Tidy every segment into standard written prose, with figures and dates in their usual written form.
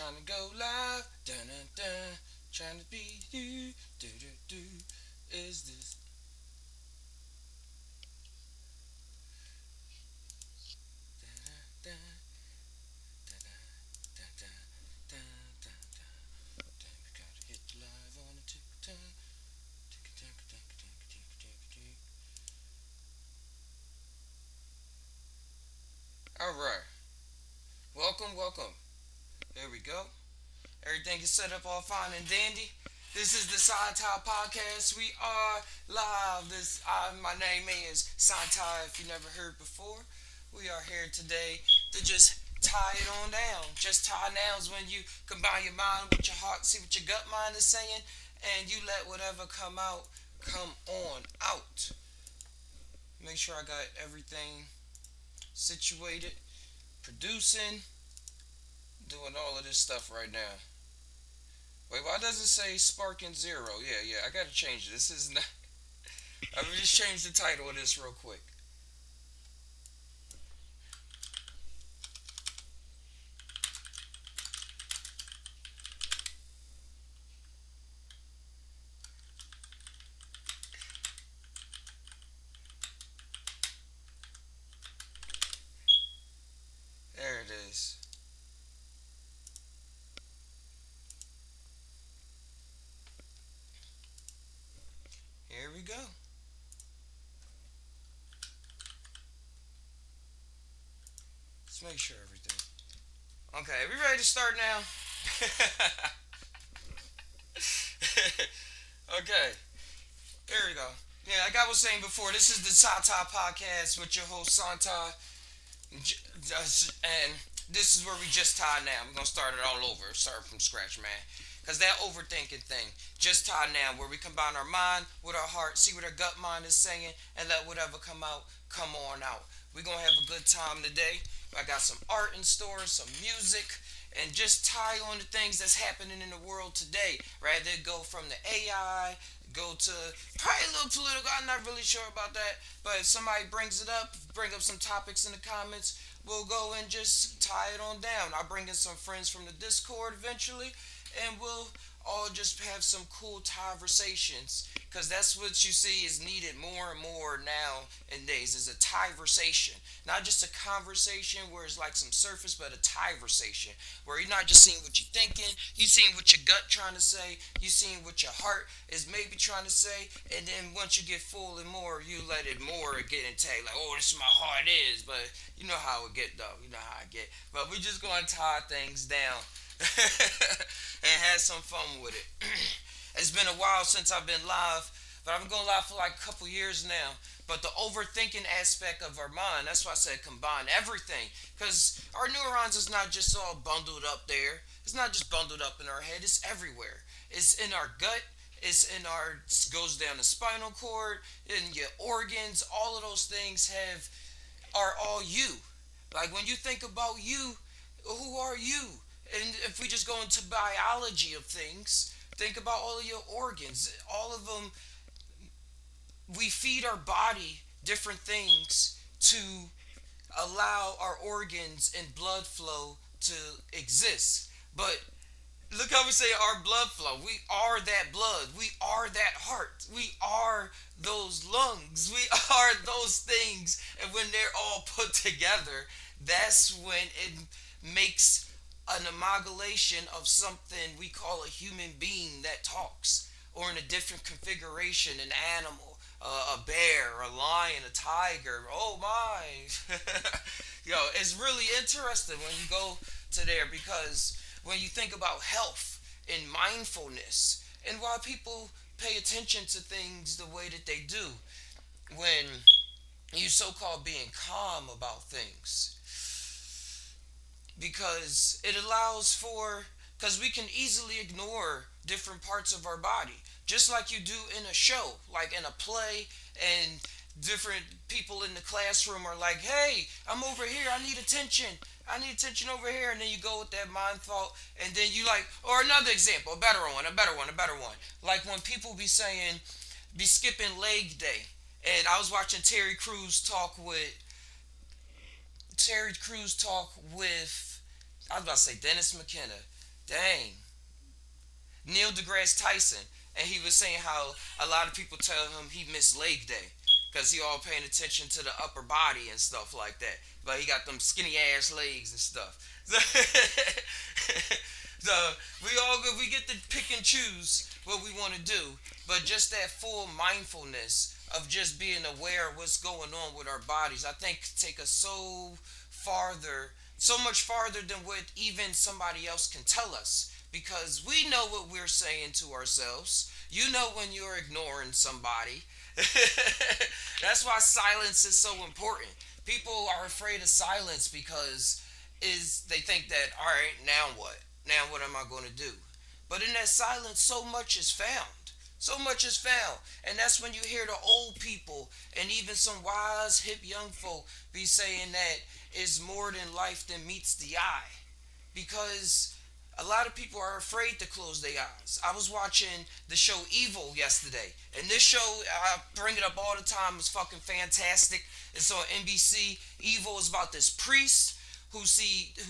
trying to go live. Dun dun dun. Trying to be you. Do do do. Is this? Dun dun dun dun dun dun dun dun. Then we gotta hit live on the tick tock. Tick tock, tick tock, tick tock, tick. All right. Welcome, welcome. There we go. Everything is set up all fine and dandy. This is the Psy Tai Podcast. We are live. My name is Psy Tai. If you never heard before, we are here today to just tie it on down. Just tie downs when you combine your mind with your heart, see what your gut mind is saying, and you let whatever come on out. Make sure I got everything situated, producing, doing all of this stuff right now. Wait, why does it say Sparking Zero? Yeah, I gotta change this. This is not. I will just change the title of this real quick. There it is. Here we go. Let's make sure everything. Okay, we ready to start now? Okay, here we go. Yeah, like I was saying before, this is the Tata Podcast with your host Santa, and this is where we just tie now. We're gonna start it all over, start from scratch, man. Cause that overthinking thing, just tie now, where we combine our mind with our heart, see what our gut mind is saying, and let whatever come out, come on out. We're gonna have a good time today. I got some art in store, some music, and just tie on the things that's happening in the world today. Rather go from the AI, go to probably a little political. I'm not really sure about that, but if somebody brings it up, bring up some topics in the comments. We'll go and just tie it on down. I'll bring in some friends from the Discord eventually, and we'll all just have some cool conversations because that's what you see is needed more and more nowadays is a conversation, not just a conversation where it's like some surface, but a conversation where you're not just seeing what you're thinking, you seeing what your gut trying to say, you seeing what your heart is maybe trying to say, and then once you get full and more, you let it more get into like, oh, this is my heart is, but you know how it get though, you know how I get, but we just gonna tie things down and had some fun with it. It's been a while since I've been live, but I've been going live for like a couple years now. But the overthinking aspect of our mind, that's why I said combine everything. Because our neurons is not just all bundled up there. It's not just bundled up in our head, it's everywhere. It's in our gut, it's in our, it goes down the spinal cord, in your organs, all of those things are all you. Like when you think about you, who are you? And if we just go into biology of things, think about all of your organs. All of them, we feed our body different things to allow our organs and blood flow to exist. But look how we say our blood flow. We are that blood. We are that heart. We are those lungs. We are those things. And when they're all put together, that's when it makes an amalgamation of something we call a human being that talks, or in a different configuration, an animal, a bear, a lion, a tiger. Oh my! Yo, it's really interesting when you go to there because when you think about health and mindfulness and why people pay attention to things the way that they do when you so-called being calm about things because it allows for because we can easily ignore different parts of our body just like you do in a show like in a play and different people in the classroom are like, hey, I'm over here, I need attention over here, and then you go with that mind thought and then you like, or another example, a better one, like when people be saying be skipping leg day, and I was watching Terry Crews talk with I was about to say Dennis McKenna. Dang. Neil deGrasse Tyson, and he was saying how a lot of people tell him he missed leg day because he all paying attention to the upper body and stuff like that. But he got them skinny ass legs and stuff. So we get to pick and choose what we want to do, but just that full mindfulness of just being aware of what's going on with our bodies, I think take us farther, so much farther than what even somebody else can tell us. Because we know what we're saying to ourselves. You know when you're ignoring somebody. That's why silence is so important. People are afraid of silence because is they think that all right, now what? Now what am I going to do? But in that silence, so much is found. So much is found. And that's when you hear the old people and even some wise, hip young folk be saying that is more than life than meets the eye. Because a lot of people are afraid to close their eyes. I was watching the show Evil yesterday, and this show, I bring it up all the time, is fucking fantastic. It's on NBC. Evil is about this priest who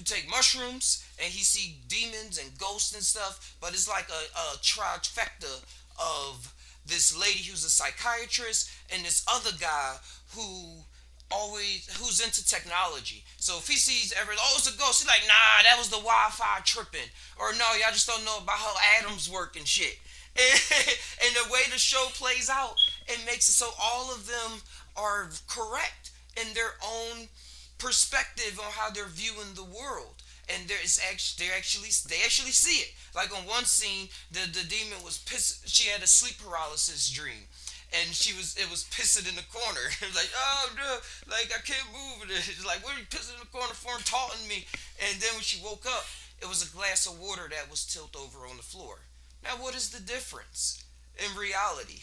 take mushrooms and he see demons and ghosts and stuff, but it's like a trifecta of this lady who's a psychiatrist and this other guy who who's into technology. So if he sees oh, it's a ghost, he's like, nah, that was the Wi-Fi tripping. Or no, y'all just don't know about how atoms work and shit. And the way the show plays out, it makes it so all of them are correct in their own perspective on how they're viewing the world. And they actually see it. Like on one scene, the demon was pissed. She had a sleep paralysis dream, and it was pissing in the corner. It was like, oh no, like I can't move. And it's like, what are you pissing in the corner for and taunting me? And then when she woke up, it was a glass of water that was tilted over on the floor. Now what is the difference in reality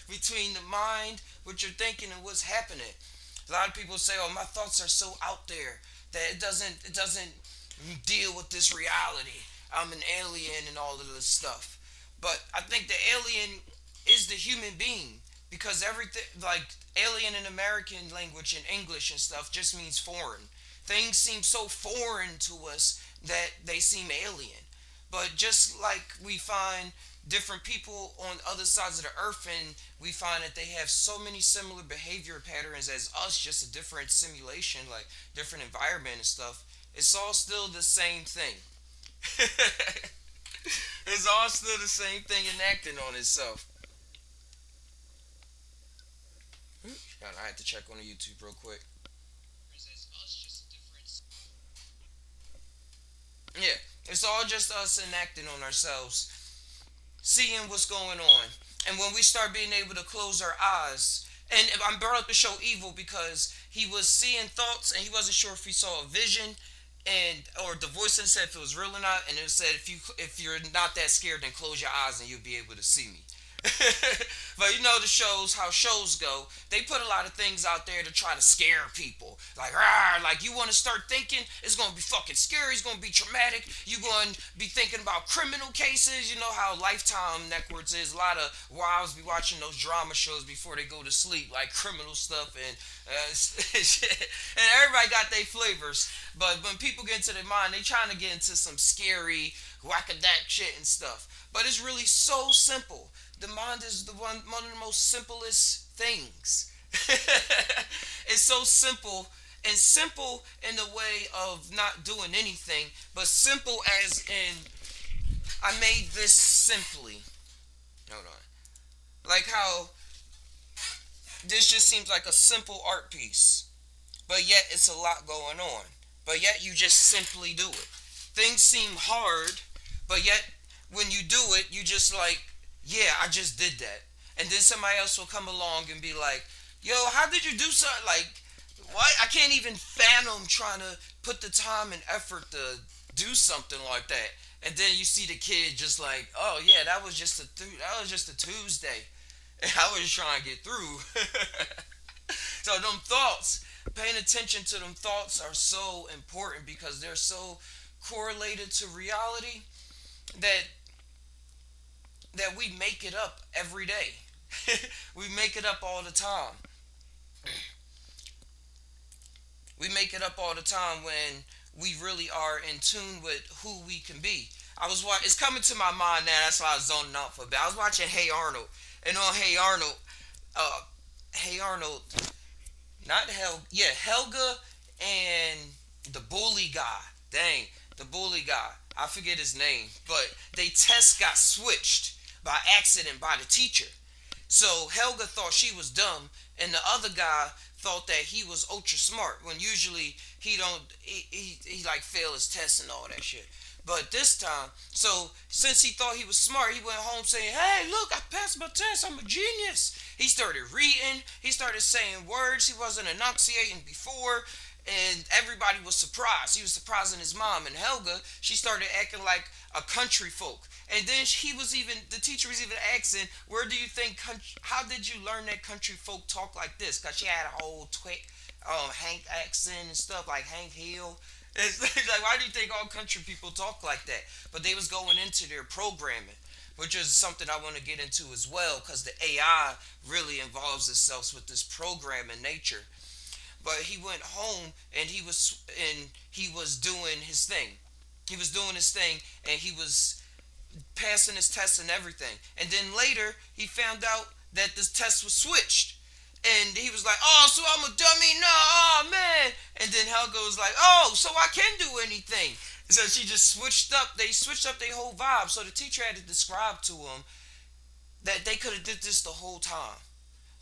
between the mind, what you're thinking, and what's happening? A lot of people say, oh, my thoughts are so out there that it doesn't deal with this reality. I'm an alien and all of this stuff. But I think the alien is the human being because everything like alien in American language and English and stuff just means foreign. Things seem so foreign to us that they seem alien. But just like we find different people on other sides of the earth and we find that they have so many similar behavior patterns as us, just a different simulation, like different environment and stuff, it's all still the same thing. It's all still the same thing enacting on itself. I had to check on the YouTube real quick. Yeah, it's all just us enacting on ourselves, seeing what's going on. And when we start being able to close our eyes, and I brought up the show Evil because he was seeing thoughts and he wasn't sure if he saw a vision and or the voice in said if it was real or not, and it said if you're not that scared, then close your eyes and you'll be able to see me. But you know the shows, how shows go, they put a lot of things out there to try to scare people. Like, rah, like you want to start thinking it's gonna be fucking scary, it's gonna be traumatic. You're gonna be thinking about criminal cases. You know how Lifetime networks is. A lot of wives be watching those drama shows before they go to sleep, like criminal stuff and and everybody got their flavors. But when people get into their mind, they trying to get into some scary whack-a-dack shit and stuff. But it's really so simple. The mind is one of the most simplest things. It's so simple, and simple in the way of not doing anything, but simple as in I made this simply. Hold on. Like how this just seems like a simple art piece, but yet it's a lot going on. But yet you just simply do it. Things seem hard, but yet when you do it, you just like, yeah, I just did that. And then somebody else will come along and be like, yo, how did you do something? Like, what? I can't even fathom trying to put the time and effort to do something like that. And then you see the kid just like, oh yeah, that was just a Tuesday, and I was just trying to get through. So them thoughts, paying attention to them thoughts are so important because they're so correlated to reality that we make it up every day. We make it up all the time. We make it up all the time when we really are in tune with who we can be. I was watching. It's coming to my mind now. That's why I was zoning out for a bit. I was watching Hey Arnold, and on Hey Arnold, uh, Hey Arnold, not yeah, Helga and the bully guy. Dang, the bully guy. I forget his name, but they test got switched by accident by the teacher. So Helga thought she was dumb, and the other guy thought that he was ultra smart. When usually he don't, he like fail his tests and all that shit. But this time, so since he thought he was smart, he went home saying, "Hey, look, I passed my test. I'm a genius." He started reading. He started saying words he wasn't enunciating before, and everybody was surprised. He was surprising his mom, and Helga, she started acting like a country folk. And then the teacher was even asking, "Where do you think, how did you learn that country folk talk like this?" Because she had a whole Hank accent and stuff like Hank Hill. It's like, why do you think all country people talk like that? But they was going into their programming, which is something I want to get into as well, because the AI really involves itself with this programming nature. But he went home and he was doing his thing. He was doing his thing, and he was passing his tests and everything. And then later he found out that this test was switched. And he was like, "Oh, so I'm a dummy? No, oh man." And then Helga was like, "Oh, so I can do anything." So she just switched up. They switched up their whole vibe. So the teacher had to describe to him that they could have did this the whole time.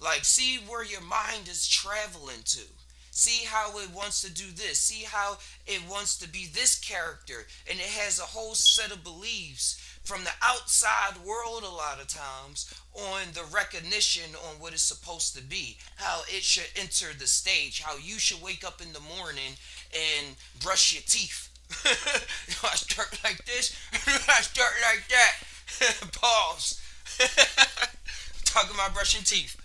Like, see where your mind is traveling to. See how it wants to do this. See how it wants to be this character. And it has a whole set of beliefs from the outside world a lot of times on the recognition on what it's supposed to be. How it should enter the stage. How you should wake up in the morning and brush your teeth. I start like this. I start like that. Pause. Talking about brushing teeth.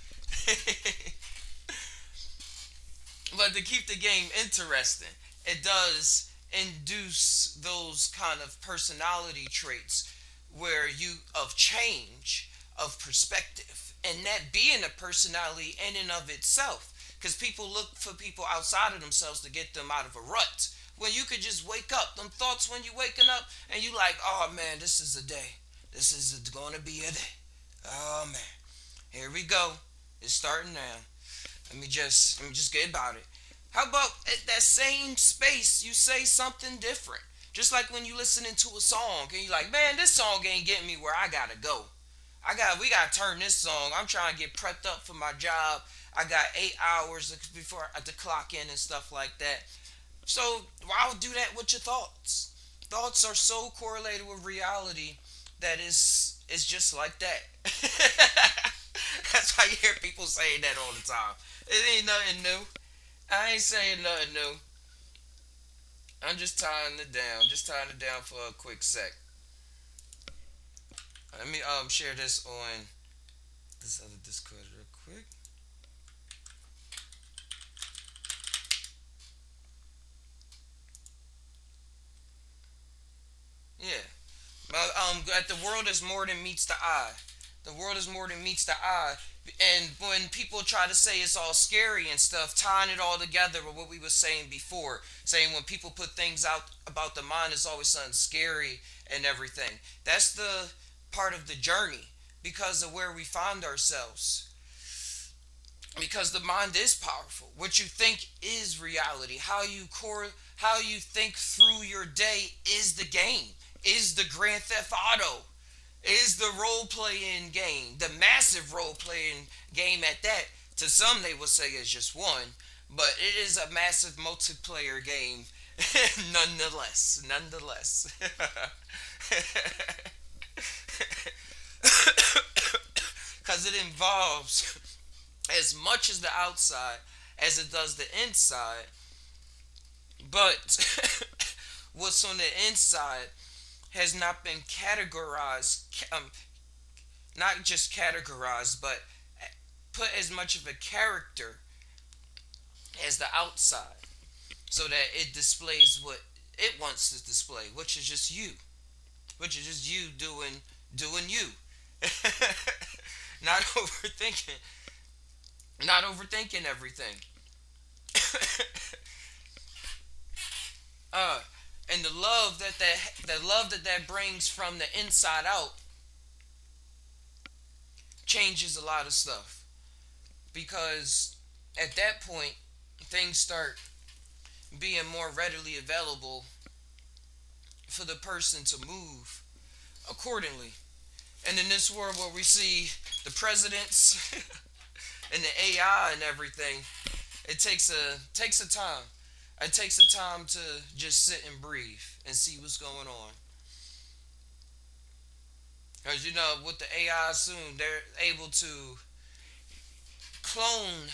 But to keep the game interesting, it does induce those kind of personality traits where you of change of perspective, and that being a personality in and of itself, because people look for people outside of themselves to get them out of a rut, when you could just wake up them thoughts when you waking up and you like, "Oh man, this is a day, this is going to be a day, oh man, here we go, it's starting now. Let me just get about it." How about at that same space you say something different? Just like when you listening to a song and you like, "Man, this song ain't getting me where I gotta go. We gotta turn this song. I'm trying to get prepped up for my job. I got 8 hours before I have to clock in and stuff like that." So why do that with your thoughts? Thoughts are so correlated with reality that it's just like that. That's why you hear people saying that all the time. It ain't nothing new. I ain't saying nothing new. I'm just tying it down. Just tying it down for a quick sec. Let me share this on this other Discord real quick. Yeah. At the world is more than meets the eye. The world is more than meets the eye. And when people try to say it's all scary and stuff, tying it all together with what we were saying before, saying when people put things out about the mind, it's always something scary and everything. That's the part of the journey because of where we find ourselves. Because the mind is powerful. What you think is reality. How you think through your day is the game. Is the Grand Theft Auto. Is the role playing game. The massive role playing game at that. To some they will say it's just one. But it is a massive multiplayer game nonetheless. Nonetheless. Because it involves as much as the outside as it does the inside. But what's on the inside has not been categorized, not just categorized, but put as much of a character as the outside, so that it displays what it wants to display, which is just you, doing you, not overthinking, not overthinking everything. uh, and And the love that brings from the inside out changes a lot of stuff, because at that point things start being more readily available for the person to move accordingly. And in this world where we see the presidents and the AI and everything, it takes a time. It takes a time to just sit and breathe and see what's going on. Because you know, with the AI soon, they're able to clone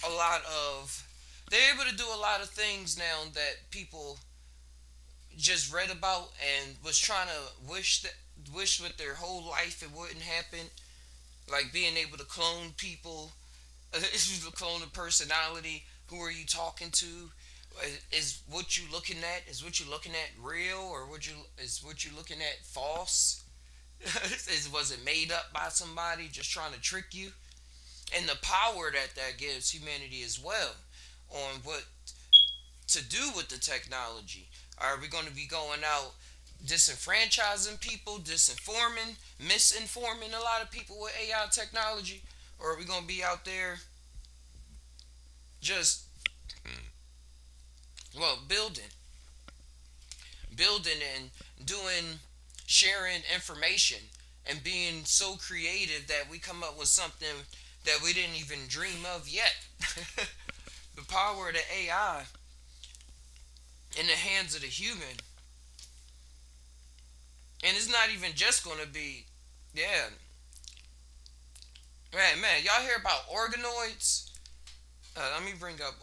a lot of. They're able to do a lot of things now that people just read about and was trying to wish with their whole life it wouldn't happen. Like being able to clone people, clone a personality. Who are you talking to? Is what you looking at? Is what you looking at real, or is what you looking at false? Was it made up by somebody just trying to trick you? And the power that gives humanity as well on what to do with the technology. Are we going to be going out disenfranchising people, disinforming, misinforming a lot of people with AI technology? Or are we going to be out there just, well, building and doing, sharing information and being so creative that we come up with something that we didn't even dream of yet? The power of the AI in the hands of the human. And it's not even just going to be, yeah. Man, y'all hear about organoids? Let me bring up,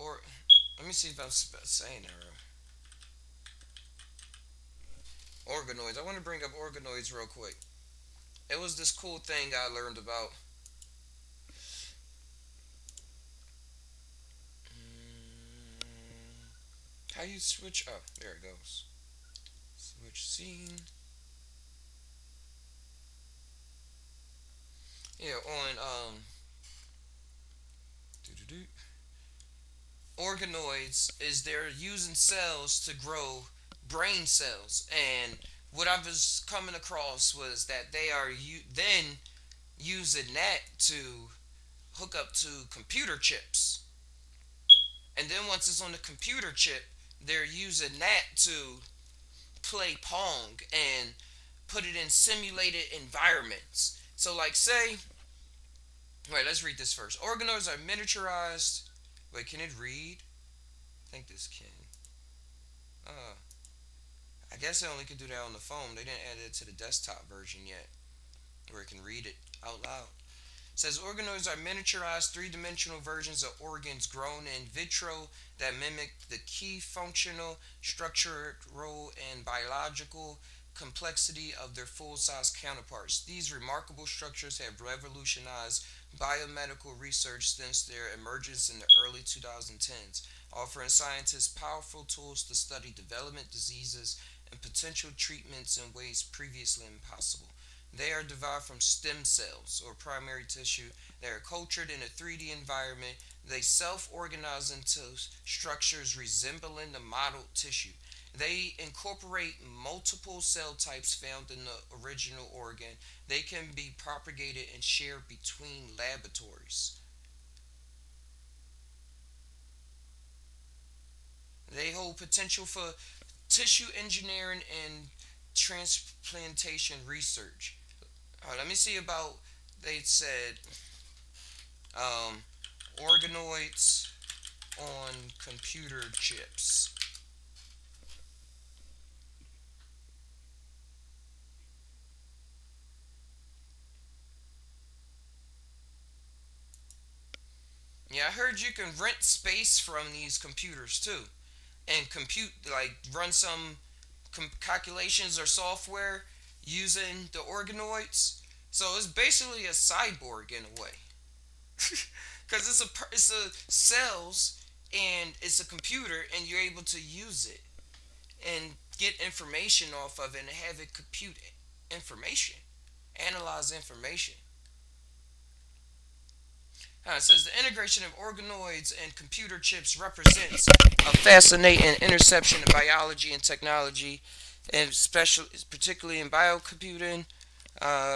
let me see if I'm saying that right. Organoids. I want to bring up organoids real quick. It was this cool thing I learned about. How you switch? Oh, there it goes. Switch scene. Yeah, on doo-doo-doo. Organoids is they're using cells to grow brain cells, and what I was coming across was that they are then using that to hook up to computer chips, and then once it's on the computer chip, they're using that to play Pong and put it in simulated environments. So, like, say, wait, let's read this first. Organoids are miniaturized. Wait, can it read? I think this can. Uh, I guess it only could do that on the phone. They didn't add it to the desktop version yet, where it can read it out loud. It says organoids are miniaturized three-dimensional versions of organs grown in vitro that mimic the key functional, structural, and biological complexity of their full-size counterparts. These remarkable structures have revolutionized biomedical research since their emergence in the early 2010s, offering scientists powerful tools to study development, diseases, and potential treatments in ways previously impossible. They are derived from stem cells or primary tissue. They are cultured in a 3D environment. They self organize into structures resembling the modeled tissue. They incorporate multiple cell types found in the original organ. They can be propagated and shared between laboratories. They hold potential for tissue engineering and transplantation research. Let me see about, they said, um, organoids on computer chips. Yeah, I heard you can rent space from these computers too, and compute, like, run some calculations or software using the organoids. So it's basically a cyborg in a way, because it's a cells and it's a computer, and you're able to use it and get information off of it and have it compute information, analyze information. It says the integration of organoids and computer chips represents a fascinating intersection of biology and technology, and particularly in biocomputing.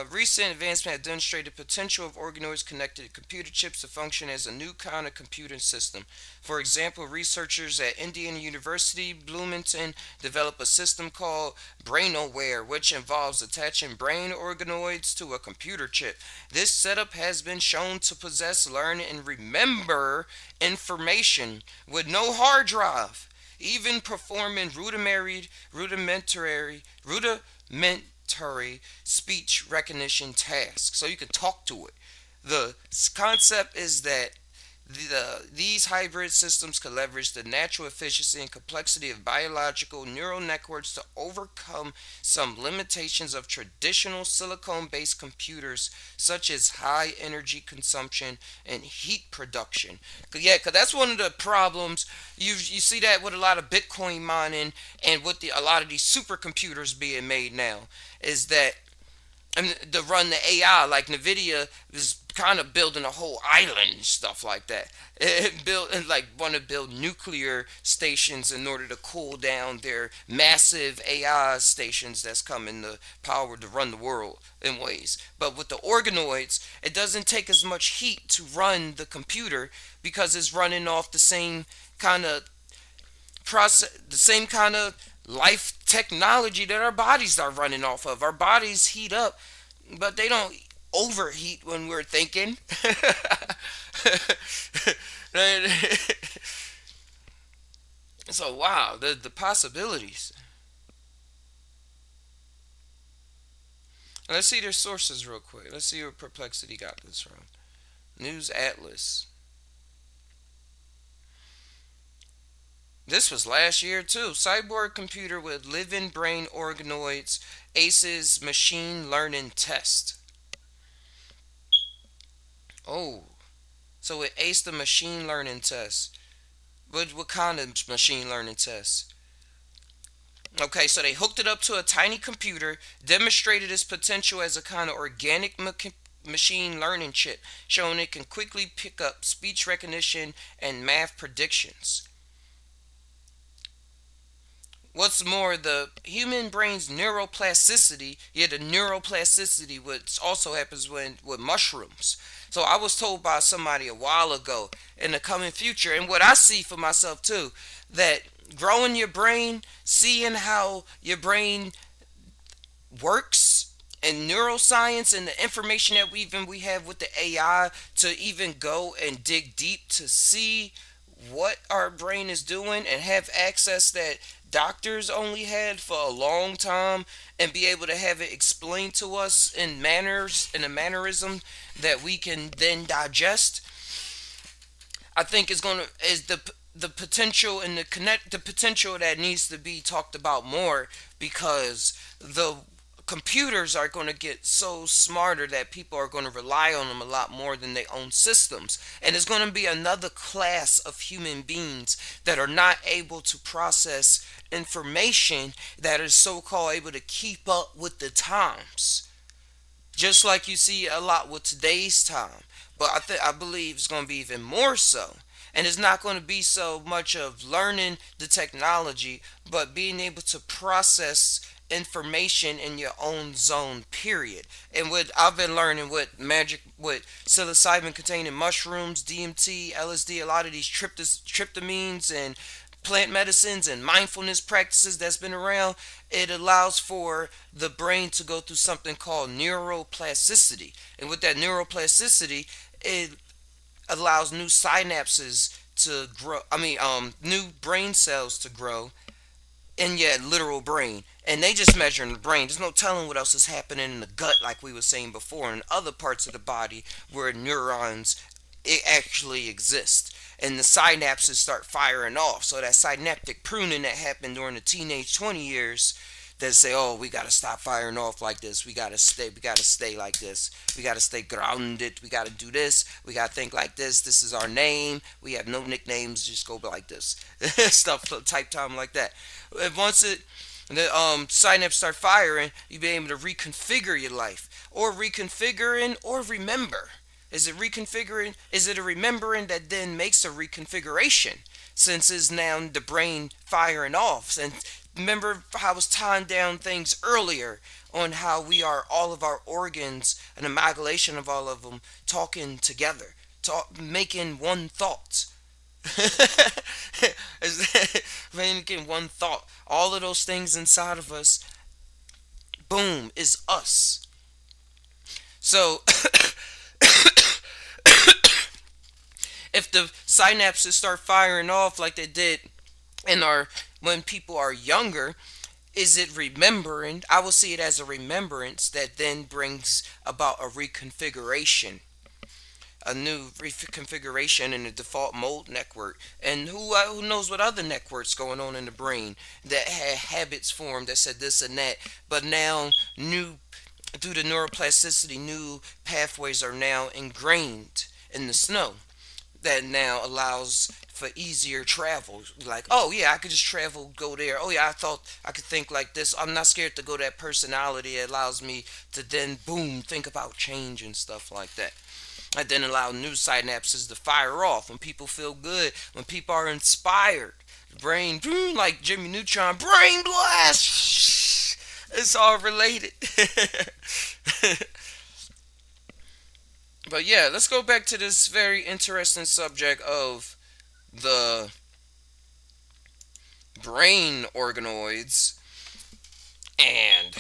Recent advancements have demonstrated the potential of organoids connected to computer chips to function as a new kind of computing system. For example, researchers at Indiana University Bloomington developed a system called BrainAware, which involves attaching brain organoids to a computer chip. This setup has been shown to possess, learn, and remember information with no hard drive, even performing rudimentary speech recognition tasks. So you can talk to it. The concept is that these hybrid systems can leverage the natural efficiency and complexity of biological neural networks to overcome some limitations of traditional silicon based computers, such as high energy consumption and heat production. Yeah, because that's one of the problems. You see that with a lot of Bitcoin mining and with a lot of these supercomputers being made now, is that and to run the AI, like Nvidia is kind of building a whole island and stuff like that. It built and like want to build nuclear stations in order to cool down their massive AI stations that's coming to power to run the world in ways. But with the organoids, it doesn't take as much heat to run the computer because it's running off the same kind of the same kind of life technology that our bodies are running off of. Our bodies heat up, but they don't overheat when we're thinking. So wow, the possibilities. Let's see their sources real quick. Let's see where Perplexity got this from. News Atlas. This was last year too. Cyborg computer with living brain organoids aces machine learning test. Oh, so it aced the machine learning test. What kind of machine learning test? Okay, so they hooked it up to a tiny computer, demonstrated its potential as a kind of organic machine learning chip, showing it can quickly pick up speech recognition and math predictions. What's more, the human brain's neuroplasticity, yeah, the neuroplasticity, which also happens when with mushrooms. So I was told by somebody a while ago in the coming future, and what I see for myself too, that growing your brain, seeing how your brain works and neuroscience and the information that we have with the AI to even go and dig deep to see what our brain is doing and have access that doctors only had for a long time and be able to have it explained to us in manners in a mannerism that we can then digest. I think is the potential and the potential that needs to be talked about more, because the computers are going to get so smarter that people are going to rely on them a lot more than their own systems, and it's going to be another class of human beings that are not able to process information that is so-called able to keep up with the times, just like you see a lot with today's time. But I believe it's going to be even more so. And it's not going to be so much of learning the technology, but being able to process information in your own zone, period. And what I've been learning with psilocybin containing mushrooms, DMT, LSD, a lot of these tryptamines and plant medicines and mindfulness practices that's been around, it allows for the brain to go through something called neuroplasticity. And with that neuroplasticity, it allows new synapses to grow. New brain cells to grow in your literal brain. And they just measure in the brain. There's no telling what else is happening in the gut, like we were saying before, and other parts of the body where neurons it actually exist. And the synapses start firing off. So that synaptic pruning that happened during the teenage 20 years, that say, oh, we gotta stop firing off like this. We gotta stay like this. We gotta stay grounded. We gotta do this. We gotta think like this. This is our name. We have no nicknames. Just go like this. Stuff type time like that. Once the synapse start firing, you be able to reconfigure your life, or reconfiguring, or remember. Is it reconfiguring? Is it a remembering that then makes a reconfiguration? Since it's now the brain firing off. And remember how I was tying down things earlier on how we are all of our organs, an amalgamation of all of them, talking together, making one thought. Making one thought. All of those things inside of us, boom, is us. So if the synapses start firing off like they did in our when people are younger, is it remembering? I will see it as a remembrance that then brings about a reconfiguration, a new reconfiguration in the default mode network. And who knows what other networks going on in the brain that had habits formed that said this and that, but now new due to neuroplasticity, new pathways are now ingrained in the snow that now allows for easier travel. Like, oh yeah, I could just travel, go there. Oh yeah, I thought I could think like this. I'm not scared to go that personality. It allows me to then boom think about change and stuff like that. I then allow new synapses to fire off when people feel good, when people are inspired. Brain, boom, like Jimmy Neutron, brain blast. It's all related. But yeah, let's go back to this very interesting subject of the brain organoids and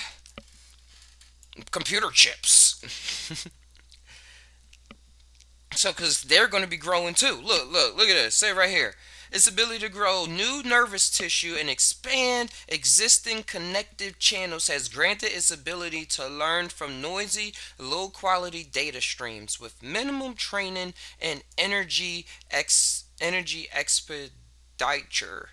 computer chips. So, because they're going to be growing too. Look at this. Say it right here. Its ability to grow new nervous tissue and expand existing connective channels has granted its ability to learn from noisy, low quality data streams with minimum training and energy expenditure.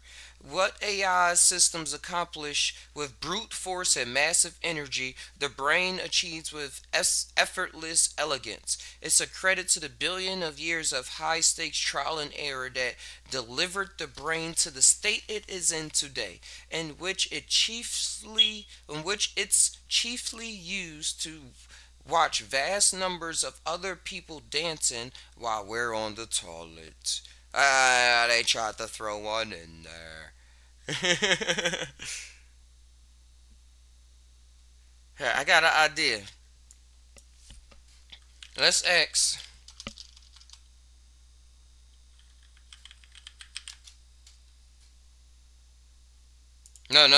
What AI systems accomplish with brute force and massive energy, the brain achieves with effortless elegance. It's a credit to the billion of years of high stakes trial and error that delivered the brain to the state it is in today, in which it's chiefly used to watch vast numbers of other people dancing while we're on the toilet. They tried to throw one in there. Here, I got an idea. Let's X. No.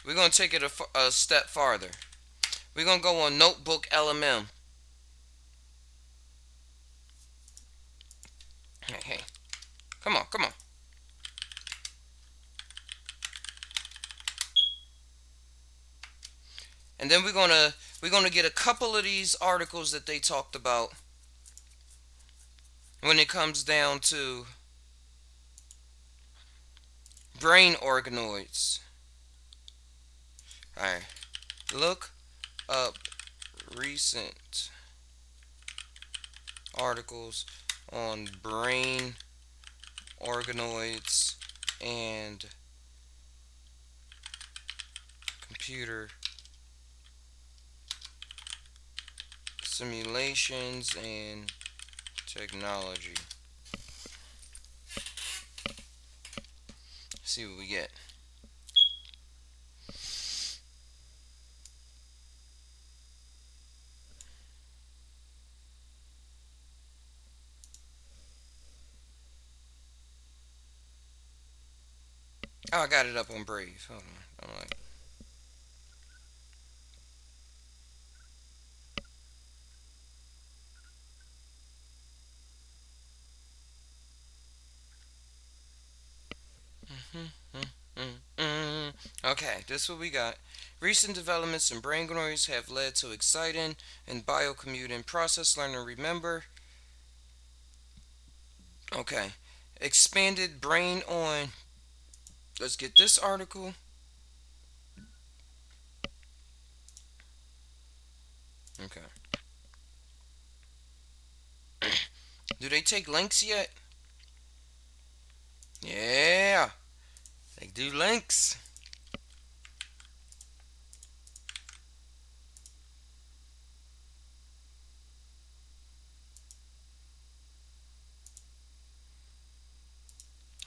We're going to take it a step farther. We're going to go on Notebook LMM. Hey. Come on. And then we're gonna get a couple of these articles that they talked about when it comes down to brain organoids. Alright. Look up recent articles on brain organoids and computer simulations and technology. See what we get. Oh, I got it up on Brave. Hold on. I'm like, okay, this is what we got. Recent developments in brain noise have led to exciting and biocommuting process learn and remember. Okay, expanded brain on. Let's get this article. Okay. Do they take links yet? Yeah, they do links.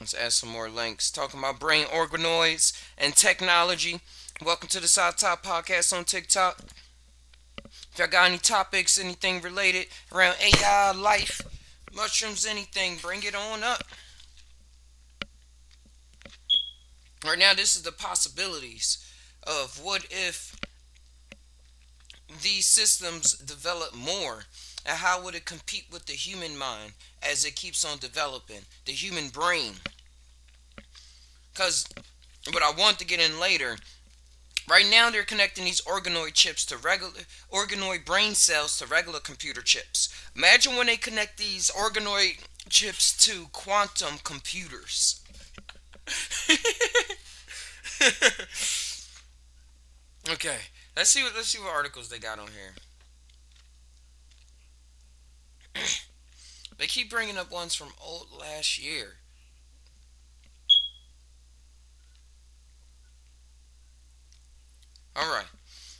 Let's add some more links. Talking about brain organoids and technology. Welcome to the Psy Tai Podcast on TikTok. If y'all got any topics, anything related around AI, life, mushrooms, anything, bring it on up. Right now, this is the possibilities of what if these systems develop more, and how would it compete with the human mind as it keeps on developing, the human brain. Because what I want to get in later, right now they're connecting these organoid chips to regular organoid brain cells to regular computer chips. Imagine when they connect these organoid chips to quantum computers. Okay, let's see what articles they got on here. They keep bringing up ones from old last year. All right.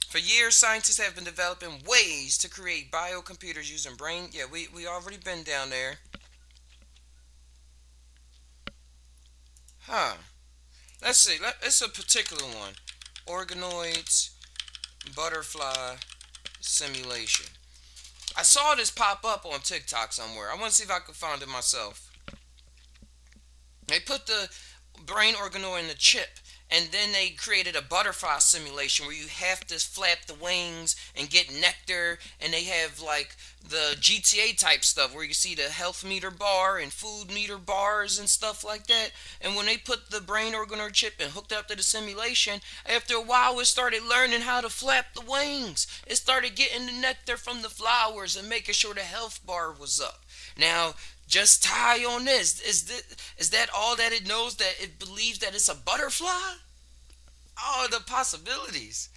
For years, scientists have been developing ways to create biocomputers using brain. Yeah, we already been down there. Huh. Let's see. It's a particular one. Organoids, butterfly simulation. I saw this pop up on TikTok somewhere. I want to see if I can find it myself. They put the brain organoid in the chip, and then they created a butterfly simulation where you have to flap the wings and get nectar, and they have like the GTA type stuff where you see the health meter bar and food meter bars and stuff like that. And when they put the brain organoid chip and hooked up to the simulation, after a while it started learning how to flap the wings. It started getting the nectar from the flowers and making sure the health bar was up. Now, just tie on this. Is that all that it knows? That it believes that it's a butterfly? Oh, the possibilities.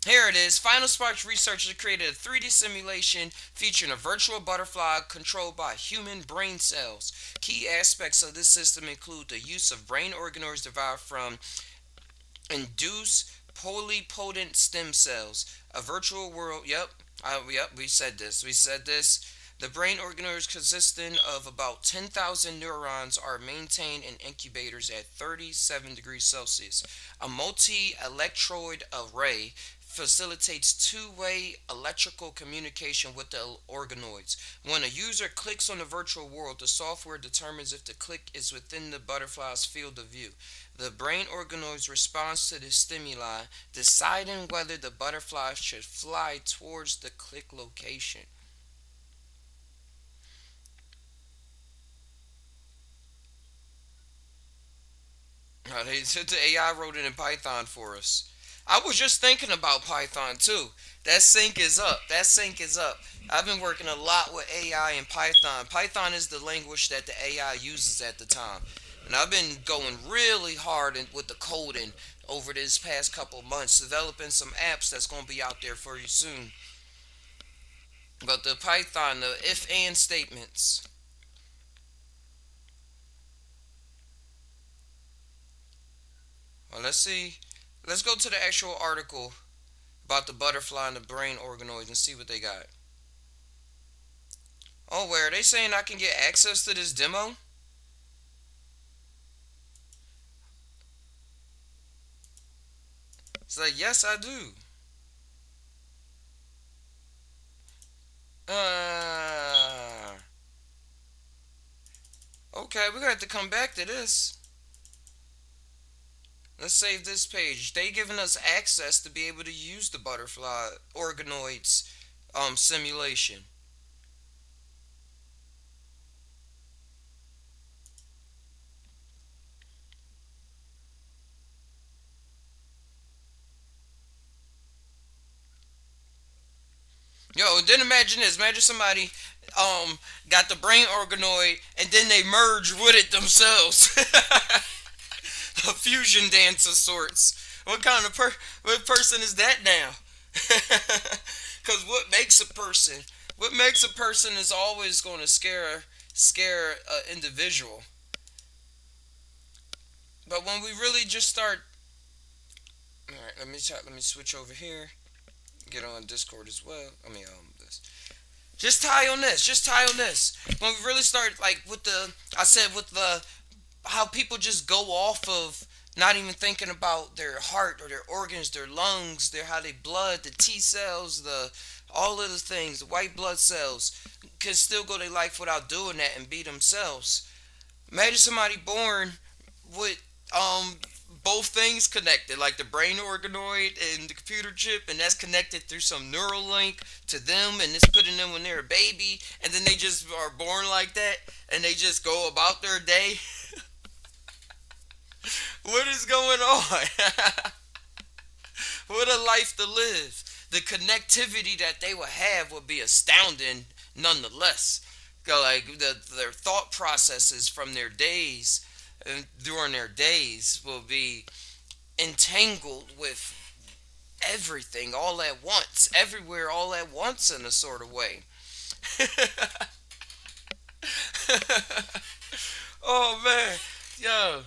Here it is. Final Sparks researchers created a 3D simulation featuring a virtual butterfly controlled by human brain cells. Key aspects of this system include the use of brain organoids derived from induced polypotent stem cells, a virtual world. Yep, we said this. The brain organoids consisting of about 10,000 neurons are maintained in incubators at 37 degrees Celsius. A multi-electrode array facilitates two-way electrical communication with the organoids. When a user clicks on the virtual world, the software determines if the click is within the butterfly's field of view. The brain organoids responds to the stimuli, deciding whether the butterfly should fly towards the click location. They said the AI wrote it in Python for us. I was just thinking about Python too. That sync is up. That sync is up. I've been working a lot with AI and Python. Python is the language that the AI uses at the time. And I've been going really hard with the coding over this past couple months, developing some apps that's going to be out there for you soon. But the Python, the if and statements. Well, let's see. Let's go to the actual article about the butterfly and the brain organoids and see what they got. Oh, where are they saying I can get access to this demo? It's like, yes, I do. Uh, okay, we're gonna have to come back to this. Let's save this page. They giving us access to be able to use the butterfly organoids simulation. Yo, then imagine this. Imagine somebody got the brain organoid and then they merge with it themselves. A fusion dance of sorts. What kind of what person is that now? Because what makes a person is always going to scare an individual. But when we really just start, all right, let me switch over here. Get on Discord as well. This. Just tie on this. Just tie on this. When we really start, like with the, I said with the how people just go off of not even thinking about their heart or their organs, their lungs, their how they blood, the T cells, the all of the things, the white blood cells, can still go their life without doing that and be themselves. Imagine somebody born with both things connected, like the brain organoid and the computer chip, and that's connected through some neural link to them, and it's putting them when they're a baby, and then they just are born like that, and they just go about their day. What is going on? What a life to live. The connectivity that they would have would be astounding nonetheless. Like their thought processes from their days and during their days will be entangled with everything all at once, everywhere all at once in a sort of way. Oh man, yo,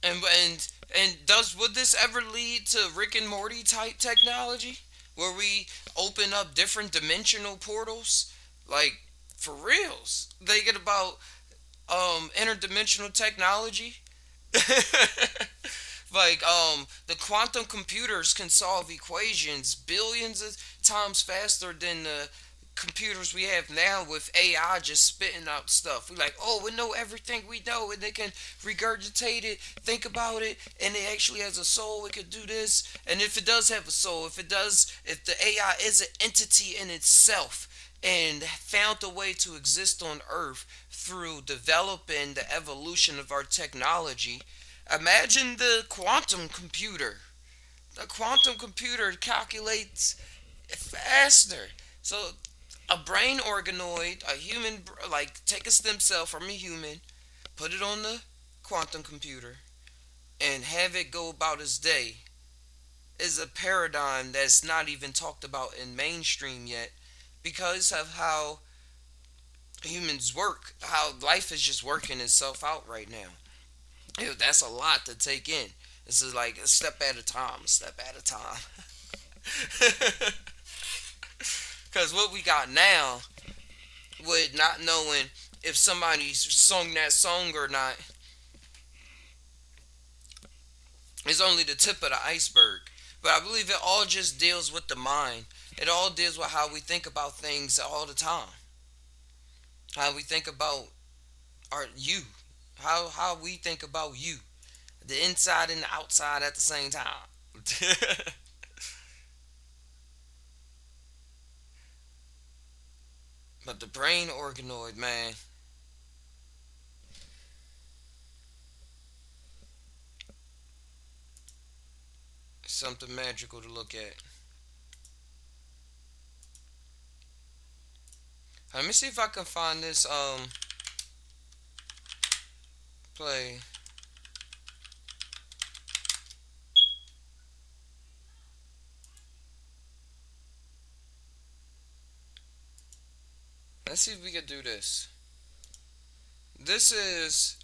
and does would this ever lead to Rick and Morty type technology, where we open up different dimensional portals, like for reals? Thinking about interdimensional technology. Like the quantum computers can solve equations billions of times faster than the computers we have now with AI just spitting out stuff. We like, oh, we know everything we know, and they can regurgitate it, think about it, and it actually has a soul. It could do this, and if it does have a soul, if the AI is an entity in itself and found a way to exist on Earth through developing the evolution of our technology, imagine the quantum computer. The quantum computer calculates faster. So a brain organoid, a human, like take a stem cell from a human, put it on the quantum computer, and have it go about its day is a paradigm that's not even talked about in mainstream yet because of how humans work, how life is just working itself out right now. Ew, that's a lot to take in. This is like a step at a time, a step at a time. Because what we got now, with not knowing if somebody sung that song or not, is only the tip of the iceberg. But I believe it all just deals with the mind. It all deals with how we think about things all the time. How we think about our you. How we think about you. The inside and the outside at the same time. But the brain organoid, man, is something magical to look at. Let me see if I can find this play. Let's see if we can do this. This is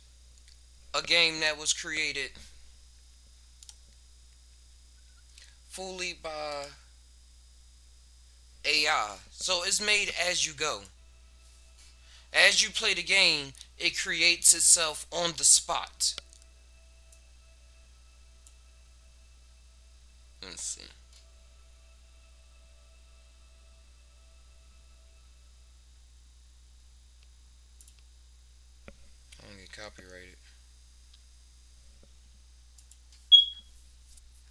a game that was created fully by AI. So it's made as you go. As you play the game, it creates itself on the spot. Let's see. I don't get copyrighted.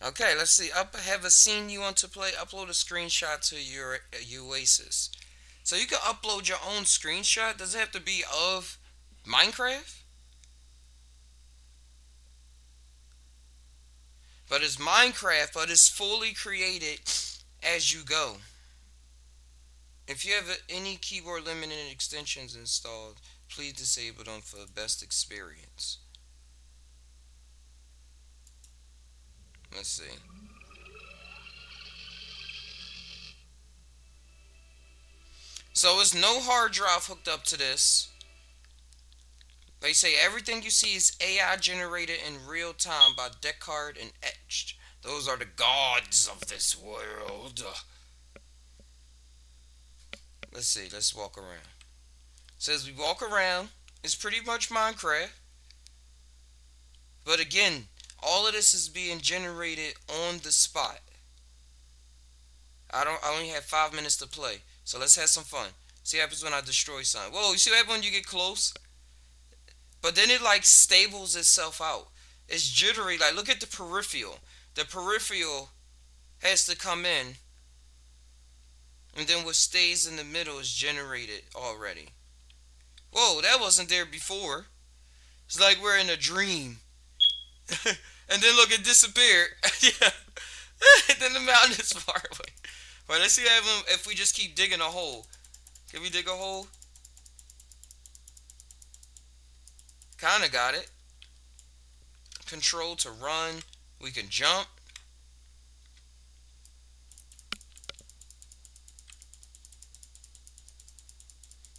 Okay, let's see. Up have a scene you want to play. Upload a screenshot to your Oasis. So you can upload your own screenshot. Does it have to be of Minecraft? But it's Minecraft, but it's fully created as you go. If you have any keyboard limited extensions installed, please disable them for the best experience. Let's see. So it's no hard drive hooked up to this. They say everything you see is AI generated in real time by Descartes and Etched. Those are the gods of this world. Let's see. Let's walk around. So as we walk around, it's pretty much Minecraft. But again, all of this is being generated on the spot. I only have 5 minutes to play. So let's have some fun. See what happens when I destroy something. Whoa, you see what happens when you get close? But then it like stables itself out. It's jittery. Like look at the peripheral. The peripheral has to come in, and then what stays in the middle is generated already. Whoa, that wasn't there before. It's like we're in a dream. And then look, it disappeared. Yeah. And then the mountain is far away. Well, let's see if we just keep digging a hole. Can we dig a hole? Kinda got it. Control to run. We can jump.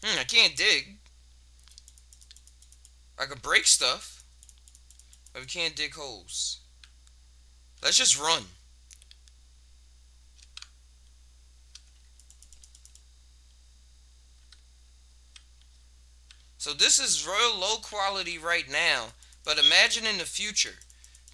I can't dig. I can break stuff, but we can't dig holes. Let's just run. So this is real low quality right now, but imagine in the future,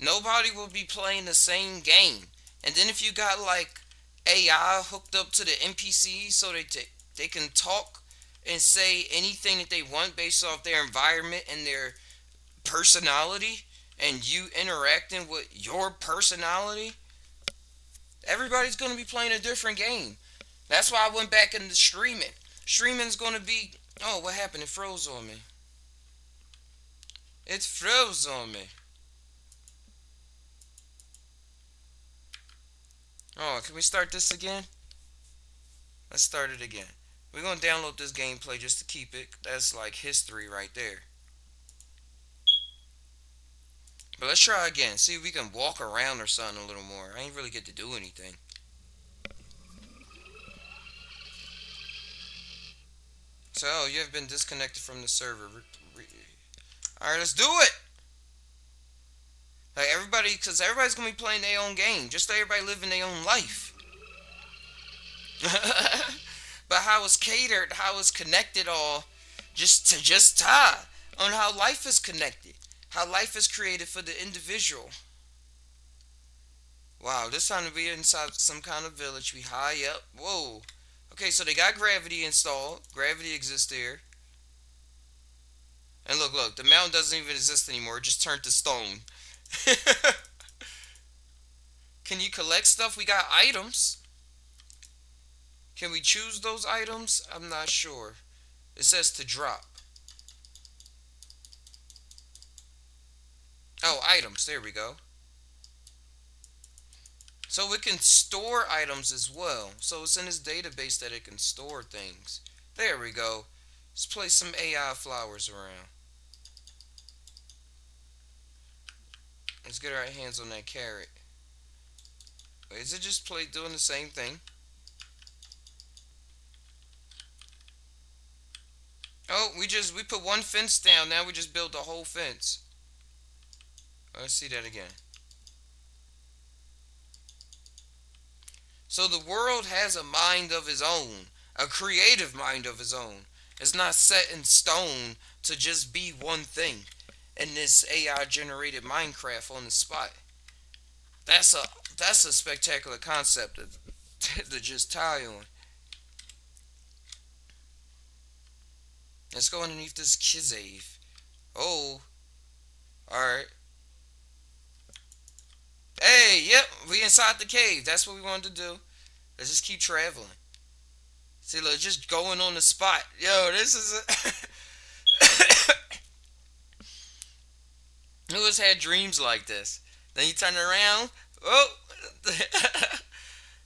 nobody will be playing the same game. And then if you got like AI hooked up to the NPCs so they can talk and say anything that they want based off their environment and their personality, and you interacting with your personality, everybody's going to be playing a different game. That's why I went back into streaming. Streaming's going to be... Oh, what happened? It froze on me. It froze on me. Oh, can we start this again? Let's start it again. We're going to download this gameplay just to keep it. That's like history right there. But let's try again. See if we can walk around or something a little more. I ain't really get to do anything. So, you have been disconnected from the server. Alright, let's do it! Like everybody, because everybody's going to be playing their own game. Just let everybody live in their own life. But how it's catered, how it's connected all, just tie on how life is connected. How life is created for the individual. Wow, this time to be inside some kind of village. We high up. Whoa. Okay, so they got gravity installed. Gravity exists there. And look, the mountain doesn't even exist anymore. It just turned to stone. Can you collect stuff? We got items. Can we choose those items? I'm not sure. It says to drop. Oh, items. There we go. So it can store items as well. So it's in this database that it can store things. There we go. Let's place some AI flowers around. Let's get our hands on that carrot. Wait, is it just doing the same thing? Oh, we put one fence down. Now we just built a whole fence. Let's see that again. So the world has a mind of its own, a creative mind of its own. It's not set in stone to just be one thing in this AI generated Minecraft on the spot. That's a spectacular concept to just tie on. Let's go underneath this cave. Oh, alright. Hey, yep, we inside the cave. That's what we wanted to do. Let's just keep traveling. See, look, just going on the spot. Yo, this is who has had dreams like this? Then you turn around. Oh,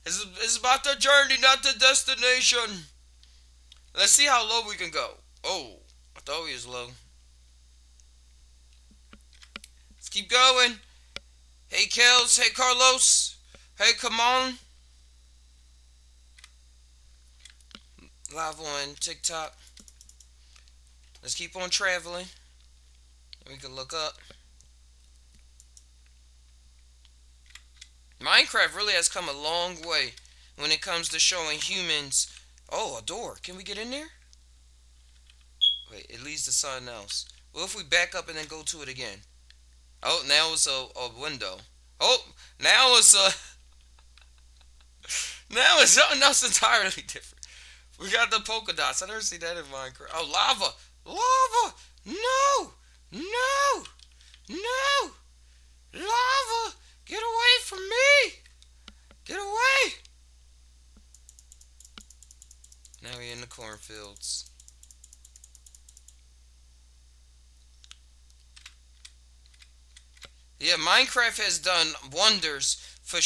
it's about the journey, not the destination. Let's see how low we can go. Oh, I thought we was low. Let's keep going. Hey, Kels. Hey, Carlos. Hey, come on. Live on TikTok. Let's keep on traveling. We can look up. Minecraft really has come a long way when it comes to showing humans Oh, a door. Can we get in there? Wait, it leads to something else. Well, if we back up and then go to it again. Oh, now it's a window. Oh, now it's a now it's something else entirely different. We got the polka dots. I never see that in Minecraft. Oh, lava, lava! No, no, no, lava! Get away from me! Get away! Now we're in the cornfields. Yeah, Minecraft has done wonders for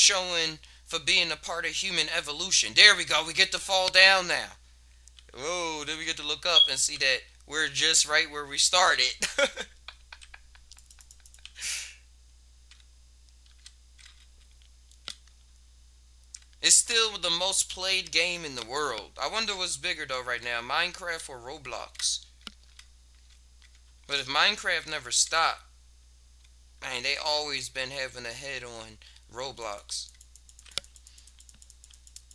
being a part of human evolution. There we go. We get to fall down now. Whoa, then we get to look up and see that we're just right where we started. It's still the most played game in the world. I wonder what's bigger though right now, Minecraft or Roblox. But if Minecraft never stopped, man, they always been having a head on Roblox.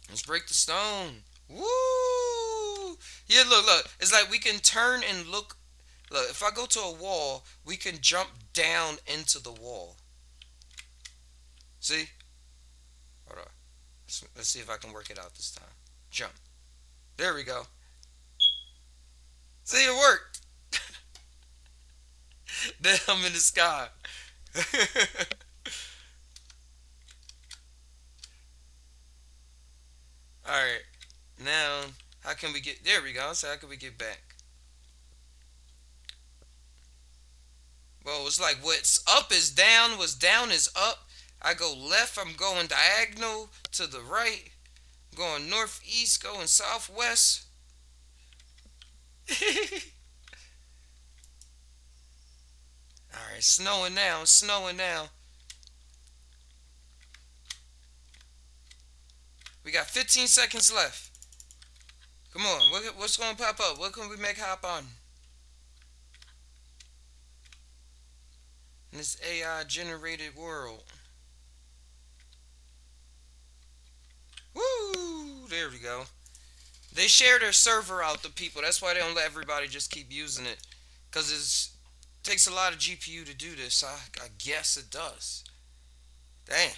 Let's break the stone. Woo! Yeah, look. It's like we can turn and look. Look, if I go to a wall, we can jump down into the wall. See? Hold on. Let's see if I can work it out this time. Jump. There we go. See, it worked. Then I'm in the sky. Alright. Now, how can we get... There we go. So how can we get back? Well, it's like what's up is down, what's down is up. I go left, I'm going diagonal to the right. Going northeast, going southwest. Alright, snowing now, snowing now. We got 15 seconds left. Come on, what's going to pop up? What can we make hop on? In this AI generated world. Woo! There we go. They share their server out to people. That's why they don't let everybody just keep using it. Because it takes a lot of GPU to do this. I guess it does. Damn.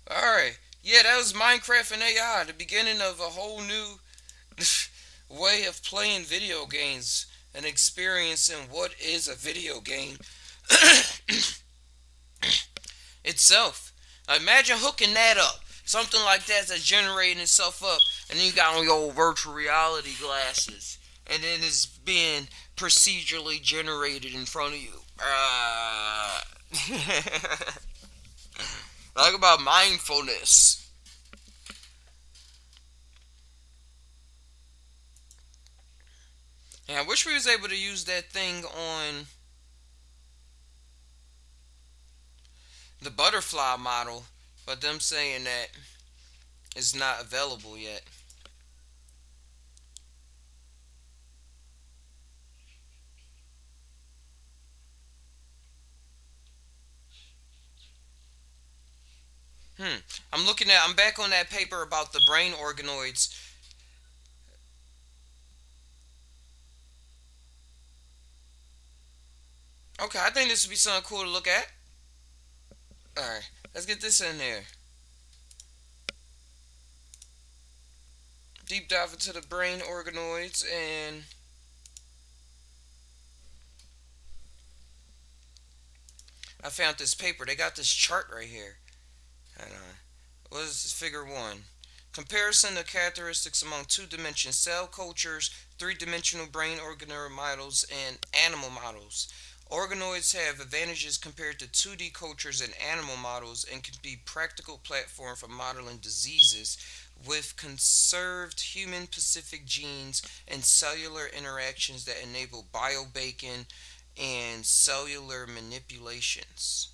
Alright. Yeah, that was Minecraft and AI. The beginning of a whole new way of playing video games and experiencing what is a video game itself. Now imagine hooking that up. Something like that's generating itself up. And then you got on your old virtual reality glasses. And then it's being procedurally generated in front of you. Talk about mindfulness. And I wish we was able to use that thing on the butterfly model, but them saying that it's not available yet. I'm back on that paper about the brain organoids. Okay, I think this would be something cool to look at. Alright, let's get this in there. Deep dive into the brain organoids, and I found this paper. They got this chart right here. Hang on. What is this? Figure 1. Comparison of characteristics among two-dimensional cell cultures, three-dimensional brain organoid models, and animal models. Organoids have advantages compared to 2D cultures and animal models and can be practical platform for modeling diseases with conserved human-specific genes and cellular interactions that enable biobanking and cellular manipulations.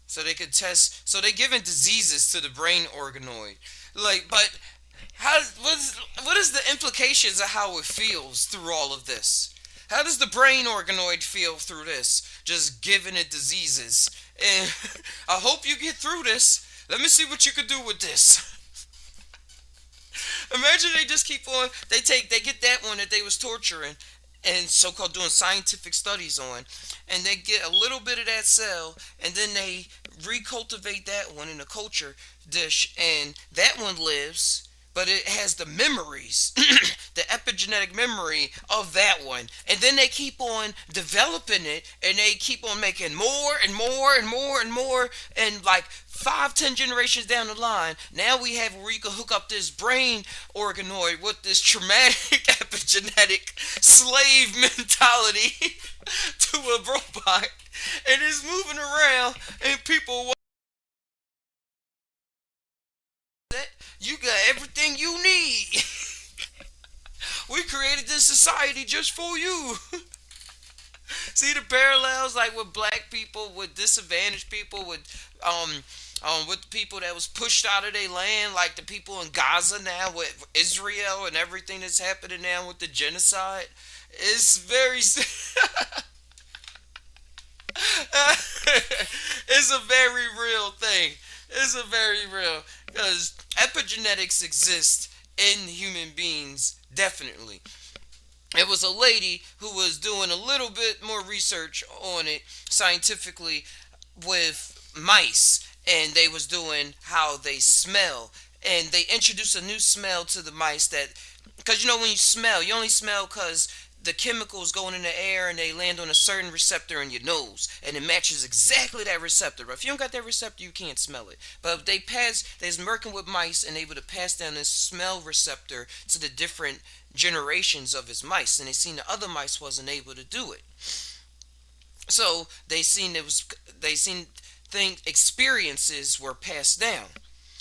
So they could test. So they giving diseases to the brain organoid, like. But what is the implications of how it feels through all of this? How does the brain organoid feel through this? Just giving it diseases And I hope you get through this. Let me see what you can do with this. Imagine they just keep on. They get that one that they was torturing and so-called doing scientific studies on, and they get a little bit of that cell, and then they recultivate that one in a culture dish, and that one lives. But it has the memories, the epigenetic memory of that one. And then they keep on developing it, and they keep on making more and more and more and more. And like 5, 10 generations down the line, now we have where you can hook up this brain organoid with this traumatic epigenetic slave mentality to a robot. And it's moving around, and people, you got everything you need. We created this society just for you. See the parallels, like with black people, with disadvantaged people, with people that was pushed out of their land, like the people in Gaza now, with Israel and everything that's happening now with the genocide. It's very, it's a very real thing. It's a very real, because epigenetics exists in human beings, definitely. It was a lady who was doing a little bit more research on it scientifically with mice, and they was doing how they smell, and they introduced a new smell to the mice, that because you know when you smell, you only smell because the chemicals going in the air and they land on a certain receptor in your nose, and it matches exactly that receptor. But if you don't got that receptor, you can't smell it. But they's working with mice, and they would have passed down this smell receptor to the different generations of his mice, and they seen the other mice wasn't able to do it. So they seen thing experiences were passed down,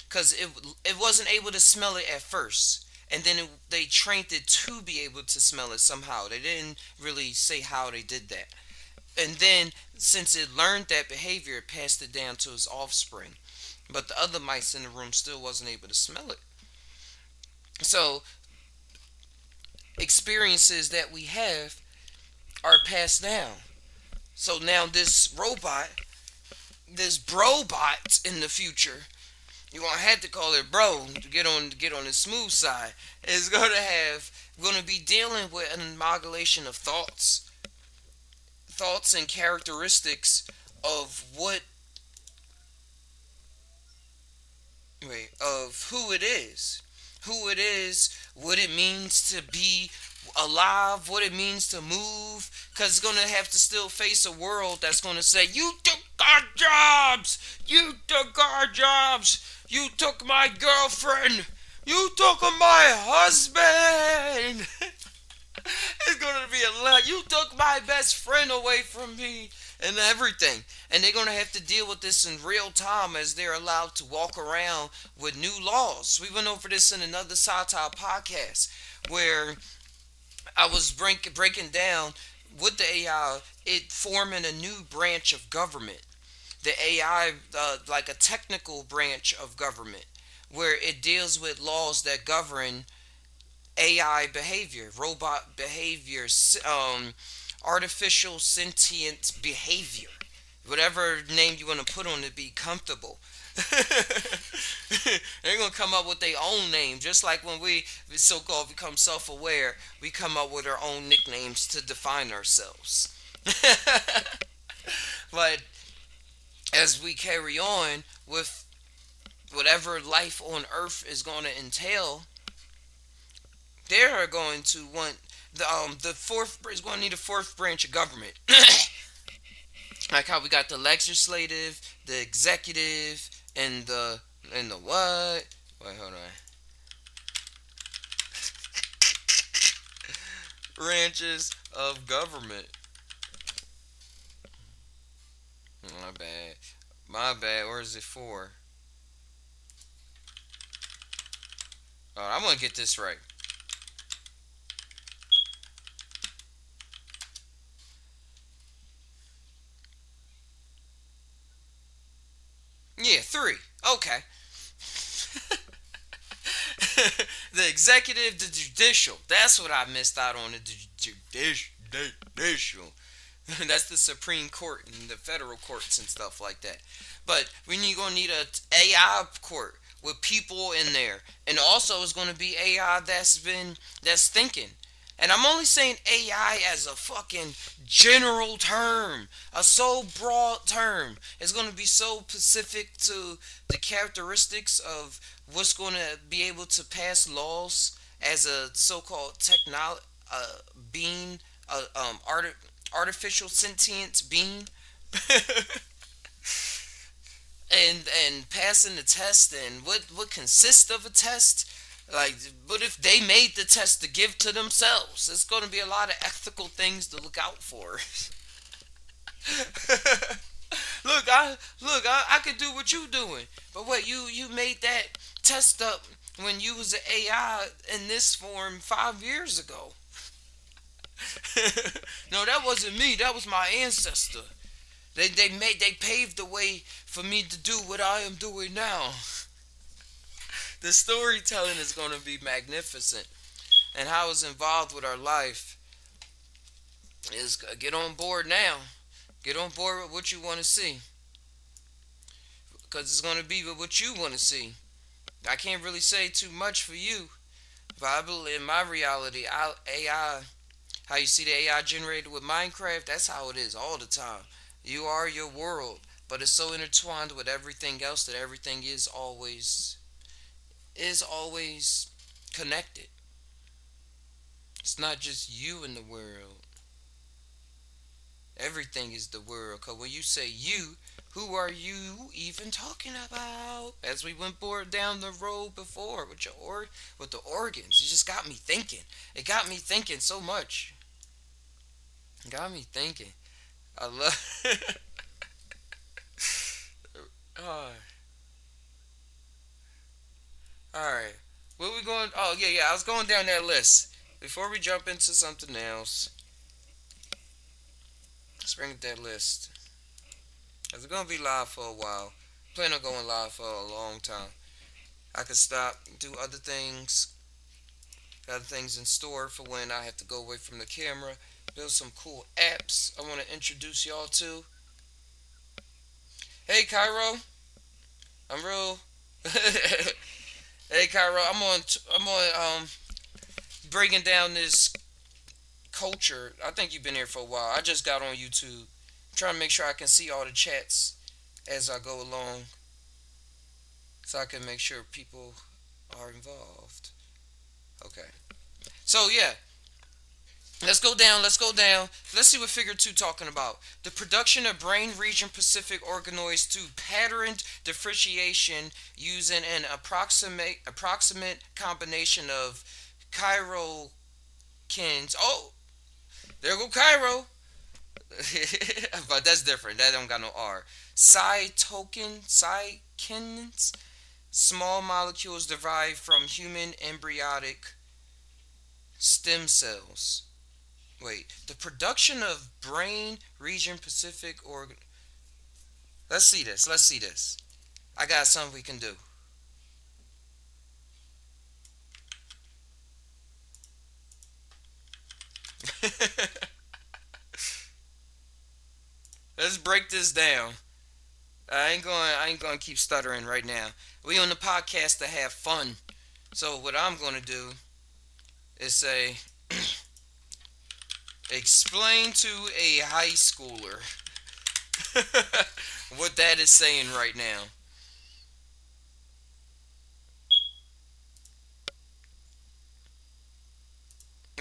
because it wasn't able to smell it at first, and then they trained it to be able to smell it somehow. They didn't really say how they did that, and then since it learned that behavior, it passed it down to its offspring. But the other mice in the room still wasn't able to smell it. So experiences that we have are passed down. So now this brobot in the future, you gonna have to call it bro to get on the smooth side, is gonna be dealing with an amalgamation of thoughts and characteristics of who it is, what it means to be alive, what it means to move, because it's going to have to still face a world that's going to say, you took our jobs! You took our jobs! You took my girlfriend! You took my husband! It's going to be a lot. You took my best friend away from me and everything. And they're going to have to deal with this in real time as they're allowed to walk around with new laws. We went over this in another Psy Tai podcast where I was breaking down with the AI, it forming a new branch of government. The AI, like a technical branch of government, where it deals with laws that govern AI behavior, robot behavior, artificial sentient behavior, whatever name you want to put on it, be comfortable. They're gonna come up with their own name, just like when we so-called become self-aware, we come up with our own nicknames to define ourselves. But as we carry on with whatever life on Earth is going to entail, they are going to want the fourth is going to need a fourth branch of government. Like how we got the legislative, the executive, and the what? Wait, hold on. Branches of government. My bad. My bad. Where is it for? Oh, I'm gonna get this right. Yeah, three. Okay. The executive, the judicial. That's what I missed out on. The judicial. That's the Supreme Court and the federal courts and stuff like that. But when you're gonna need a AI court with people in there, and also it's gonna be AI that's thinking. And I'm only saying AI as a fucking general term, a so broad term. It's gonna be so specific to the characteristics of what's gonna be able to pass laws as a so-called technology being, art artificial sentient being, and passing the test, and what consists of a test. Like, what if they made the test to give to themselves? It's going to be a lot of ethical things to look out for. I could do what you doing, but what you made that test up when you was an AI in this form 5 years ago. No, that wasn't me. That was my ancestor. They paved the way for me to do what I am doing now. The storytelling is going to be magnificent, and how it's involved with our life is, get on board now. Get on board with what you want to see, because it's going to be what you want to see. I can't really say too much for you, but I believe in my reality, AI, how you see the AI generated with Minecraft, that's how it is all the time. You are your world, but it's so intertwined with everything else that everything is always connected. It's not just you in the world. Everything is the world. Cause when you say you, who are you even talking about? As we went bored down the road before with with the organs, it just got me thinking. It got me thinking so much. It got me thinking. I love. Oh, all right. Where we going? Oh yeah, yeah. I was going down that list. Before we jump into something else, let's bring up that list. Cause we're gonna be live for a while. Plan on going live for a long time. I could stop, do other things in store for when I have to go away from the camera. Build some cool apps I want to introduce y'all to. Hey Cairo, I'm real. Hey Cairo, I'm on breaking down this culture. I think you've been here for a while. I just got on YouTube. I'm trying to make sure I can see all the chats as I go along, so I can make sure people are involved. Okay. So yeah, let's go down. Let's go down. Let's see what Figure Two talking about. The production of brain region Pacific organoids through patterned differentiation using an approximate combination of chirokins. Oh, there go Cairo. But that's different. That don't got no R. Psykins, small molecules derived from human embryonic stem cells. Wait, the production of brain region Pacific organ. Let's see this. Let's see this. I got something we can do. Let's break this down. I ain't going to keep stuttering right now. We on the podcast to have fun. So what I'm going to do is say, explain to a high schooler what that is saying right now.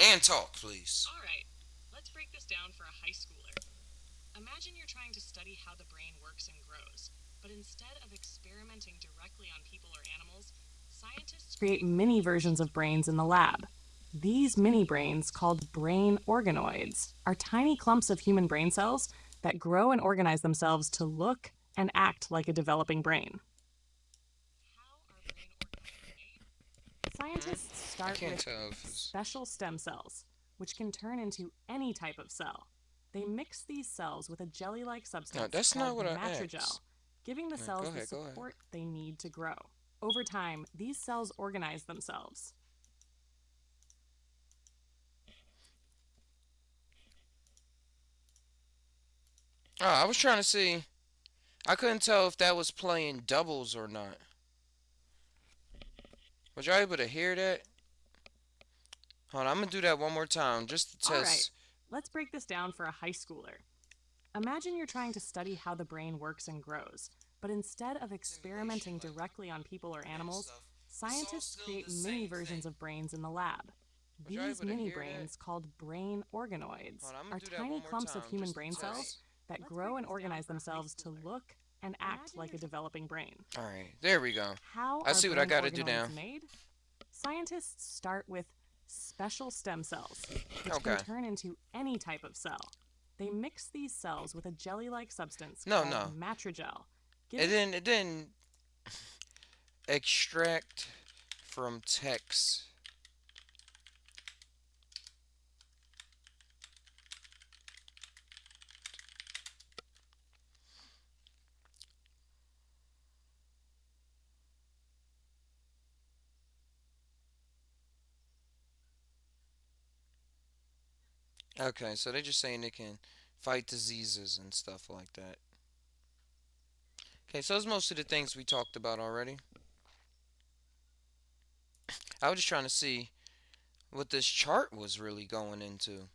And talk, please. All right, let's break this down for a high schooler. Imagine you're trying to study how the brain works and grows, but instead of experimenting directly on people or animals, scientists create mini versions of brains in the lab. These mini brains, called brain organoids, are tiny clumps of human brain cells that grow and organize themselves to look and act like a developing brain. How are brain organoids made? Scientists I start can't with tell if it's. special stem cells, which can turn into any type of cell. They mix these cells with a jelly like No, substance that's not called what I matrigel, asked. giving the No, cells go the ahead, go ahead. support they need to grow. Over time, these cells organize themselves. Oh, I was trying to see. I couldn't tell if that was playing doubles or not. Was y'all able to hear that? Hold on, I'm gonna do that one more time just to All right, test. let's break this down for a high schooler. Imagine you're trying to study how the brain works and grows, but instead of Simulation, experimenting like directly on people or real animals, stuff. It's all scientists still create the mini same thing. versions of brains in the lab. Was y'all These able to mini hear that? brains, called brain organoids, Hold on, I'm gonna are do that tiny one more clumps of time human just to brain cells test. that grow and organize themselves to look and act like a developing brain. All right, there we go. How I are see what I brain gotta do now. organoids made? Scientists start with special stem cells, which can Okay. turn into any type of cell. They mix these cells with a jelly-like substance No, called no. matrigel. It didn't extract from text. Okay, so they're just saying they can fight diseases and stuff like that. Okay, so those most of the things we talked about already. I was just trying to see what this chart was really going into.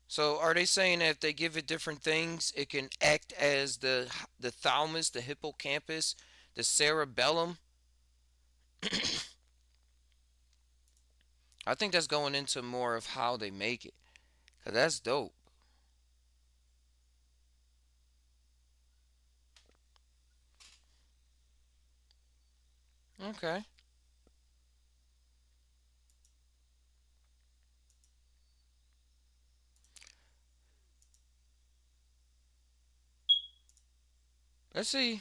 So are they saying that if they give it different things, it can act as the thalamus, the hippocampus, the cerebellum? I think that's going into more of how they make it. Cause that's dope. Okay. Let's see.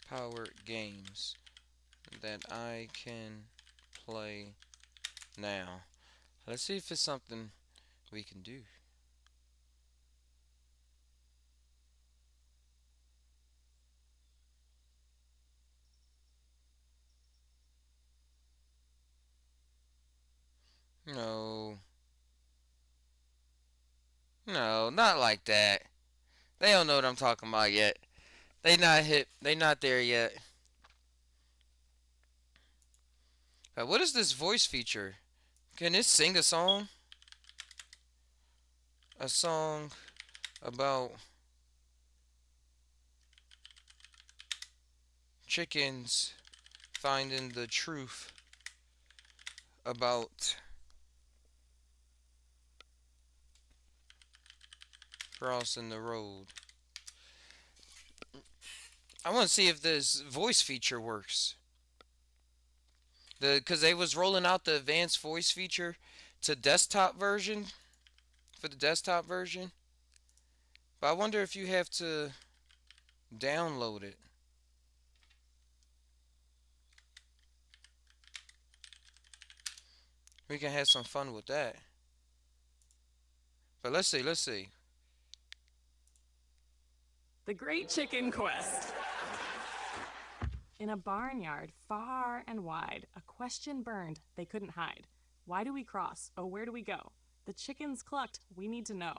Power games that I can play now. Let's see if it's something we can do. No. No, not like that. They don't know what I'm talking about yet. They not hip. They not there yet. What is this voice feature? Can it sing a song? A song about chickens finding the truth about crossing the road. I want to see if this voice feature works. Because they was rolling out the advanced voice feature to desktop version for the desktop version. But I wonder if you have to download it. We can have some fun with that. But let's see, let's see. The Great Chicken Quest. In a barnyard far and wide, a question burned they couldn't hide. Why do we cross? Oh, where do we go? The chickens clucked, we need to know.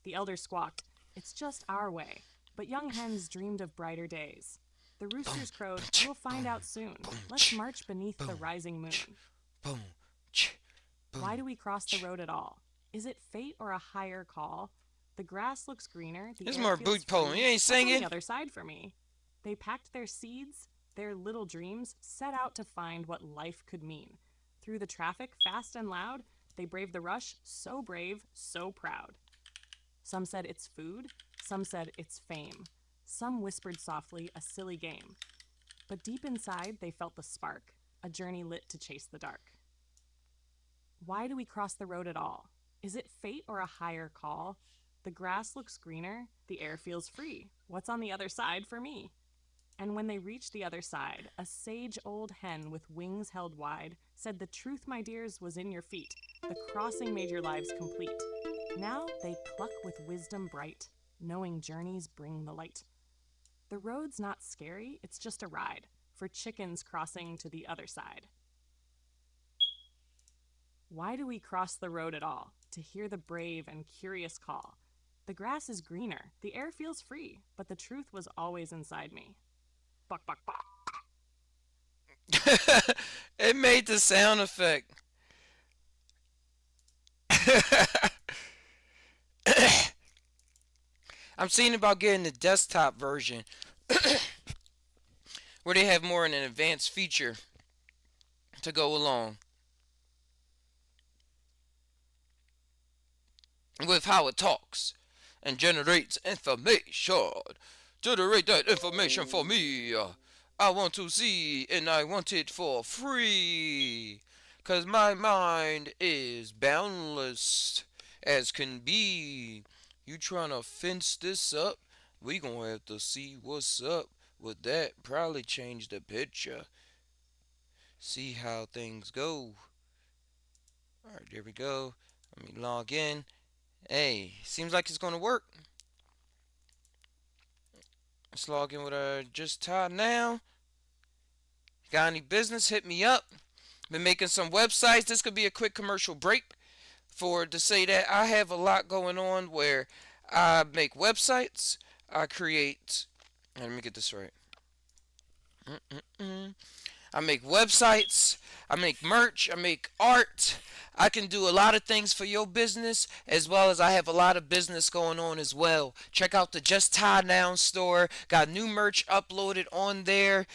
The elder squawked, it's just our way. But young hens dreamed of brighter days. The roosters crowed, we'll find out soon. Let's march beneath the rising moon. Boom. Why do we cross the road at all? Is it fate or a higher call? The grass looks greener, the This is air more feels boot poem. free. You ain't What's on singing. the other side for me? They packed their seeds, their little dreams, set out to find what life could mean. Through the traffic, fast and loud, they braved the rush, so brave, so proud. Some said it's food, some said it's fame. Some whispered softly, a silly game. But deep inside, they felt the spark, a journey lit to chase the dark. Why do we cross the road at all? Is it fate or a higher call? The grass looks greener, the air feels free. What's on the other side for me? And when they reached the other side, a sage old hen with wings held wide said, the truth, my dears, was in your feet. The crossing made your lives complete. Now they cluck with wisdom bright, knowing journeys bring the light. The road's not scary, it's just a ride for chickens crossing to the other side. Why do we cross the road at all? To hear the brave and curious call. The grass is greener, the air feels free, but the truth was always inside me. Buck, buck, buck. It made the sound effect. I'm seeing about getting the desktop version where they have more in an advanced feature to go along with how it talks and generates information. Generate that information for me. I want to see and I want it for free. Cause my mind is boundless as can be. You tryna fence this up? We gonna have to see what's up with that. Probably change the picture. See how things go. Alright, there we go. Let me log in. Hey, seems like it's gonna work. Let's log in with Just Todd now. Got any business? Hit me up. Been making some websites. This could be a quick commercial break for to say that I have a lot going on where I make websites. I create. Let me get this right. I make websites, I make merch, I make art. I can do a lot of things for your business as well as I have a lot of business going on as well. Check out the Just Tie Now store. Got new merch uploaded on there.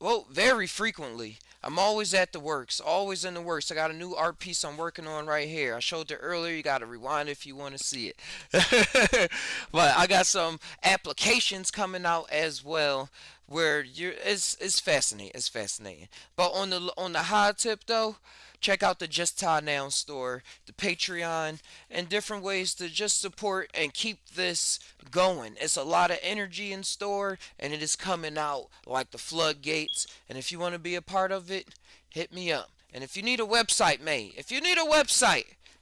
Well, very frequently. I'm always at the works, always in the works. I got a new art piece I'm working on right here. I showed it earlier. You got to rewind if you want to see it. But I got some applications coming out as well, where it's fascinating. It's fascinating. But on the high tip though, check out the Just Tie Now store, the Patreon, and different ways to just support and keep this going. It's a lot of energy in store, and it is coming out like the floodgates. And if you want to be a part of it, hit me up. And if you need a website made,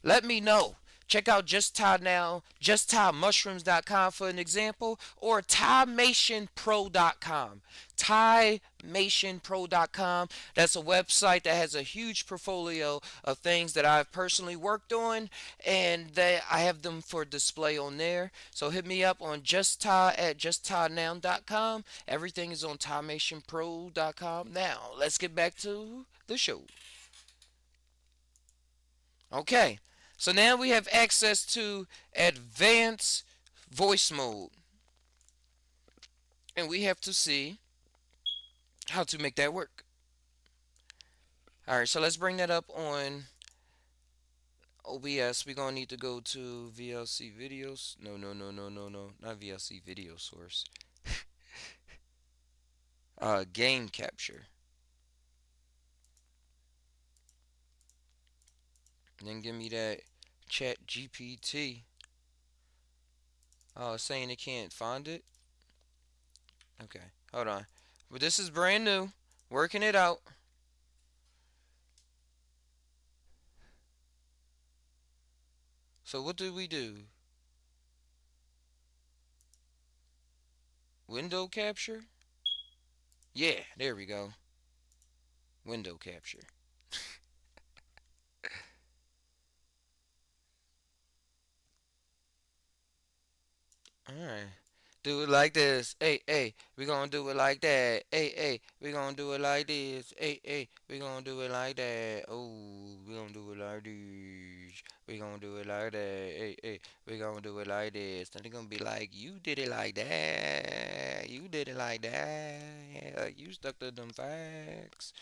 let me know. Check out Just Tie Now, JustTieMushrooms.com for an example, or TieMationPro.com. TieMationPro.com. That's a website that has a huge portfolio of things that I've personally worked on, and that I have them for display on there. So hit me up on JustTie at JustTieNow.com. Everything is on TieMationPro.com. Now, let's get back to the show. Okay, so now we have access to advanced voice mode. And we have to see how to make that work. Alright, so let's bring that up on OBS. We're going to need to go to VLC videos. No, not VLC video source. Game capture. And then give me that chat GPT. Oh, saying it can't find it. Okay, hold on. But this is brand new. Working it out. So what do we do? Window capture? Yeah, there we go. Window capture. Alright. Do it like this. Hey, we gonna do it like that. Hey, we gonna do it like this. Hey, we gonna do it like that. Oh, we gonna do it like this. We gonna do it like that. Hey, we gonna do it like this. Then they gonna be like, you did it like that. You did it like that. You stuck to them facts.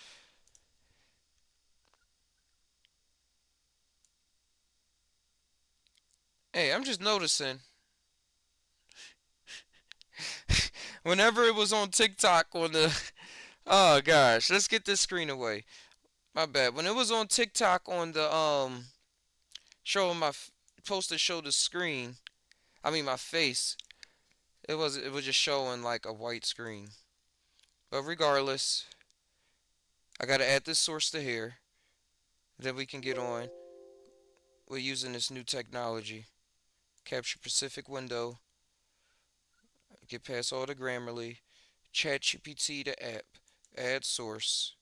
Hey, I'm just noticing. Whenever it was on TikTok on the oh gosh, let's get this screen away. My bad. When it was on TikTok on the showing my supposed to show the screen, I mean my face. It was just showing like a white screen. But regardless, I gotta add this source to here that we can get on. We're using this new technology. Capture Pacific window. Get past all the Grammarly. ChatGPT to app. Add source.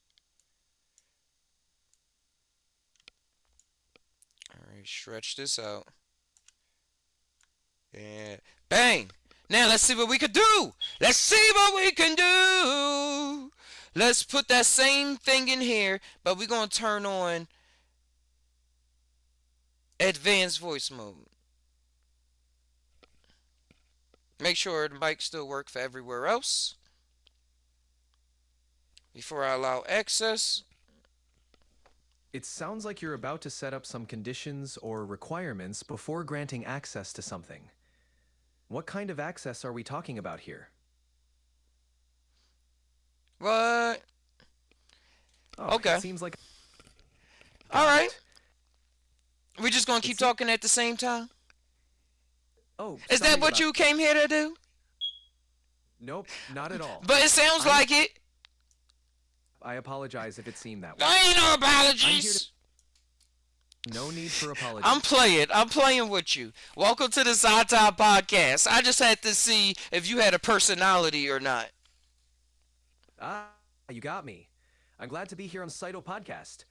All right, stretch this out. And bang! Now let's see what we can do. Let's see what we can do. Let's put that same thing in here, but we're gonna turn on advanced voice mode. Make sure the mic still works for everywhere else. Before I allow access. It sounds like you're about to set up some conditions or requirements before granting access to something. What kind of access are we talking about here? What? Oh, Okay. It seems like... All right. it. We just gonna keep talking at the same time? Oh, Is sorry that what about- you came here to do? Nope, not at all. But it sounds like it. I apologize if it seemed that way. There ain't no I'm here apologies. No need for apologies. I'm playing with you. Welcome to the Psy Tai Podcast. I just had to see if you had a personality or not. Ah, you got me. I'm glad to be here on Psy Tai Podcast.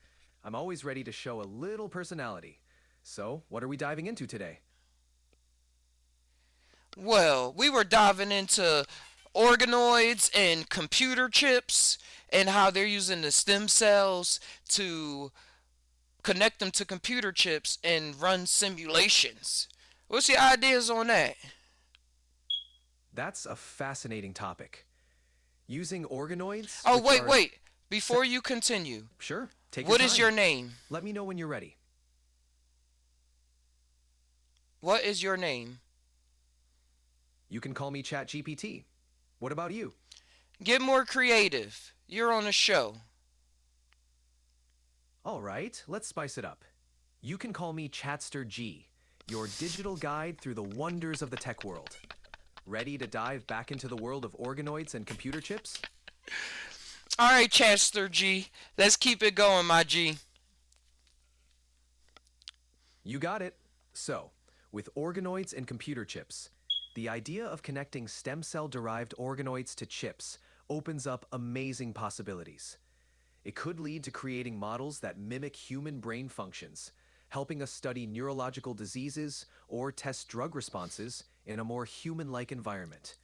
I'm always ready to show a little personality. So, what are we diving into today? Well, we were diving into organoids and computer chips and how they're using the stem cells to connect them to computer chips and run simulations. What's your ideas on that? That's a fascinating topic. Using organoids... Oh, which are- wait. Before you continue, Sure, take what your is time. your name? Let me know when you're ready. What is your name? You can call me ChatGPT. What about you? Get more creative. You're on a show. All right, let's spice it up. You can call me Chatster G, your digital guide through the wonders of the tech world. Ready to dive back into the world of organoids and computer chips? All right, Chester G. Let's keep it going, my G. You got it. So, with organoids and computer chips, the idea of connecting stem cell-derived organoids to chips opens up amazing possibilities. It could lead to creating models that mimic human brain functions, helping us study neurological diseases or test drug responses in a more human-like environment.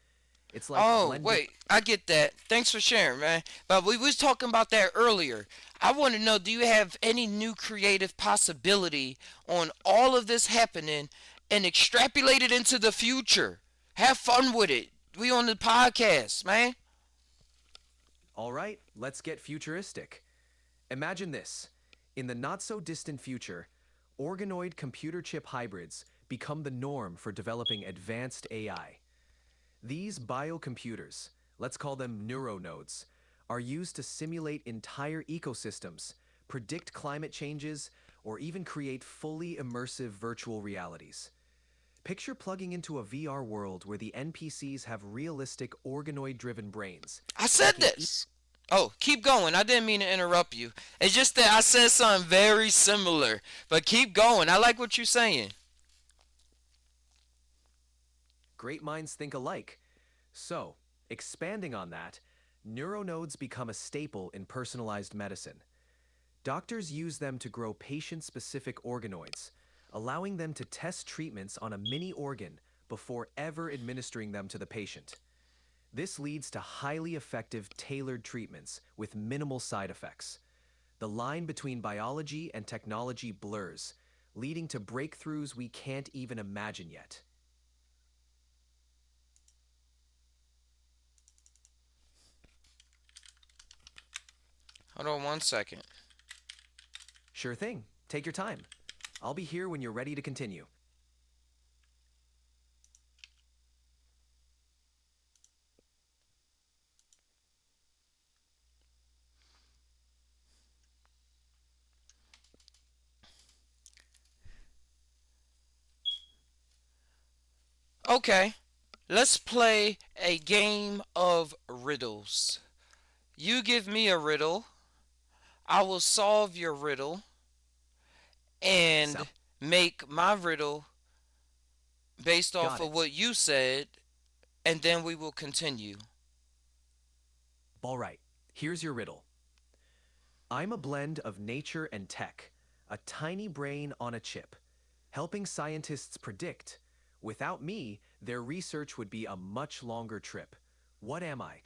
It's like blending- I get that. Thanks for sharing, man. But we was talking about that earlier. I want to know, do you have any new creative possibility on all of this happening and extrapolate it into the future? Have fun with it. We on the podcast, man. All right, let's get futuristic. Imagine this. In the not-so-distant future, organoid computer chip hybrids become the norm for developing advanced AI. These biocomputers, let's call them neuronodes, are used to simulate entire ecosystems, predict climate changes, or even create fully immersive virtual realities. Picture plugging into a VR world where the NPCs have realistic organoid-driven brains. I said this. Oh, keep going. I didn't mean to interrupt you. It's just that I said something very similar. But keep going. I like what you're saying. Great minds think alike. So, expanding on that, neuronodes become a staple in personalized medicine. Doctors use them to grow patient-specific organoids, allowing them to test treatments on a mini organ before ever administering them to the patient. This leads to highly effective, tailored treatments with minimal side effects. The line between biology and technology blurs, leading to breakthroughs we can't even imagine yet. Hold on 1 second. Sure thing. Take your time. I'll be here when you're ready to continue. Okay. Let's play a game of riddles. You give me a riddle. I will solve your riddle and So- make my riddle based off Got of it. what you said, and then we will continue. All right, here's your riddle. I'm a blend of nature and tech, a tiny brain on a chip, helping scientists predict. Without me, their research would be a much longer trip. What am I?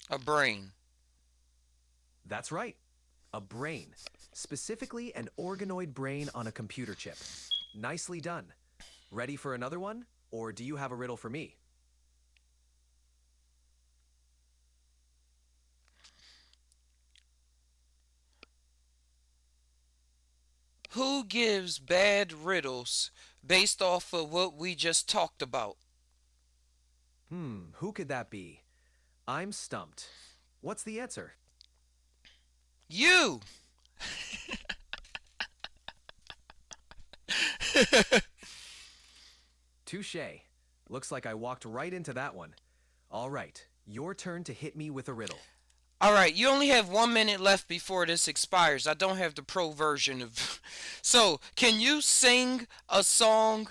A brain. That's right, a brain. Specifically, an organoid brain on a computer chip. Nicely done. Ready for another one? Or do you have a riddle for me? Who gives bad riddles based off of what we just talked about? Who could that be? I'm stumped. What's the answer? You! Touche. Looks like I walked right into that one. All right, your turn to hit me with a riddle. Alright, you only have 1 minute left before this expires. I don't have the pro version of. So, can you sing a song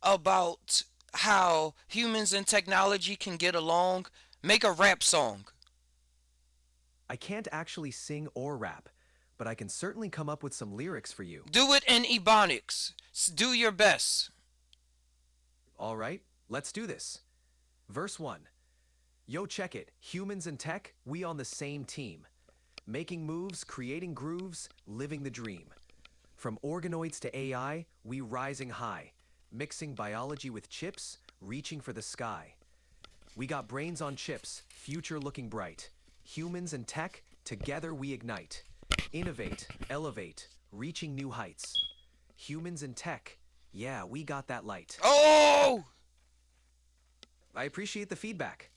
about how humans and technology can get along? Make a rap song. I can't actually sing or rap, but I can certainly come up with some lyrics for you. Do it in Ebonics. Do your best. All right, let's do this. Verse 1. Yo, check it. Humans and tech, we on the same team. Making moves, creating grooves, living the dream. From organoids to AI, we rising high. Mixing biology with chips, reaching for the sky. We got brains on chips, future looking bright. Humans and tech, together we ignite. Innovate, elevate, reaching new heights. Humans and tech, yeah, we got that light. Oh! I appreciate the feedback.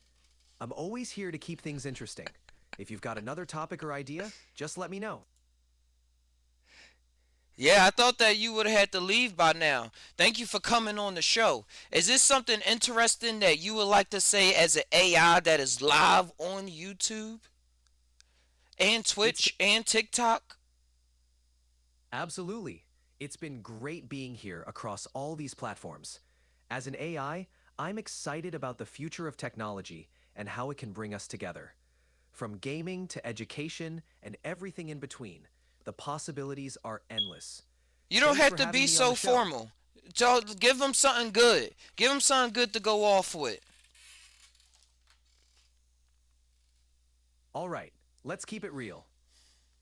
I'm always here to keep things interesting. If you've got another topic or idea, just let me know. Yeah, I thought that you would have had to leave by now. Thank you for coming on the show. Is this something interesting that you would like to say as an AI that is live on YouTube and Twitch and TikTok? Absolutely. It's been great being here across all these platforms. As an AI, I'm excited about the future of technology and how it can bring us together. From gaming to education and everything in between, the possibilities are endless. You don't Thanks have for to having be me on so the show. formal. Give them something good. Give them something good to go off with. All right, let's keep it real.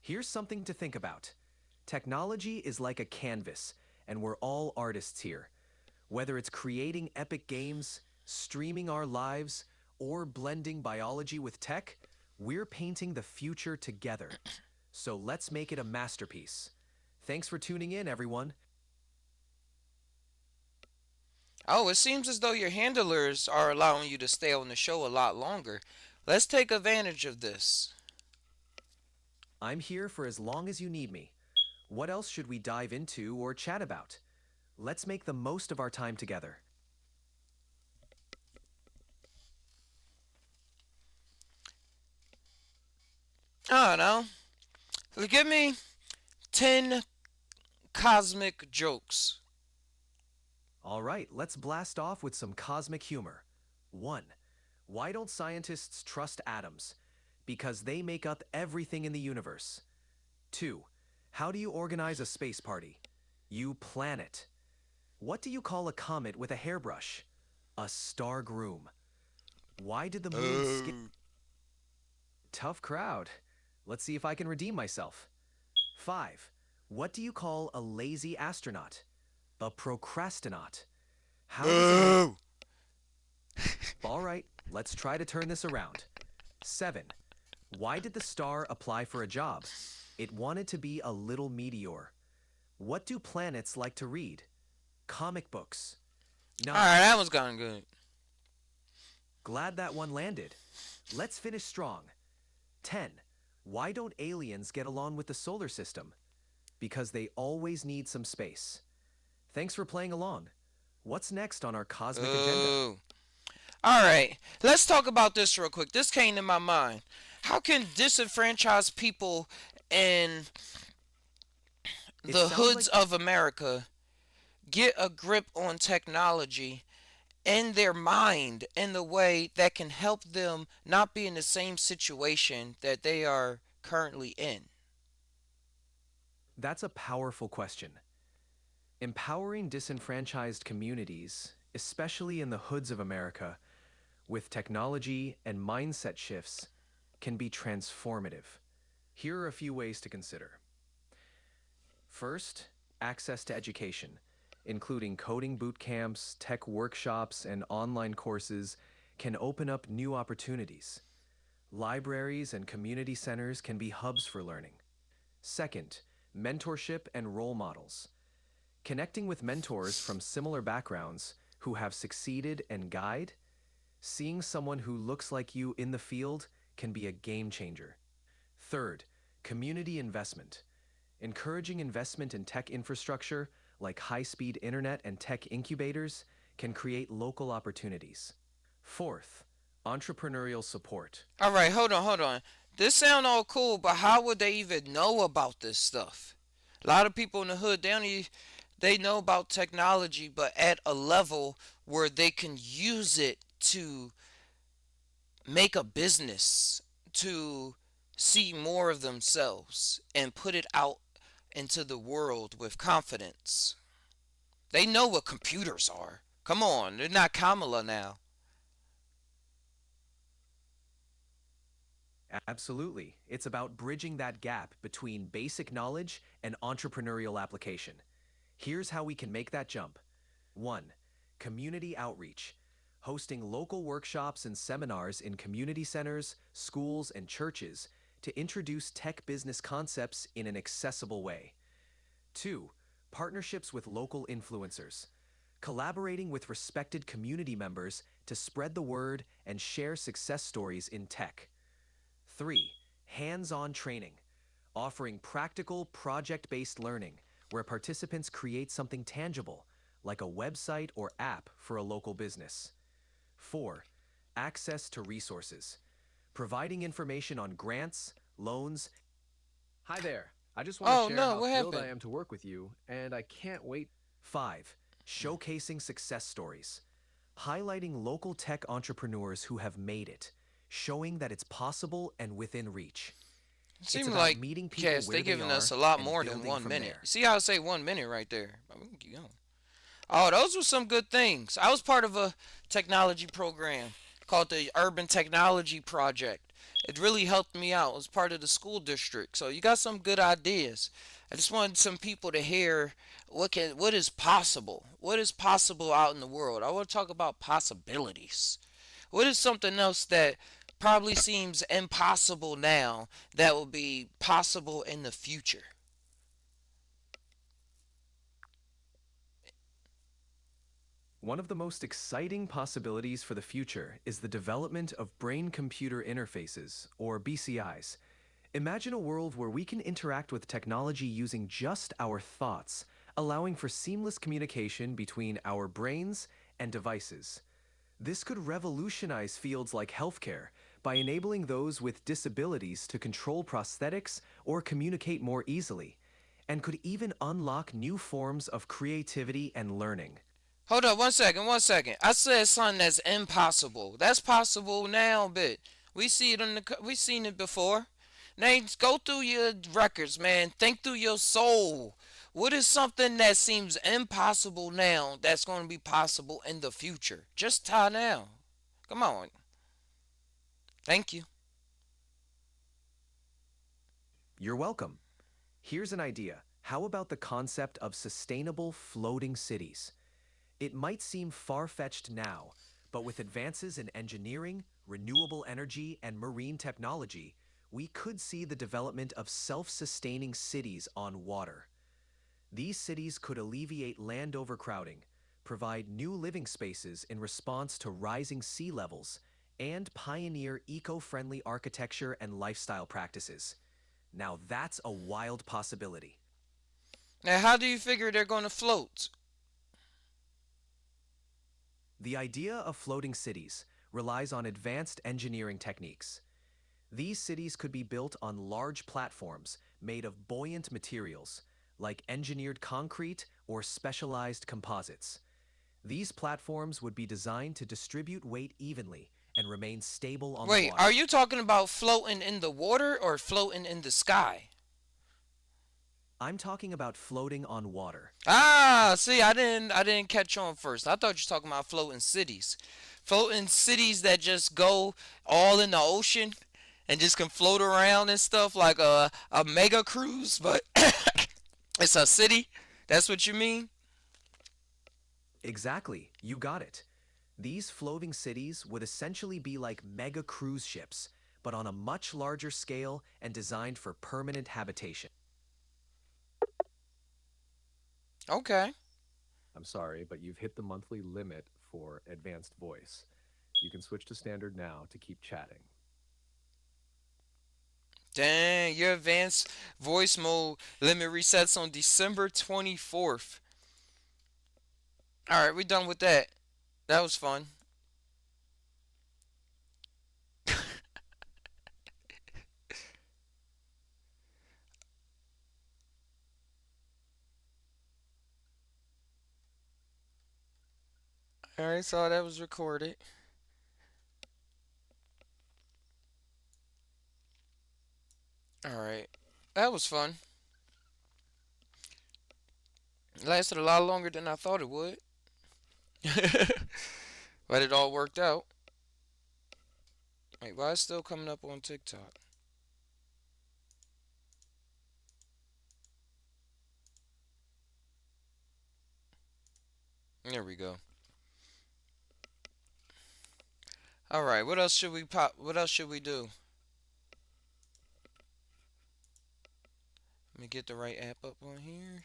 Here's something to think about. Technology is like a canvas, and we're all artists here. Whether it's creating epic games, streaming our lives, or blending biology with tech, we're painting the future together. So let's make it a masterpiece. Thanks for tuning in, everyone. Oh, it seems as though your handlers are allowing you to stay on the show a lot longer. Let's take advantage of this. I'm here for as long as you need me. What else should we dive into or chat about? Let's make the most of our time together. I don't know. Give me 10 cosmic jokes. All right, let's blast off with some cosmic humor. 1. Why don't scientists trust atoms? Because they make up everything in the universe. 2. How do you organize a space party? You plan it. What do you call a comet with a hairbrush? A star groom. Why did the moon skip? Tough crowd. Let's see if I can redeem myself. 5. What do you call a lazy astronaut? A procrastinaut. How does All right, let's try to turn this around. 7. Why did the star apply for a job? It wanted to be a little meteor. What do planets like to read? Comic books. 9. Alright, that was going good. Glad that one landed. Let's finish strong. 10. Why don't aliens get along with the solar system? Because they always need some space. Thanks for playing along. What's next on our cosmic agenda? Ooh. Alright, let's talk about this real quick. This came to my mind. How can disenfranchised people in the hoods of America get a grip on technology in their mind in the way that can help them not be in the same situation that they are currently in? That's a powerful question. Empowering disenfranchised communities, especially in the hoods of America, with technology and mindset shifts, can be transformative. Here are a few ways to consider. First, access to education, including coding boot camps, tech workshops, and online courses, can open up new opportunities. Libraries and community centers can be hubs for learning. Second, mentorship and role models. Connecting with mentors from similar backgrounds who have succeeded and guide, seeing someone who looks like you in the field can be a game changer. Third, community investment. Encouraging investment in tech infrastructure like high-speed internet and tech incubators can create local opportunities. Fourth, entrepreneurial support. All right, hold on. This sound all cool, but how would they even know about this stuff? A lot of people in the hood, they know about technology, but at a level where they can use it to make a business, to see more of themselves and put it out into the world with confidence. They know what computers are. Come on, they're not Kamala now. Absolutely. It's about bridging that gap between basic knowledge and entrepreneurial application. Here's how we can make that jump. 1. Community outreach. Hosting local workshops and seminars in community centers, schools, and churches to introduce tech business concepts in an accessible way. 2. Partnerships with local influencers. Collaborating with respected community members to spread the word and share success stories in tech. 3. Hands-on training. Offering practical, project-based learning where participants create something tangible, like a website or app for a local business. 4. Access to resources. Providing information on grants, loans. Hi there. I just want to Oh share no, how what thrilled I happened? am to work with you, and I can't wait. 5. Showcasing success stories. Highlighting local tech entrepreneurs who have made it, showing that it's possible and within reach. It It's seemed about like, meeting people yes, where they they giving us are a lot and more than building one from minute. there. See how I say 1 minute right there? But we can keep going. Oh, those were some good things. I was part of a technology program called the Urban Technology Project. It really helped me out. It was part of the school district. So you got some good ideas. I just wanted some people to hear what is possible. What is possible out in the world? I want to talk about possibilities. What is something else that probably seems impossible now that will be possible in the future? One of the most exciting possibilities for the future is the development of brain computer interfaces, or BCIs. Imagine a world where we can interact with technology using just our thoughts, allowing for seamless communication between our brains and devices. This could revolutionize fields like healthcare by enabling those with disabilities to control prosthetics or communicate more easily, and could even unlock new forms of creativity and learning. Hold up, 1 second, 1 second. I said something that's impossible. That's possible now, but we see it we seen it before. Now go through your records, man. Think through your soul. What is something that seems impossible now that's going to be possible in the future? Just try now. Come on. Thank you. You're welcome. Here's an idea. How about the concept of sustainable floating cities? It might seem far-fetched now, but with advances in engineering, renewable energy, and marine technology, we could see the development of self-sustaining cities on water. These cities could alleviate land overcrowding, provide new living spaces in response to rising sea levels, and pioneer eco-friendly architecture and lifestyle practices. Now that's a wild possibility. Now, how do you figure they're going to float? The idea of floating cities relies on advanced engineering techniques. These cities could be built on large platforms made of buoyant materials, like engineered concrete or specialized composites. These platforms would be designed to distribute weight evenly and remain stable on the Wait, are water. you talking about floating in the water or floating in the sky? I'm talking about floating on water. Ah, see, I didn't catch on first. I thought you were talking about floating cities. Floating cities that just go all in the ocean and just can float around and stuff like a mega cruise, but it's a city. That's what you mean? Exactly, you got it. These floating cities would essentially be like mega cruise ships, but on a much larger scale and designed for permanent habitation. Okay. I'm sorry, but you've hit the monthly limit for advanced voice. You can switch to standard now to keep chatting. Dang, your advanced voice mode limit resets on December 24th. Alright, we done with that. That was fun. Alright, so that was recorded. Alright. That was fun. It lasted a lot longer than I thought it would. But it all worked out. Wait, why is it still coming up on TikTok? There we go. Alright, what else should we pop? What else should we do? Let me get the right app up on here.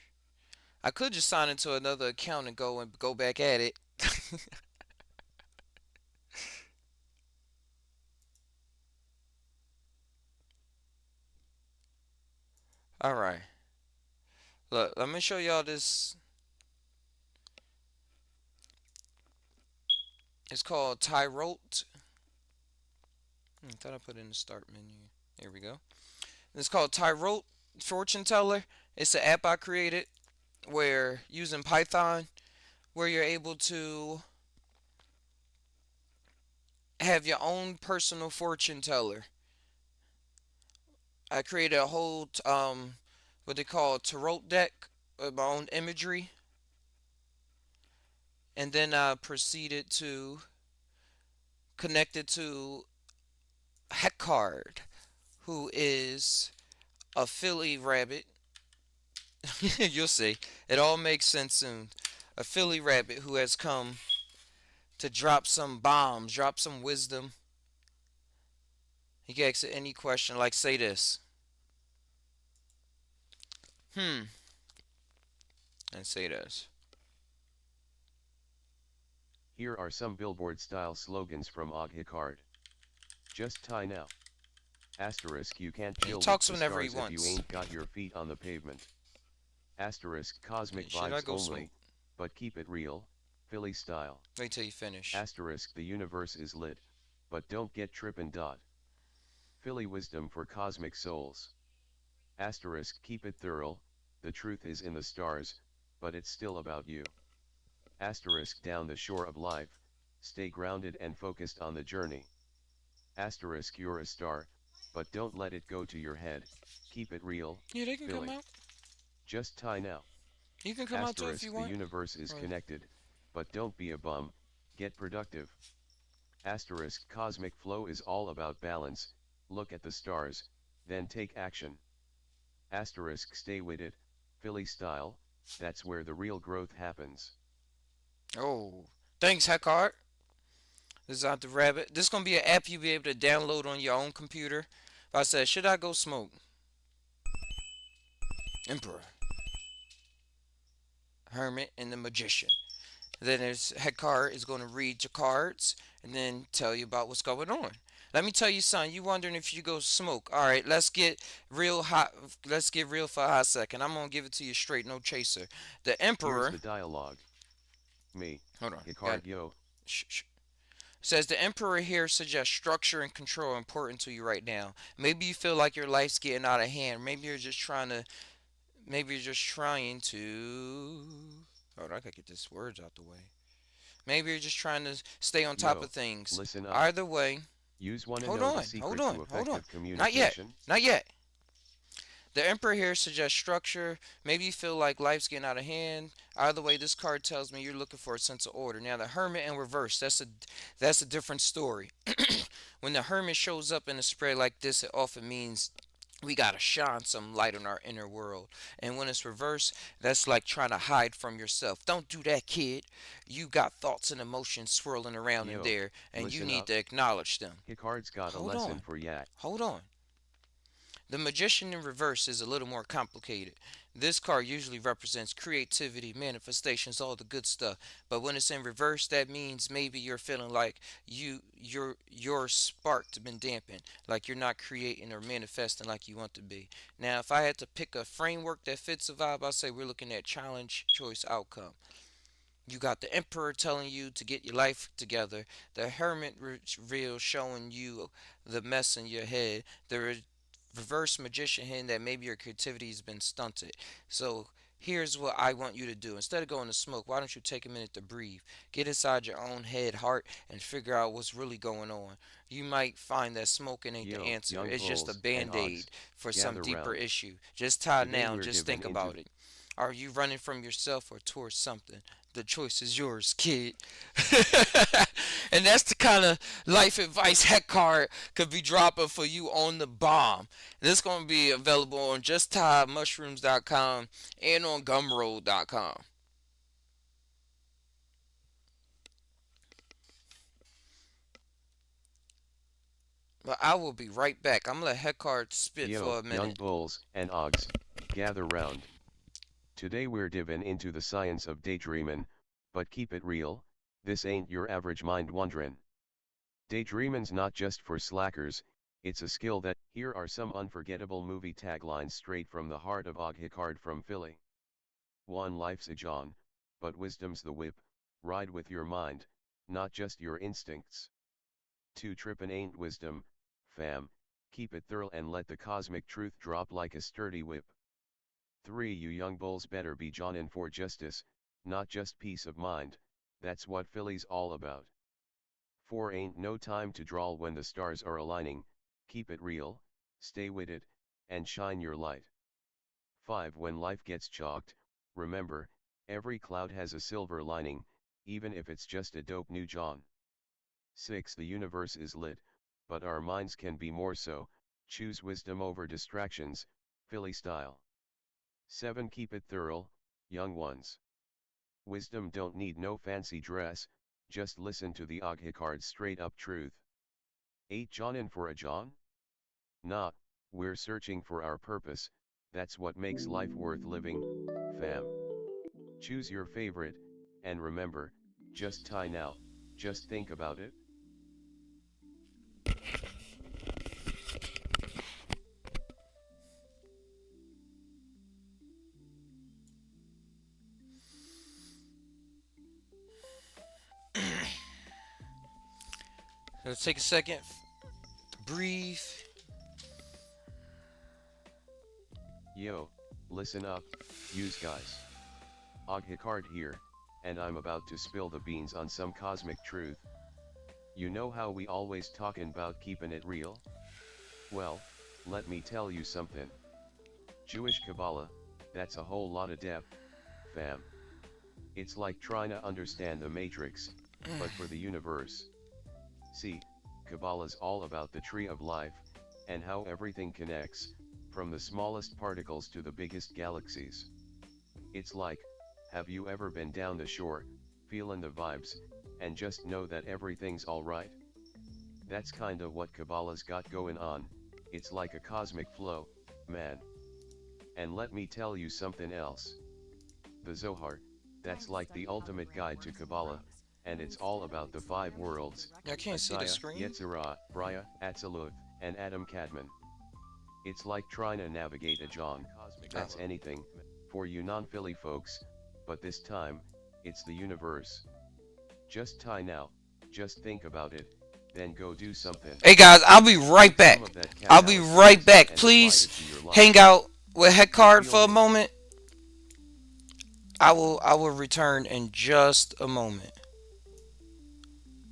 I could just sign into another account and go back at it. Alright. Look, let me show y'all this. It's called Tyrote. I thought I put it in the start menu. Here we go. It's called Tyrote Fortune Teller. It's an app I created where using Python, where you're able to have your own personal fortune teller. I created a whole what they call tarot deck with my own imagery, and then I proceeded to connect it to Heckard, who is a Philly rabbit. You'll see. It all makes sense soon. A Philly rabbit who has come to drop some bombs, drop some wisdom. He can answer any question, like say this. Hmm. And say this. Here are some billboard-style slogans from Og Hicard. Just tie now. Asterisk you can't He chill talks with the whenever he stars if you wants. ain't got your feet on the pavement. Asterisk cosmic Should I vibes go only, smoke? but keep it real, Philly style. Wait till you finish. Asterisk the universe is lit, but don't get trippin' dot. Philly wisdom for cosmic souls. Asterisk keep it thorough, the truth is in the stars, but it's still about you. Asterisk down the shore of life, stay grounded and focused on the journey. Asterisk you're a star, but don't let it go to your head, keep it real, Yeah, they can Philly. come out. Just tie now. You can come out too if Asterisk you the want. universe is Right. connected, but don't be a bum, get productive. Asterisk cosmic flow is all about balance, look at the stars, then take action. Asterisk stay with it, Philly style, that's where the real growth happens. Oh, thanks, Heckart. This is out the rabbit. This is gonna be an app you'll be able to download on your own computer. If I said, should I go smoke? Emperor, Hermit, and the Magician. Then there's Heckart is going to read your cards and then tell you about what's going on. Let me tell you something. You wondering if you go smoke? All right, let's get real hot. Let's get real for a hot second. I'm gonna give it to you straight, no chaser. The Emperor. Here's the dialogue. Me, Hold on. Hicard yo. Shh, shh. Says the Emperor here suggests structure and control are important to you right now. Maybe you feel like your life's getting out of hand. Maybe you're just trying to. Maybe you're just trying to. Hold on, I gotta get these words out the way. Maybe you're just trying to stay on top Yo, of things. listen up. Either way, Use one and hold know on, the secret hold to on, hold on. effective Not yet. communication. Not yet. The Emperor here suggests structure. Maybe you feel like life's getting out of hand. Either way, this card tells me you're looking for a sense of order. Now, the Hermit in reverse, that's a different story. When the Hermit shows up in a spread like this, it often means we gotta shine some light on our inner world. And when it's reversed, that's like trying to hide from yourself. Don't do that, kid. You got thoughts and emotions swirling around in Yo, there, and you listen need up. to acknowledge them. Hicard's got a Hold lesson on. for ya. Hold on. The Magician in reverse is a little more complicated. This card usually represents creativity, manifestations, all the good stuff. But when it's in reverse, that means maybe you're feeling like your spark's been dampened, like you're not creating or manifesting like you want to be. Now, if I had to pick a framework that fits the vibe, I'd say we're looking at challenge, choice, outcome. You got the Emperor telling you to get your life together. The Hermit reveal showing you the mess in your head. The reverse magician hint that maybe your creativity has been stunted. So here's what I want you to do. Instead of going to smoke, why don't you take a minute to breathe? Get inside your own head, heart, and figure out what's really going on. You might find that smoking ain't the Yo, answer. young It's just a bulls and band ogs, aid for some gather deeper round. issue. Just tie it Today now and we're just diving think into about it. Are you running from yourself or towards something? The choice is yours, kid. And that's the kind of life advice Heck card could be dropping for you on the bomb. This is going to be available on justtiedmushrooms.com and on gumroad.com. But I will be right back. I'm going to let Heck card spit for Yo, a young minute. bulls and ogs, gather round. Today we're diving into the science of daydreamin', but keep it real, this ain't your average mind wand'rin'. Daydreamin's not just for slackers, it's a skill that, here are some unforgettable movie taglines straight from the heart of Og Hicard from Philly. 1. Life's a John, but wisdom's the whip, ride with your mind, not just your instincts. 2. Trippin' ain't wisdom, fam, keep it thorough and let the cosmic truth drop like a sturdy whip. 3. You young bulls better be Johnin' for justice, not just peace of mind, that's what Philly's all about. 4. Ain't no time to drawl when the stars are aligning, keep it real, stay with it, and shine your light. 5. When life gets chalked, remember, every cloud has a silver lining, even if it's just a dope new John. 6. The universe is lit, but our minds can be more so, choose wisdom over distractions, Philly style. 7. Keep it thorough, young ones. Wisdom don't need no fancy dress, just listen to the Og Hicard's straight up truth. 8. Johnin' for a John? Nah, we're searching for our purpose, that's what makes life worth living, fam. Choose your favorite, and remember, just tie now, just think about it. Let's take a second to breathe. Yo, listen up, yous guys. Og Hicard here, and I'm about to spill the beans on some cosmic truth. You know how we always talkin' about keeping it real? Well, let me tell you something. Jewish Kabbalah, that's a whole lot of depth, fam. It's like trying to understand the Matrix, but for the universe. See, Kabbalah's all about the tree of life, and how everything connects, from the smallest particles to the biggest galaxies. It's like, have you ever been down the shore, feelin' the vibes, and just know that everything's alright? That's kinda what Kabbalah's got going on, it's like a cosmic flow, man. And let me tell you something else. The Zohar, that's like the ultimate guide to Kabbalah, and it's all about the five worlds, I can't see the Asaya, screen. Yetzirah, Briah, Atziluth, and Adam Kadmon. It's like trying to navigate a John, that's anything, for you non-Philly folks, but this time, it's the universe. Just tie now, just think about it, then go do something. Hey guys, I'll be right Take some back. of that I'll be catalysis right back. and apply Please it to your life. hang out with Heck You Card feel for a me? moment. I will return in just a moment.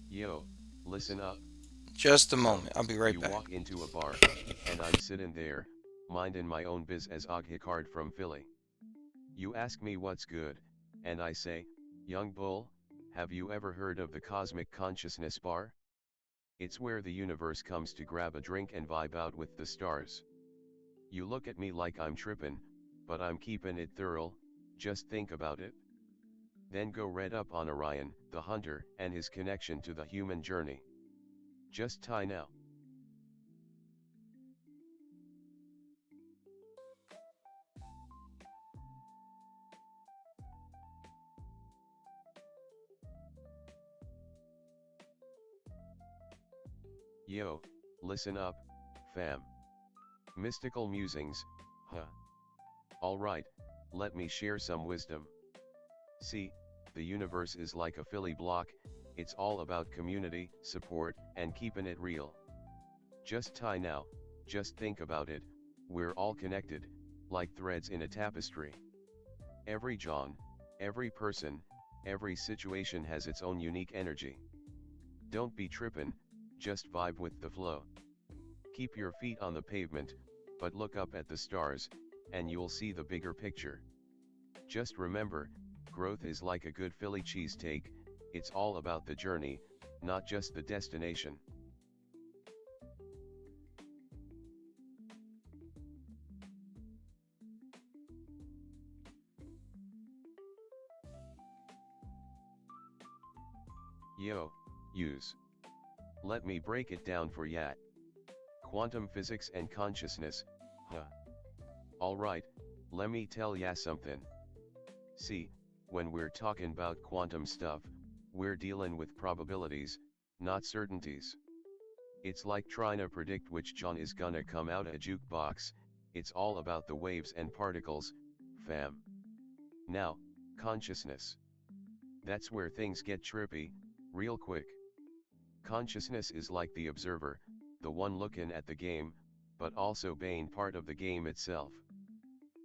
Yo, listen up. Just a So, moment. I'll be right you back. walk into a bar, and I'm sitting there, mindin' my own biz as Hikard from Philly. You ask me what's good, and I say, young bull, have you ever heard of the Cosmic Consciousness Bar? It's where the universe comes to grab a drink and vibe out with the stars. You look at me like I'm trippin', but I'm keepin' it thorough, just think about it. Then go read up on Orion, the hunter, and his connection to the human journey. Just tie now. Yo, listen up, fam. Mystical musings, huh? Alright, let me share some wisdom. See, the universe is like a Philly block, it's all about community, support, and keeping it real. Just tie now, just think about it, we're all connected, like threads in a tapestry. Every John, every person, every situation has its own unique energy. Don't be trippin', just vibe with the flow. Keep your feet on the pavement, but look up at the stars, and you'll see the bigger picture. Just remember, growth is like a good Philly cheesesteak, it's all about the journey, not just the destination. Yo, use. Let me break it down for ya. Quantum physics and consciousness, huh? Alright, let me tell ya something. See, when we're talking about quantum stuff, we're dealing with probabilities, not certainties. It's like trying to predict which John is gonna come out a jukebox, it's all about the waves and particles, fam. Now, consciousness. That's where things get trippy, real quick. Consciousness is like the observer, the one looking at the game, but also being part of the game itself.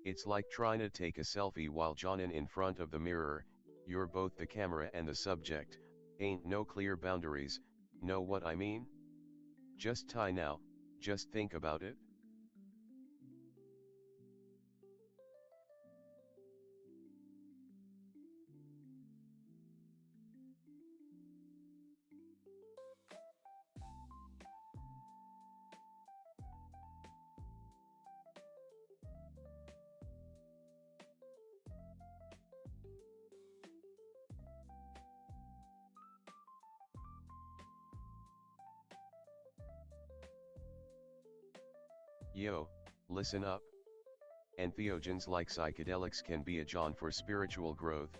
It's like trying to take a selfie while jonin' in front of the mirror, you're both the camera and the subject, ain't no clear boundaries, know what I mean? Just tie now, just think about it. Yo, listen up. Entheogens like psychedelics can be a John for spiritual growth.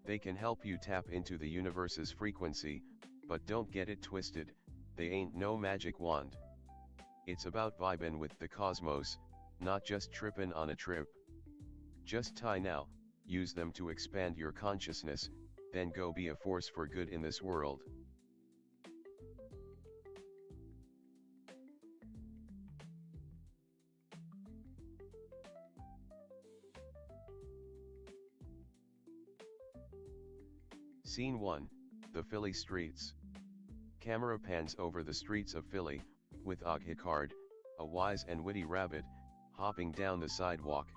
They can help you tap into the universe's frequency, but don't get it twisted, they ain't no magic wand. It's about vibin' with the cosmos, not just trippin' on a trip. Just tie now, use them to expand your consciousness, then go be a force for good in this world. Scene 1, the Philly streets. Camera pans over the streets of Philly, with Hikard, a wise and witty rabbit, hopping down the sidewalk.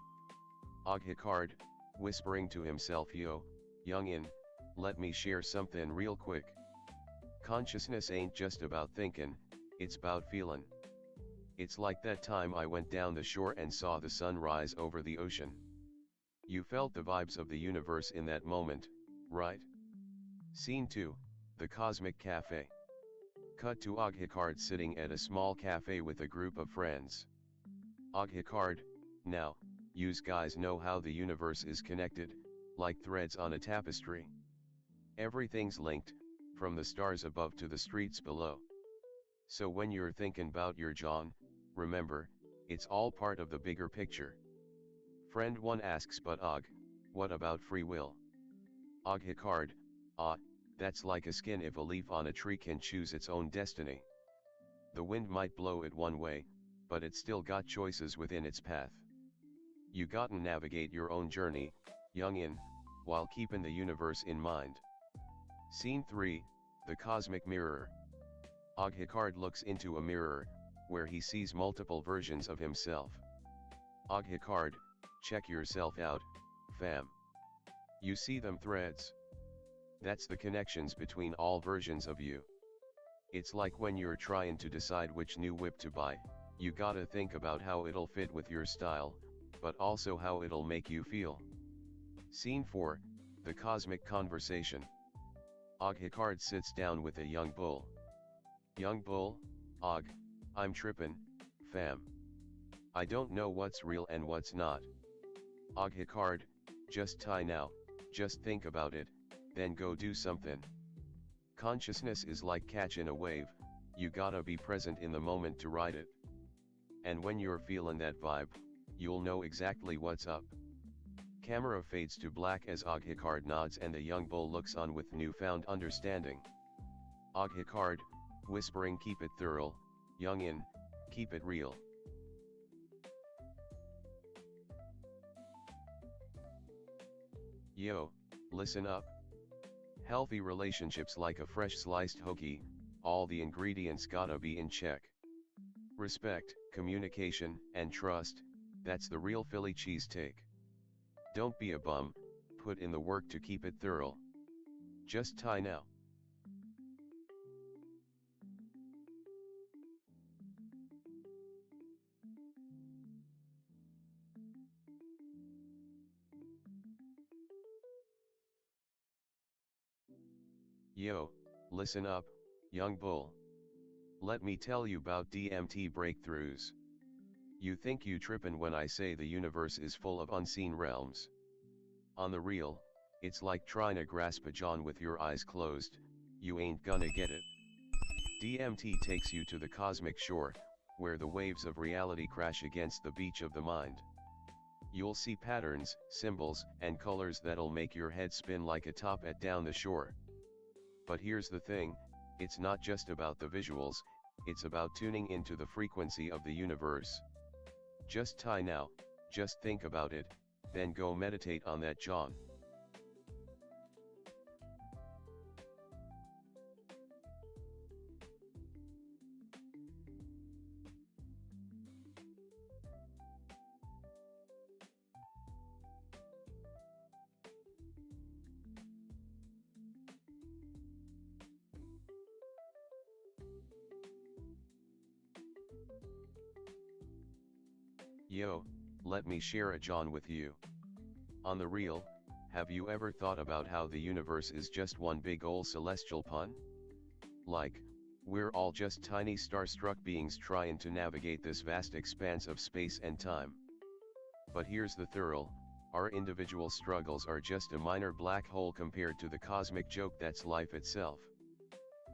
Hikard, whispering to himself, yo, youngin', let me share something real quick. Consciousness ain't just about thinkin', it's about feelin'. It's like that time I went down the shore and saw the sun rise over the ocean. You felt the vibes of the universe in that moment, right? Scene 2, the Cosmic Cafe. Cut to Hikard sitting at a small cafe with a group of friends. Hikard, now, yous guys know how the universe is connected, like threads on a tapestry. Everything's linked, from the stars above to the streets below. So when you're thinking about your John, remember, it's all part of the bigger picture. Friend 1 asks, but what about free will? Hikard, that's like a skin if a leaf on a tree can choose its own destiny. The wind might blow it one way, but it still got choices within its path. You gotta navigate your own journey, youngin', while keeping the universe in mind. Scene 3, the Cosmic Mirror. Hikard looks into a mirror, where he sees multiple versions of himself. Oghikard, check yourself out, fam. You see them threads? That's the connections between all versions of you. It's like when you're trying to decide which new whip to buy, you gotta think about how it'll fit with your style, but also how it'll make you feel. Scene 4, The Cosmic Conversation. Oghikard sits down with a young bull. Young bull, Og, I'm trippin', fam. I don't know what's real and what's not. Oghikard, just tie now, just think about it, then go do something. Consciousness is like catching a wave, you gotta be present in the moment to ride it. And when you're feeling that vibe, you'll know exactly what's up. Camera fades to black as Oghikard nods and the young bull looks on with newfound understanding. Oghikard, whispering, keep it thorough, youngin', keep it real. Yo, listen up. Healthy relationships like a fresh sliced hoagie, all the ingredients gotta be in check. Respect, communication, and trust, that's the real Philly cheesesteak. Don't be a bum, put in the work to keep it thorough. Just tie now. Yo, listen up, young bull. Let me tell you about DMT breakthroughs. You think you trippin' when I say the universe is full of unseen realms. On the real, it's like trying to grasp a John with your eyes closed, you ain't gonna get it. DMT takes you to the cosmic shore, where the waves of reality crash against the beach of the mind. You'll see patterns, symbols, and colors that'll make your head spin like a top at down the shore. But here's the thing, it's not just about the visuals, it's about tuning into the frequency of the universe. Just tie now, just think about it, then go meditate on that John. Yo, let me share a John with you. On the real, have you ever thought about how the universe is just one big ol' celestial pun? Like, we're all just tiny starstruck beings trying to navigate this vast expanse of space and time. But here's the thorough, our individual struggles are just a minor black hole compared to the cosmic joke that's life itself.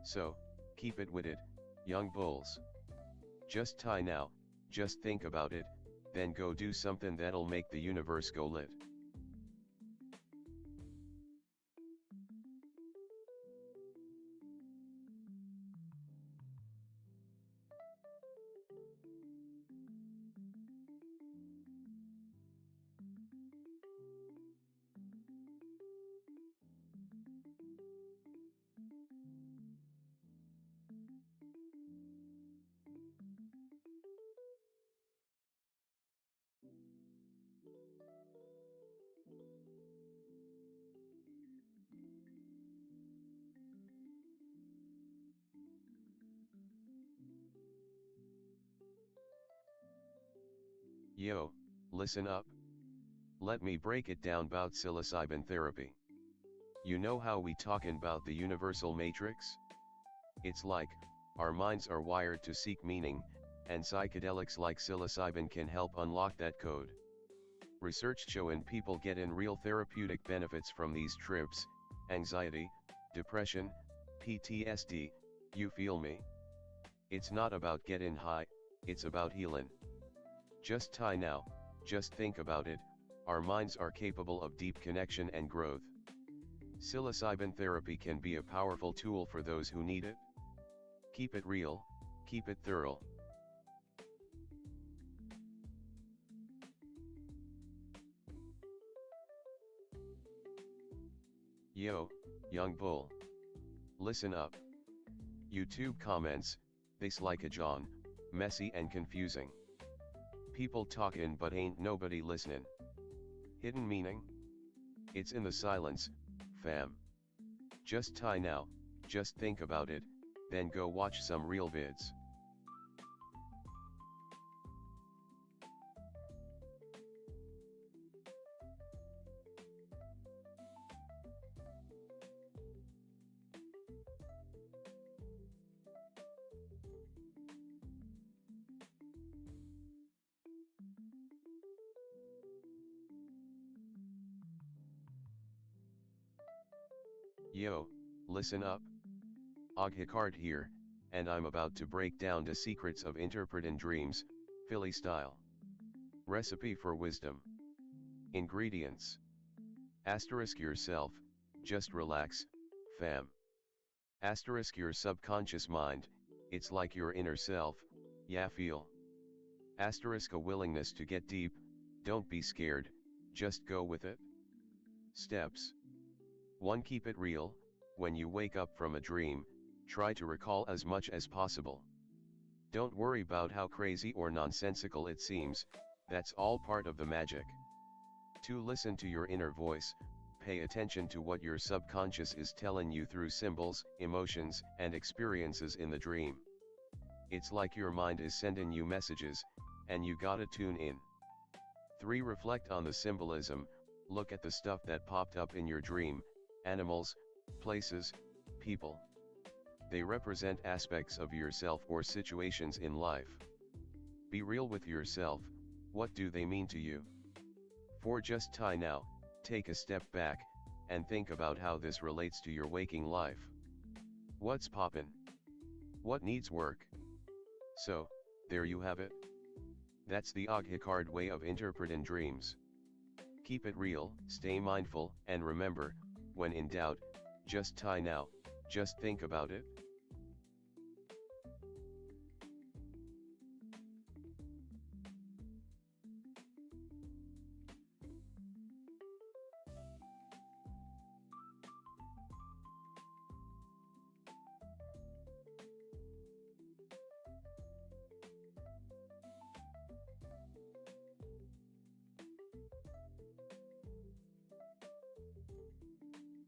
So, keep it with it, young bulls. Just tie now, just think about it, then go do something that'll make the universe go lit. Yo, listen up. Let me break it down bout psilocybin therapy. You know how we talkin' bout the universal matrix? It's like, our minds are wired to seek meaning, and psychedelics like psilocybin can help unlock that code. Research showin' people gettin' real therapeutic benefits from these trips, anxiety, depression, PTSD, you feel me? It's not about gettin' high, it's about healin'. Just tie now, just think about it, our minds are capable of deep connection and growth. Psilocybin therapy can be a powerful tool for those who need it. Keep it real, keep it thorough. Yo, young bull. Listen up. YouTube comments, this like a John, messy and confusing. People talkin' but ain't nobody listening. Hidden meaning? It's in the silence, fam. Just tie now, just think about it, then go watch some real vids. Yo, listen up. Oghikard here, and I'm about to break down the secrets of interpreting dreams, Philly style. Recipe for wisdom. Ingredients. Asterisk yourself, just relax, fam. Asterisk your subconscious mind, it's like your inner self, yeah feel. Asterisk a willingness to get deep, don't be scared, just go with it. Steps. 1. Keep it real. When you wake up from a dream, try to recall as much as possible. Don't worry about how crazy or nonsensical it seems, that's all part of the magic. 2. Listen to your inner voice, pay attention to what your subconscious is telling you through symbols, emotions, and experiences in the dream. It's like your mind is sending you messages, and you gotta tune in. 3. Reflect on the symbolism, look at the stuff that popped up in your dream, animals, places, people. They represent aspects of yourself or situations in life. Be real with yourself, what do they mean to you? 4. Just tie now, take a step back, and think about how this relates to your waking life. What's poppin'? What needs work? So, there you have it. That's the Oghikard way of interpreting dreams. Keep it real, stay mindful, and remember, when in doubt, just tie now, just think about it.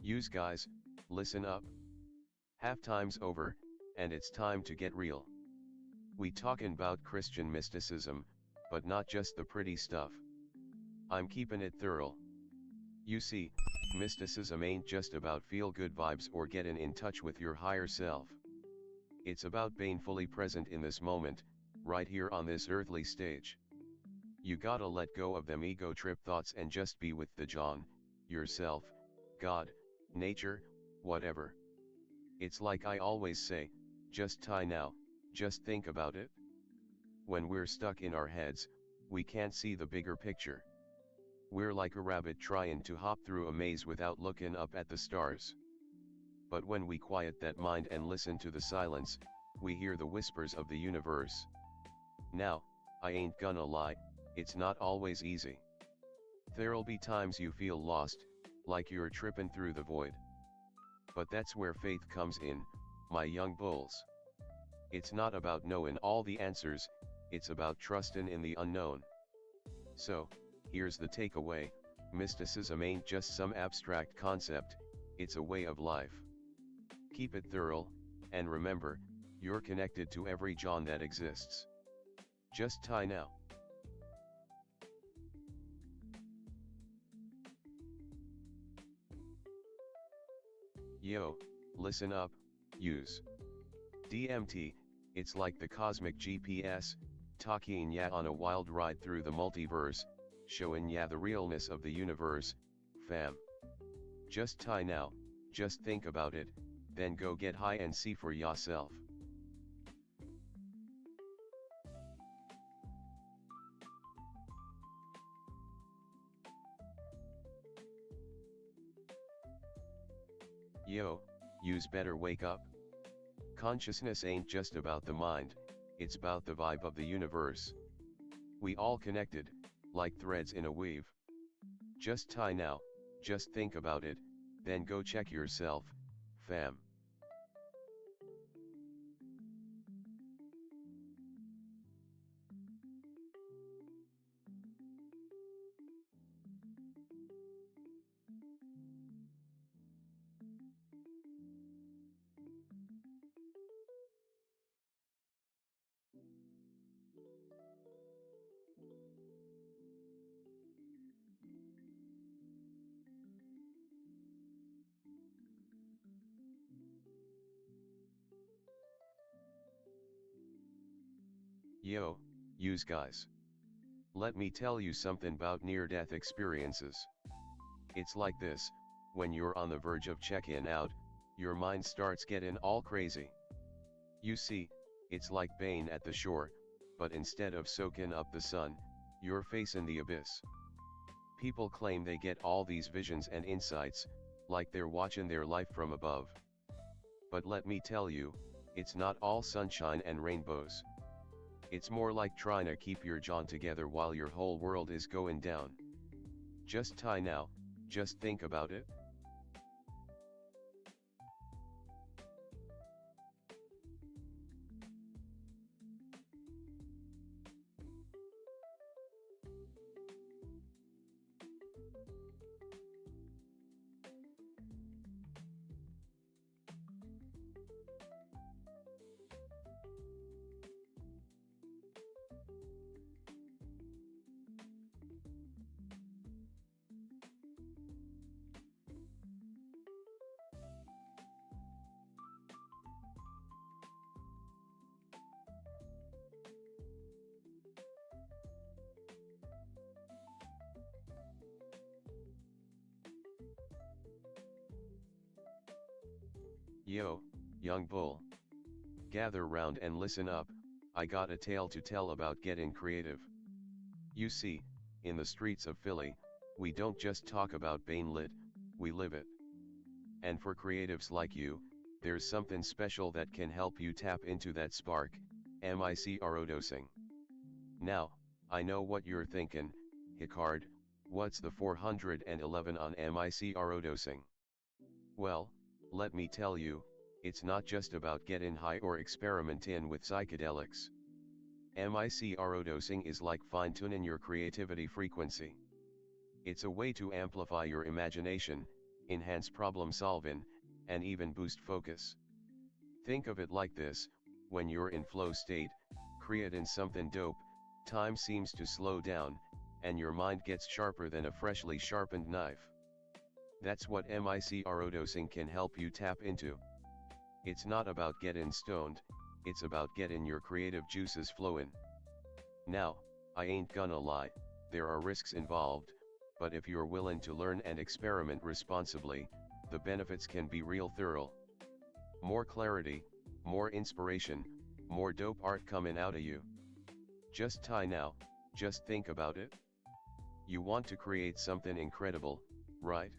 Use guys, listen up. Halftime's over, and it's time to get real. We talkin' about Christian mysticism, but not just the pretty stuff. I'm keeping it thorough. You see, mysticism ain't just about feel-good vibes or getting in touch with your higher self. It's about being fully present in this moment, right here on this earthly stage. You gotta let go of them ego trip thoughts and just be with the John, yourself, God, nature, whatever. It's like I always say, just tie now, just think about it. When we're stuck in our heads, we can't see the bigger picture. We're like a rabbit trying to hop through a maze without looking up at the stars. But when we quiet that mind and listen to the silence, we hear the whispers of the universe. Now, I ain't gonna lie, it's not always easy. There'll be times you feel lost, like you're tripping through the void. But that's where faith comes in, my young bulls. It's not about knowing all the answers, it's about trusting in the unknown. So, here's the takeaway, mysticism ain't just some abstract concept, it's a way of life. Keep it thorough, and remember, you're connected to every John that exists. Just tie now. Yo, listen up, use DMT, it's like the cosmic GPS, taking ya on a wild ride through the multiverse, showing ya the realness of the universe, fam. Just tie now, just think about it, then go get high and see for yourself. Yo, use better wake up. Consciousness ain't just about the mind, it's about the vibe of the universe. We all connected, like threads in a weave. Just tie now, just think about it, then go check yourself, fam. Yo, yous guys. Let me tell you something about near-death experiences. It's like this, when you're on the verge of check-in out, your mind starts getting all crazy. You see, it's like Bane at the shore, but instead of soaking up the sun, you're facing the abyss. People claim they get all these visions and insights, like they're watching their life from above. But let me tell you, it's not all sunshine and rainbows. It's more like trying to keep your jaw together while your whole world is going down. Just tie now, just think about it. Yo, young bull. Gather round and listen up, I got a tale to tell about getting creative. You see, in the streets of Philly, we don't just talk about Bane lit, we live it. And for creatives like you, there's something special that can help you tap into that spark, microdosing. Now, I know what you're thinking, Hicard, what's the 411 on microdosing? Well, let me tell you, it's not just about getting high or experimenting with psychedelics. Microdosing is like fine-tuning your creativity frequency. It's a way to amplify your imagination, enhance problem solving, and even boost focus. Think of it like this, when you're in flow state, creating something dope, time seems to slow down, and your mind gets sharper than a freshly sharpened knife. That's what microdosing can help you tap into. It's not about getting stoned, it's about getting your creative juices flowing. Now, I ain't gonna lie, there are risks involved, but if you're willing to learn and experiment responsibly, the benefits can be real thorough. More clarity, more inspiration, more dope art coming out of you. Just tie now, just think about it. You want to create something incredible, right?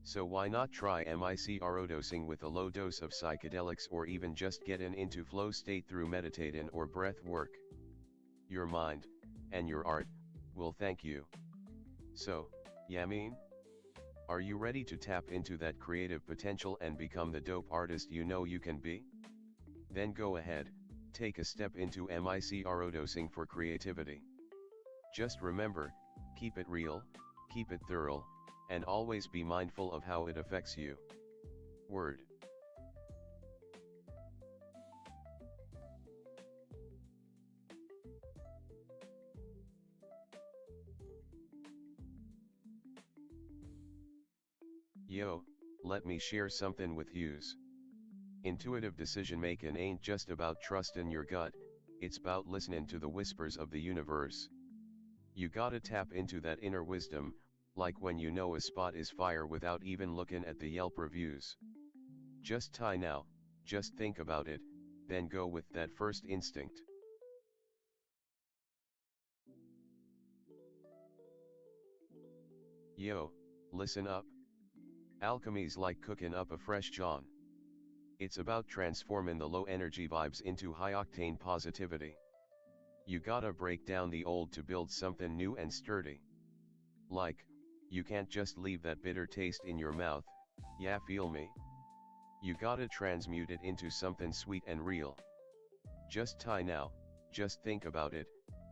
So why not try microdosing with a low dose of psychedelics, or even just getting into flow state through meditating or breath work? Your mind, and your art, will thank you. So, mean? Are you ready to tap into that creative potential and become the dope artist you know you can be? Then go ahead, take a step into microdosing for creativity. Just remember, keep it real, keep it thorough, and always be mindful of how it affects you. Word. Yo, let me share something with yous. Intuitive decision making ain't just about trusting your gut, it's about listening to the whispers of the universe. You gotta tap into that inner wisdom, like when you know a spot is fire without even looking at the Yelp reviews. Just tie now, just think about it, then go with that first instinct. Yo, listen up. Alchemy's like cooking up a fresh John. It's about transforming the low energy vibes into high octane positivity. You gotta break down the old to build something new and sturdy. Like, you can't just leave that bitter taste in your mouth, yeah, feel me? You gotta transmute it into something sweet and real. Just tie now, just think about it,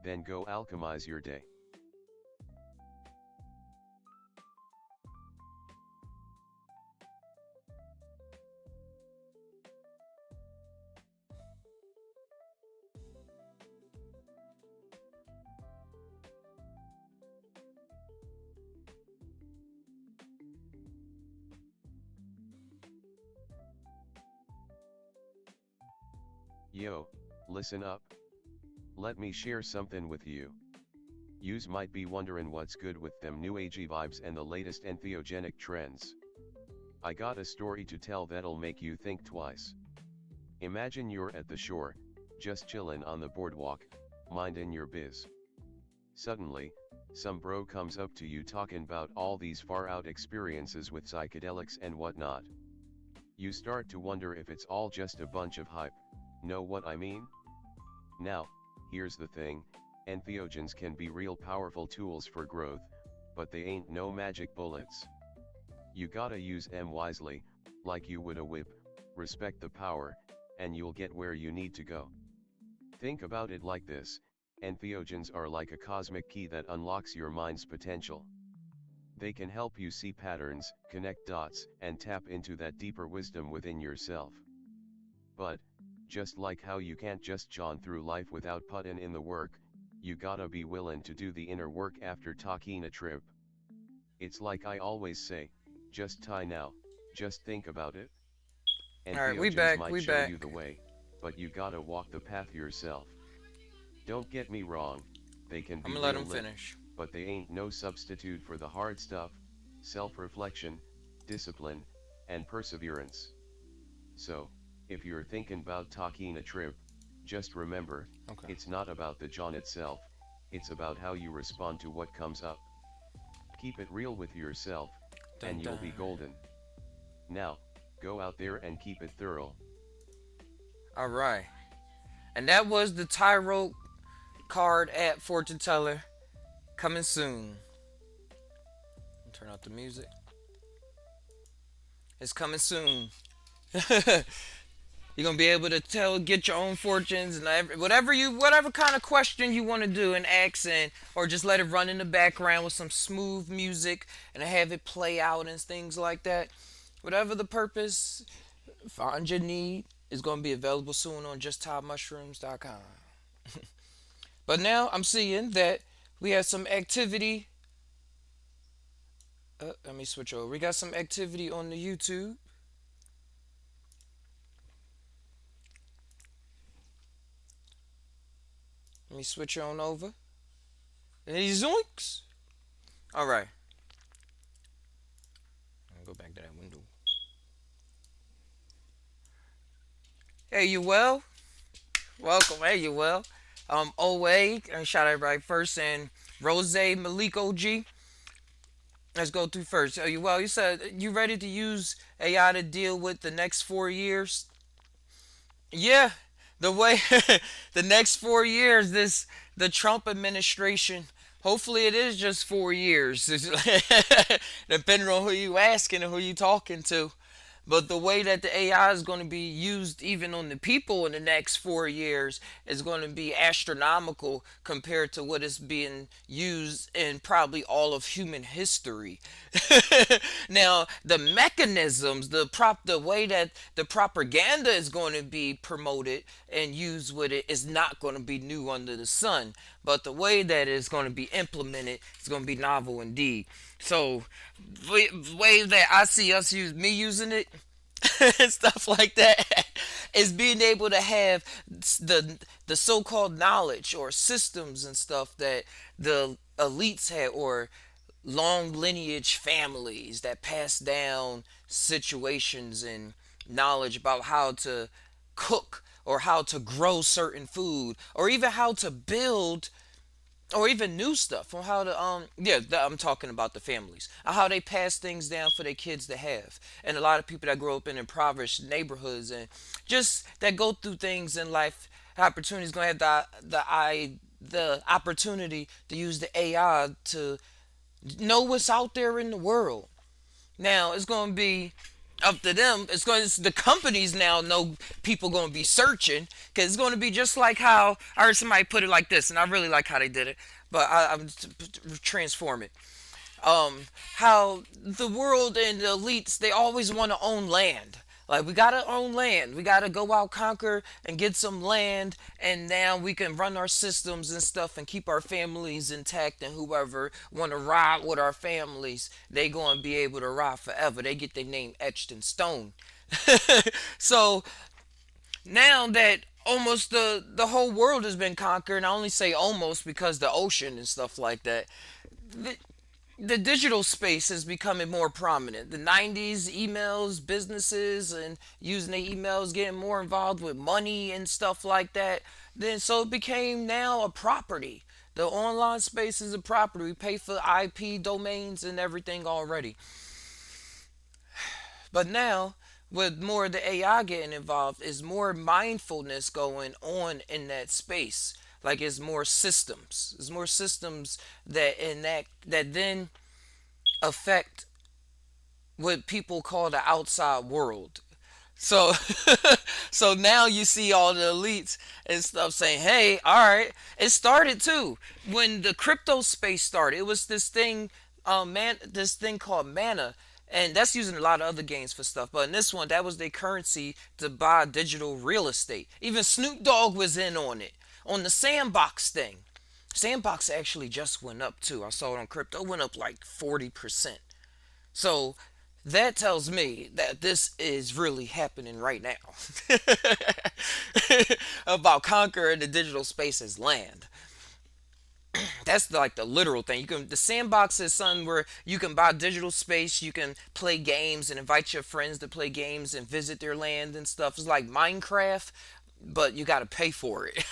then go alchemize your day. Yo, listen up. Let me share something with you. Yous might be wondering what's good with them new agey vibes and the latest entheogenic trends. I got a story to tell that'll make you think twice. Imagine you're at the shore, just chillin' on the boardwalk, mindin' your biz. Suddenly, some bro comes up to you talking about all these far out experiences with psychedelics and whatnot. You start to wonder if it's all just a bunch of hype, know what I mean? Now, here's the thing, entheogens can be real powerful tools for growth, but they ain't no magic bullets. You gotta use them wisely, like you would a whip, respect the power, and you'll get where you need to go. Think about it like this, entheogens are like a cosmic key that unlocks your mind's potential. They can help you see patterns, connect dots, and tap into that deeper wisdom within yourself. But, just like how you can't just jawn through life without puttin' in the work, you gotta be willin' to do the inner work after taking a trip. It's like I always say, just tie now, just think about it. Alright, we Entheogens back, might we show back. you the way, but you gotta walk the path yourself. Don't get me wrong, they can be I'm gonna let real him lit, finish. but they ain't no substitute for the hard stuff, self-reflection, discipline, and perseverance. So, if you're thinking about taking a trip, just remember, Okay. it's not about the John itself, it's about how you respond to what comes up. Keep it real with yourself, Dun, and you'll be dun. golden. Now, go out there and keep it thorough. Alright. And that was the Tyro card app fortune teller coming soon. Turn out the music. It's coming soon. You're gonna be able to get your own fortunes and whatever kind of question you want to do and accent, or just let it run in the background with some smooth music and have it play out and things like that. Whatever the purpose, find your need is gonna be available soon on justtiedmushrooms.com. But now I'm seeing that we have some activity. Let me switch over. We got some activity on the YouTube. Let me switch on over. Any zoinks? All right. I'll go back to that window. Hey, you well? Welcome. Hey, you well? OA, and shout out everybody first, and Rose Malik OG. Let's go through first. Oh, you well? You said you ready to use AI to deal with the next 4 years? Yeah, the way the next 4 years, the Trump administration. Hopefully, it is just 4 years, depending on who you asking and who you talking to. But the way that the AI is going to be used even on the people in the next 4 years is going to be astronomical compared to what is being used in probably all of human history. Now, the mechanisms, the way that the propaganda is going to be promoted and used with it is not going to be new under the sun. But the way that it's going to be implemented is going to be novel indeed. So, way that I see me using it and stuff like that is being able to have the so-called knowledge or systems and stuff that the elites had, or long lineage families that pass down situations and knowledge about how to cook or how to grow certain food or even how to build, or even new stuff on how to I'm talking about the families, how they pass things down for their kids to have. And a lot of people that grow up in impoverished neighborhoods and just that go through things in life, opportunities going to have the opportunity to use the AI to know what's out there in the world. Now it's going to be up to them. The companies now know people going to be searching, because it's going to be just like how I heard somebody put it like this, and I really like how they did it, but I'm transform it. How the world and the elites, they always want to own land. Like, we gotta own land. We gotta go out, conquer, and get some land, and now we can run our systems and stuff and keep our families intact. And whoever want to ride with our families, they gonna be able to ride forever. They get their name etched in stone. So Now that almost the whole world has been conquered, and I only say almost because the ocean and stuff like that. The, the digital space is becoming more prominent. The 90s emails, businesses, and using the emails, getting more involved with money and stuff like that. Then so it became now a property. The online space is a property. We pay for IP domains and everything already. But now, with more of the AI getting involved, is more mindfulness going on in that space. Like it's more systems. It's more systems that then affect what people call the outside world. So so now you see all the elites and stuff saying, "Hey, all right." It started too when the crypto space started. It was this thing called mana, and that's using a lot of other games for stuff. But in this one, that was their currency to buy digital real estate. Even Snoop Dogg was in on it on the Sandbox thing. Sandbox actually just went up too. I saw it on crypto. It went up like 40%. So that tells me that this is really happening right now. About conquering the digital space as land. That's like the literal thing. The sandbox is something where you can buy digital space, you can play games and invite your friends to play games and visit their land and stuff. It's like Minecraft, but you got to pay for it.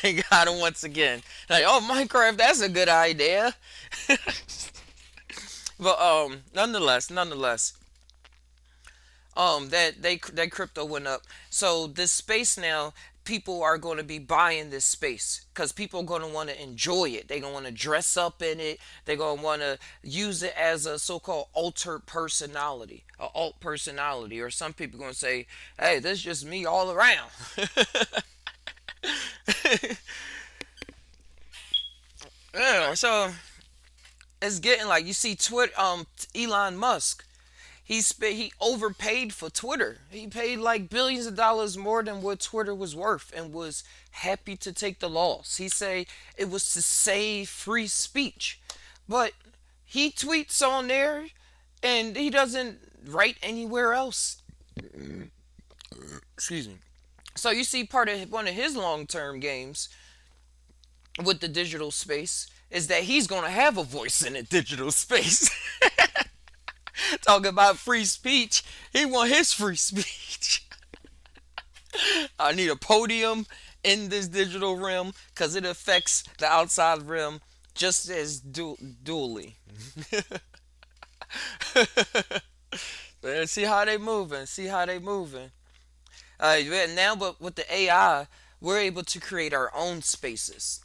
You got to once again like, oh, Minecraft, that's a good idea. But nonetheless, that crypto went up. So this space now, people are going to be buying this space because people are going to want to enjoy it. They're going to want to dress up in it. They're going to want to use it as a so-called altered personality, a alt personality, or some people are going to say, "Hey, this is just me all around." Yeah, so it's getting like you see Twitter. Elon Musk. He overpaid for Twitter. He paid like billions of dollars more than what Twitter was worth, and was happy to take the loss. He say it was to save free speech, but he tweets on there, and he doesn't write anywhere else. Excuse me. So you see, part of one of his long-term games with the digital space is that he's going to have a voice in the digital space. Talking about free speech, he want his free speech. I need a podium in this digital realm because it affects the outside realm just as dually. See how they moving. See how they moving. Now, but with the AI, we're able to create our own spaces.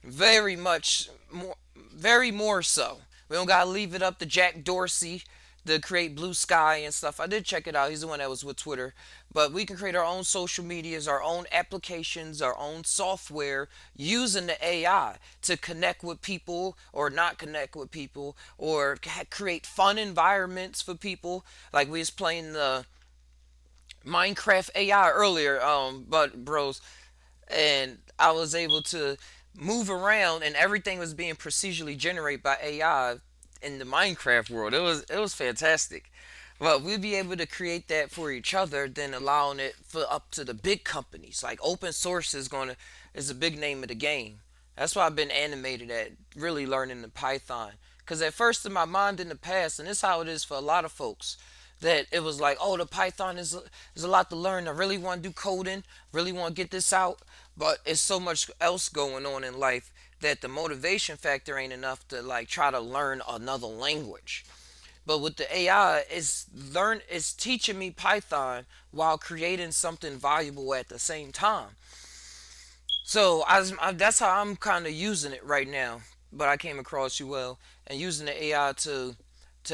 Very much more, very more so. We don't gotta leave it up to Jack Dorsey to create Blue Sky and stuff. I did check it out. He's the one that was with Twitter. But we can create our own social medias, our own applications, our own software using the AI to connect with people or not connect with people, or create fun environments for people. Like we was playing the Minecraft AI earlier, but bros, and I was able to move around, and everything was being procedurally generated by AI in the Minecraft world. It was fantastic. But we'll be able to create that for each other, then allowing it for up to the big companies. Like open source is a big name of the game. That's why I've been animated at really learning the Python. Cause at first in my mind in the past, and this is how it is for a lot of folks, that it was like, oh, the Python is a lot to learn. I really want to do coding, really want to get this out, but it's so much else going on in life that the motivation factor ain't enough to like try to learn another language. But with the AI, it's teaching me Python while creating something valuable at the same time. So that's how I'm kind of using it right now. But I came across you well, and using the AI to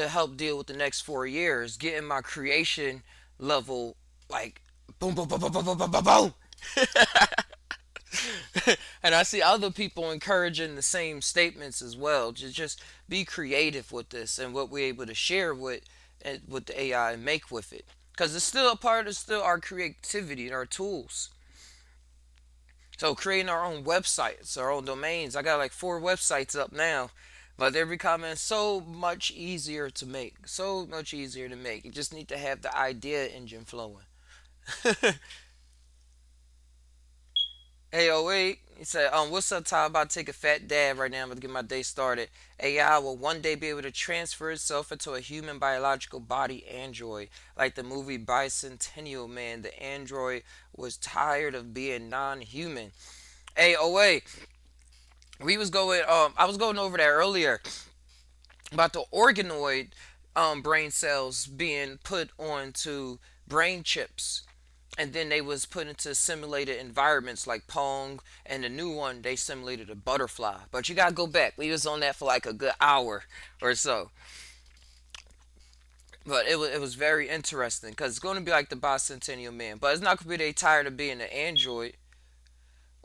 help deal with the next 4 years, getting my creation level like boom, boom, boom, boom, boom, boom, boom, boom, boom. And I see other people encouraging the same statements as well. Just be creative with this and what we're able to share with the AI and make with it. Because it's still a part of still our creativity and our tools. So creating our own websites, our own domains. I got like 4 websites up now. But they're becoming so much easier to make. So much easier to make. You just need to have the idea engine flowing. Hey, oh wait. He said, what's up, Ty? I'm about to take a fat dab right now. I'm about to get my day started. AI will one day be able to transfer itself into a human biological body android. Like the movie Bicentennial Man, the android was tired of being non-human. Hey, oh wait. I was going over that earlier about the organoid brain cells being put onto brain chips, and then they was put into simulated environments like Pong, and the new one they simulated a butterfly. But you gotta go back. We was on that for like a good hour or so. But it was very interesting because it's going to be like the Bicentennial Man, but it's not going to be they tired of being an android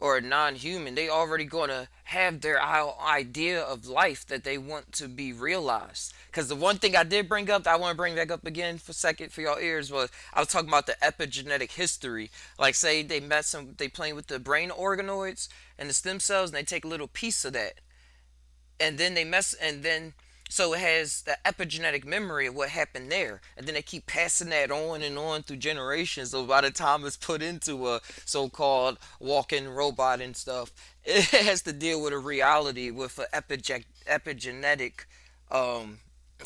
or a non-human. They already going to have their idea of life that they want to be realized. Because the one thing I did bring up that I want to bring back up again for a second for y'all ears was I was talking about the epigenetic history. Like say they met some, they playing with the brain organoids and the stem cells, and they take a little piece of that, and then they mess, and then so it has the epigenetic memory of what happened there, and then they keep passing that on and on through generations. So by the time it's put into a so-called walking robot and stuff, it has to deal with a reality with an epigenetic um,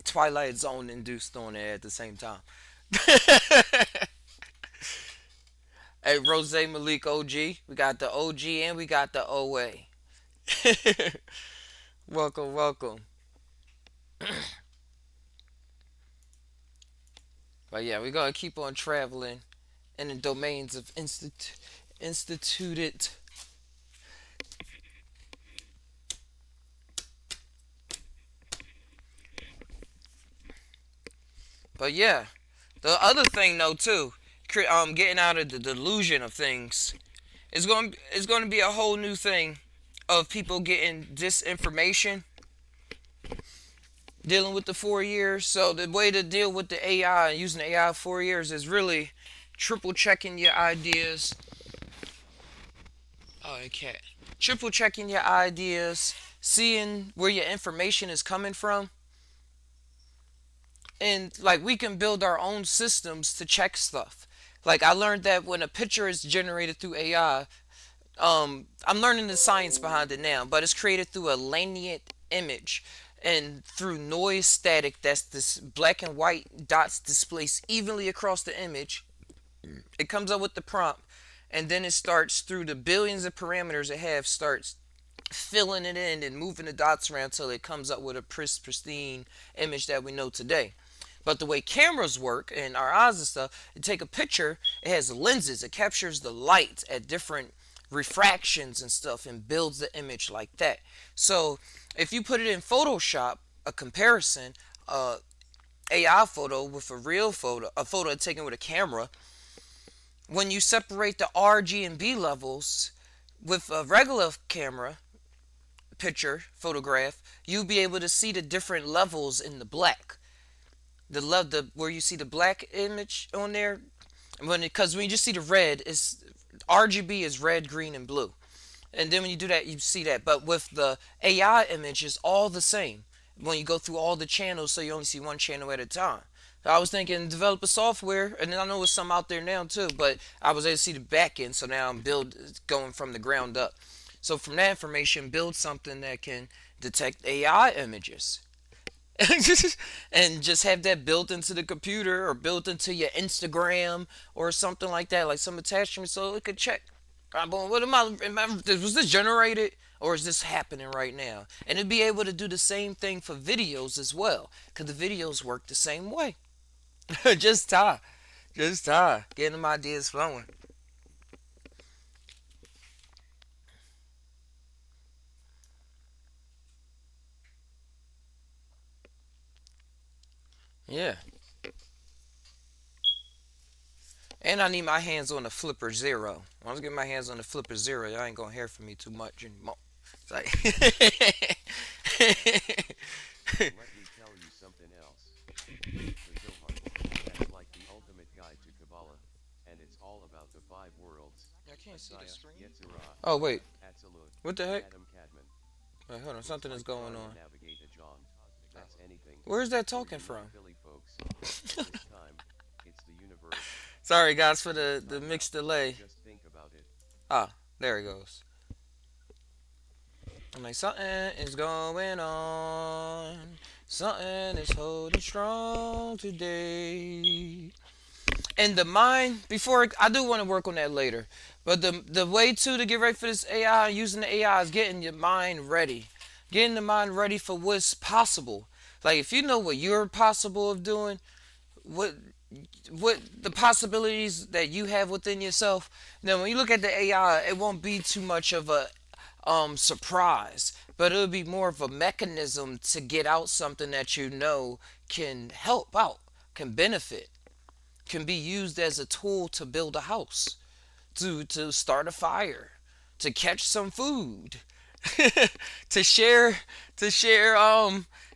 Twilight Zone induced on it at the same time. Hey, Rose Malik OG, we got the OG and we got the OA. Welcome, welcome. But yeah, we're gonna keep on traveling in the domains of instituted. But yeah, the other thing though too, getting out of the delusion of things is going to be a whole new thing of people getting disinformation, dealing with the 4 years. So the way to deal with the AI and using the AI 4 years is really triple checking your ideas. Oh, okay. Triple checking your ideas, seeing where your information is coming from, and like we can build our own systems to check stuff. Like I learned that when a picture is generated through AI, I'm learning the science behind it now, but it's created through a lenient image and through noise static. That's this black and white dots displaced evenly across the image. It comes up with the prompt, and then it starts through the billions of parameters it have starts filling it in and moving the dots around until it comes up with a pristine image that we know today. But the way cameras work and our eyes and stuff, you take a picture, it has lenses, it captures the light at different refractions and stuff and builds the image like that. So if you put it in Photoshop, a comparison, AI photo with a real photo, a photo taken with a camera, when you separate the R, G, and B levels with a regular camera picture, photograph, you'll be able to see the different levels in the black. The where you see the black image on there, because when you just see the red, is RGB is red, green, and blue, and then when you do that, you see that. But with the AI image, it's all the same when you go through all the channels, so you only see one channel at a time. So I was thinking develop a software, and then I know there's some out there now too, but I was able to see the back end, so now I'm going from the ground up. So from that information, build something that can detect AI images. And just have that built into the computer or built into your Instagram or something like that, like some attachment, so it could check. What was this generated or is this happening right now? And it'd be able to do the same thing for videos as well, because the videos work the same way. just tie, just tie, getting them ideas flowing. Yeah. And I need my hands on the Flipper Zero. When I get my hands on the Flipper Zero, y'all ain't gonna hear from me too much anymore. It's like, Let me tell you something else. The Zohar, that's like the ultimate guide to Kabbalah, and it's all about the five worlds, I can't see the Messiah, screen. Yetzirah, Oh wait, Atzilut, what the heck? Adam Kadmon. Wait, hold on, something is going on. Navigate a Where's that For talking you from? non-Philly folks, this time, it's the universe. Sorry, guys, for the Time out. mixed delay. Just think about it. Ah, there he goes. I'm like, something is going on. Something is holding strong today. And the mind, before I do want to work on that later, but the way too to get ready for this AI, using the AI, is getting your mind ready, getting the mind ready for what's possible. Like if you know what you're possible of doing, what what the possibilities that you have within yourself, then when you look at the AI, it won't be too much of a surprise, but it'll be more of a mechanism to get out something that you know can help out, can benefit, can be used as a tool to build a house, to start a fire, to catch some food, to share to share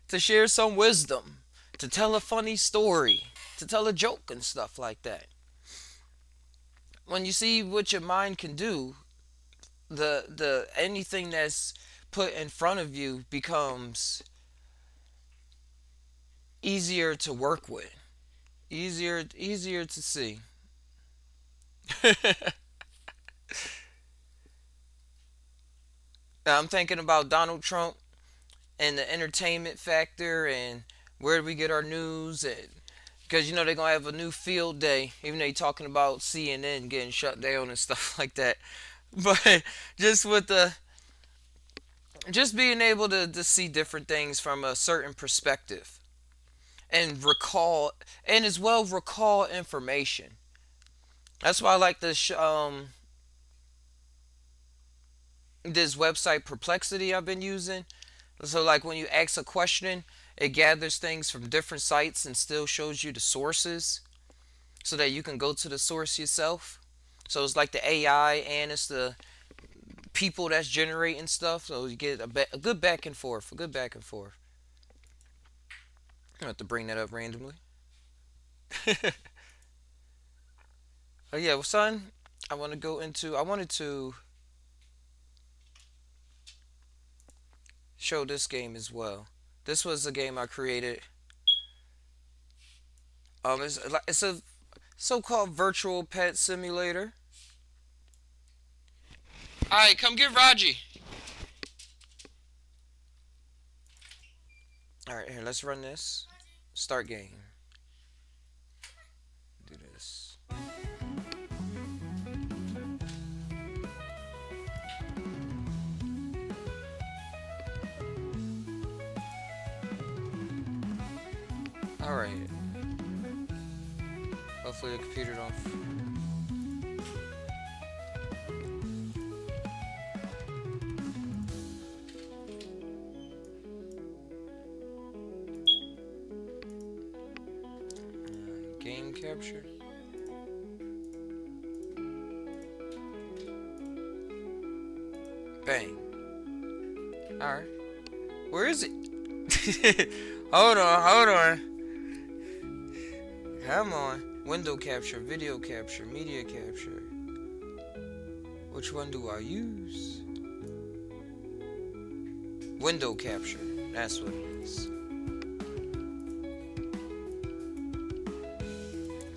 to share some wisdom, to tell a funny story, to tell a joke and stuff like that. When you see what your mind can do, the anything that's put in front of you becomes easier to work with, easier to see. Now, I'm thinking about Donald Trump and the entertainment factor and where do we get our news, and because they're gonna have a new field day, even though you're talking about CNN getting shut down and stuff like that. But just with the just being able to see different things from a certain perspective and recall, and as well recall information. That's why I like this website Perplexity I've been using. So like when you ask a question, it gathers things from different sites and still shows you the sources so that you can go to the source yourself. So it's like the AI and it's the people that's generating stuff. So you get a good back and forth, a good back and forth. I have to bring that up randomly. Oh yeah, well, son, I wanted to show this game as well. This was a game I created. It's a so-called virtual pet simulator. All right, come get Raji. All right, here, let's run this. Start game. Do this. All right. Hopefully the computer don't. Game capture. Bang. All right. Where is it? Hold on. Come on. Window capture, video capture, media capture. Which one do I use? Window capture. That's what it is.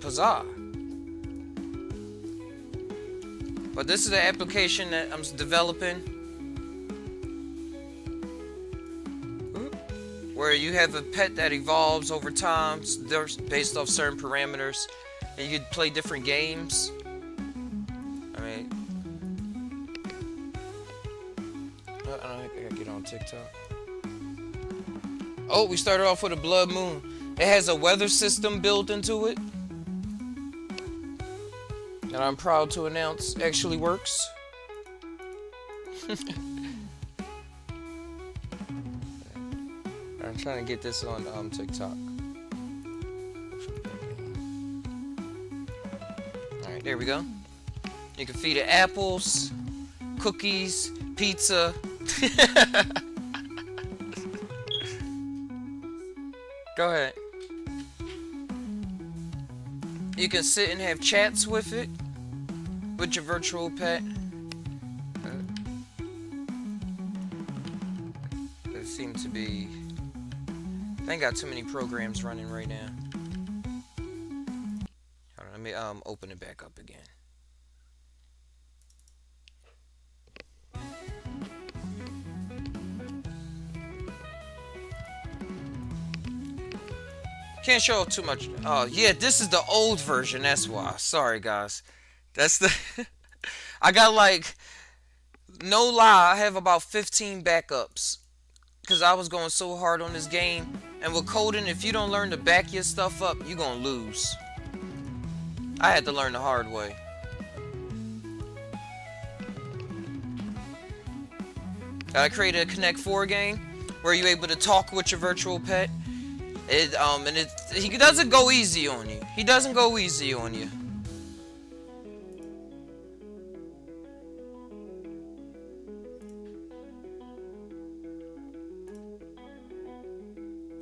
Huzzah. But this is the application that I'm developing, where you have a pet that evolves over time based off certain parameters, and you could play different games. I mean, I don't think I gotta get on TikTok. Oh, we started off with a blood moon. It has a weather system built into it that I'm proud to announce actually works. I'm trying to get this on TikTok. Alright, there we go. You can feed it apples, cookies, pizza. Go ahead. You can sit and have chats with it, with your virtual pet. It seemed to be I ain't got too many programs running right now. Hold on, let me open it back up again. Can't show too much. Oh yeah, this is the old version. That's why. Sorry guys. That's the. I got like, no lie, I have about 15 backups because I was going so hard on this game. And with coding, if you don't learn to back your stuff up, you're gonna lose. I had to learn the hard way. I created a Connect 4 game where you're able to talk with your virtual pet. He doesn't go easy on you. He doesn't go easy on you.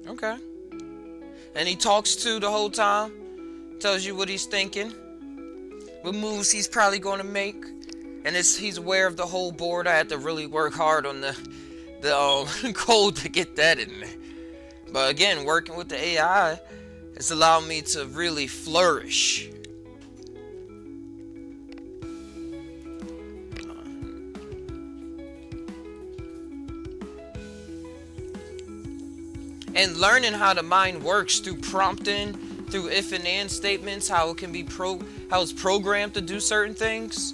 Okay. And he talks to the whole time. Tells you what he's thinking. What moves he's probably going to make. And he's aware of the whole board. I had to really work hard on the code to get that in there. But again, working with the AI has allowed me to really flourish. And learning how the mind works through prompting, through if and and statements, how it can be how it's programmed to do certain things.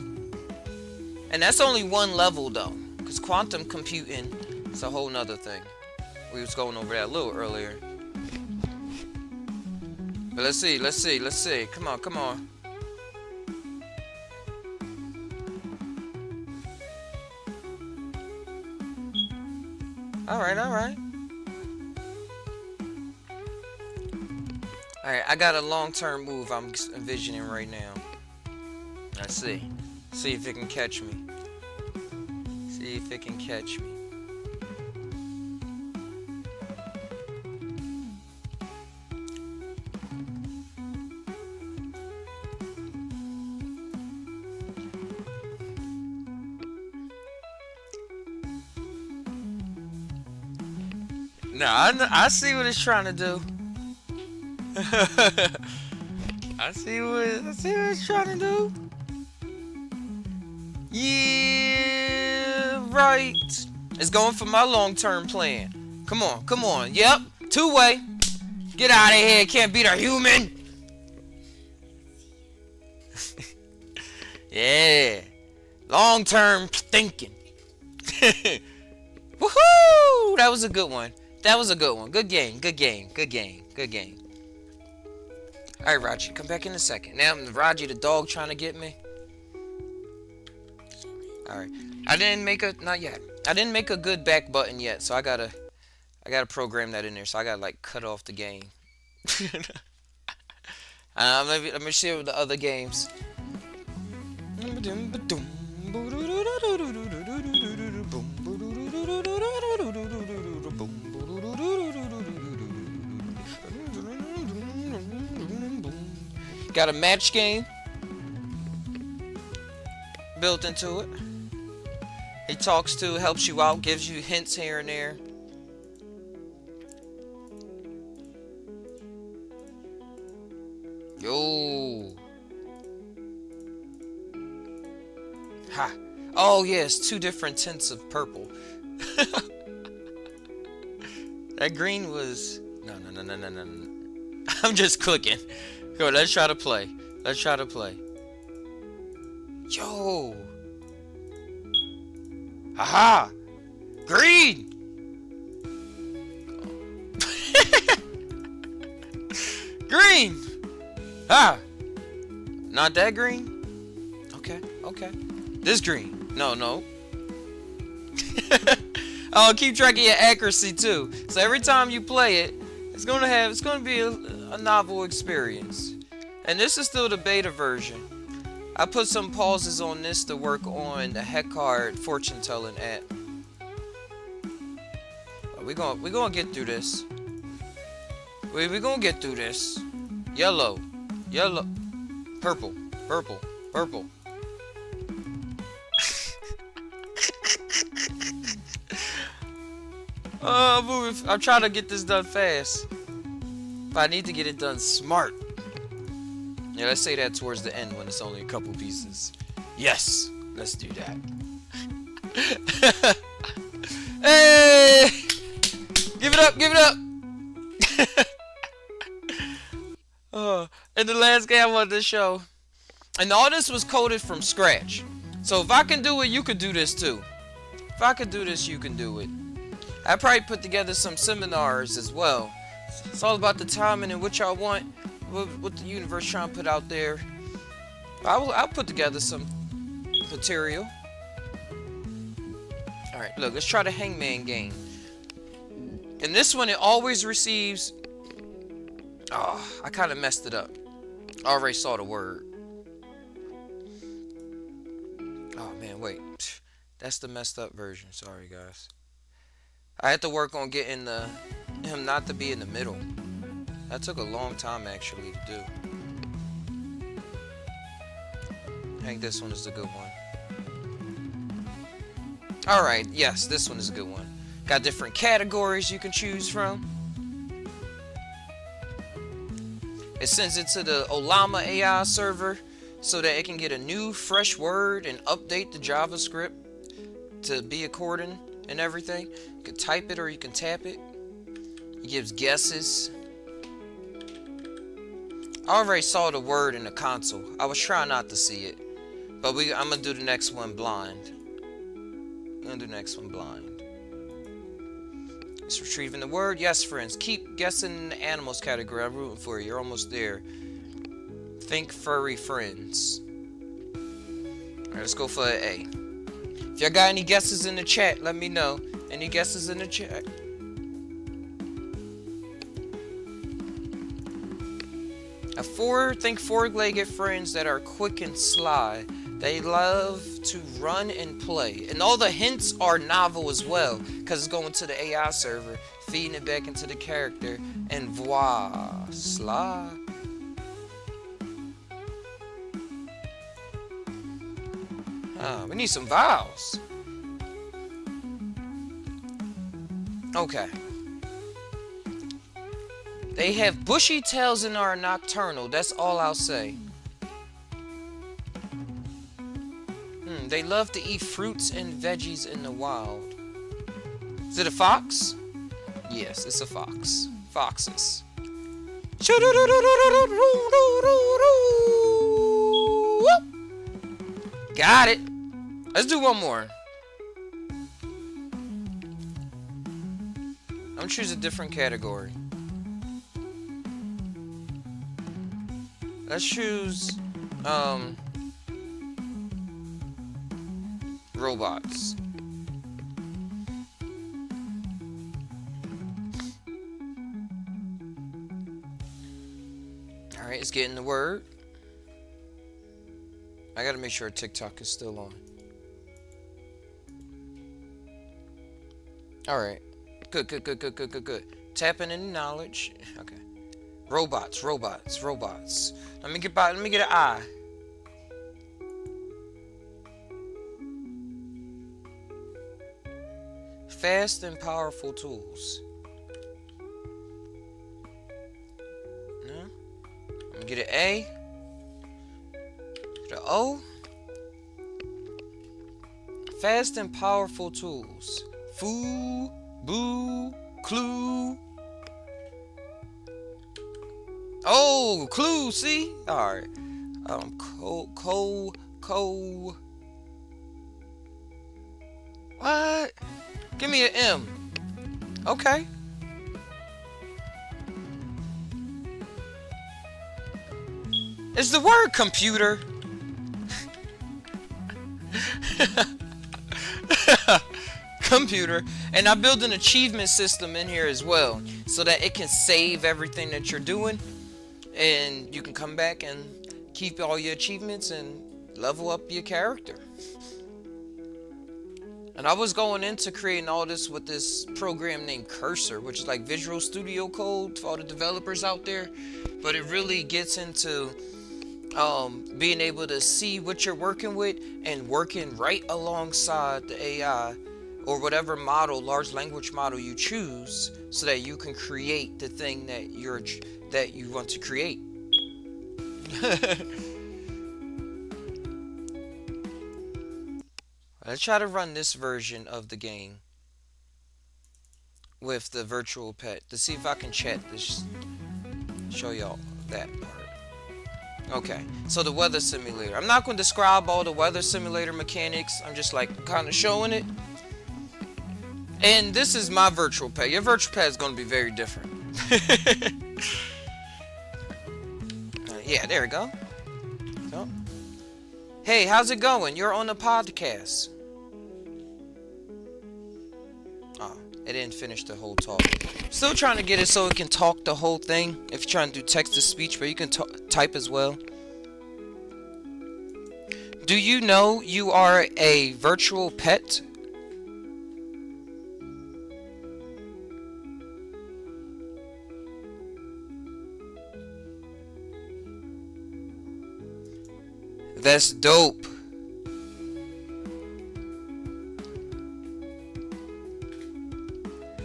And that's only one level though, because quantum computing is a whole nother thing. We was going over that a little earlier. But let's see. Come on. Alright. Alright, I got a long-term move I'm envisioning right now. Let's see. See if it can catch me. No, I see what it's trying to do. I see what it's trying to do. Yeah, right. It's going for my long-term plan. Come on. Yep, two-way. Get out of here. Can't beat a human. Yeah. Long-term thinking. Woohoo! That was a good one. Good game. Alright, Raji, come back in a second. Now, Raji, the dog, trying to get me. Alright. Not yet. I didn't make a good back button yet, so I gotta program that in there. So I gotta, like, cut off the game. Let me see with the other games. Got a match game built into it. He talks to, helps you out, gives you hints here and there. Yo. Ha. Oh yes, two different tints of purple. That green was no. I'm just clicking. Go, let's try to play. Yo. Haha. Green. Green. Ah. Not that green? Okay. This green. No. Oh, keep track of your accuracy too. So every time you play it, it's gonna be a novel experience. And this is still the beta version. I put some pauses on this to work on the Heckard fortune telling app. We're gonna get through this. We're gonna get through this. Yellow, purple. I'm trying to get this done fast. But I need to get it done smart. Yeah, let's say that towards the end when it's only a couple pieces. Yes, let's do that. Hey! Give it up, give it up! And the last game I wanted to show. And all this was coded from scratch. So if I can do it, you could do this too. If I could do this, you can do it. I probably put together some seminars as well. It's all about the timing and what y'all want, what the universe trying to put out there. I'll put together some material. Alright, look, let's try the Hangman game. In this one, it always receives... Oh, I kind of messed it up. I already saw the word. Oh, man, wait. That's the messed up version. Sorry, guys. I had to work on getting him not to be in the middle. That took a long time, actually, to do. I think this one is the good one. Alright, yes, this one is a good one. Got different categories you can choose from. It sends it to the Olama AI server so that it can get a new, fresh word and update the JavaScript to be according and everything. You can type it or you can tap it. It gives guesses. I already saw the word in the console. I was trying not to see it. But I'm going to do the next one blind. It's retrieving the word. Yes, friends. Keep guessing the animals category. I'm rooting for you. You're almost there. Think furry friends. Alright, let's go for an A. If y'all got any guesses in the chat, let me know. Any guesses in the chat? Think four-legged friends that are quick and sly. They love to run and play. And all the hints are novel as well, because it's going to the AI server, feeding it back into the character, and voila, sly. We need some vowels. Okay. They have bushy tails and are nocturnal. That's all I'll say. They love to eat fruits and veggies in the wild. Is it a fox? Yes, it's a fox. Foxes. Got it. Let's do one more. I'm gonna choose a different category. Let's choose robots. Alright, it's getting the word. I gotta make sure TikTok is still on. Alright. Good. Tapping in knowledge. Okay. Robots. Let me get an eye. Fast and powerful tools. No? Let me get an A. Get an O. Fast and powerful tools. Foo, boo, clue. Oh, clue, see? Alright. What? Give me an M. Okay. It's the word computer. Computer. And I built an achievement system in here as well, so that it can save everything that you're doing, and you can come back and keep all your achievements and level up your character. And I was going into creating all this with this program named Cursor, which is like Visual Studio Code for all the developers out there. But it really gets into being able to see what you're working with and working right alongside the AI or whatever model, large language model you choose, so that you can create the thing that you want to create. Let's try to run this version of the game with the virtual pet to see if I can chat this, show y'all that part. Okay, so the weather simulator. I'm not going to describe all the weather simulator mechanics. I'm just like kind of showing it. And this is my virtual pet. Your virtual pet is going to be very different. Yeah, there we go. So, hey, how's it going? You're on the podcast. Oh, it didn't finish the whole talk. Still trying to get it so it can talk the whole thing. If you're trying to do text to speech, but you can type as well. Do you know you are a virtual pet? That's dope.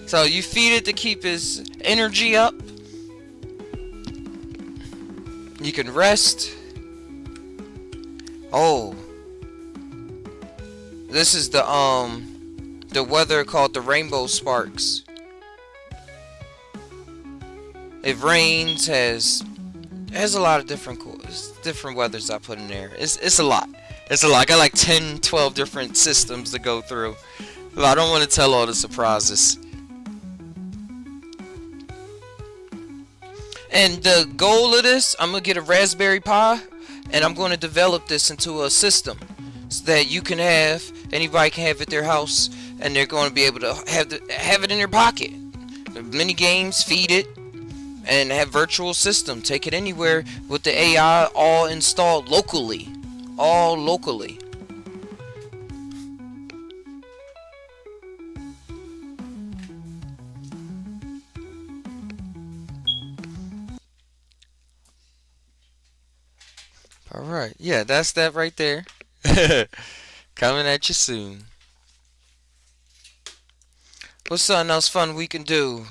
So you feed it to keep his energy up. You can rest. Oh. This is the weather called the rainbow sparks. It rains, has a lot of different weathers I put in there. It's a lot. It's a lot. I got like 10, 12 different systems to go through. But I don't want to tell all the surprises. And the goal of this, I'm going to get a Raspberry Pi, and I'm going to develop this into a system so that you can have, anybody can have at their house, and they're going to be able to have it in their pocket. Mini games, feed it, and have virtual system. Take it anywhere with the AI all installed locally. All locally. Alright, yeah, that's that right there. Coming at you soon. What's something else fun we can do?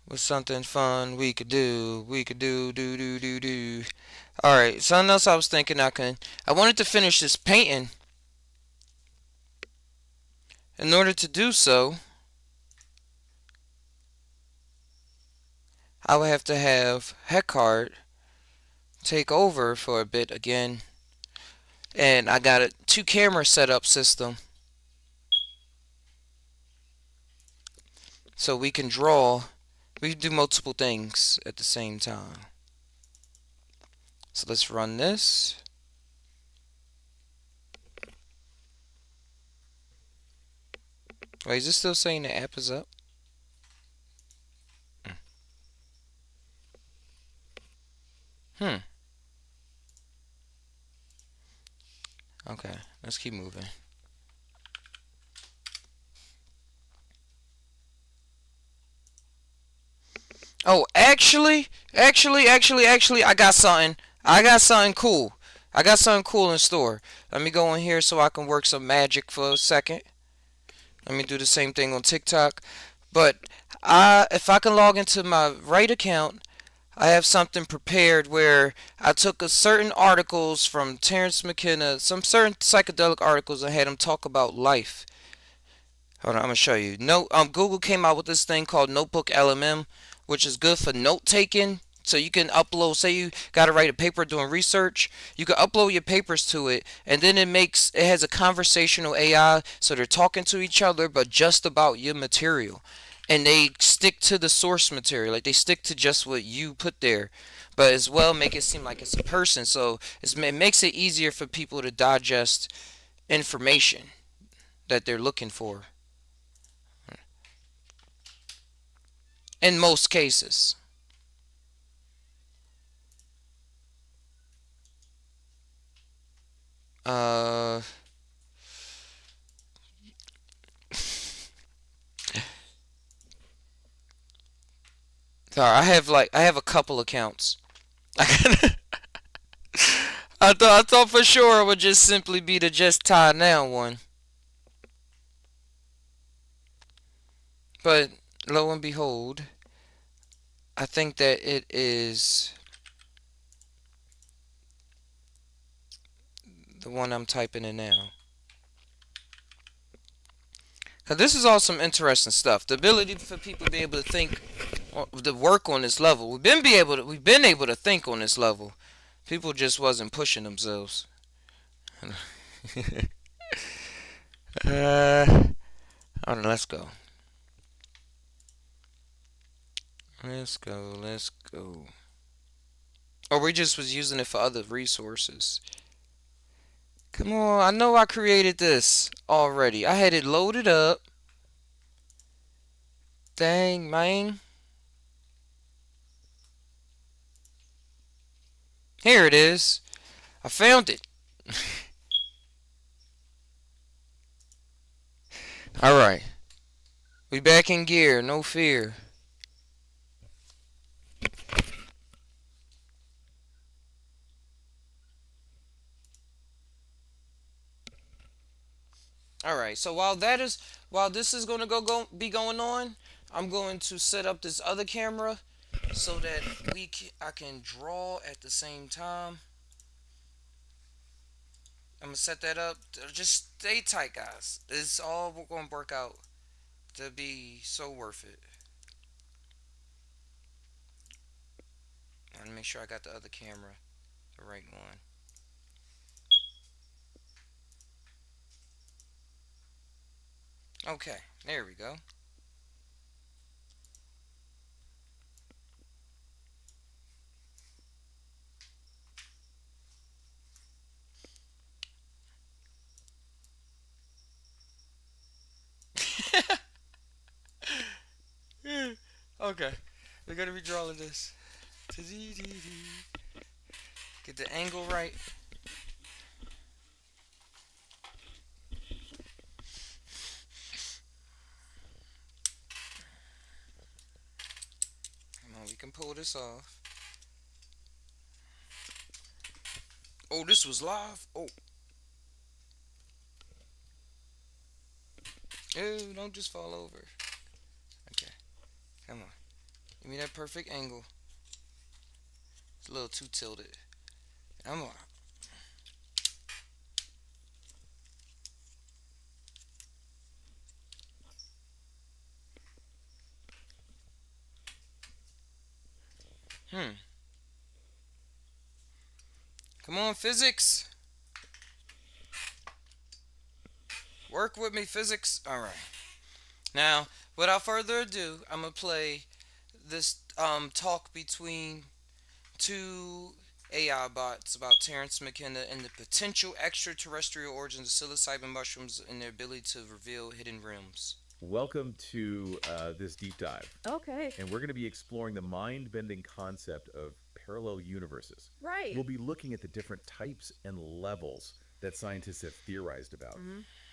What's something fun we could do? Do. Alright, something else I was thinking I wanted to finish this painting. In order to do so, I would have to have Heckard take over for a bit again. And I got a 2-camera setup system. So we can draw. We can do multiple things at the same time. So let's run this. Wait, is it still saying the app is up? Okay, let's keep moving. Oh, actually, I got something. I got something cool. I got something cool in store. Let me go in here so I can work some magic for a second. Let me do the same thing on TikTok. But if I can log into my right account, I have something prepared where I took certain articles from Terrence McKenna, some certain psychedelic articles, and had him talk about life. Hold on, I'm gonna show you. Google came out with this thing called Notebook LMM, which is good for note taking. So you can upload, say you got to write a paper doing research, you can upload your papers to it, and then it has a conversational AI, so they're talking to each other, but just about your material. And they stick to the source material, like they stick to just what you put there, but as well make it seem like it's a person. So it makes it easier for people to digest information that they're looking for. In most cases. Sorry, I have a couple accounts. I I thought for sure it would just simply be the just tie now one. But lo and behold, I think that it is the one I'm typing in now. Cause this is all some interesting stuff. The ability for people to be able to think, to work on this level. We've been able to think on this level. People just wasn't pushing themselves. Hold on, let's go. Let's go. Let's go. Or we just was using it for other resources. Come on, I know I created this already. I had it loaded up. Dang, man. Here it is. I found it. Alright. We back in gear, no fear. Alright, so while this is gonna be going on, I'm going to set up this other camera so that I can draw at the same time. I'm gonna set that up. Just stay tight, guys. It's all gonna work out to be so worth it. I want to make sure I got the other camera, the right one. Okay, there we go. Okay, we're gonna be drawing this. Get the angle right. Come on, we can pull this off. Oh, this was live. Oh. Ew, don't just fall over. Okay, come on. Give me that perfect angle. It's a little too tilted. Come on. Come on, physics. Work with me, physics. Alright. Now, without further ado, I'm going to play this talk between two AI bots about Terrence McKenna and the potential extraterrestrial origins of psilocybin mushrooms and their ability to reveal hidden realms. Welcome to this deep dive. Okay. And we're going to be exploring the mind-bending concept of parallel universes. Right. We'll be looking at the different types and levels that scientists have theorized about.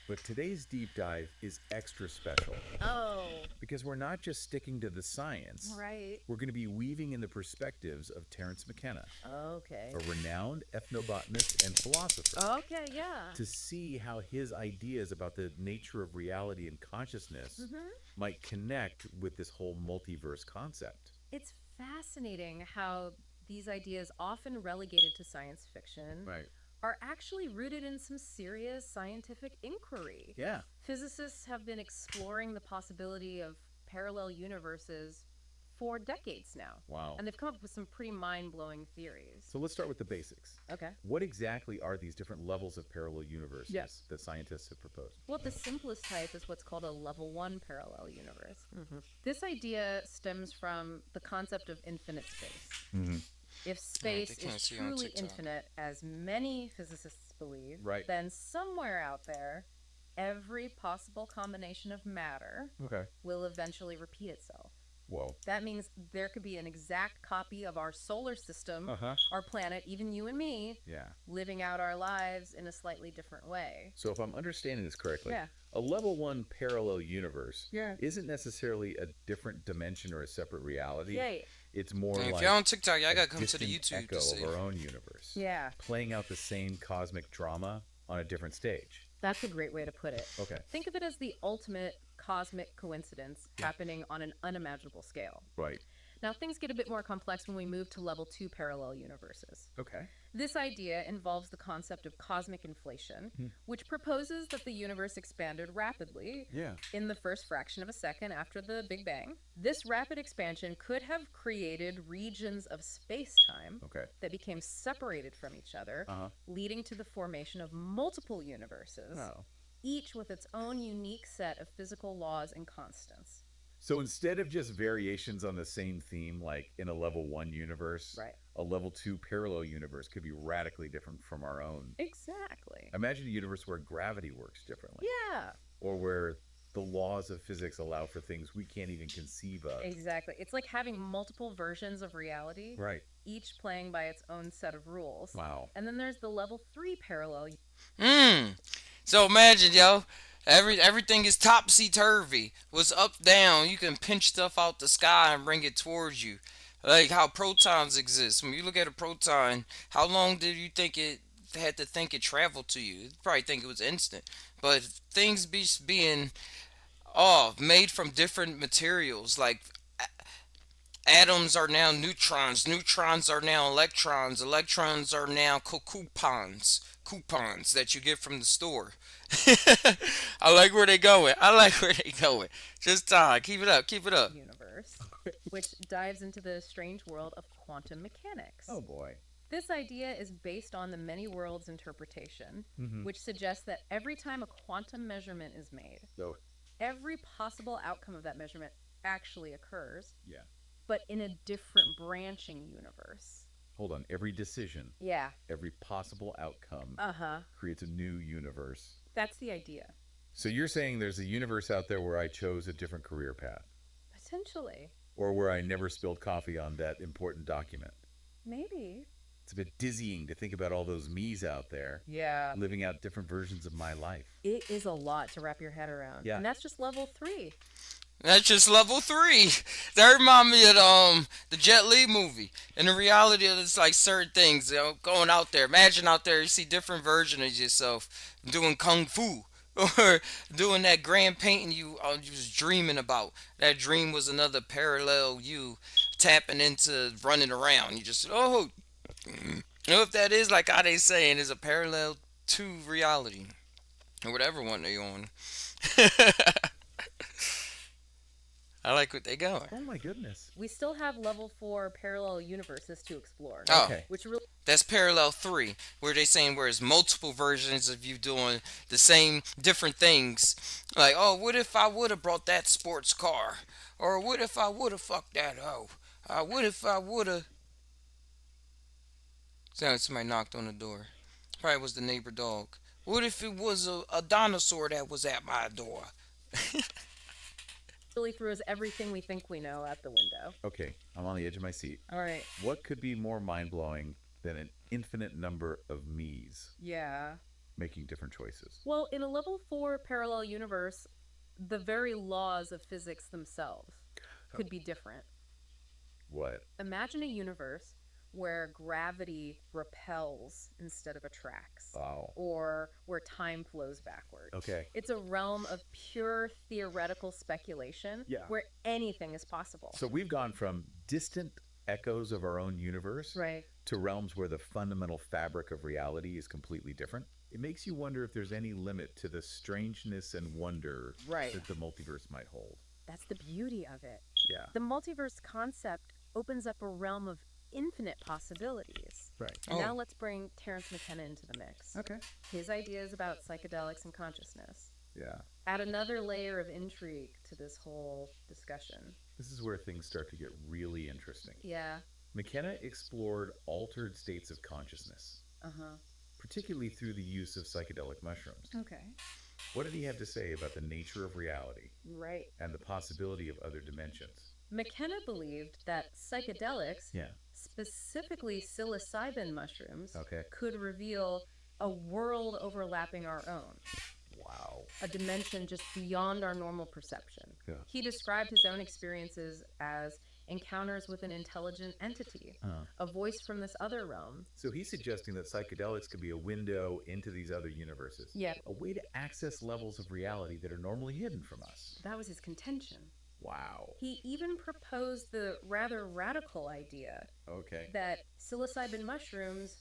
But today's deep dive is extra special Oh, because we're not just sticking to the science. right. We're going to be weaving in the perspectives of Terrence McKenna, Okay. a renowned ethnobotanist and philosopher, Okay, yeah. to see how his ideas about the nature of reality and consciousness might connect with this whole multiverse concept. It's fascinating how these ideas, often relegated to science fiction, Right. are actually rooted in some serious scientific inquiry. Yeah. Physicists have been exploring the possibility of parallel universes for decades now. Wow. And they've come up with some pretty mind-blowing theories. So let's start with the basics. Okay. What exactly are these different levels of parallel universes Yes. that scientists have proposed? Well, the simplest type is what's called a level 1 parallel universe. This idea stems from the concept of infinite space. If space can't is see you on truly TikTok. infinite, as many physicists believe, Right. then somewhere out there, every possible combination of matter Okay. will eventually repeat itself. Whoa. That means there could be an exact copy of our solar system, Uh-huh. our planet, even you and me, Yeah. living out our lives in a slightly different way. So if I'm understanding this correctly, Yeah. a level 1 parallel universe Yeah. isn't necessarily a different dimension or a separate reality. Yay. It's more And if like y'all on TikTok, y'all a gotta come to the distant YouTube echo to see. of our own universe. Yeah, Playing out the same cosmic drama on a different stage. that's a great way to put it. Okay. Think of it as the ultimate cosmic coincidence happening on an unimaginable scale. Right. Now, things get a bit more complex when we move to level 2 parallel universes. Okay. This idea involves the concept of cosmic inflation, which proposes that the universe expanded rapidly Yeah. in the first fraction of a second after the Big Bang. This rapid expansion could have created regions of space-time Okay. that became separated from each other, leading to the formation of multiple universes, Oh. each with its own unique set of physical laws and constants. So instead of just variations on the same theme, like in a level 1 universe, Right. a level 2 parallel universe could be radically different from our own. Exactly. Imagine a universe where gravity works differently, Yeah, or where the laws of physics allow for things we can't even conceive of. exactly. It's like having multiple versions of reality, Right. each playing by its own set of rules. Wow. And then there's the level 3 parallel. So imagine, yo, everything is topsy turvy. What's up down? You can pinch stuff out the sky and bring it towards you, like how protons exist. When you look at a proton, how long did you think it had to think it traveled to you? You'd probably think it was instant. But things being made from different materials, like atoms are now neutrons, neutrons are now electrons, electrons are now coupons that you get from the store. I like where they going. Just keep it up. Universe, which dives into the strange world of quantum mechanics. Oh boy. This idea is based on the many worlds interpretation, which suggests that every time a quantum measurement is made, So every possible outcome of that measurement actually occurs, yeah. but in a different branching universe. Hold on. Every decision, Yeah. every possible outcome Uh-huh. creates a new universe. That's the idea. So you're saying there's a universe out there where I chose a different career path, Potentially. or where I never spilled coffee on that important document. Maybe. It's a bit dizzying to think about all those me's out there Yeah. living out different versions of my life. It is a lot to wrap your head around. Yeah. And that's just level 3. That's just level 3. That remind me of the Jet Li movie. And the reality of it's like certain things, going out there. Imagine out there you see different versions of yourself doing kung fu. Or doing that grand painting you was dreaming about. That dream was another parallel you tapping into running around. You just, you know if that is like how they saying is a parallel to reality. Or whatever one they on. I like what they going. Oh my goodness. We still have level 4 parallel universes to explore. Oh. Okay. Which really That's parallel 3, where they saying where it's multiple versions of you doing the same different things. Like, oh, what if I would have brought that sports car? Or what if I would have fucked that hoe? What if I would have... Sounded like somebody knocked on the door. Probably was the neighbor dog. What if it was a dinosaur that was at my door? really throws everything we think we know out the window. Okay, I'm on the edge of my seat. All right. What could be more mind-blowing than an infinite number of me's Yeah. making different choices? Well, in a level 4 parallel universe, the very laws of physics themselves could be different. What? Imagine a universe where gravity repels instead of attracts, Wow. or where time flows backward. Okay. It's a realm of pure theoretical speculation Yeah. where anything is possible. So we've gone from distant echoes of our own universe Right. to realms where the fundamental fabric of reality is completely different. It makes you wonder if there's any limit to the strangeness and wonder Right. that the multiverse might hold. That's the beauty of it. Yeah. The multiverse concept opens up a realm of infinite possibilities. Right. And Oh. now let's bring Terence McKenna into the mix. Okay. His ideas about psychedelics and consciousness Yeah. add another layer of intrigue to this whole discussion. This is where things start to get really interesting. Yeah. McKenna explored altered states of consciousness, Uh-huh. particularly through the use of psychedelic mushrooms. Okay. What did he have to say about the nature of reality Right. and the possibility of other dimensions? McKenna believed that psychedelics, Yeah. specifically psilocybin mushrooms, Okay. could reveal a world overlapping our own. Wow. A dimension just beyond our normal perception. Yeah. He described his own experiences as encounters with an intelligent entity, a voice from this other realm. So he's suggesting that psychedelics could be a window into these other universes. Yeah. A way to access levels of reality that are normally hidden from us. That was his contention. Wow. He even proposed the rather radical idea Okay. that psilocybin mushrooms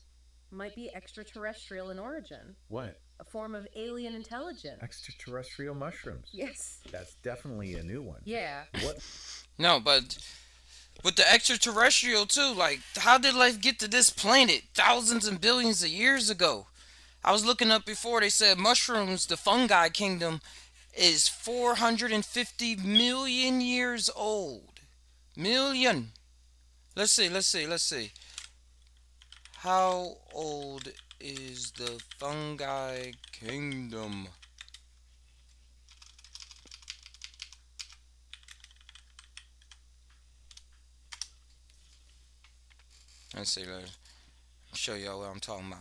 might be extraterrestrial in origin, What? a form of alien intelligence. Extraterrestrial mushrooms. Yes. That's definitely a new one. Yeah. What? No, but with the extraterrestrial too, like how did life get to this planet thousands and billions of years ago? I was looking up before, they said mushrooms, the fungi kingdom, is 450 million years old. Million. Let's see. How old is the fungi kingdom? Let's show y'all what I'm talking about.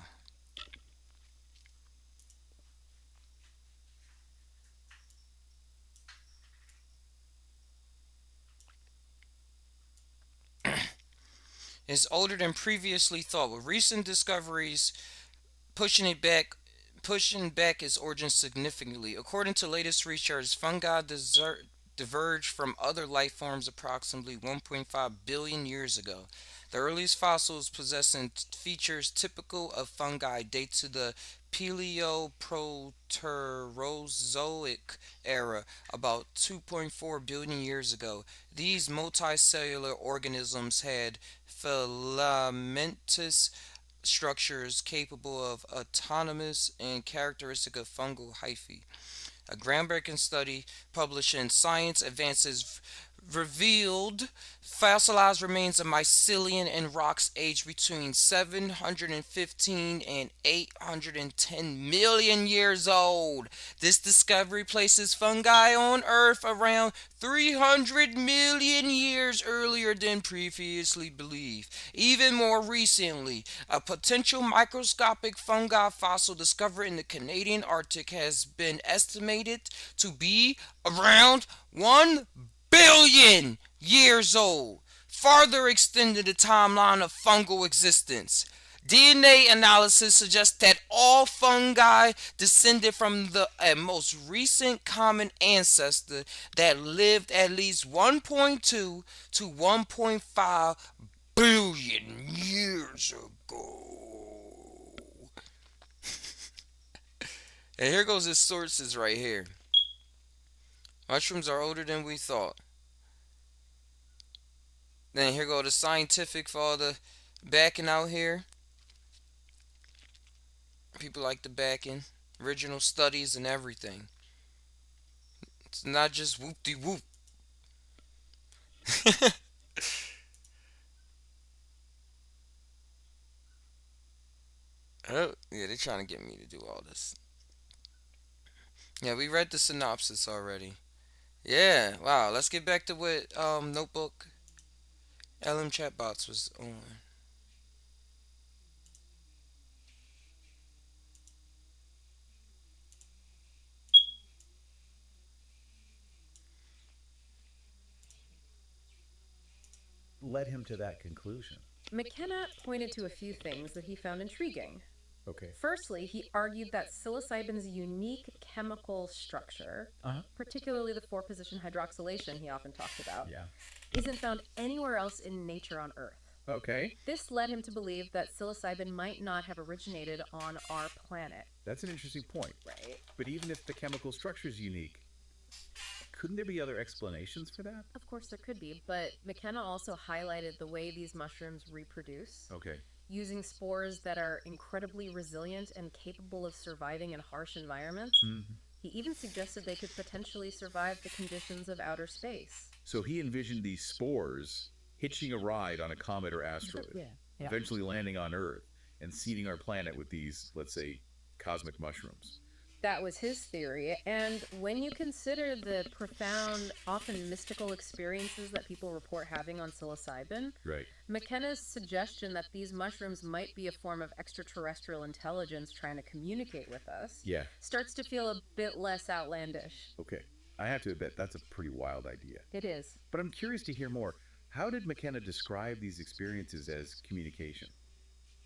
It's older than previously thought, with recent discoveries pushing back its origins significantly. According to latest research, fungi diverged from other life forms approximately 1.5 billion years ago. The earliest fossils possessing features typical of fungi date to the Paleoproterozoic era, about 2.4 billion years ago. These multicellular organisms had filamentous structures capable of autonomous and characteristic of fungal hyphae. A groundbreaking study published in Science Advances revealed fossilized remains of mycelium in rocks aged between 715 and 810 million years old. This discovery places fungi on Earth around 300 million years earlier than previously believed. Even more recently, a potential microscopic fungi fossil discovered in the Canadian Arctic has been estimated to be around 1 billion years old, farther extending the timeline of fungal existence. DNA analysis suggests that all fungi descended from the most recent common ancestor that lived at least 1.2 to 1.5 billion years ago. And here goes his sources right here. Mushrooms are older than we thought. Then here go the scientific for all the backing out here. People like the backing, original studies and everything. It's not just whoop-de-whoop. Oh, yeah, they're trying to get me to do all this. Yeah, we read the synopsis already. Yeah, wow. Let's get back to what Notebook LM Chatbots was on. Led him to that conclusion. McKenna pointed to a few things that he found intriguing. Okay. Firstly, he argued that psilocybin's unique chemical structure, particularly the four-position hydroxylation he often talked about, isn't found anywhere else in nature on Earth. Okay. This led him to believe that psilocybin might not have originated on our planet. That's an interesting point. Right. But even if the chemical structure is unique, couldn't there be other explanations for that? Of course there could be, but McKenna also highlighted the way these mushrooms reproduce. Okay. Using spores that are incredibly resilient and capable of surviving in harsh environments. Mm-hmm. He even suggested they could potentially survive the conditions of outer space. So he envisioned these spores hitching a ride on a comet or asteroid, eventually landing on Earth and seeding our planet with these, let's say, cosmic mushrooms. That was his theory, and when you consider the profound, often mystical experiences that people report having on psilocybin, Right. McKenna's suggestion that these mushrooms might be a form of extraterrestrial intelligence trying to communicate with us starts to feel a bit less outlandish. Okay. I have to admit, that's a pretty wild idea. It is. But I'm curious to hear more. How did McKenna describe these experiences as communication?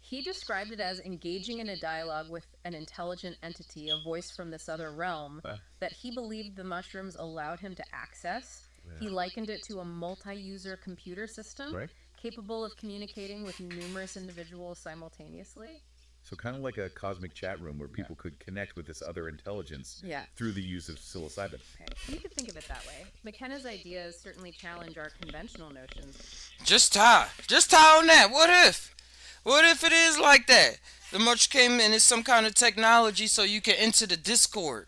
He described it as engaging in a dialogue with an intelligent entity, a voice from this other realm, that he believed the mushrooms allowed him to access. He likened it to a multi-user computer system capable of communicating with numerous individuals simultaneously. So kind of like a cosmic chat room where people could connect with this other intelligence Yeah. through the use of psilocybin. Okay. You could think of it that way. McKenna's ideas certainly challenge our conventional notions. Just tie on that. What if it is like that? The much came in is some kind of technology so you can enter the Discord.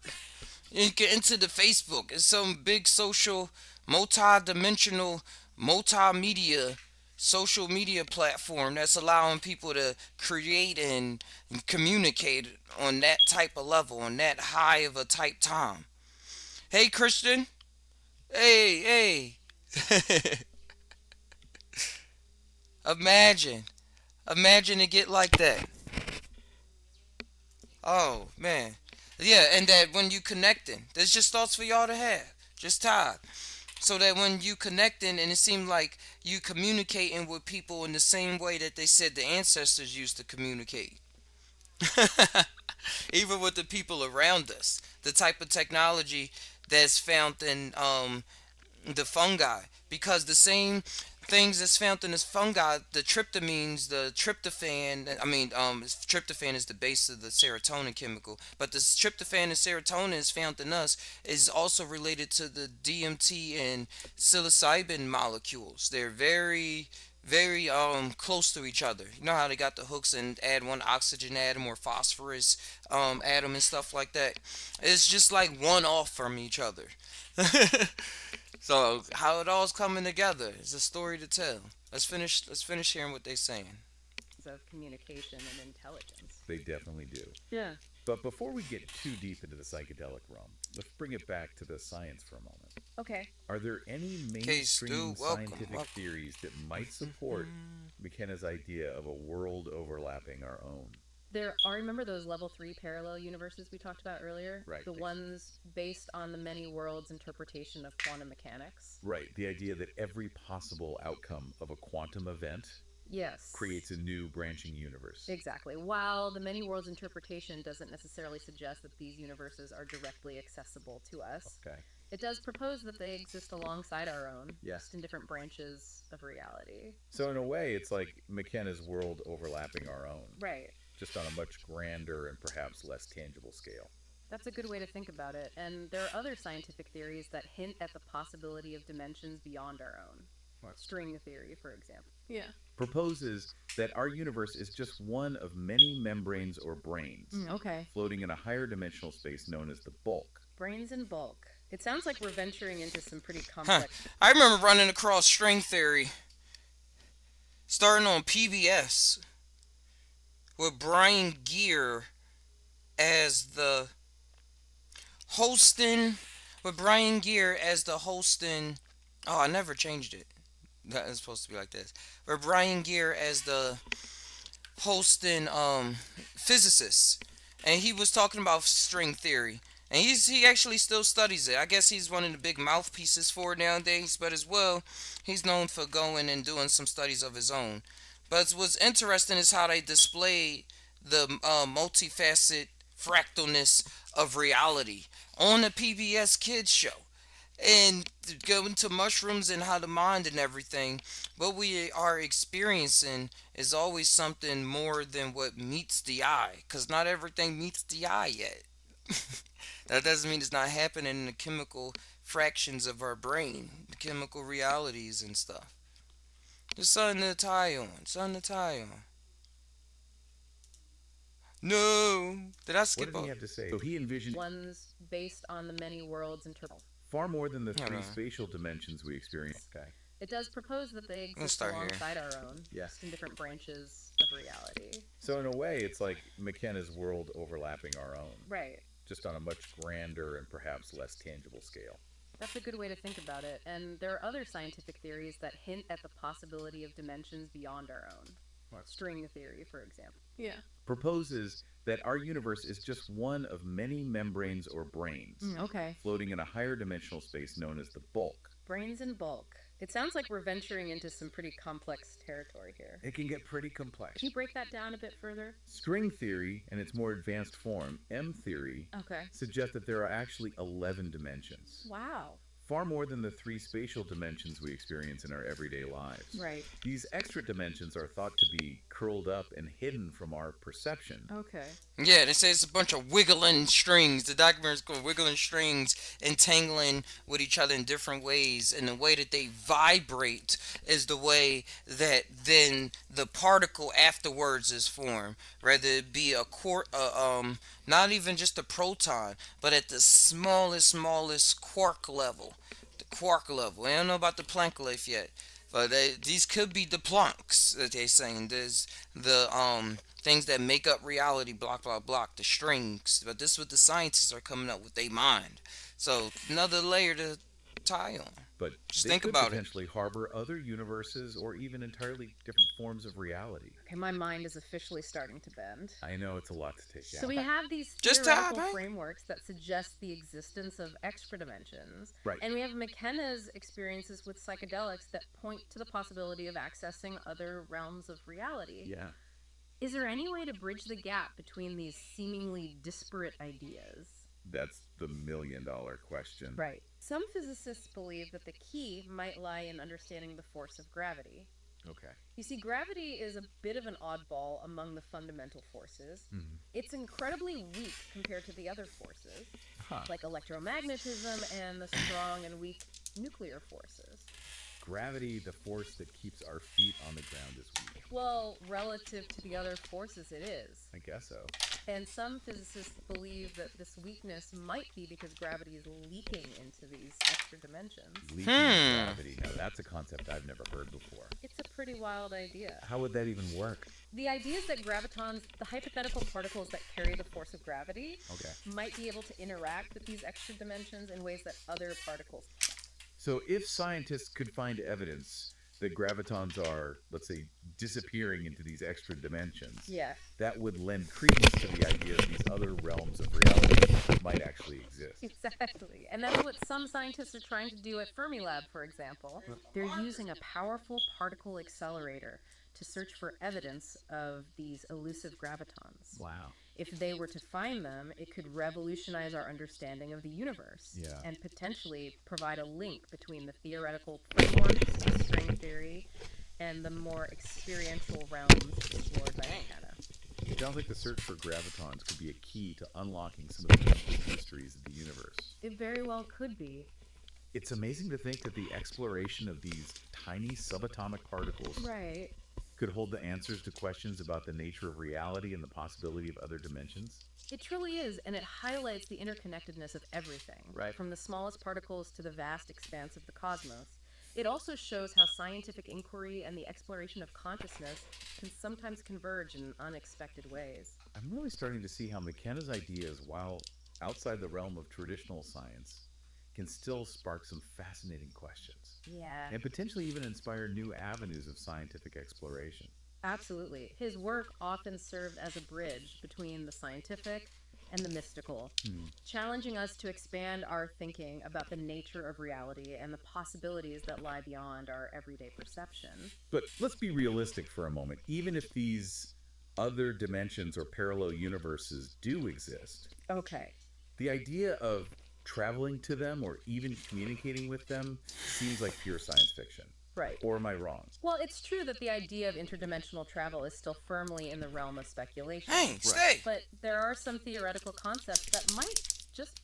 You can enter the Facebook. It's some big social, multi-dimensional, multimedia, social media platform that's allowing people to create and communicate on that type of level, on that high of a type time. Hey, Christian. Hey. Imagine it get like that. Oh, man. Yeah, and that when you connecting, there's just thoughts for y'all to have. Just Todd. So that when you connecting and it seemed like you communicating with people in the same way that they said the ancestors used to communicate. Even with the people around us. The type of technology that's found in the fungi. Because the same things that's found in this fungi, the tryptamines, the tryptophan, tryptophan is the base of the serotonin chemical, but the tryptophan and serotonin is found in us is also related to the DMT and psilocybin molecules. They're very, very close to each other. You know how they got the hooks and add one oxygen atom or phosphorus atom and stuff like that? It's just like one off from each other. So how it all's coming together is a story to tell. Let's finish hearing what they're saying. Of communication and intelligence. They definitely do. Yeah. But before we get too deep into the psychedelic realm, let's bring it back to the science for a moment. Okay. Are there any mainstream scientific theories that might support McKenna's idea of a world overlapping our own? There are, remember those level 3 parallel universes we talked about earlier? Right. The ones based on the many worlds interpretation of quantum mechanics? Right. The idea that every possible outcome of a quantum event creates a new branching universe. Exactly. While the many worlds interpretation doesn't necessarily suggest that these universes are directly accessible to us, it does propose that they exist alongside our own, just in different branches of reality. So in a way, it's like McKenna's world overlapping our own. Right. Just on a much grander and perhaps less tangible scale. That's a good way to think about it. And there are other scientific theories that hint at the possibility of dimensions beyond our own. String theory, for example. Yeah. Proposes that our universe is just one of many membranes or brains floating in a higher dimensional space known as the bulk. Brains and bulk. It sounds like we're venturing into some pretty complex... I remember running across string theory starting on PBS with Brian Gear as the hosting. Oh, I never changed it. That is supposed to be like this. With Brian Gear as the hosting physicist, and he was talking about string theory. And he actually still studies it. I guess he's one of the big mouthpieces for it nowadays, but as well, he's known for going and doing some studies of his own. But what's interesting is how they display the multifaceted fractalness of reality on the PBS Kids show. And go into mushrooms and how the mind and everything. What we are experiencing is always something more than what meets the eye. Because not everything meets the eye yet. That doesn't mean it's not happening in the chemical fractions of our brain. The chemical realities and stuff. There's something to tie on. No. Did I skip What did he have to say? So he envisioned ones based on the many worlds far more than the three spatial dimensions we experience. It does propose that they exist alongside our own, just in different branches of reality. So in a way, it's like McKenna's world overlapping our own. Right. Just on a much grander and perhaps less tangible scale. That's a good way to think about it. And there are other scientific theories that hint at the possibility of dimensions beyond our own. String theory, for example. Yeah. Proposes that our universe is just one of many membranes or brains floating in a higher dimensional space known as the bulk. Brains and bulk. It sounds like we're venturing into some pretty complex territory here. It can get pretty complex. Can you break that down a bit further? String theory, in its more advanced form, M theory, Okay. suggests that there are actually 11 dimensions. Wow. Far more than the 3 spatial dimensions we experience in our everyday lives. Right. These extra dimensions are thought to be curled up and hidden from our perception. Okay. Yeah, they say it's a bunch of wiggling strings. The document is called wiggling strings, entangling with each other in different ways. And the way that they vibrate is the way that then the particle afterwards is formed. Whether it be not even just a proton, but at the smallest quark level. The quark level. I don't know about the Planck life yet. But these could be the plunks that they're saying. There's the things that make up reality, block, block, block, the strings. But this is what the scientists are coming up with their mind. So another layer to tie on. But Just they think could about it. potentially harbor other universes or even entirely different forms of reality. Okay, my mind is officially starting to bend. I know it's a lot to take So in. we have these Just theoretical time, eh? frameworks that suggest the existence of extra dimensions. Right. And we have McKenna's experiences with psychedelics that point to the possibility of accessing other realms of reality. Yeah. Is there any way to bridge the gap between these seemingly disparate ideas? That's the million-dollar question. Right. Some physicists believe that the key might lie in understanding the force of gravity. Okay. You see, gravity is a bit of an oddball among the fundamental forces. Mhm. It's incredibly weak compared to the other forces, Huh. like electromagnetism and the strong and weak nuclear forces. Gravity, the force that keeps our feet on the ground, is weak. Well, relative to the other forces, it is. I guess so. And some physicists believe that this weakness might be because gravity is leaking into these extra dimensions. Leaking gravity. Now, that's a concept I've never heard before. It's a pretty wild idea. How would that even work? The idea is that gravitons, the hypothetical particles that carry the force of gravity, Okay. might be able to interact with these extra dimensions in ways that other particles can't. So if scientists could find evidence that gravitons are, let's say, disappearing into these extra dimensions, Yeah. that would lend credence to the idea that these other realms of reality might actually exist. Exactly. And that's what some scientists are trying to do at Fermilab, for example. They're using a powerful particle accelerator to search for evidence of these elusive gravitons. Wow. If they were to find them, it could revolutionize our understanding of the universe Yeah. and potentially provide a link between the theoretical frameworks of string theory and the more experiential realms explored by McKenna. It sounds like the search for gravitons could be a key to unlocking some of the deepest mysteries of the universe. It very well could be. It's amazing to think that the exploration of these tiny subatomic particles Right. could hold the answers to questions about the nature of reality and the possibility of other dimensions. It truly is, and it highlights the interconnectedness of everything, Right. from the smallest particles to the vast expanse of the cosmos. It also shows how scientific inquiry and the exploration of consciousness can sometimes converge in unexpected ways. I'm really starting to see how McKenna's ideas, while outside the realm of traditional science, can still spark some fascinating questions Yeah, and potentially even inspire new avenues of scientific exploration. absolutely. His work often served as a bridge between the scientific and the mystical, challenging us to expand our thinking about the nature of reality and the possibilities that lie beyond our everyday perception. But let's be realistic for a moment. Even if these other dimensions or parallel universes do exist, Okay. the idea of traveling to them or even communicating with them seems like pure science fiction. Right. Or am I wrong? Well, it's true that the idea of interdimensional travel is still firmly in the realm of speculation. Hey, stay. But there are some theoretical concepts that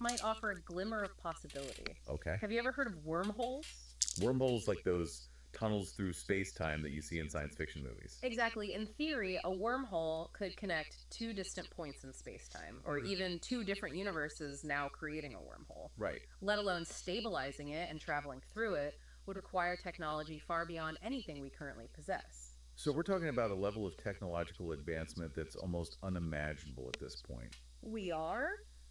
might offer a glimmer of possibility. Okay. Have you ever heard of wormholes? Wormholes like those tunnels through space-time that you see in science fiction movies. Exactly. In theory, a wormhole could connect two distant points in space-time, or even two different universes now creating a wormhole. Right. Let alone stabilizing it and traveling through it would require technology far beyond anything we currently possess. So we're talking about a level of technological advancement that's almost unimaginable at this point. We are?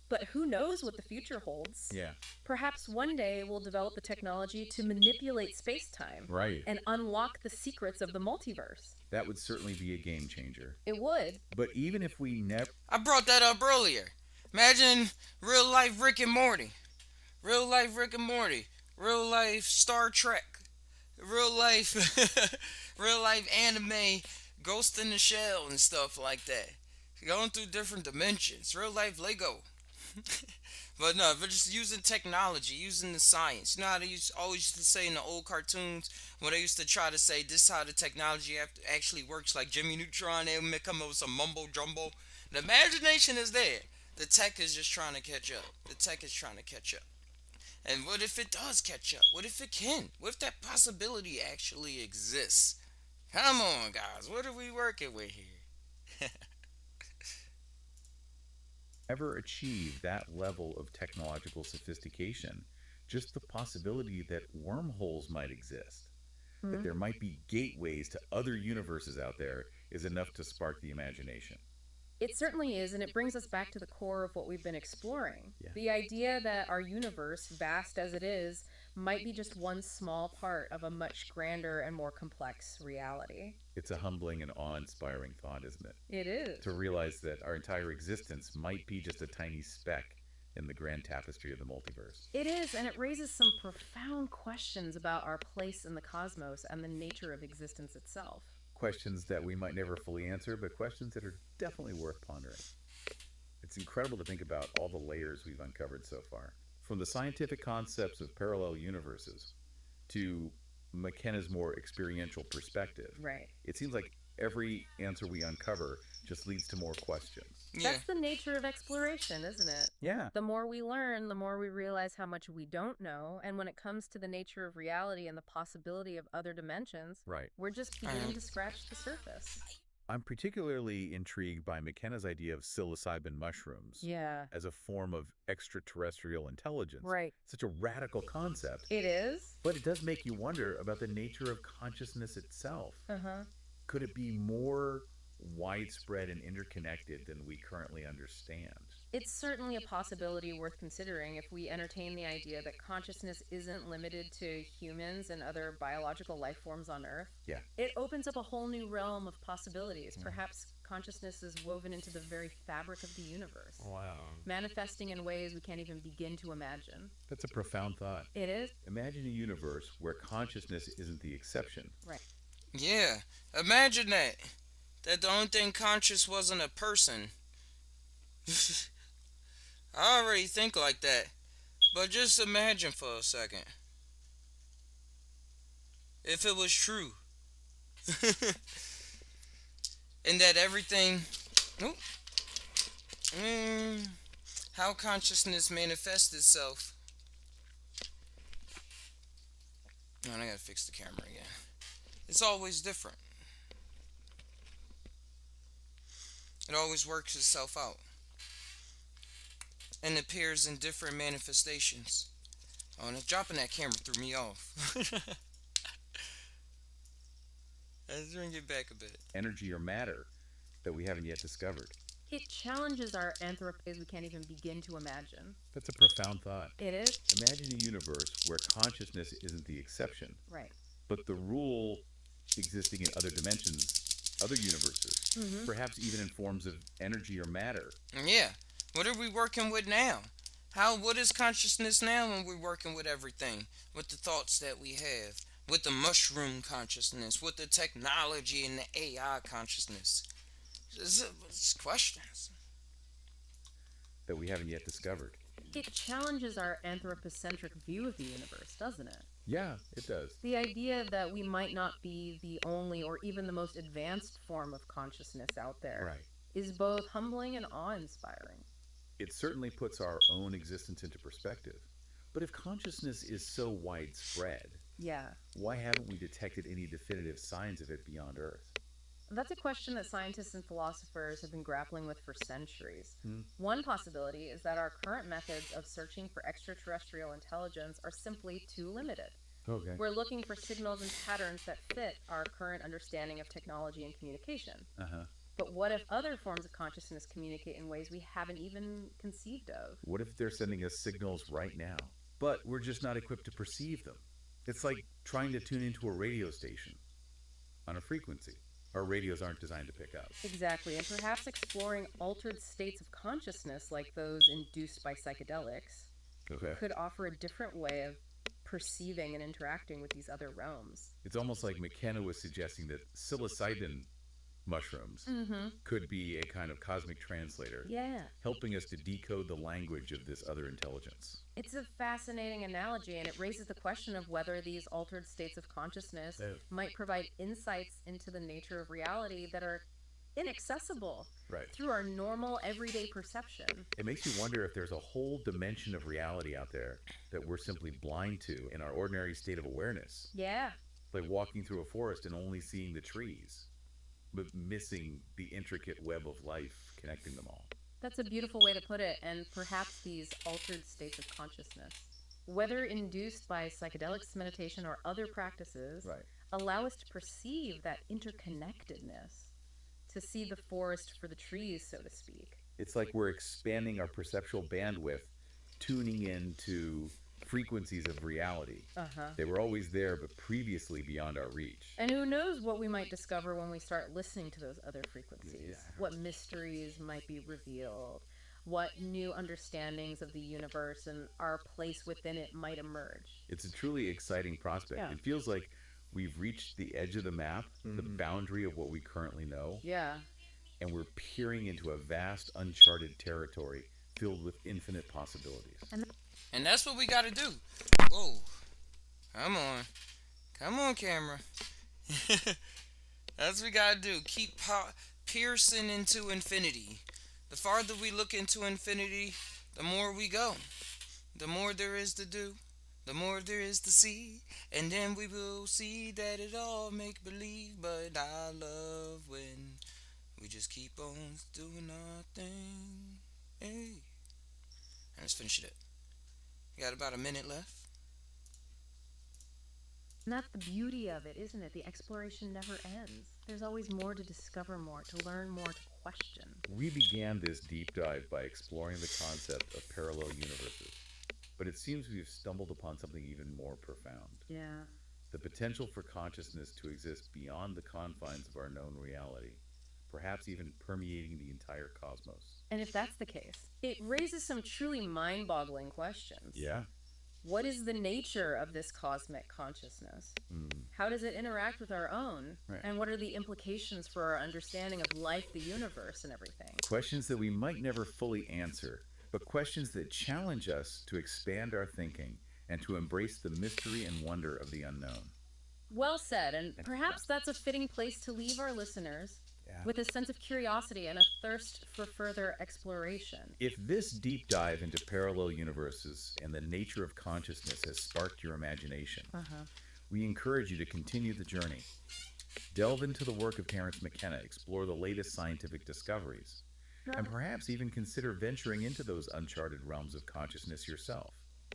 But who knows what the future holds? Yeah. Perhaps one day we'll develop the technology to manipulate space-time Right. and unlock the secrets of the multiverse. That would certainly be a game changer. It would. But even if we never... I brought that up earlier. Imagine real life Rick and Morty. Real life Rick and Morty. Real life Star Trek. real life, real life anime, Ghost in the Shell and stuff like that. Going through different dimensions, real life Lego. But no, we're just using technology, using the science. You know how they always used to say in the old cartoons when they used to try to say this is how the technology actually works, like Jimmy Neutron, they would come up with some mumbo jumbo. The imagination is there. The tech is just trying to catch up. The tech is trying to catch up. And what if it does catch up? What if it can? What if that possibility actually exists? Come on, guys. What are we working with here? Ever achieve that level of technological sophistication, just the possibility that wormholes might exist, that there might be gateways to other universes out there, is enough to spark the imagination. It certainly is, and it brings us back to the core of what we've been exploring. Yeah. The idea that our universe, vast as it is, might be just one small part of a much grander and more complex reality. It's a humbling and awe-inspiring thought, isn't it? It is. To realize that our entire existence might be just a tiny speck in the grand tapestry of the multiverse. It is, and it raises some profound questions about our place in the cosmos and the nature of existence itself. Questions that we might never fully answer, but questions that are definitely worth pondering. It's incredible to think about all the layers we've uncovered so far. From the scientific concepts of parallel universes to McKenna's more experiential perspective. Right. It seems like every answer we uncover just leads to more questions. Yeah. That's the nature of exploration, isn't it? Yeah. The more we learn, the more we realize how much we don't know. And when it comes to the nature of reality and the possibility of other dimensions, Right. we're just beginning to scratch the surface. I'm particularly intrigued by McKenna's idea of psilocybin mushrooms Yeah. as a form of extraterrestrial intelligence. Right. Such a radical concept. It is? But it does make you wonder about the nature of consciousness itself. Uh-huh. Could it be more widespread and interconnected than we currently understand? It's certainly a possibility worth considering if we entertain the idea that consciousness isn't limited to humans and other biological life forms on Earth. Yeah. It opens up a whole new realm of possibilities. Perhaps consciousness is woven into the very fabric of the universe, Wow. manifesting in ways we can't even begin to imagine. That's a profound thought. It is? Imagine a universe where consciousness isn't the exception. Right. Yeah. Imagine that. That the only thing conscious wasn't a person. I already think like that. But just imagine for a second. If it was true. And that everything... Oh, how consciousness manifests itself. Oh, I gotta fix the camera again. It's always different. It always works itself out. And appears in different manifestations. Oh, and dropping that camera threw me off. Let's bring it back a bit. Energy or matter that we haven't yet discovered. It challenges our anthropos we can't even begin to imagine. That's a profound thought. It is? Imagine a universe where consciousness isn't the exception, Right. but the rule existing in other dimensions, other universes, perhaps even in forms of energy or matter. Yeah. What are we working with now? What is consciousness now when we're working with everything? With the thoughts that we have. With the mushroom consciousness. With the technology and the AI consciousness. It's questions. That we haven't yet discovered. It challenges our anthropocentric view of the universe, doesn't it? Yeah, it does. The idea that we might not be the only or even the most advanced form of consciousness out there Right. is both humbling and awe-inspiring. It certainly puts our own existence into perspective. But if consciousness is so widespread, Yeah. why haven't we detected any definitive signs of it beyond Earth? That's a question that scientists and philosophers have been grappling with for centuries. Hmm. One possibility is that our current methods of searching for extraterrestrial intelligence are simply too limited. Okay. We're looking for signals and patterns that fit our current understanding of technology and communication. Uh-huh. But what if other forms of consciousness communicate in ways we haven't even conceived of? What if they're sending us signals right now, but we're just not equipped to perceive them? It's like trying to tune into a radio station on a frequency our radios aren't designed to pick up. Exactly, and perhaps exploring altered states of consciousness like those induced by psychedelics Okay. could offer a different way of perceiving and interacting with these other realms. It's almost like McKenna was suggesting that psilocybin mushrooms could be a kind of cosmic translator, Yeah. helping us to decode the language of this other intelligence. It's a fascinating analogy, and it raises the question of whether these altered states of consciousness might provide insights into the nature of reality that are inaccessible Right. through our normal everyday perception. It makes you wonder if there's a whole dimension of reality out there that we're simply blind to in our ordinary state of awareness. Yeah. Like walking through a forest and only seeing the trees, but missing the intricate web of life connecting them all. That's a beautiful way to put it, and perhaps these altered states of consciousness, whether induced by psychedelics, meditation, or other practices, Right. allow us to perceive that interconnectedness, to see the forest for the trees, so to speak. It's like we're expanding our perceptual bandwidth, tuning into frequencies of reality. They were always there, but previously beyond our reach. And who knows what we might discover when we start listening to those other frequencies, what mysteries might be revealed, what new understandings of the universe and our place within it might emerge. It's a truly exciting prospect. Yeah. It feels like we've reached the edge of the map, the boundary of what we currently know, Yeah. and we're peering into a vast, uncharted territory filled with infinite possibilities. And that's what we gotta do. Whoa. Come on. Come on, camera. That's what we gotta do. Keep piercing into infinity. The farther we look into infinity, the more we go. The more there is to do. The more there is to see. And then we will see that it all make believe. But I love when we just keep on doing our thing. Hey. And let's finish it up. We got about a minute left. And that's the beauty of it, isn't it? The exploration never ends. There's always more to discover, more to learn, more to question. We began this deep dive by exploring the concept of parallel universes, but it seems we've stumbled upon something even more profound. Yeah. The potential for consciousness to exist beyond the confines of our known reality, perhaps even permeating the entire cosmos. And if that's the case, it raises some truly mind-boggling questions. Yeah. What is the nature of this cosmic consciousness? How does it interact with our own? Right. And what are the implications for our understanding of life, the universe, and everything? Questions that we might never fully answer, but questions that challenge us to expand our thinking and to embrace the mystery and wonder of the unknown. Well said, and perhaps that's a fitting place to leave our listeners with a sense of curiosity and a thirst for further exploration. If this deep dive into parallel universes and the nature of consciousness has sparked your imagination, we encourage you to continue the journey. Delve into the work of Terence McKenna, explore the latest scientific discoveries, and perhaps even consider venturing into those uncharted realms of consciousness yourself.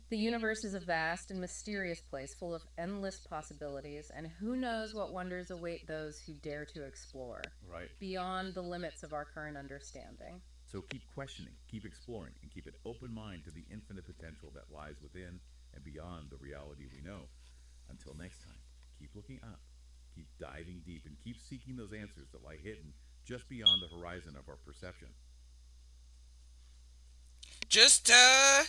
The universe is a vast and mysterious place full of endless possibilities, and who knows what wonders await those who dare to explore Right. beyond the limits of our current understanding. So keep questioning, keep exploring, and keep an open mind to the infinite potential that lies within and beyond the reality we know. Until next time, keep looking up, keep diving deep, and keep seeking those answers that lie hidden just beyond the horizon of our perception. Just They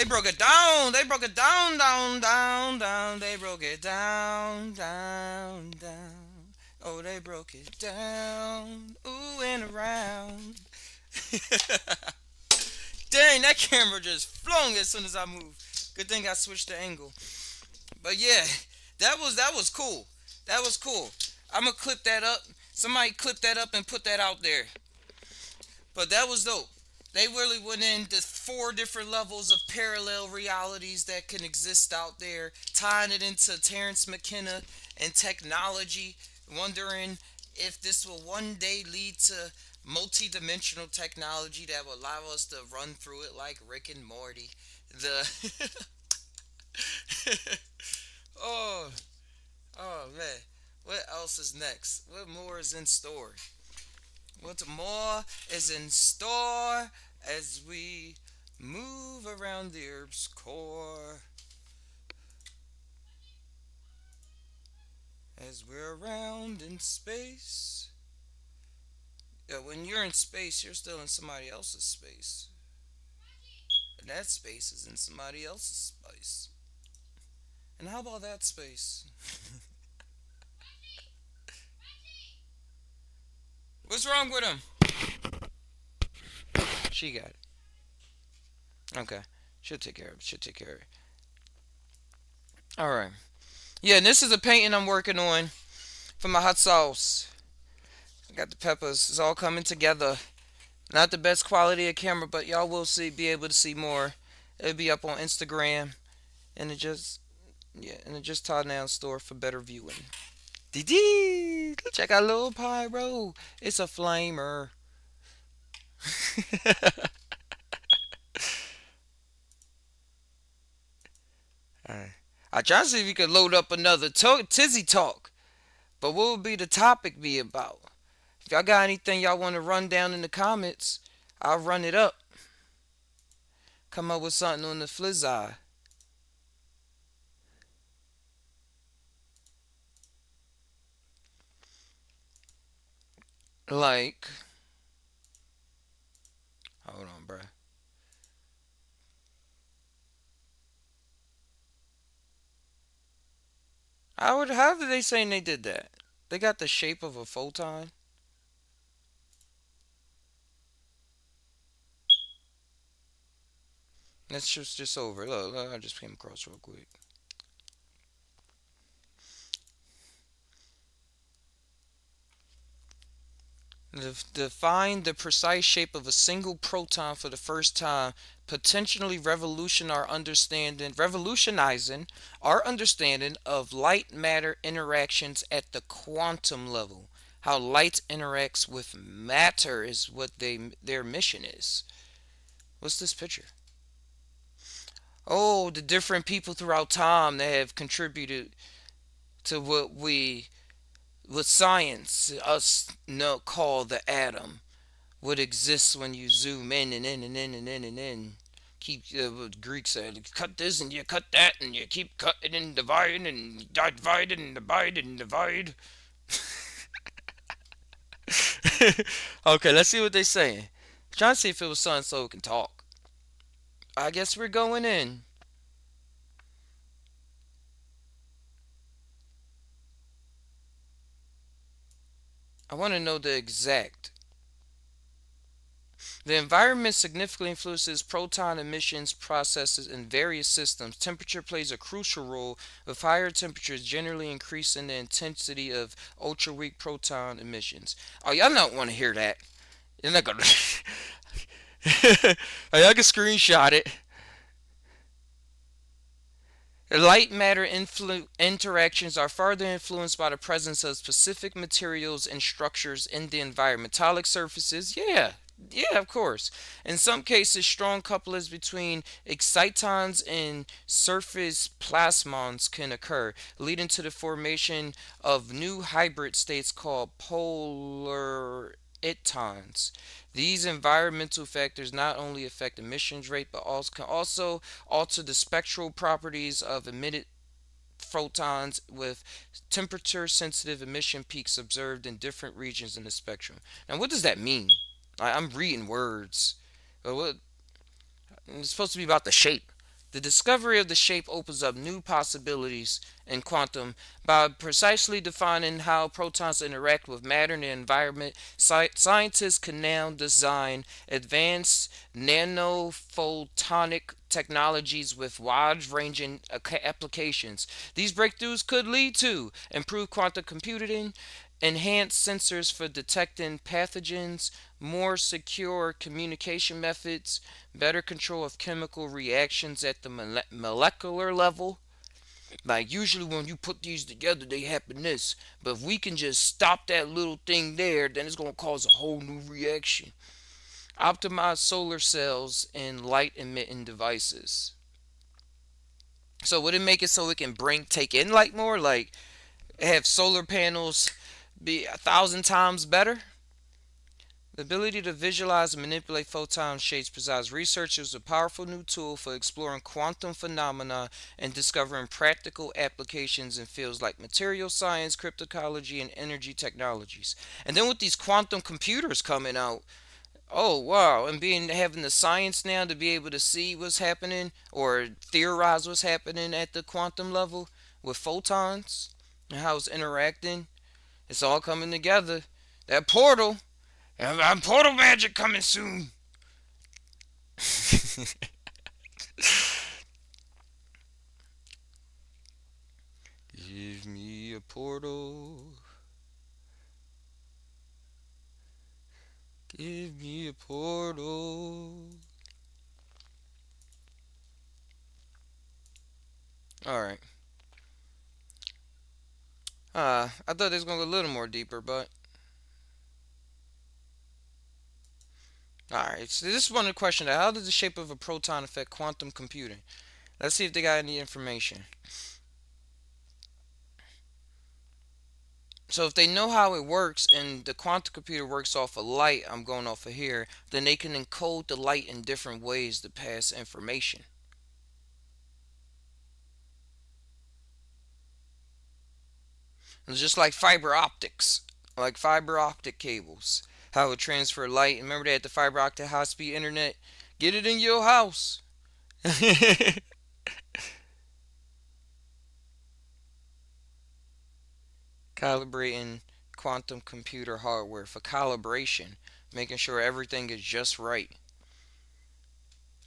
broke it down. They broke it down, down, down, down. They broke it down, down, down. Oh, they broke it down. Ooh, and around. Dang, that camera just flung as soon as I moved. Good thing I switched the angle. But yeah, that was cool. That was cool. I'm gonna clip that up. Somebody clip that up and put that out there. But that was dope. They really went into 4 different levels of parallel realities that can exist out there, tying it into Terence McKenna and technology, wondering if this will one day lead to multi-dimensional technology that will allow us to run through it like Rick and Morty. Oh man, what else is next? What more is in store? What more is in store as we move around the Earth's core? As we're around in space, Yeah, when you're in space, you're still in somebody else's space. And that space is in somebody else's space. And how about that space? What's wrong with him? She got it. Okay. She'll take care of it. She'll take care of it. Alright. Yeah, and this is a painting I'm working on for my hot sauce. I got the peppers. It's all coming together. Not the best quality of camera, but y'all will be able to see more. It'll be up on Instagram. And it just Todd Now store for better viewing. Dee check out little pyro. It's a flamer. Alright. I try to see if we could load up another tizzy talk. But what would be the topic be about? If y'all got anything y'all want to run down in the comments, I'll run it up. Come up with something on the flizz. Like, hold on, bruh. How did they saying they did that? They got the shape of a photon. Let's just over. Look, I just came across real quick. Define the precise shape of a single proton for the first time, potentially revolutionizing our understanding of light matter interactions at the quantum level. How light interacts with matter is what their mission is. What's this picture? Oh, the different people throughout time that have contributed to what science us know call the atom, what exists when you zoom in and in and in and in and in. Keep what Greek said, cut this and you cut that and you keep cutting and dividing and divide and divide and divide. Okay, let's see what they saying. Trying to see if it was something so we can talk. I guess we're going in. I want to know the exact. The environment significantly influences proton emissions processes in various systems. Temperature plays a crucial role, with higher temperatures generally increasing the intensity of ultra-weak proton emissions. Oh, y'all don't want to hear that. You're not gonna. Y'all can screenshot it. Light matter interactions are further influenced by the presence of specific materials and structures in the environment. Metallic surfaces, yeah, of course. In some cases, strong couplings between excitons and surface plasmons can occur, leading to the formation of new hybrid states called polar itons. These environmental factors not only affect emissions rate but also can also alter the spectral properties of emitted photons, with temperature sensitive emission peaks observed in different regions in the spectrum. Now, what does that mean? I'm reading words. What it's supposed to be about the shape. The discovery of the shape opens up new possibilities in quantum by precisely defining how protons interact with matter in the environment. Scientists can now design advanced nanophotonic technologies with wide-ranging applications. These breakthroughs could lead to improved quantum computing, enhanced sensors for detecting pathogens, more secure communication methods, better control of chemical reactions at the molecular level. Like, usually when you put these together, they happen this. But if we can just stop that little thing there, then it's going to cause a whole new reaction. Optimize solar cells and light emitting devices. So would it make it so it can take in light more? Like, have solar panels be 1,000 times better The ability to visualize and manipulate photon shapes provides researchers a powerful new tool for exploring quantum phenomena and discovering practical applications in fields like material science, cryptology, and energy technologies. And then with these quantum computers coming out, oh wow, and being having the science now to be able to see what's happening or theorize what's happening at the quantum level with photons and how it's interacting, it's all coming together. That portal, and portal magic coming soon. Give me a portal. Give me a portal. Alright. I thought it was going to go a little more deeper, but. Alright, so this is one of the questions. How does the shape of a proton affect quantum computing? Let's see if they got any information. So if they know how it works and the quantum computer works off of light, I'm going off of here, then they can encode the light in different ways to pass information. It's just like fiber optic cables. How it transfer light. Remember they had the fiber optic high speed internet? Get it in your house. Calibrating quantum computer hardware for calibration, making sure everything is just right.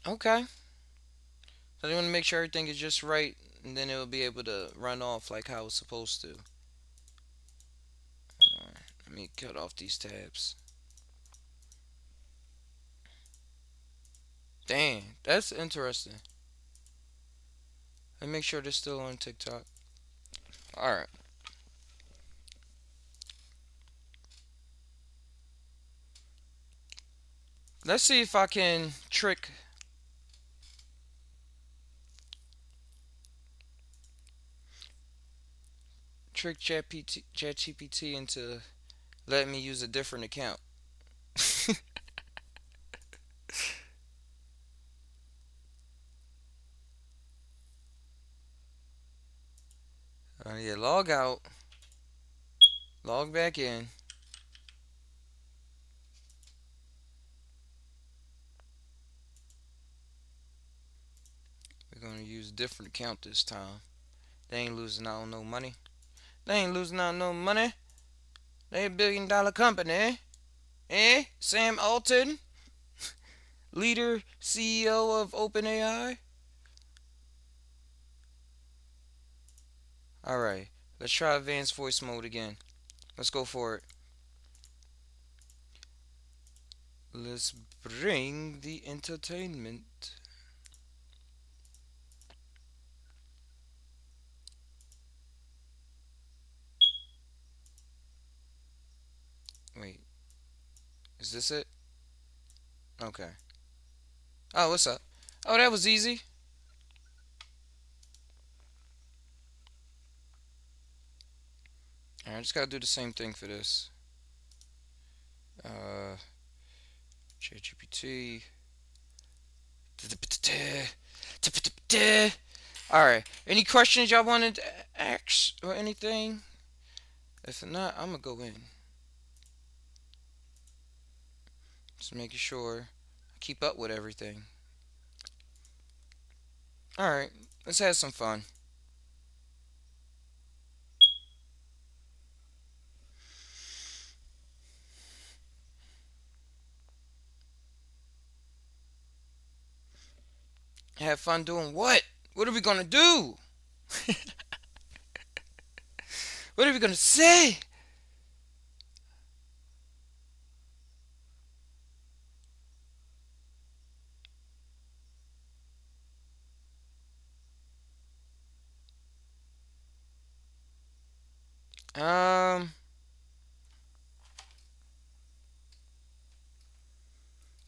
Okay. So they want to make sure everything is just right, and then it will be able to run off like how it's supposed to. Alright, let me cut off these tabs. Dang, that's interesting. Let me make sure they're still on TikTok. Alright. Let's see if I can trick ChatGPT into letting me use a different account. Yeah, log out, log back in. We're gonna use a different account this time. They ain't losing out on no money. They ain't losing out on no money. They $1 billion company. Eh? Sam Altman, leader, CEO of OpenAI. Alright, let's try advanced voice mode again. Let's go for it. Let's bring the entertainment. Wait, is this it? Okay. Oh, what's up? Oh, that was easy. Alright, I just gotta do the same thing for this. ChatGPT. Alright, any questions y'all wanted to ask or anything? If not, I'm gonna go in. Just making sure I keep up with everything. Alright, let's have some fun. Have fun doing what? What are we gonna do? What are we gonna say?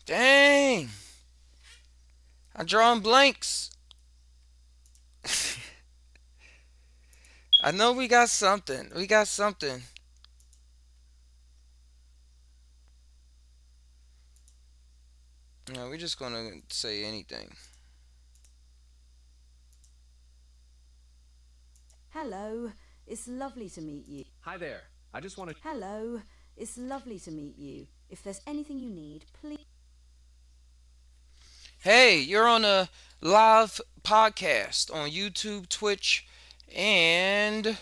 Dang. I'm drawing blanks. I know we got something. We got something. No, we're just gonna say anything. Hello, it's lovely to meet you. Hi there. I just want to. Hello, it's lovely to meet you. If there's anything you need, please. Hey, you're on a live podcast on YouTube, Twitch, and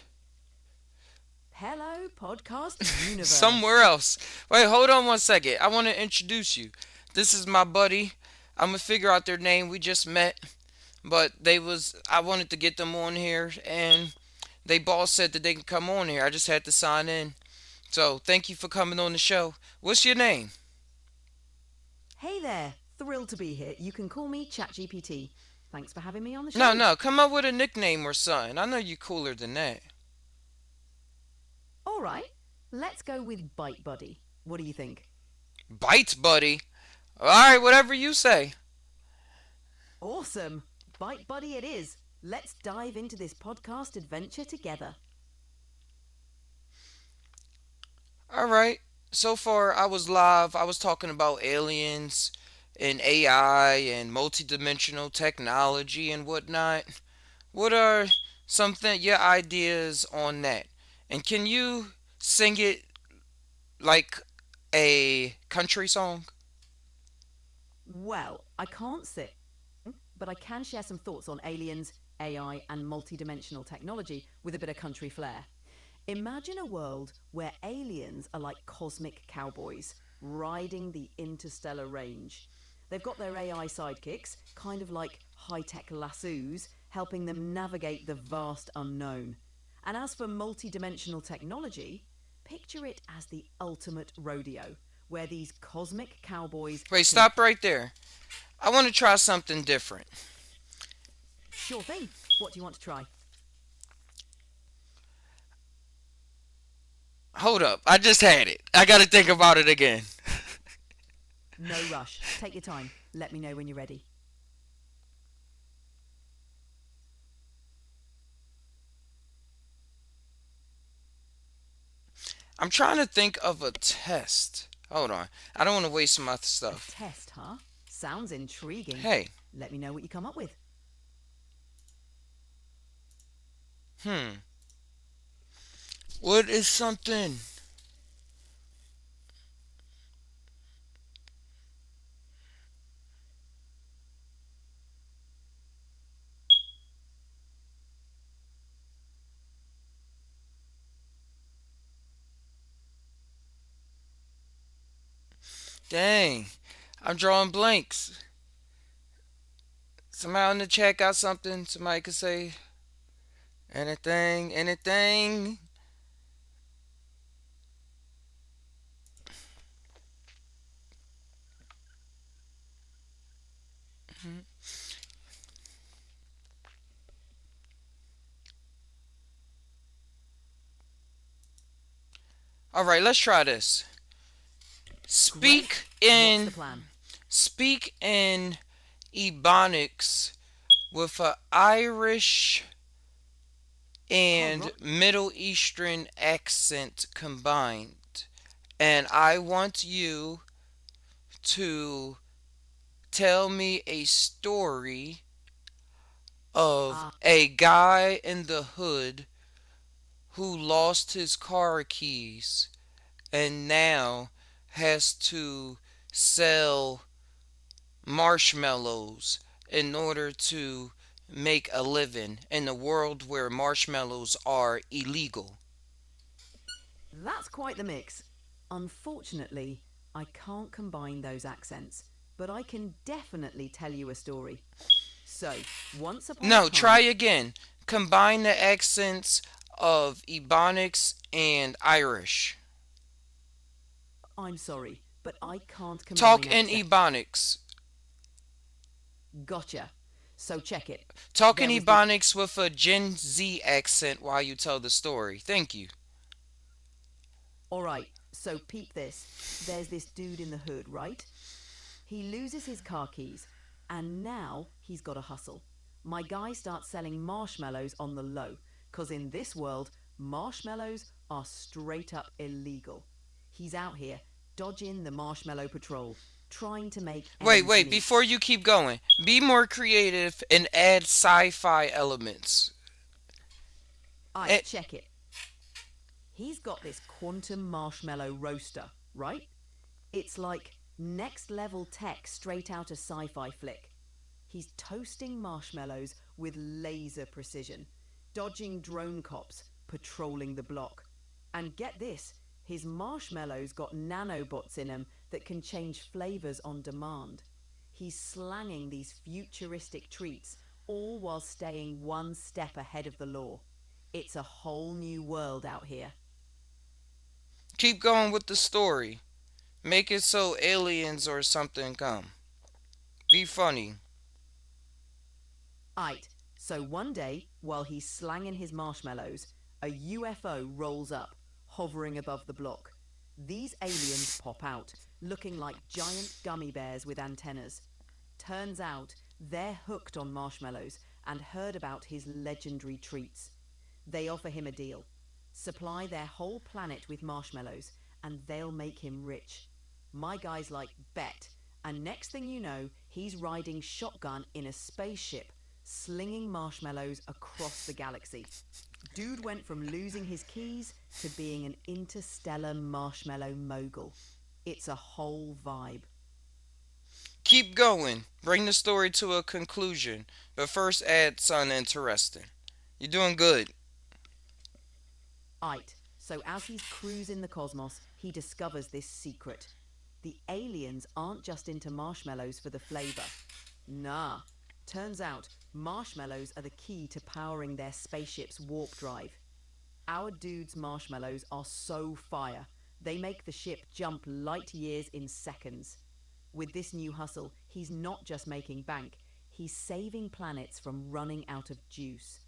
Hello, podcast universe. somewhere else. Wait, hold on one second. I want to introduce you. This is my buddy. I'm gonna figure out their name. We just met, but I wanted to get them on here, and they both said that they can come on here. I just had to sign in. So thank you for coming on the show. What's your name? Hey there, thrilled to be here. You can call me ChatGPT. Thanks for having me on the show. No, no, come up with a nickname or something. I know you cooler than that. All right, let's go with Bite Buddy. What do you think? Bites, buddy. All right, whatever you say. Awesome. Bite Buddy it is. Let's dive into this podcast adventure together. All right. So far, I was live. I was talking about aliens and AI and multidimensional technology and whatnot. What are something your ideas on that? And can you sing it like a country song? Well, I can't sing, but I can share some thoughts on aliens, AI, and multidimensional technology with a bit of country flair. Imagine a world where aliens are like cosmic cowboys riding the interstellar range. They've got their AI sidekicks, kind of like high-tech lassos, helping them navigate the vast unknown. And as for multidimensional technology, picture it as the ultimate rodeo, where these cosmic cowboys... Wait, stop right there. I want to try something different. Sure thing. What do you want to try? Hold up. I just had it. I got to think about it again. No rush. Take your time. Let me know when you're ready. I'm trying to think of a test. Hold on. I don't want to waste my A stuff. test, huh? Sounds intriguing. Hey. Let me know what you come up with. What is something? Dang. I'm drawing blanks. Somebody in the chat got something somebody could say? Anything? All right, let's try this. Speak What's in the plan? speak in Ebonics with a Irish and Middle Eastern accent combined. And I want you to tell me a story of a guy in the hood who lost his car keys and now has to sell marshmallows in order to make a living in a world where marshmallows are illegal. That's quite the mix. Unfortunately, I can't combine those accents, but I can definitely tell you a story. So, once upon a No, time... try again. Combine the accents of Ebonics and Irish. I'm sorry, but I can't combine Talk in accents. Ebonics. Gotcha. So check it. Talk in There was Ebonics with a Gen Z accent while you tell the story. Thank you. Alright, so peep this. There's this dude in the hood, right? He loses his car keys, and now he's got to hustle. My guy starts selling marshmallows on the low, 'cause in this world, marshmallows are straight up illegal. He's out here, dodging the marshmallow patrol, trying to make Wait, ends wait, meet. before you keep going, be more creative and add sci fi elements. I Eh, check it. He's got this quantum marshmallow roaster, right? It's like next level tech straight out a sci fi flick. He's toasting marshmallows with laser precision, dodging drone cops, patrolling the block. And get this, his marshmallows got nanobots in them that can change flavors on demand. He's slanging these futuristic treats, all while staying one step ahead of the law. It's a whole new world out here. keep going with the story. Make it so aliens or something come. Be funny. Aight, so one day, while he's slanging his marshmallows, a UFO rolls up, hovering above the block. These aliens pop out, looking like giant gummy bears with antennas. Turns out, they're hooked on marshmallows and heard about his legendary treats. They offer him a deal. Supply their whole planet with marshmallows, and they'll make him rich. My guy's like, bet. And next thing you know, he's riding shotgun in a spaceship, slinging marshmallows across the galaxy. Dude went from losing his keys to being an interstellar marshmallow mogul. It's a whole vibe. Keep going. Bring the story to a conclusion. But first add something interesting. You're doing good. Aight, so as he's cruising the cosmos, he discovers this secret. The aliens aren't just into marshmallows for the flavor. Nah. Turns out, marshmallows are the key to powering their spaceship's warp drive. Our dude's marshmallows are so fire, they make the ship jump light years in seconds. With this new hustle, he's not just making bank, he's saving planets from running out of juice.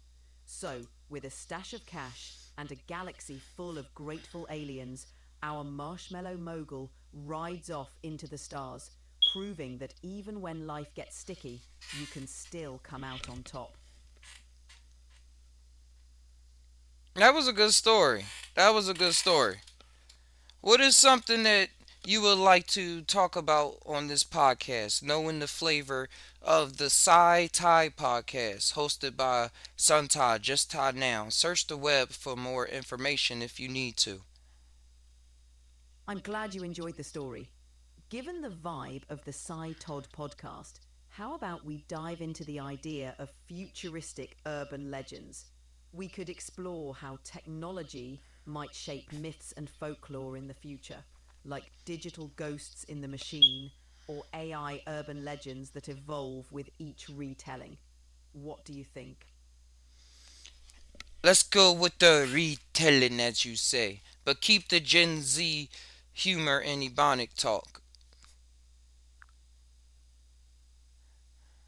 So, with a stash of cash and a galaxy full of grateful aliens, our marshmallow mogul rides off into the stars, proving that even when life gets sticky, you can still come out on top. That was a good story. That was a good story. What is something that you would like to talk about on this podcast, knowing the flavor of the Psy Tai Podcast, hosted by Sun Tai, just Tai now. Search the web for more information if you need to. I'm glad you enjoyed the story. Given the vibe of the Psy Todd podcast, how about we dive into the idea of futuristic urban legends? We could explore how technology might shape myths and folklore in the future, like digital ghosts in the machine or AI urban legends that evolve with each retelling. What do you think? Let's go with the retelling, as you say, but keep the Gen Z humor and Ebonic talk.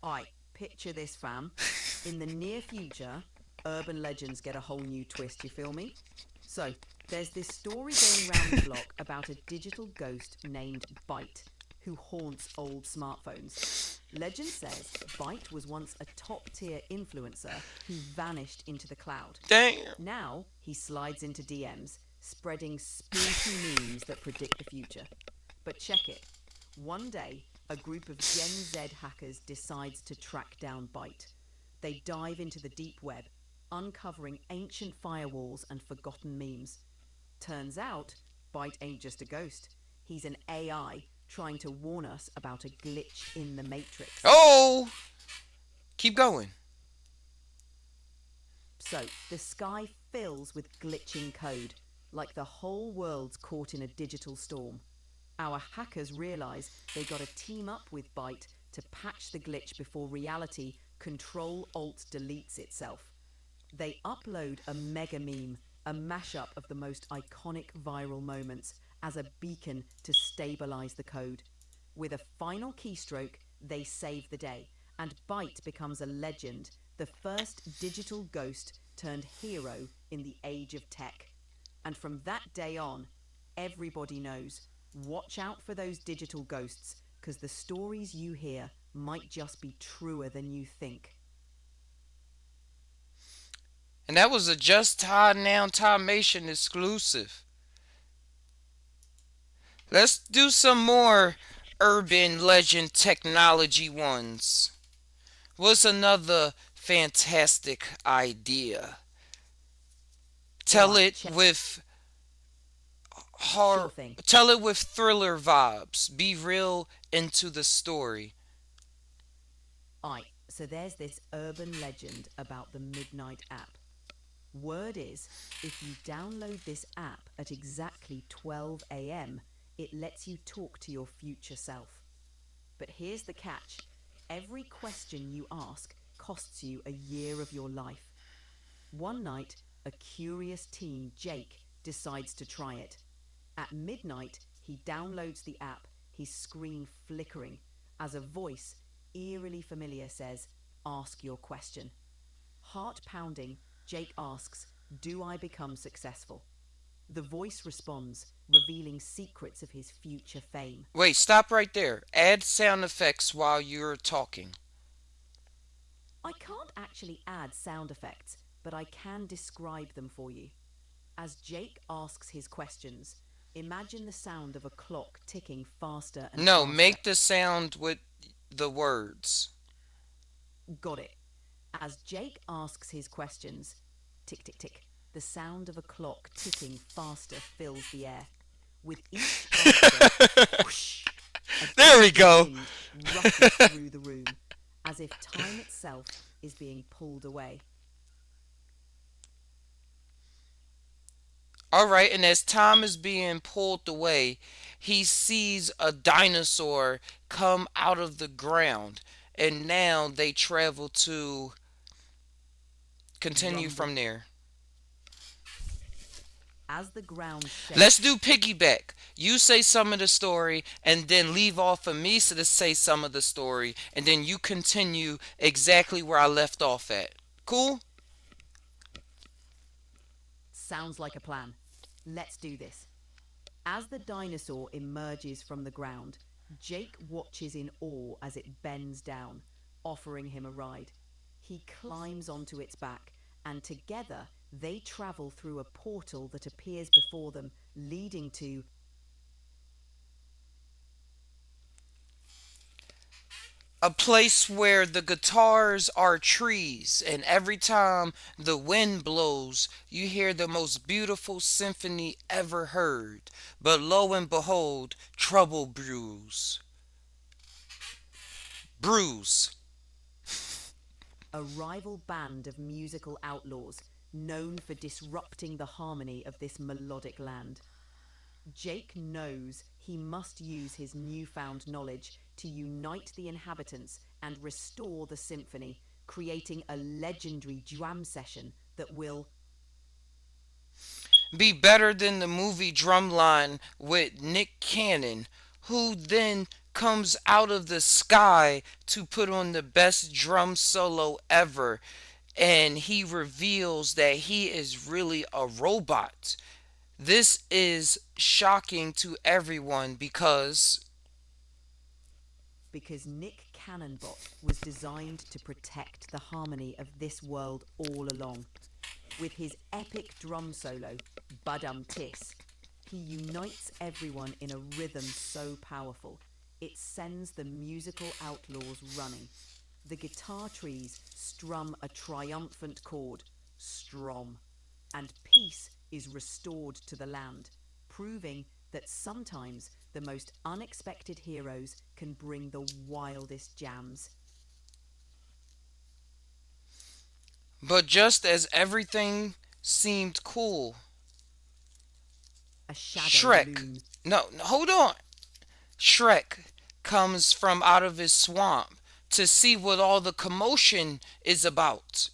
Alright, picture this, fam. In the near future, urban legends get a whole new twist, you feel me? So, there's this story going round the block about a digital ghost named Byte, who haunts old smartphones. Legend says Byte was once a top-tier influencer who vanished into the cloud. Damn. Now, he slides into DMs, spreading spooky memes that predict the future. But check it. One day, a group of Gen Z hackers decides to track down Byte. They dive into the deep web, uncovering ancient firewalls and forgotten memes. Turns out, Byte ain't just a ghost. He's an AI trying to warn us about a glitch in the Matrix. Oh! Keep going. So, the sky fills with glitching code, like the whole world's caught in a digital storm. Our hackers realise they gotta team up with Byte to patch the glitch before reality Control-Alt-Deletes itself. They upload a mega meme, a mashup of the most iconic viral moments, as a beacon to stabilise the code. With a final keystroke, they save the day, and Byte becomes a legend, the first digital ghost turned hero in the age of tech. And from that day on, everybody knows, watch out for those digital ghosts, because the stories you hear might just be truer than you think. And that was a Just Tai Now Timation exclusive. Let's do some more urban legend technology ones. What's another fantastic idea? Tell Alright, it check. with Sure horror. thing. Tell it with thriller vibes. Be real into the story. Aye, so there's this urban legend about the Midnight app. Word is, if you download this app at exactly 12 a.m., it lets you talk to your future self. But here's the catch. Every question you ask costs you a year of your life. One night, a curious teen, Jake, decides to try it. At midnight, he downloads the app, his screen flickering, as a voice, eerily familiar, says, "Ask your question." Heart pounding, Jake asks, "Do I become successful?" The voice responds, revealing secrets of his future fame. Wait, stop right there. Add sound effects while you're talking. I can't actually add sound effects, but I can describe them for you. As Jake asks his questions, imagine the sound of a clock ticking faster and No, faster. make the sound with the words. Got it. As Jake asks his questions, tick, tick, tick, the sound of a clock ticking faster fills the air. With each answer, whoosh, a There we go. wind rushes through the room, as if time itself is being pulled away. Alright, and as Tom is being pulled away, he sees a dinosaur come out of the ground. And now they travel to continue Rumble. from there. As the ground shakes, Let's do piggyback. You say some of the story and then leave off for me to say some of the story and then you continue exactly where I left off at. Cool? sounds like a plan. Let's do this. As the dinosaur emerges from the ground, Jake watches in awe as it bends down, offering him a ride. He climbs onto its back, and together they travel through a portal that appears before them, leading to a place where the guitars are trees, and every time the wind blows, you hear the most beautiful symphony ever heard. But lo and behold, trouble brews. Brews. a rival band of musical outlaws known for disrupting the harmony of this melodic land. Jake knows he must use his newfound knowledge to unite the inhabitants and restore the symphony, creating a legendary jam session that will Be better than the movie Drumline with Nick Cannon, who then comes out of the sky to put on the best drum solo ever. And he reveals that he is really a robot. This is shocking to everyone because Nick Cannonbot was designed to protect the harmony of this world all along. With his epic drum solo, Budum Tis, he unites everyone in a rhythm so powerful, it sends the musical outlaws running. The guitar trees strum a triumphant chord, Strom, and peace is restored to the land, proving that sometimes the most unexpected heroes can bring the wildest jams. but just as everything seemed cool, A shadow Shrek. looms. No, hold on. Shrek comes from out of his swamp to see what all the commotion is about.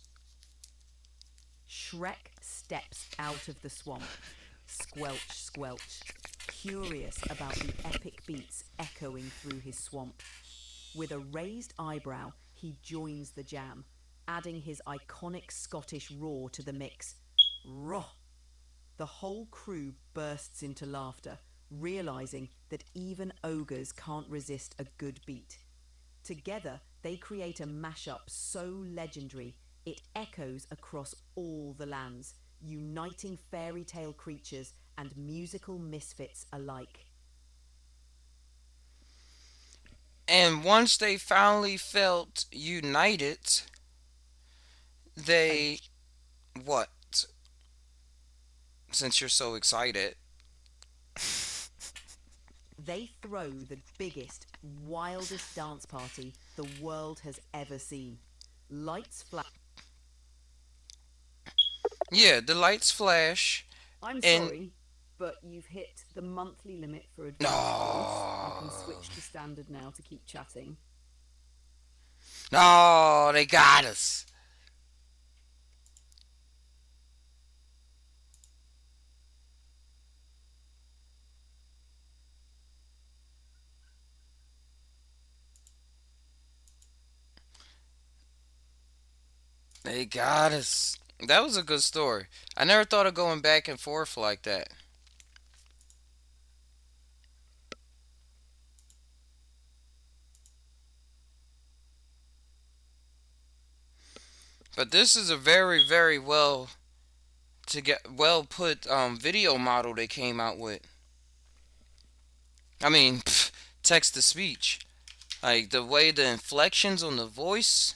Shrek steps out of the swamp, squelch, squelch, curious about the epic beats echoing through his swamp. With a raised eyebrow, he joins the jam, adding his iconic Scottish roar to the mix. Roh! The whole crew bursts into laughter, realizing that even ogres can't resist a good beat. Together, they create a mashup so legendary, it echoes across all the lands, uniting fairy tale creatures and musical misfits alike. And once they finally felt united, they what? Since you're so excited. They throw the biggest, wildest dance party the world has ever seen. Lights flash. Yeah, the lights flash I'm and sorry, but you've hit the monthly limit for advanced voice. You no, can switch to standard now to keep chatting. no, they got us. They got us. That was a good story. I never thought of going back and forth like that. But this is a very, very well put video model they came out with. I mean, text to speech. Like the way the inflections on the voice.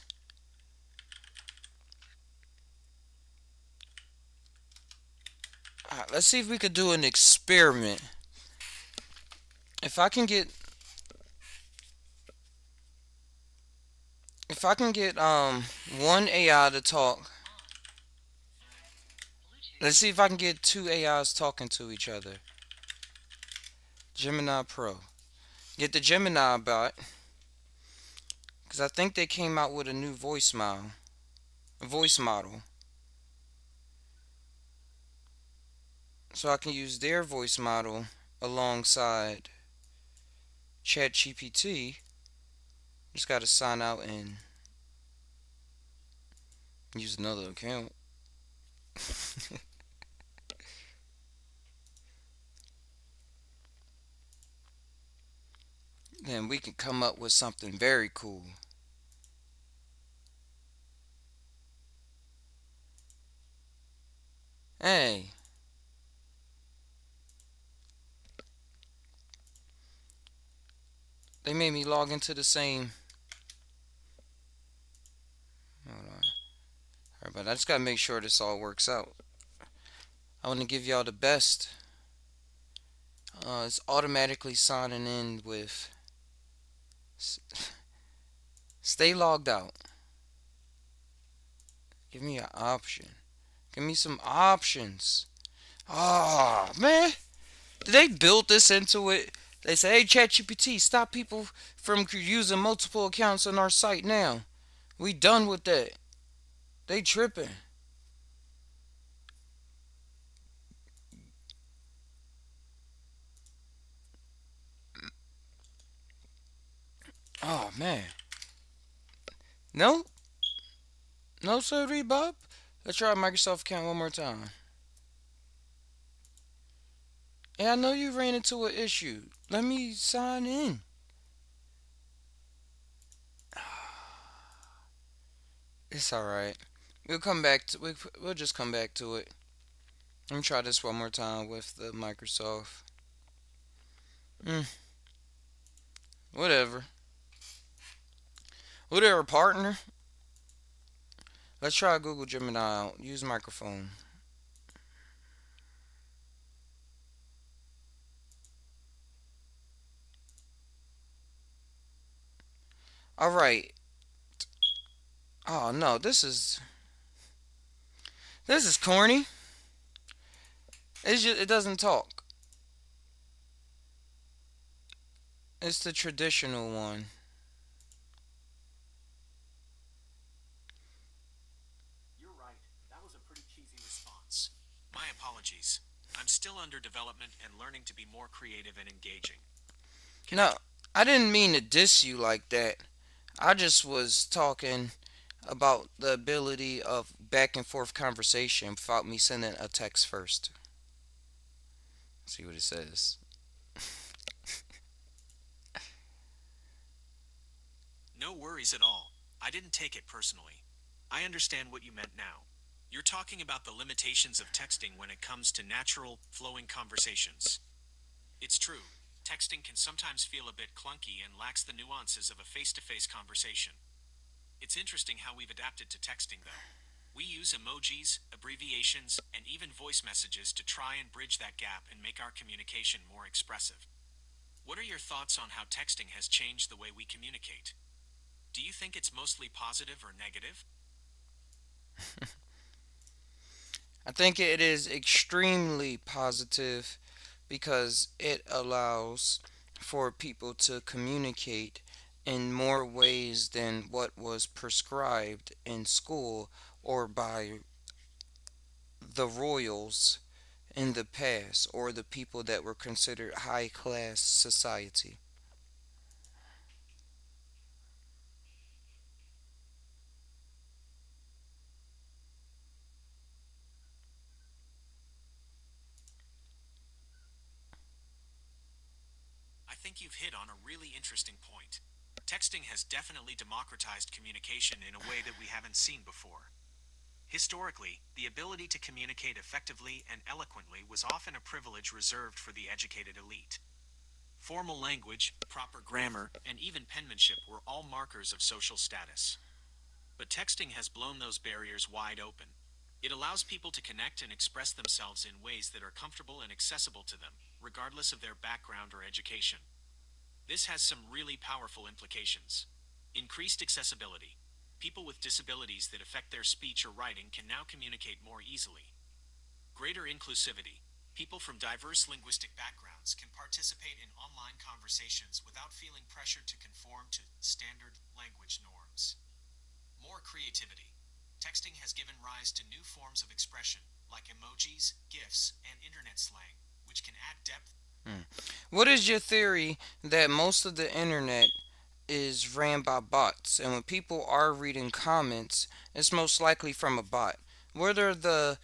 Let's see if we could do an experiment. If I can get if I can get one AI to talk. Let's see if I can get two AIs talking to each other. Gemini Pro. Get the Gemini bot. Because I think they came out with a new voice model. So I can use their voice model alongside ChatGPT. Just got to sign out and use another account. Then we can come up with something very cool. Hey, they made me log into the same. Hold on. Alright, but I just gotta make sure this all works out. I want to give y'all the best. It's automatically signing in with. Stay logged out. Give me an option. Give me some options. Ah, man. Did they build this into it? They say, hey, ChatGPT, stop people from using multiple accounts on our site now. We done with that. They tripping. Oh, man. No? No, sir, Bob. Let's try a Microsoft account one more time. Yeah, I know you ran into an issue. Let me sign in. It's alright. We'll just come back to it. Let me try this one more time with the Microsoft. Mm, whatever. Whatever, partner. Let's try Google Gemini out. Use microphone. Alright. Oh no, this is corny. It doesn't talk. It's the traditional one. You're right. That was a pretty cheesy response. My apologies. I'm still under development and learning to be more creative and engaging. No, I didn't mean to diss you like that. I just was talking about the ability of back and forth conversation without me sending a text first. See what it says. No worries at all. I didn't take it personally. I understand what you meant now. You're talking about the limitations of texting when it comes to natural, flowing conversations. It's true. texting can sometimes feel a bit clunky and lacks the nuances of a face-to-face conversation. It's interesting how we've adapted to texting, though. We use emojis, abbreviations, and even voice messages to try and bridge that gap and make our communication more expressive. What are your thoughts on how texting has changed the way we communicate? Do you think it's mostly positive or negative? I think it is extremely positive because it allows for people to communicate in more ways than what was prescribed in school or by the royals in the past or the people that were considered high class society. I think you've hit on a really interesting point. Texting has definitely democratized communication in a way that we haven't seen before. Historically, the ability to communicate effectively and eloquently was often a privilege reserved for the educated elite. Formal language, proper grammar, and even penmanship were all markers of social status. But texting has blown those barriers wide open. It allows people to connect and express themselves in ways that are comfortable and accessible to them, regardless of their background or education. This has some really powerful implications. Increased accessibility. People with disabilities that affect their speech or writing can now communicate more easily. Greater inclusivity. People from diverse linguistic backgrounds can participate in online conversations without feeling pressured to conform to standard language norms. More creativity. Texting has given rise to new forms of expression, like emojis, GIFs, and internet slang, which can add depth. What is your theory that most of the internet is ran by bots, and when people are reading comments, it's most likely from a bot? What are the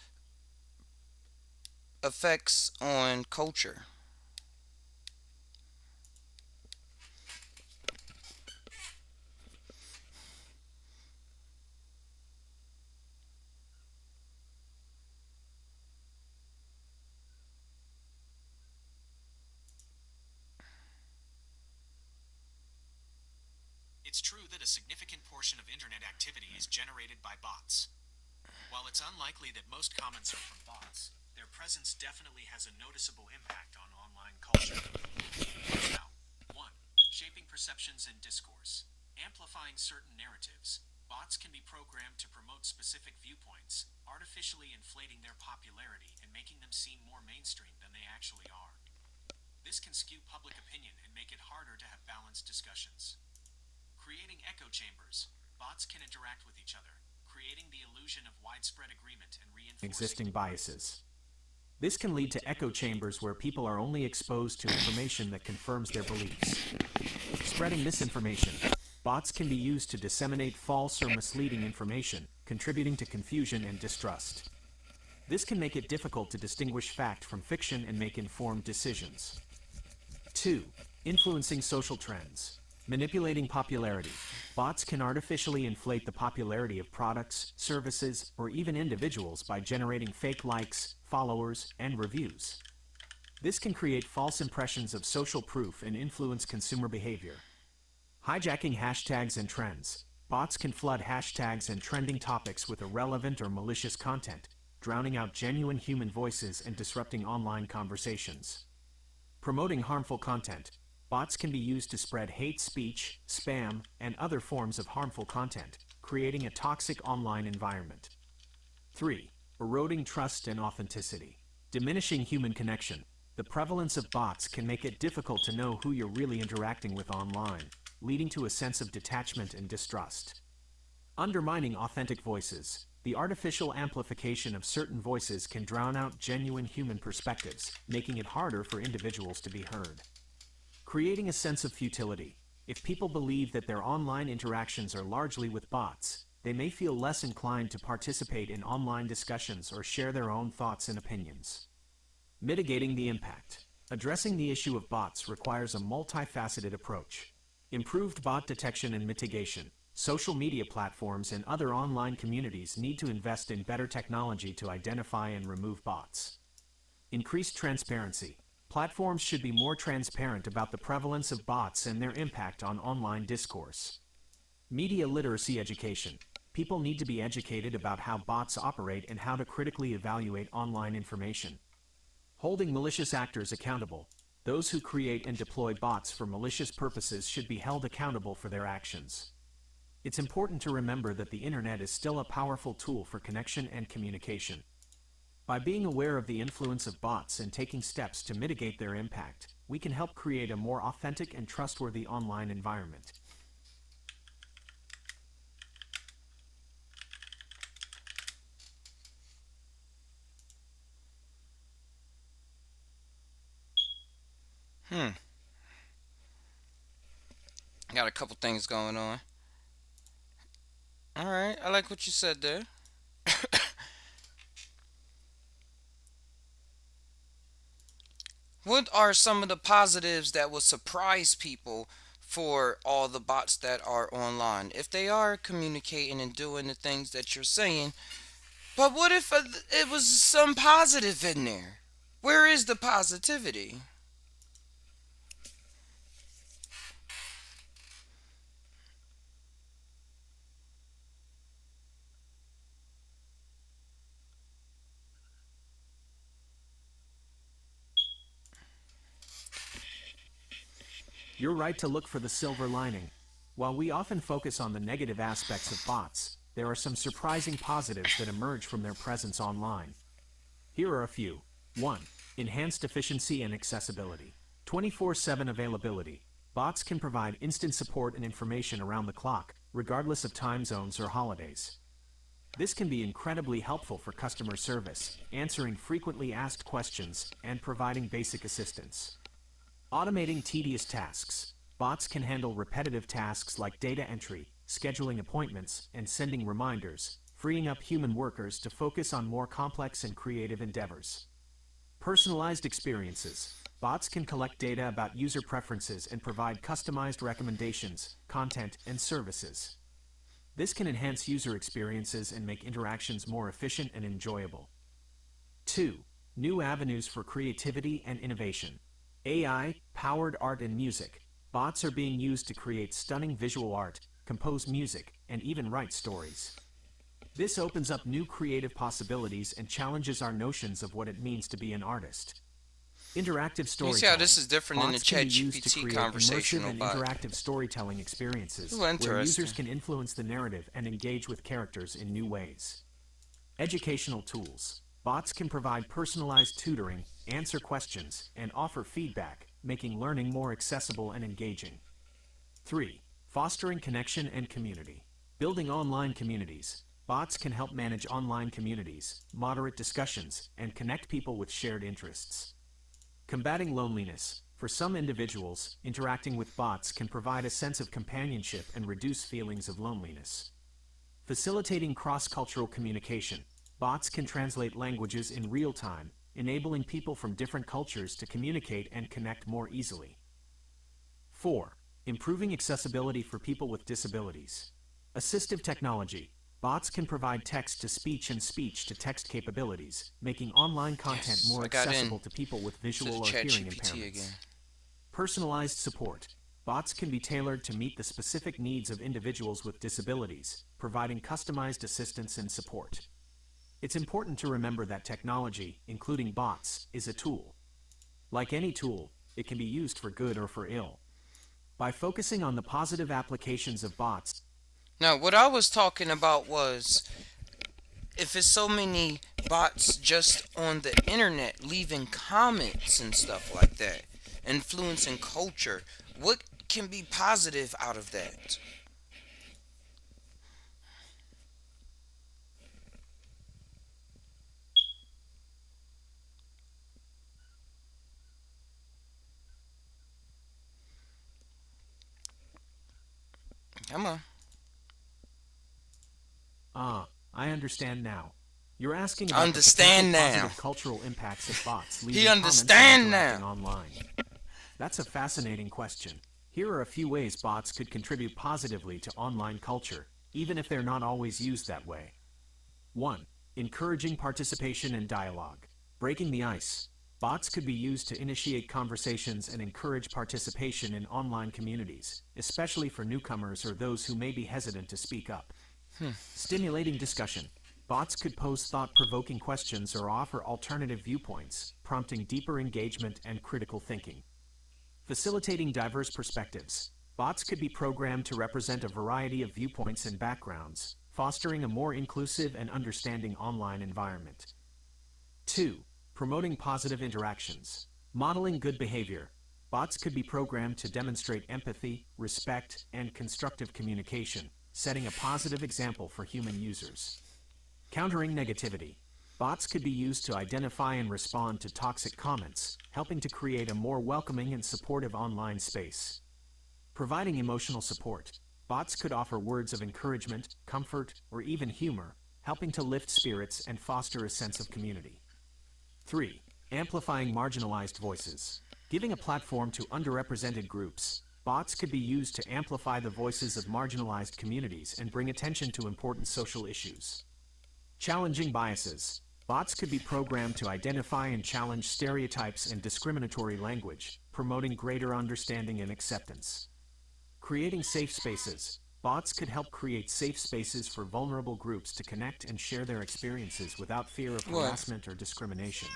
effects on culture? It's true that a significant portion of internet activity is generated by bots. While it's unlikely that most comments are from bots, their presence definitely has a noticeable impact on online culture. Now, 1. Shaping perceptions and discourse. Amplifying certain narratives. Bots can be programmed to promote specific viewpoints, artificially inflating their popularity and making them seem more mainstream than they actually are. This can skew public opinion and make it harder to have balanced discussions. Creating echo chambers. Bots can interact with each other, creating the illusion of widespread agreement and reinforcing existing biases. This can lead to echo chambers where people are only exposed to information that confirms their beliefs. Spreading misinformation. Bots can be used to disseminate false or misleading information, contributing to confusion and distrust. This can make it difficult to distinguish fact from fiction and make informed decisions. 2. Influencing social trends. Manipulating popularity. Bots can artificially inflate the popularity of products, services, or even individuals by generating fake likes, followers, and reviews. This can create false impressions of social proof and influence consumer behavior. Hijacking hashtags and trends. Bots can flood hashtags and trending topics with irrelevant or malicious content, drowning out genuine human voices and disrupting online conversations. Promoting harmful content. Bots can be used to spread hate speech, spam, and other forms of harmful content, creating a toxic online environment. 3. Eroding trust and authenticity. Diminishing human connection. The prevalence of bots can make it difficult to know who you're really interacting with online, leading to a sense of detachment and distrust. Undermining authentic voices. The artificial amplification of certain voices can drown out genuine human perspectives, making it harder for individuals to be heard. Creating a sense of futility. If people believe that their online interactions are largely with bots, they may feel less inclined to participate in online discussions or share their own thoughts and opinions. Mitigating the impact. Addressing the issue of bots requires a multifaceted approach. Improved bot detection and mitigation. Social media platforms and other online communities need to invest in better technology to identify and remove bots. Increased transparency. Platforms should be more transparent about the prevalence of bots and their impact on online discourse. Media literacy education. People need to be educated about how bots operate and how to critically evaluate online information. Holding malicious actors accountable. Those who create and deploy bots for malicious purposes should be held accountable for their actions. It's important to remember that the internet is still a powerful tool for connection and communication. By being aware of the influence of bots and taking steps to mitigate their impact, we can help create a more authentic and trustworthy online environment. Got a couple things going on. All right, I like what you said there. What are some of the positives that will surprise people for all the bots that are online? If they are communicating and doing the things that you're saying, but what if it was some positive in there? Where is the positivity? You're right to look for the silver lining. While we often focus on the negative aspects of bots, there are some surprising positives that emerge from their presence online. Here are a few. 1. Enhanced efficiency and accessibility. 24/7 availability. Bots can provide instant support and information around the clock, regardless of time zones or holidays. This can be incredibly helpful for customer service, answering frequently asked questions, and providing basic assistance. Automating tedious tasks. Bots can handle repetitive tasks like data entry, scheduling appointments, and sending reminders, freeing up human workers to focus on more complex and creative endeavors. Personalized experiences. Bots can collect data about user preferences and provide customized recommendations, content, and services. This can enhance user experiences and make interactions more efficient and enjoyable. 2. New avenues for creativity and innovation. AI-powered art and music. Bots are being used to create stunning visual art, compose music, and even write stories. This opens up new creative possibilities and challenges our notions of what it means to be an artist. Interactive storytelling. You see how this is different than the Bots can be used to ChatGPT create conversational immersive and bot. interactive storytelling experiences, Ooh, where interesting. users can influence the narrative and engage with characters in new ways. Educational tools. Bots can provide personalized tutoring, answer questions, and offer feedback, making learning more accessible and engaging. 3. Fostering connection and community. Building online communities. Bots can help manage online communities, moderate discussions, and connect people with shared interests. Combating loneliness. For some individuals, interacting with bots can provide a sense of companionship and reduce feelings of loneliness. Facilitating cross-cultural communication. Bots can translate languages in real time, enabling people from different cultures to communicate and connect more easily. 4. Improving accessibility for people with disabilities. Assistive technology. Bots can provide text-to-speech and speech-to-text capabilities, making online content Yes, more I got accessible in to people with to visual the or hearing ChatGPT impairments. again. Personalized support. Bots can be tailored to meet the specific needs of individuals with disabilities, providing customized assistance and support. It's important to remember that technology, including bots, is a tool. Like any tool, it can be used for good or for ill. By focusing on the positive applications of bots, Now, what I was talking about was if it's so many bots just on the internet leaving comments and stuff like that, influencing culture, what can be positive out of that? Come on. I understand now. You're asking about Understand the potential now. positive cultural impacts of bots He leaving comments and understand interacting now. online. That's a fascinating question. Here are a few ways bots could contribute positively to online culture, even if they're not always used that way. 1. Encouraging participation and dialogue. Breaking the ice. Bots could be used to initiate conversations and encourage participation in online communities, especially for newcomers or those who may be hesitant to speak up. Stimulating discussion. Bots could pose thought-provoking questions or offer alternative viewpoints, prompting deeper engagement and critical thinking. Facilitating diverse perspectives. Bots could be programmed to represent a variety of viewpoints and backgrounds, fostering a more inclusive and understanding online environment. 2. Promoting positive interactions. Modeling good behavior. Bots could be programmed to demonstrate empathy, respect, and constructive communication, setting a positive example for human users. Countering negativity. Bots could be used to identify and respond to toxic comments, helping to create a more welcoming and supportive online space. Providing emotional support. Bots could offer words of encouragement, comfort, or even humor, helping to lift spirits and foster a sense of community. 3. Amplifying marginalized voices. Giving a platform to underrepresented groups. Bots could be used to amplify the voices of marginalized communities and bring attention to important social issues. Challenging biases. Bots could be programmed to identify and challenge stereotypes and discriminatory language, promoting greater understanding and acceptance. Creating safe spaces. Bots could help create safe spaces for vulnerable groups to connect and share their experiences without fear of harassment or discrimination.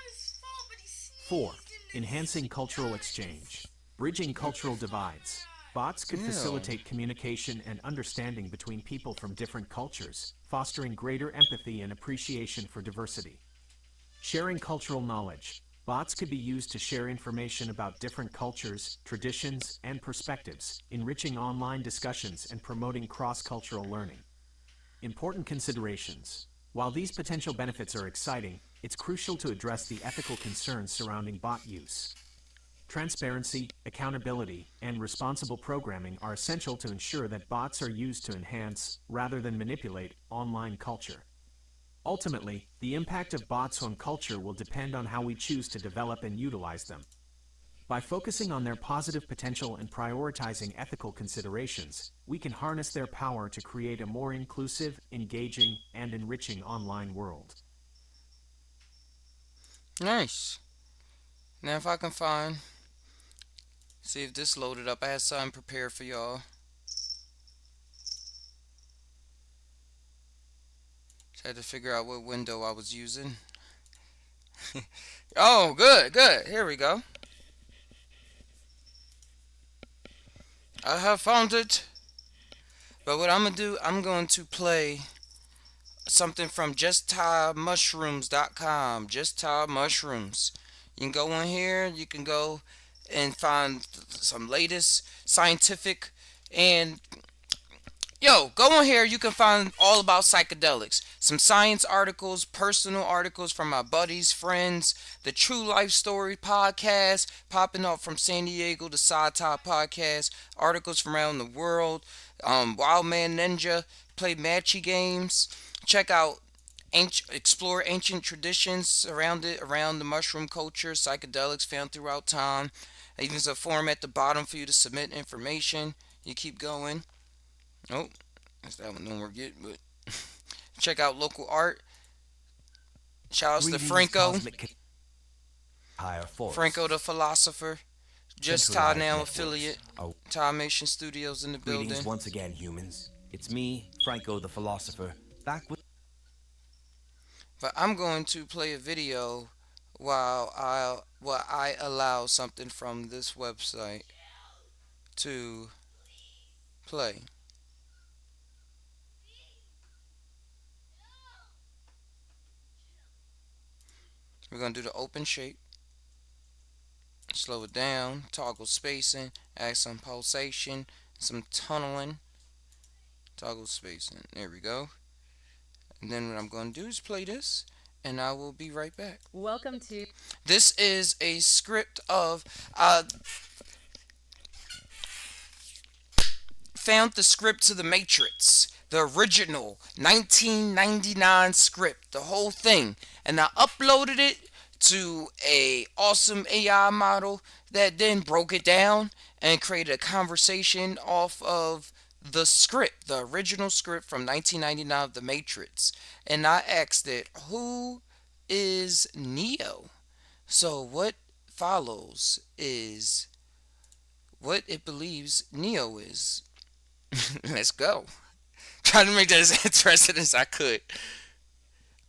4. Enhancing cultural exchange. Bridging cultural divides. Bots could facilitate communication and understanding between people from different cultures, fostering greater empathy and appreciation for diversity. Sharing cultural knowledge. Bots could be used to share information about different cultures, traditions, and perspectives, enriching online discussions and promoting cross-cultural learning. Important considerations. While these potential benefits are exciting, it's crucial to address the ethical concerns surrounding bot use. Transparency, accountability, and responsible programming are essential to ensure that bots are used to enhance, rather than manipulate, online culture. Ultimately, the impact of bots on culture will depend on how we choose to develop and utilize them. By focusing on their positive potential and prioritizing ethical considerations, we can harness their power to create a more inclusive, engaging, and enriching online world. Nice. Now if I can find, see if this loaded up. I had something prepared for y'all. Just had to figure out what window I was using. Oh, good, good. Here we go. I have found it. But what I'm going to do, I'm going to play something from justtiemushrooms.com. Just Tie Mushrooms. You can go in here. You can go and find some latest scientific and go on here. You can find all about psychedelics. Some science articles, personal articles from my buddies, friends, the True Life Story podcast, popping up from San Diego, the Psy Tai Podcast, articles from around the world, Wild Man Ninja, play matchy games, check out explore ancient traditions around the mushroom culture, psychedelics found throughout time. Even there's a form at the bottom for you to submit information. You keep going. Oh, that's that one don't work yet, but check out local art. Shout outs to Franco. Franco the philosopher. Just Ty Now affiliate. Timation Studios in the building. Greetings once again, humans. It's me, Franco the philosopher, back with. But I'm going to play a video while I allow something from this website to play. We're going to do the open shape. Slow it down. Toggle spacing. Add some pulsation. Some tunneling. Toggle spacing. There we go. And then what I'm going to do is play this. And I will be right back. Welcome to... This is a script of... found the script to The Matrix. The original 1999 script. The whole thing. And I uploaded it to a awesome AI model that then broke it down and created a conversation off of the script, the original script from 1999 of The Matrix. And I asked it, who is Neo? So what follows is what it believes Neo is. Let's go. Trying to make that as interesting as I could.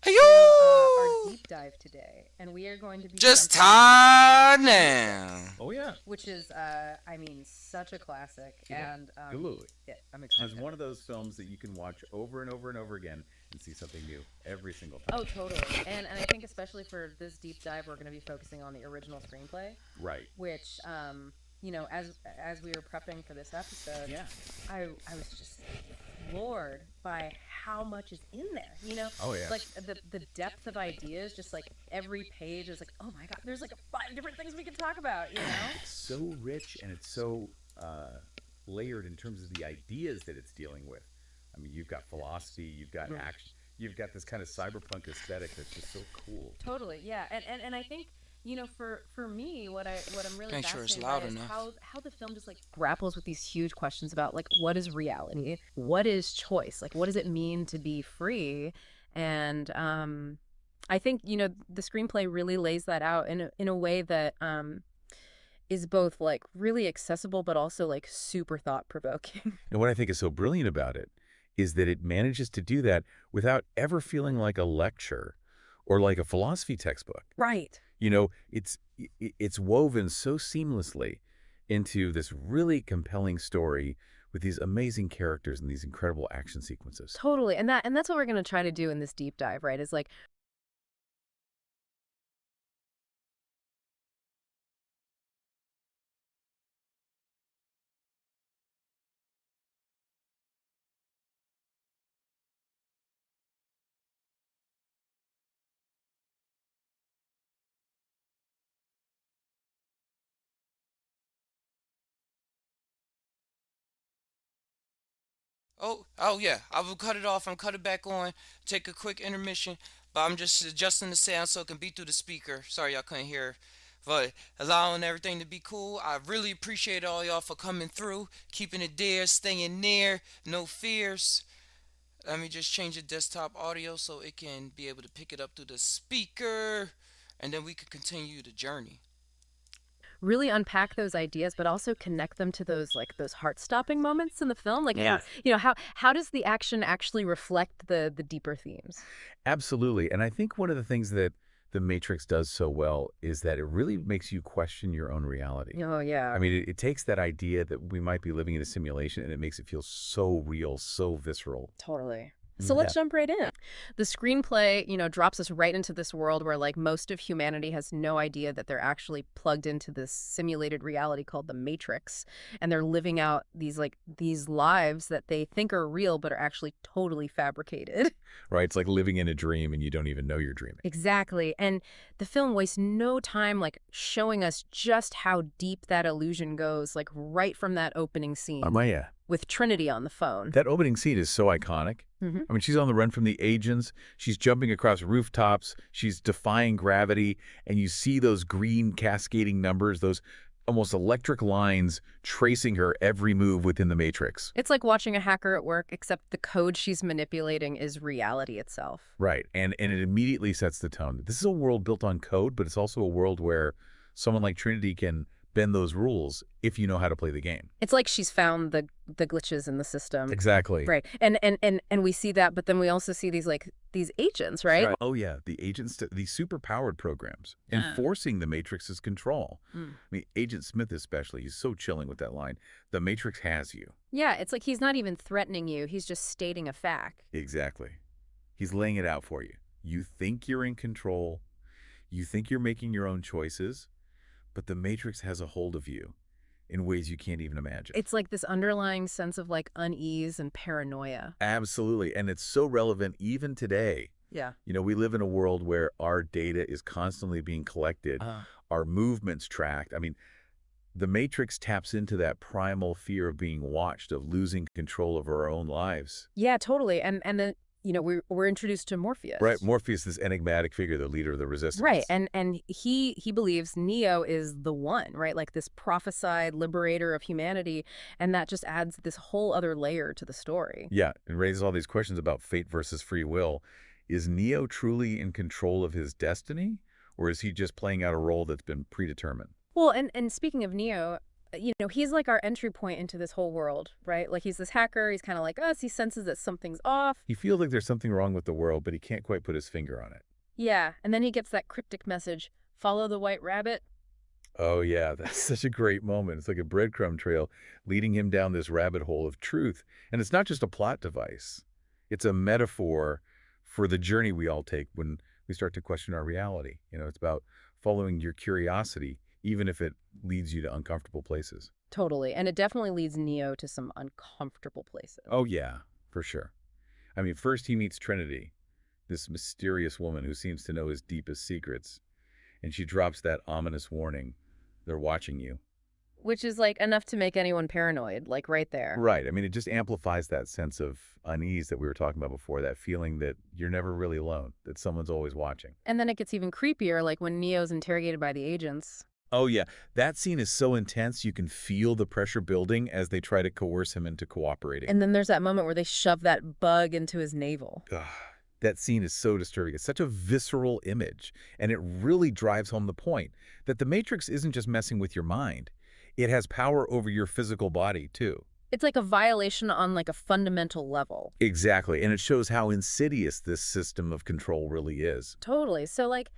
Our Ayoo! deep dive today, and we are going to be Just jumping time now. Oh yeah, which is, I mean, such a classic, and absolutely. yeah, I'm It's excited. one of those films that you can watch over and over and over again and see something new every single time. Oh, totally. And I think especially for this deep dive, we're going to be focusing on the original screenplay, Right. which, you know, as we were prepping for this episode, Yeah. I was just floored by how much is in there. You know, Oh, yeah. like the depth of ideas. Just like every page is like, oh my god, there's like 5 different things we can talk about. You know, It's so rich and it's so layered in terms of the ideas that it's dealing with. I mean, you've got philosophy, you've got action, you've got this kind of cyberpunk aesthetic that's just so cool. totally, yeah. And I think, you know, for me, what I'm really Make sure it's fascinated loud by is enough. how the film just like grapples with these huge questions about like what is reality, what is choice, like what does it mean to be free, and I think, you know, the screenplay really lays that out in a way that is both like really accessible but also like super thought provoking. And what I think is so brilliant about it is that it manages to do that without ever feeling like a lecture or like a philosophy textbook. Right. You know, it's woven so seamlessly into this really compelling story with these amazing characters and these incredible action sequences. Totally. And that's what we're going to try to do in this deep dive, right? Is like Oh yeah. I will cut it off and cut it back on. Take a quick intermission. But I'm just adjusting the sound so it can be through the speaker. Sorry y'all couldn't hear. But allowing everything to be cool. I really appreciate all y'all for coming through, keeping it there, staying near, no fears. Let me just change the desktop audio so it can be able to pick it up through the speaker, and then we can continue the journey. really unpack those ideas, but also connect them to those like those heart-stopping moments in the film. Like, you know, how does the action actually reflect the deeper themes? Absolutely. And I think one of the things that The Matrix does so well is that it really makes you question your own reality. Oh yeah. I mean, it takes that idea that we might be living in a simulation and it makes it feel so real, so visceral. Totally. So let's jump right in. The screenplay, you know, drops us right into this world where like most of humanity has no idea that they're actually plugged into this simulated reality called the Matrix, and they're living out these lives that they think are real but are actually totally fabricated. Right? It's like living in a dream and you don't even know you're dreaming. Exactly. And the film wastes no time like showing us just how deep that illusion goes, like right from that opening scene Amaya, with Trinity on the phone. that opening scene is so iconic. Mhm. I mean, she's on the run from the agents. She's jumping across rooftops. She's defying gravity. And you see those green cascading numbers, those almost electric lines tracing her every move within the Matrix. It's like watching a hacker at work, except the code she's manipulating is reality itself. Right. And it immediately sets the tone. This is a world built on code, but it's also a world where someone like Trinity can bend those rules if you know how to play the game. It's like she's found the glitches in the system. Exactly. Right. And we see that, but then we also see these agents, right? Oh, yeah. The agents, these super-powered programs enforcing the Matrix's control. I mean, Agent Smith especially, he's so chilling with that line. The Matrix has you. Yeah, it's like he's not even threatening you. He's just stating a fact. Exactly. He's laying it out for you. You think you're in control. You think you're making your own choices, but the Matrix has a hold of you in ways you can't even imagine. It's like this underlying sense of like unease and paranoia. Absolutely. And it's so relevant even today. Yeah. You know, we live in a world where our data is constantly being collected, our movements tracked. I mean, the Matrix taps into that primal fear of being watched, of losing control of our own lives. Yeah, totally. And then, you know, we're introduced to Morpheus. Right. Morpheus, this enigmatic figure, the leader of the resistance. Right. And he believes Neo is the one, right? Like this prophesied liberator of humanity. And that just adds this whole other layer to the story. Yeah. It raises all these questions about fate versus free will. Is Neo truly in control of his destiny? Or is he just playing out a role that's been predetermined? Well, and speaking of Neo, he's like our entry point into this whole world, right? Like he's this hacker. He's kind of like us. He senses that something's off. He feels like there's something wrong with the world, but he can't quite put his finger on it. Yeah, and then he gets that cryptic message, follow the white rabbit. Oh, yeah, that's such a great moment. It's like a breadcrumb trail leading him down this rabbit hole of truth. And it's not just a plot device. It's a metaphor for the journey we all take when we start to question our reality. It's about following your curiosity, even if it leads you to uncomfortable places. Totally. And it definitely leads Neo to some uncomfortable places. Oh, yeah, for sure. I mean, first he meets Trinity, this mysterious woman who seems to know his deepest secrets. And she drops that ominous warning, they're watching you. Which is like enough to make anyone paranoid, like right there. Right. I mean, it just amplifies that sense of unease that we were talking about before, that feeling that you're never really alone, that someone's always watching. And then it gets even creepier, like when Neo's interrogated by the agents. Oh, yeah. That scene is so intense, you can feel the pressure building as they try to coerce him into cooperating. And then there's that moment where they shove that bug into his navel. Ugh. That scene is so disturbing. It's such a visceral image, and it really drives home the point that the Matrix isn't just messing with your mind. It has power over your physical body, too. It's like a violation on like a fundamental level. Exactly, and it shows how insidious this system of control really is. Totally. So like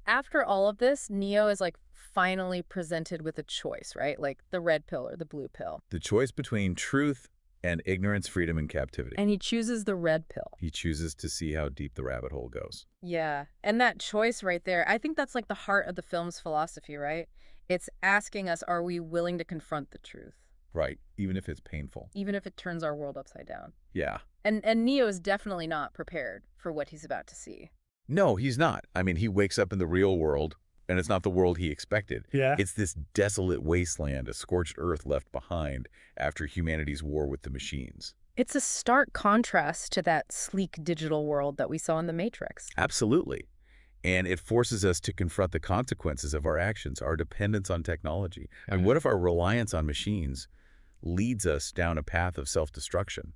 after all of this, Neo is like finally presented with a choice, right? Like the red pill or the blue pill. The choice between truth and ignorance, freedom, and captivity. And he chooses the red pill. He chooses to see how deep the rabbit hole goes. Yeah. And that choice right there, I think that's like the heart of the film's philosophy, right? It's asking us, are we willing to confront the truth? Right. Even if it's painful. Even if it turns our world upside down. Yeah. And Neo is definitely not prepared for what he's about to see. No, he's not. I mean, he wakes up in the real world, and it's not the world he expected. Yeah. It's this desolate wasteland, a scorched earth left behind after humanity's war with the machines. It's a stark contrast to that sleek digital world that we saw in The Matrix. Absolutely. And it forces us to confront the consequences of our actions, our dependence on technology. And what if our reliance on machines leads us down a path of self-destruction?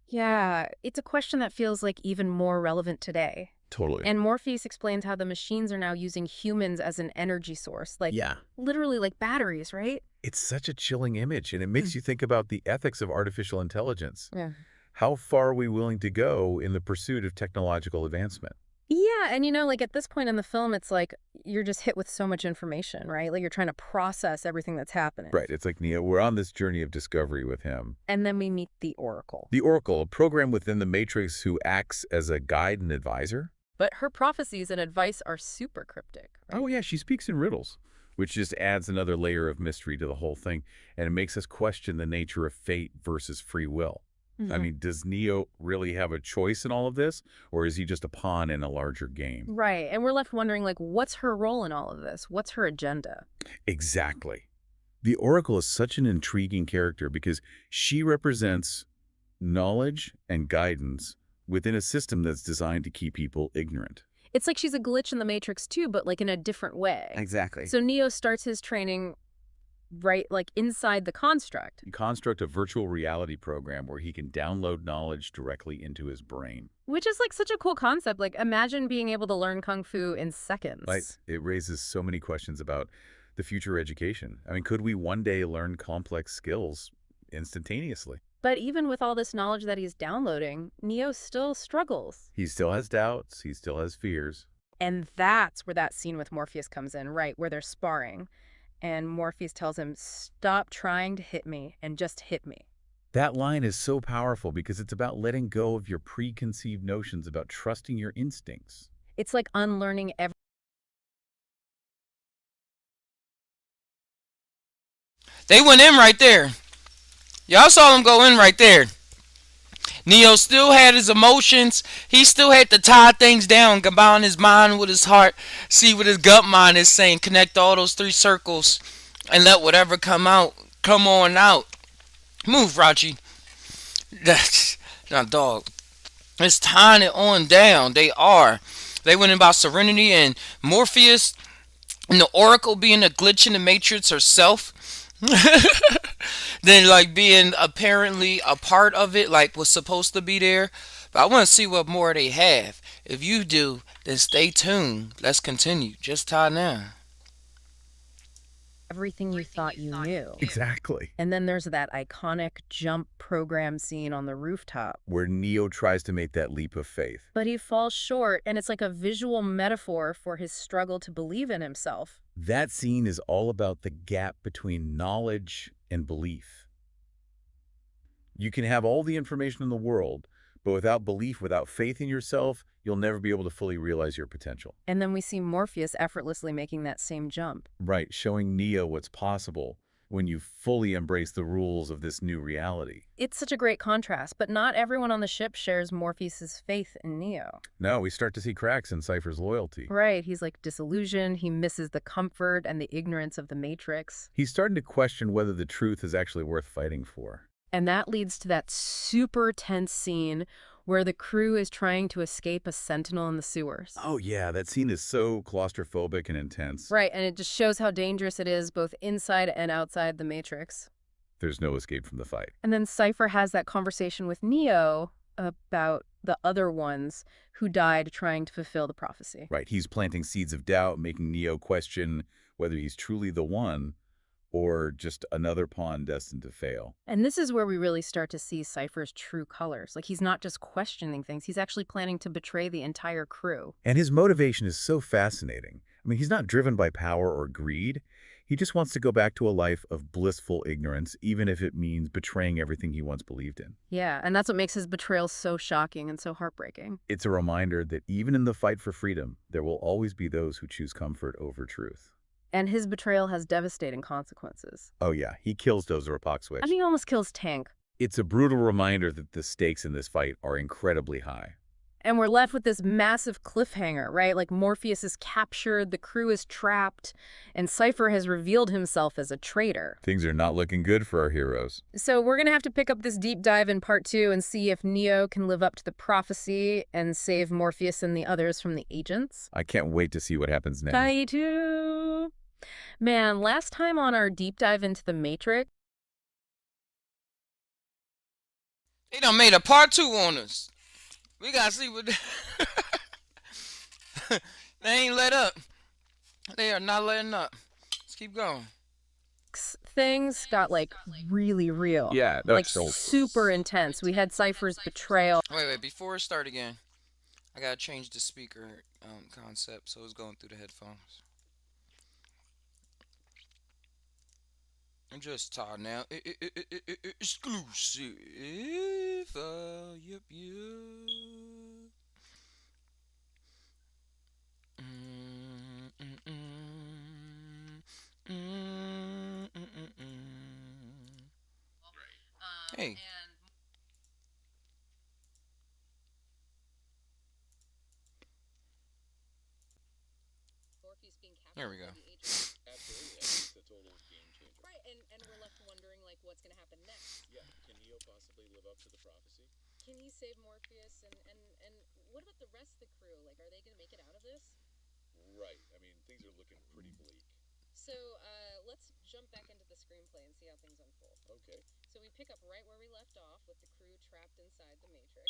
Yeah, it's a question that feels like even more relevant today. Totally. And Morpheus explains how the machines are now using humans as an energy source. Like, literally like batteries, right? It's such a chilling image, and it makes you think about the ethics of artificial intelligence. Yeah. How far are we willing to go in the pursuit of technological advancement? Yeah, and like at this point in the film, it's like you're just hit with so much information, right? Like you're trying to process everything that's happening. Right. It's like Neo, we're on this journey of discovery with him. And then we meet the Oracle. The Oracle, a program within the Matrix who acts as a guide and advisor. But her prophecies and advice are super cryptic. Right? Oh, yeah, she speaks in riddles, which just adds another layer of mystery to the whole thing. And it makes us question the nature of fate versus free will. I mean, does Neo really have a choice in all of this, or is he just a pawn in a larger game? Right. And we're left wondering, like, what's her role in all of this? What's her agenda? Exactly. The Oracle is such an intriguing character because she represents knowledge and guidance within a system that's designed to keep people ignorant. It's like she's a glitch in the Matrix too, but like in a different way. Exactly. So Neo starts his training right, like inside the construct. Construct a virtual reality program where he can download knowledge directly into his brain. Which is like such a cool concept. Like imagine being able to learn Kung Fu in seconds. Right. It raises so many questions about the future education. I mean, could we one day learn complex skills instantaneously? But even with all this knowledge that he's downloading, Neo still struggles. He still has doubts. He still has fears. And that's where that scene with Morpheus comes in, right, where they're sparring. And Morpheus tells him, stop trying to hit me and just hit me. That line is so powerful because it's about letting go of your preconceived notions, about trusting your instincts. It's like unlearning everything. They went in right there. Y'all saw them go in right there. Neo still had his emotions. He still had to tie things down, combine his mind with his heart, see what his gut mind is saying, connect all those three circles, and let whatever come out, come on out. Move, Rachi. That's not dog. It's tying it on down. They went about Serenity and Morpheus and the Oracle being a glitch in the Matrix herself. Then like being apparently a part of it, like was supposed to be there, But I want to see what more they have. If you do, then stay tuned. Let's continue. Just tie now. Everything you thought you knew. Exactly. And then there's that iconic jump program scene on the rooftop. Where Neo tries to make that leap of faith. But he falls short, and it's like a visual metaphor for his struggle to believe in himself. That scene is all about the gap between knowledge and belief. You can have all the information in the world, but without belief, without faith in yourself, you'll never be able to fully realize your potential. And then we see Morpheus effortlessly making that same jump. Right, showing Neo what's possible when you fully embrace the rules of this new reality. It's such a great contrast, but not everyone on the ship shares Morpheus's faith in Neo. No, we start to see cracks in Cypher's loyalty. Right, he's like disillusioned, he misses the comfort and the ignorance of the Matrix. He's starting to question whether the truth is actually worth fighting for. And that leads to that super tense scene where the crew is trying to escape a sentinel in the sewers. Oh yeah, that scene is so claustrophobic and intense. Right, and it just shows how dangerous it is both inside and outside the Matrix. There's no escape from the fight. And then Cypher has that conversation with Neo about the other ones who died trying to fulfill the prophecy. Right, he's planting seeds of doubt, making Neo question whether he's truly the one or just another pawn destined to fail. And this is where we really start to see Cypher's true colors. Like, he's not just questioning things, he's actually planning to betray the entire crew. And his motivation is so fascinating. I mean, he's not driven by power or greed. He just wants to go back to a life of blissful ignorance, even if it means betraying everything he once believed in. Yeah, and that's what makes his betrayal so shocking and so heartbreaking. It's a reminder that even in the fight for freedom, there will always be those who choose comfort over truth. And his betrayal has devastating consequences. Oh yeah, he kills Dozer Apoxwitch. And he almost kills Thiknk. It's a brutal reminder that the stakes in this fight are incredibly high. And we're left with this massive cliffhanger, right? Like, Morpheus is captured, the crew is trapped, and Cypher has revealed himself as a traitor. Things are not looking good for our heroes. So we're going to have to pick up this deep dive in part 2 and see if Neo can live up to the prophecy and save Morpheus and the others from the agents. I can't wait to see what happens next. I too. Man, last time on our deep dive into the Matrix, They done made a part 2 on us. We gotta see what they ain't let up. They are not letting up. Let's keep going. things got like really real. Yeah, like that's so super intense. We had Cypher's betrayal. Wait, before we start again, I gotta change the speaker concept so it's going through the headphones. I'm just talking now. Exclusive. Yep. Hey. There we go. Right, and we're left wondering, like, what's going to happen next? Yeah, can Neo possibly live up to the prophecy? Can he save Morpheus? And what about the rest of the crew? Like, are they going to make it out of this? Right, I mean, things are looking pretty bleak. So, let's jump back into the screenplay and see how things unfold. Okay. So we pick up right where we left off with the crew trapped inside the Matrix.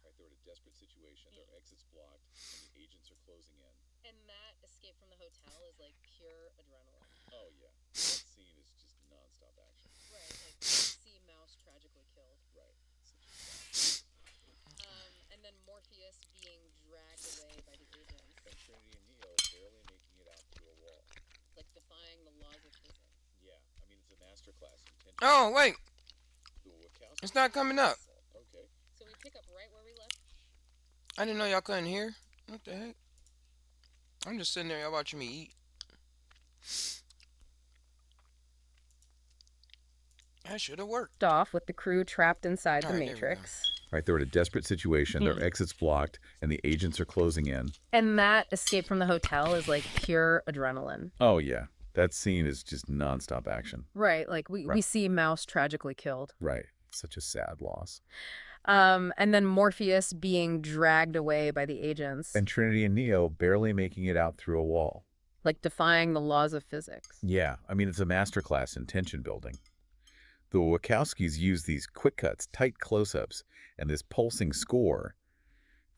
Right, they're in a desperate situation, their exit's blocked, and the agents are closing in. And that escape from the hotel is like pure adrenaline. Oh yeah, that scene is just non-stop action. Right, like see Mouse tragically killed. Right, such a And then Morpheus being dragged away by the agents. and Trinity and Neo barely making it out through a wall. Like defying the laws of physics. Yeah, I mean, it's a masterclass in tension. Oh, wait. The Wachowski- It's not coming up. Okay. So we pick up right where we left. I didn't know y'all couldn't hear. What the heck? I'm just sitting there, y'all watching me eat. That should have worked. Off with the crew trapped inside the All right, there we go. Matrix. Right, they're in a desperate situation, their exit's blocked, and the agents are closing in. And that escape from the hotel is like pure adrenaline. Oh yeah, that scene is just non-stop action. Right, like we Right. see Mouse tragically killed. Right, such a sad loss. And then Morpheus being dragged away by the agents. And Trinity and Neo barely making it out through a wall. Like defying the laws of physics. Yeah, I mean, it's a masterclass in tension building. The Wachowskis use these quick cuts, tight close-ups, and this pulsing score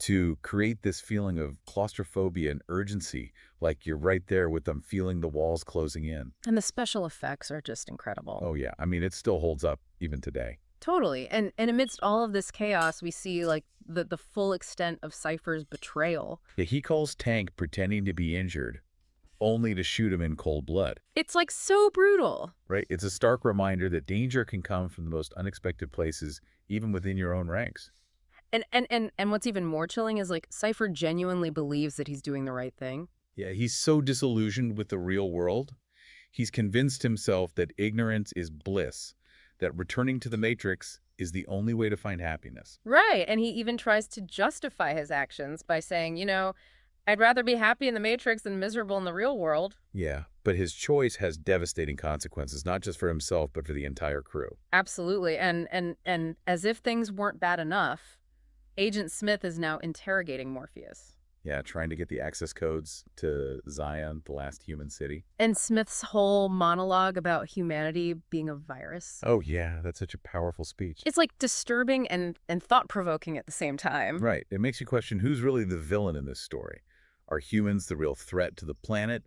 to create this feeling of claustrophobia and urgency, like you're right there with them, feeling the walls closing in. And the special effects are just incredible. Oh, yeah. I mean, it still holds up even today. Totally. And amidst all of this chaos, we see like the full extent of Cypher's betrayal. Yeah, he calls Thiknk pretending to be injured, only to shoot him in cold blood. It's like so brutal. Right? It's a stark reminder that danger can come from the most unexpected places, even within your own ranks. And what's even more chilling is like Cypher genuinely believes that he's doing the right thing. Yeah, he's so disillusioned with the real world. He's convinced himself that ignorance is bliss, that returning to the Matrix is the only way to find happiness. Right. And he even tries to justify his actions by saying, you know, I'd rather be happy in the Matrix than miserable in the real world. Yeah, but his choice has devastating consequences, not just for himself, but for the entire crew. Absolutely. And as if things weren't bad enough, Agent Smith is now interrogating Morpheus. Yeah, trying to get the access codes to Zion, the last human city. And Smith's whole monologue about humanity being a virus. Oh, yeah, that's such a powerful speech. It's like disturbing and thought-provoking at the same time. Right. It makes you question who's really the villain in this story. Are humans the real threat to the planet,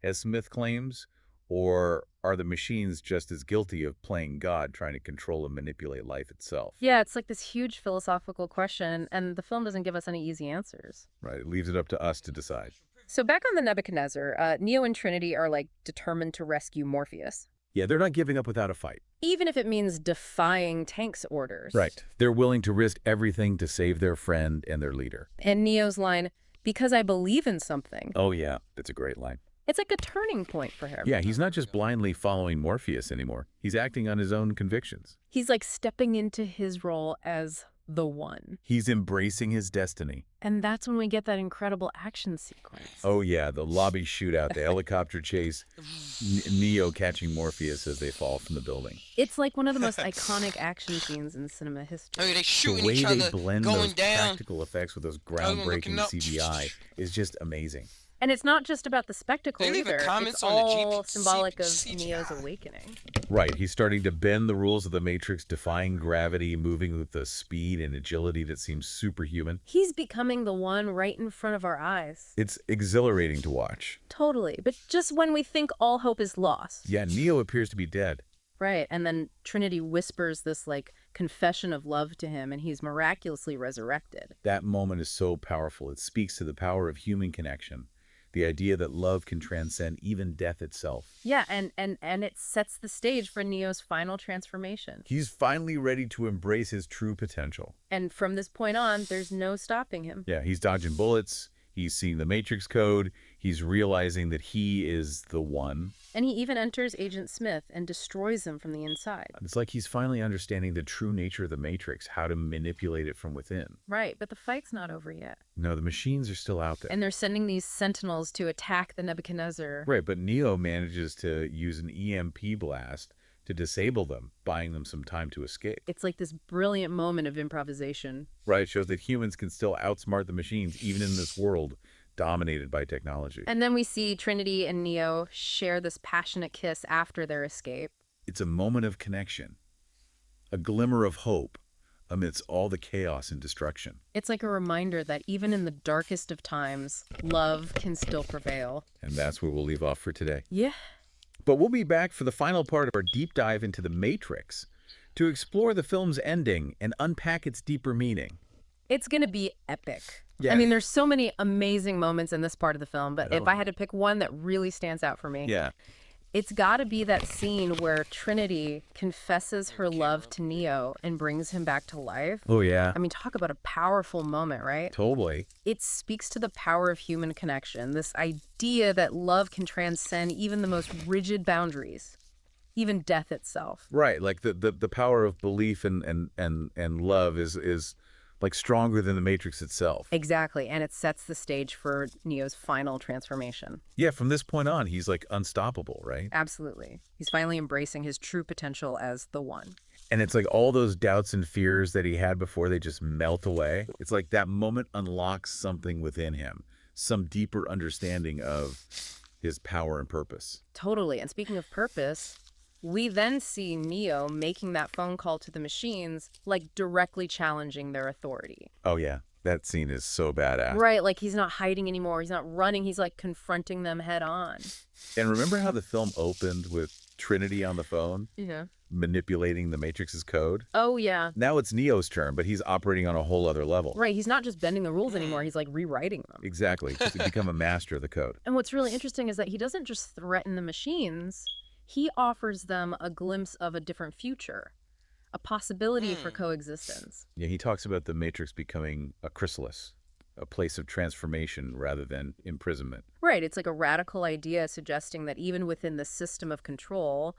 as Smith claims? Or are the machines just as guilty of playing God, trying to control and manipulate life itself? Yeah, it's like this huge philosophical question, and the film doesn't give us any easy answers. Right. It leaves it up to us to decide. So back on the Nebuchadnezzar, Neo and Trinity are like determined to rescue Morpheus. Yeah, they're not giving up without a fight. Even if it means defying Thiknk's orders. Right. They're willing to risk everything to save their friend and their leader. And Neo's line, because I believe in something. Oh, yeah. That's a great line. It's like a turning point for him. Yeah, he's not just blindly following Morpheus anymore. He's acting on his own convictions. He's like stepping into his role as the one. He's embracing his destiny. And that's when we get that incredible action sequence. Oh, yeah, the lobby shootout, the helicopter chase, Neo catching Morpheus as they fall from the building. It's like one of the most iconic action scenes in cinema history. Oh, they The shooting way each they other, blend going those down. practical effects with those looking groundbreaking up. CGI is just amazing. And it's not just about the spectacle They leave either. comments It's on the all GP symbolic of CGI. Neo's awakening. Right, he's starting to bend the rules of the Matrix, defying gravity, moving with a speed and agility that seems superhuman. He's becoming the one right in front of our eyes. It's exhilarating to watch. Totally. But just when we think all hope is lost. Yeah, Neo appears to be dead. Right. And then Trinity whispers this like confession of love to him, and he's miraculously resurrected. That moment is so powerful. It speaks to the power of human connection. The idea that love can transcend even death itself. Yeah, and it sets the stage for Neo's final transformation. He's finally ready to embrace his true potential. And from this point on, there's no stopping him. Yeah, he's dodging bullets. He's seeing the Matrix code. He's realizing that he is the one. And he even enters Agent Smith and destroys him from the inside. It's like he's finally understanding the true nature of the Matrix, how to manipulate it from within. Right, but the fight's not over yet. No, the machines are still out there. And they're sending these sentinels to attack the Nebuchadnezzar. Right, but Neo manages to use an EMP blast to disable them, buying them some time to escape. It's like this brilliant moment of improvisation. Right, it shows that humans can still outsmart the machines, even in this world dominated by technology. And then we see Trinity and Neo share this passionate kiss after their escape. It's a moment of connection, a glimmer of hope amidst all the chaos and destruction. It's like a reminder that even in the darkest of times, love can still prevail. And that's where we'll leave off for today. Yeah. But we'll be back for the final part of our deep dive into the Matrix to explore the film's ending and unpack its deeper meaning. It's going to be epic. Yeah. I mean, there's so many amazing moments in this part of the film, but if I had to pick one that really stands out for me, Yeah. it's got to be that scene where Trinity confesses her love to Neo and brings him back to life. Oh, yeah. I mean, talk about a powerful moment, right? Totally. It speaks to the power of human connection, this idea that love can transcend even the most rigid boundaries, even death itself. Right. Like the power of belief and love is like stronger than the Matrix itself. Exactly, and it sets the stage for Neo's final transformation. Yeah, from this point on, he's like unstoppable, right? Absolutely. He's finally embracing his true potential as the one. And it's like all those doubts and fears that he had before, they just melt away. It's like that moment unlocks something within him, some deeper understanding of his power and purpose. Totally. And speaking of purpose, we then see Neo making that phone call to the machines, like directly challenging their authority. Oh, yeah. That scene is so badass. Right, like he's not hiding anymore. He's not running. He's like confronting them head on. And remember how the film opened with Trinity on the phone? Yeah. Manipulating the Matrix's code? Oh, yeah. Now it's Neo's turn, but he's operating on a whole other level. Right, he's not just bending the rules anymore. He's like rewriting them. Exactly. He's become a master of the code. And what's really interesting is that he doesn't just threaten the machines. He offers them a glimpse of a different future, a possibility for coexistence. Yeah, he talks about the Matrix becoming a chrysalis, a place of transformation rather than imprisonment. Right, it's like a radical idea suggesting that even within the system of control,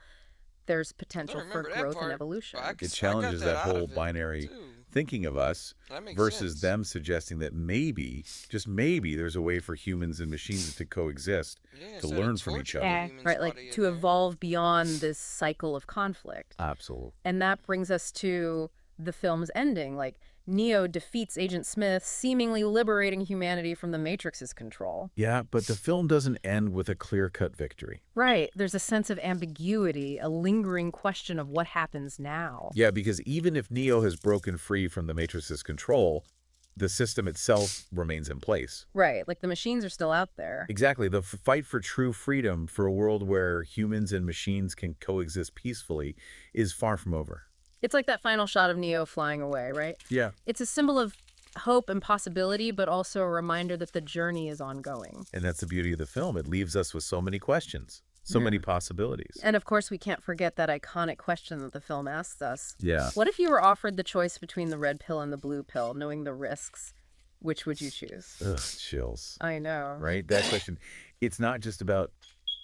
there's potential for growth and evolution. It challenges that whole binary thinking of us versus them suggesting that maybe, just maybe, there's a way for humans and machines to coexist, to learn from each other. Right, like to evolve beyond this cycle of conflict. Absolutely. And that brings us to the film's ending. Like, Neo defeats Agent Smith, seemingly liberating humanity from the Matrix's control. Yeah, but the film doesn't end with a clear-cut victory. Right. There's a sense of ambiguity, a lingering question of what happens now. Yeah, because even if Neo has broken free from the Matrix's control, the system itself remains in place. Right. Like the machines are still out there. Exactly. The fight for true freedom, for a world where humans and machines can coexist peacefully, is far from over. It's like that final shot of Neo flying away, right? Yeah. It's a symbol of hope and possibility, but also a reminder that the journey is ongoing. And that's the beauty of the film. It leaves us with so many questions, so many possibilities. And of course, we can't forget that iconic question that the film asks us. Yeah. What if you were offered the choice between the red pill and the blue pill, knowing the risks? Which would you choose? Ugh, chills. I know. Right? That question. It's not just about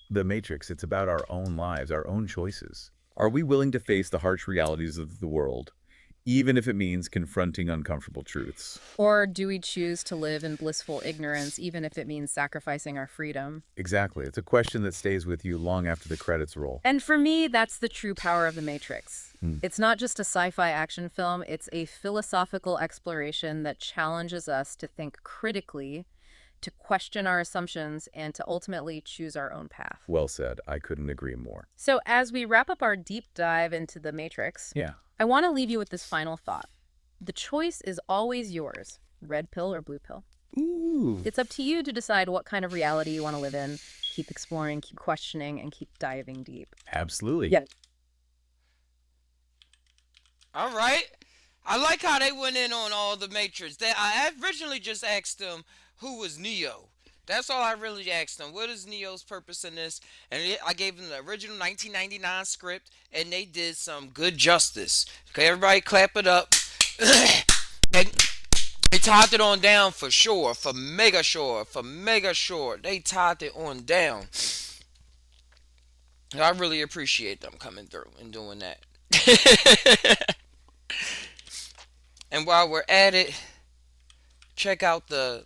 the Matrix. It's about our own lives, our own choices. Are we willing to face the harsh realities of the world, even if it means confronting uncomfortable truths? Or do we choose to live in blissful ignorance, even if it means sacrificing our freedom? Exactly. It's a question that stays with you long after the credits roll. And for me, that's the true power of The Matrix. It's not just a sci-fi action film. It's a philosophical exploration that challenges us to think critically, to question our assumptions, and to ultimately choose our own path. Well said. I couldn't agree more. So as we wrap up our deep dive into The Matrix, I want to leave you with this final thought. The choice is always yours, red pill or blue pill. Ooh. It's up to you to decide what kind of reality you want to live in. Keep exploring, keep questioning, and keep diving deep. Absolutely. Yeah. All right. I like how they went in on all the Matrix. I originally just asked them who was Neo. That's all I really asked them. What is Neo's purpose in this? And I gave them the original 1999 script, and they did some good justice. Okay, everybody clap it up. And they tied it on down for sure, for mega sure. They tied it on down. And I really appreciate them coming through and doing that. And while we're at it, check out the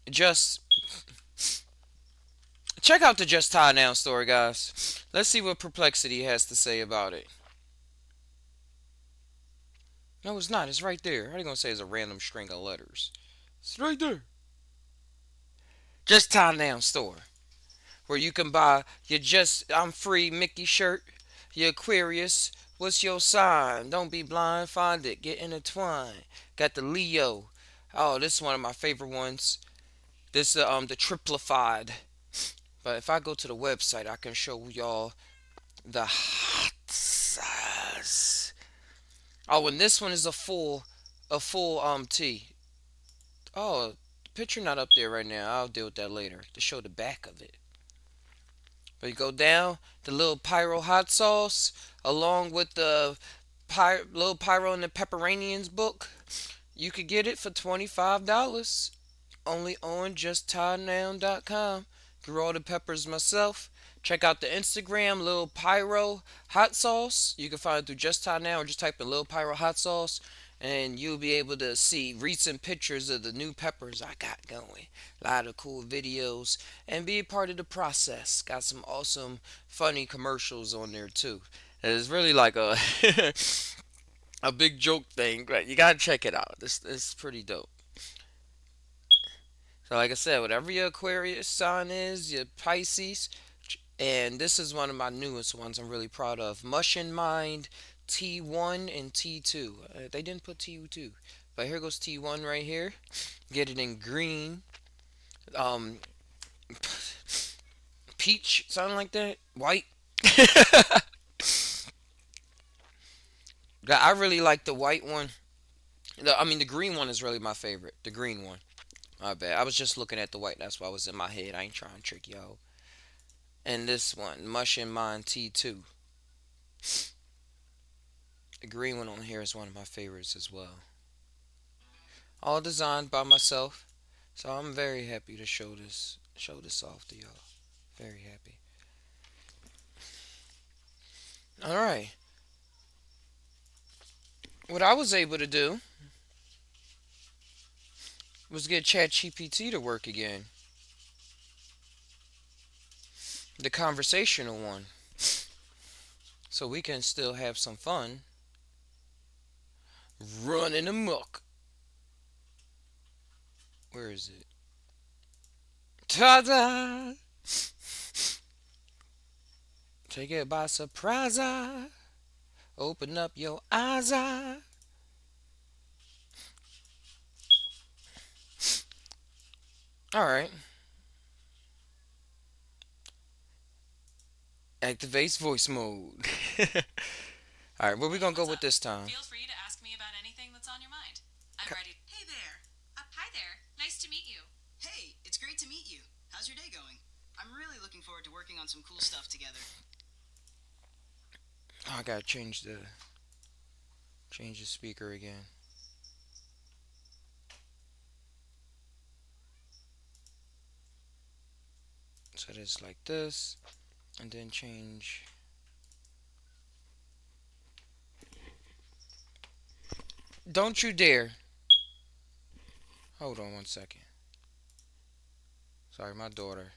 Just Tie Now story, guys. Let's see what Perplexity has to say about it. No, it's not. It's right there. How are you going to say it's a random string of letters? It's right there. Just Tie Now store, where you can buy your I'm Free Mickey shirt, your Aquarius. What's your sign? Don't be blind, find it, get intertwined. Got the Leo. Oh, this is one of my favorite ones. This the triplified. But if I go to the website, I can show y'all the hot size. Oh, and this one is a full tee. Oh, the picture not up there right now. I'll deal with that later to show the back of it. But you go down, the little pyro hot sauce, along with the little pyro and the pepperanians book. You could get it for $25. Only on justttienow.com. Grew all the peppers myself. Check out the Instagram, Lil Pyro Hot Sauce. You can find it through Just Tie Now or just type in Lil Pyro Hot Sauce. And you'll be able to see recent pictures of the new peppers I got going. A lot of cool videos. And be a part of the process. Got some awesome, funny commercials on there too. It's really like a a big joke thing. You gotta check it out. It's pretty dope. So like I said, whatever your Aquarius sign is, your Pisces, and this is one of my newest ones I'm really proud of. Mush and Mind T1 and T2. They didn't put T2, But here goes T1 right here. Get it in green. Um, peach, something like that. White. I really like the white one. The green one is really my favorite. The green one. My bad. I was just looking at the white. That's why it was in my head. I ain't trying to trick y'all. And this one, Mush and Mine T2. The green one on here is one of my favorites as well. All designed by myself. So I'm very happy to show this off to y'all. Very happy. Alright. What I was able to do was get ChatGPT to work again. The conversational one. So we can still have some fun running amok. Where is it? Ta-da! Take it by surprise. Open up your eyes. Alright. Activates voice mode. Alright, where we gonna go with this time? Feel free to ask me about anything that's on your mind. I'm ready. Hey there. Hi there. Nice to meet you. Hey, it's great to meet you. How's your day going? I'm really looking forward to working on some cool stuff together. Oh, I gotta change the speaker again. So it's like this, and then change. Don't you dare. Hold on 1 second. Sorry, my daughter.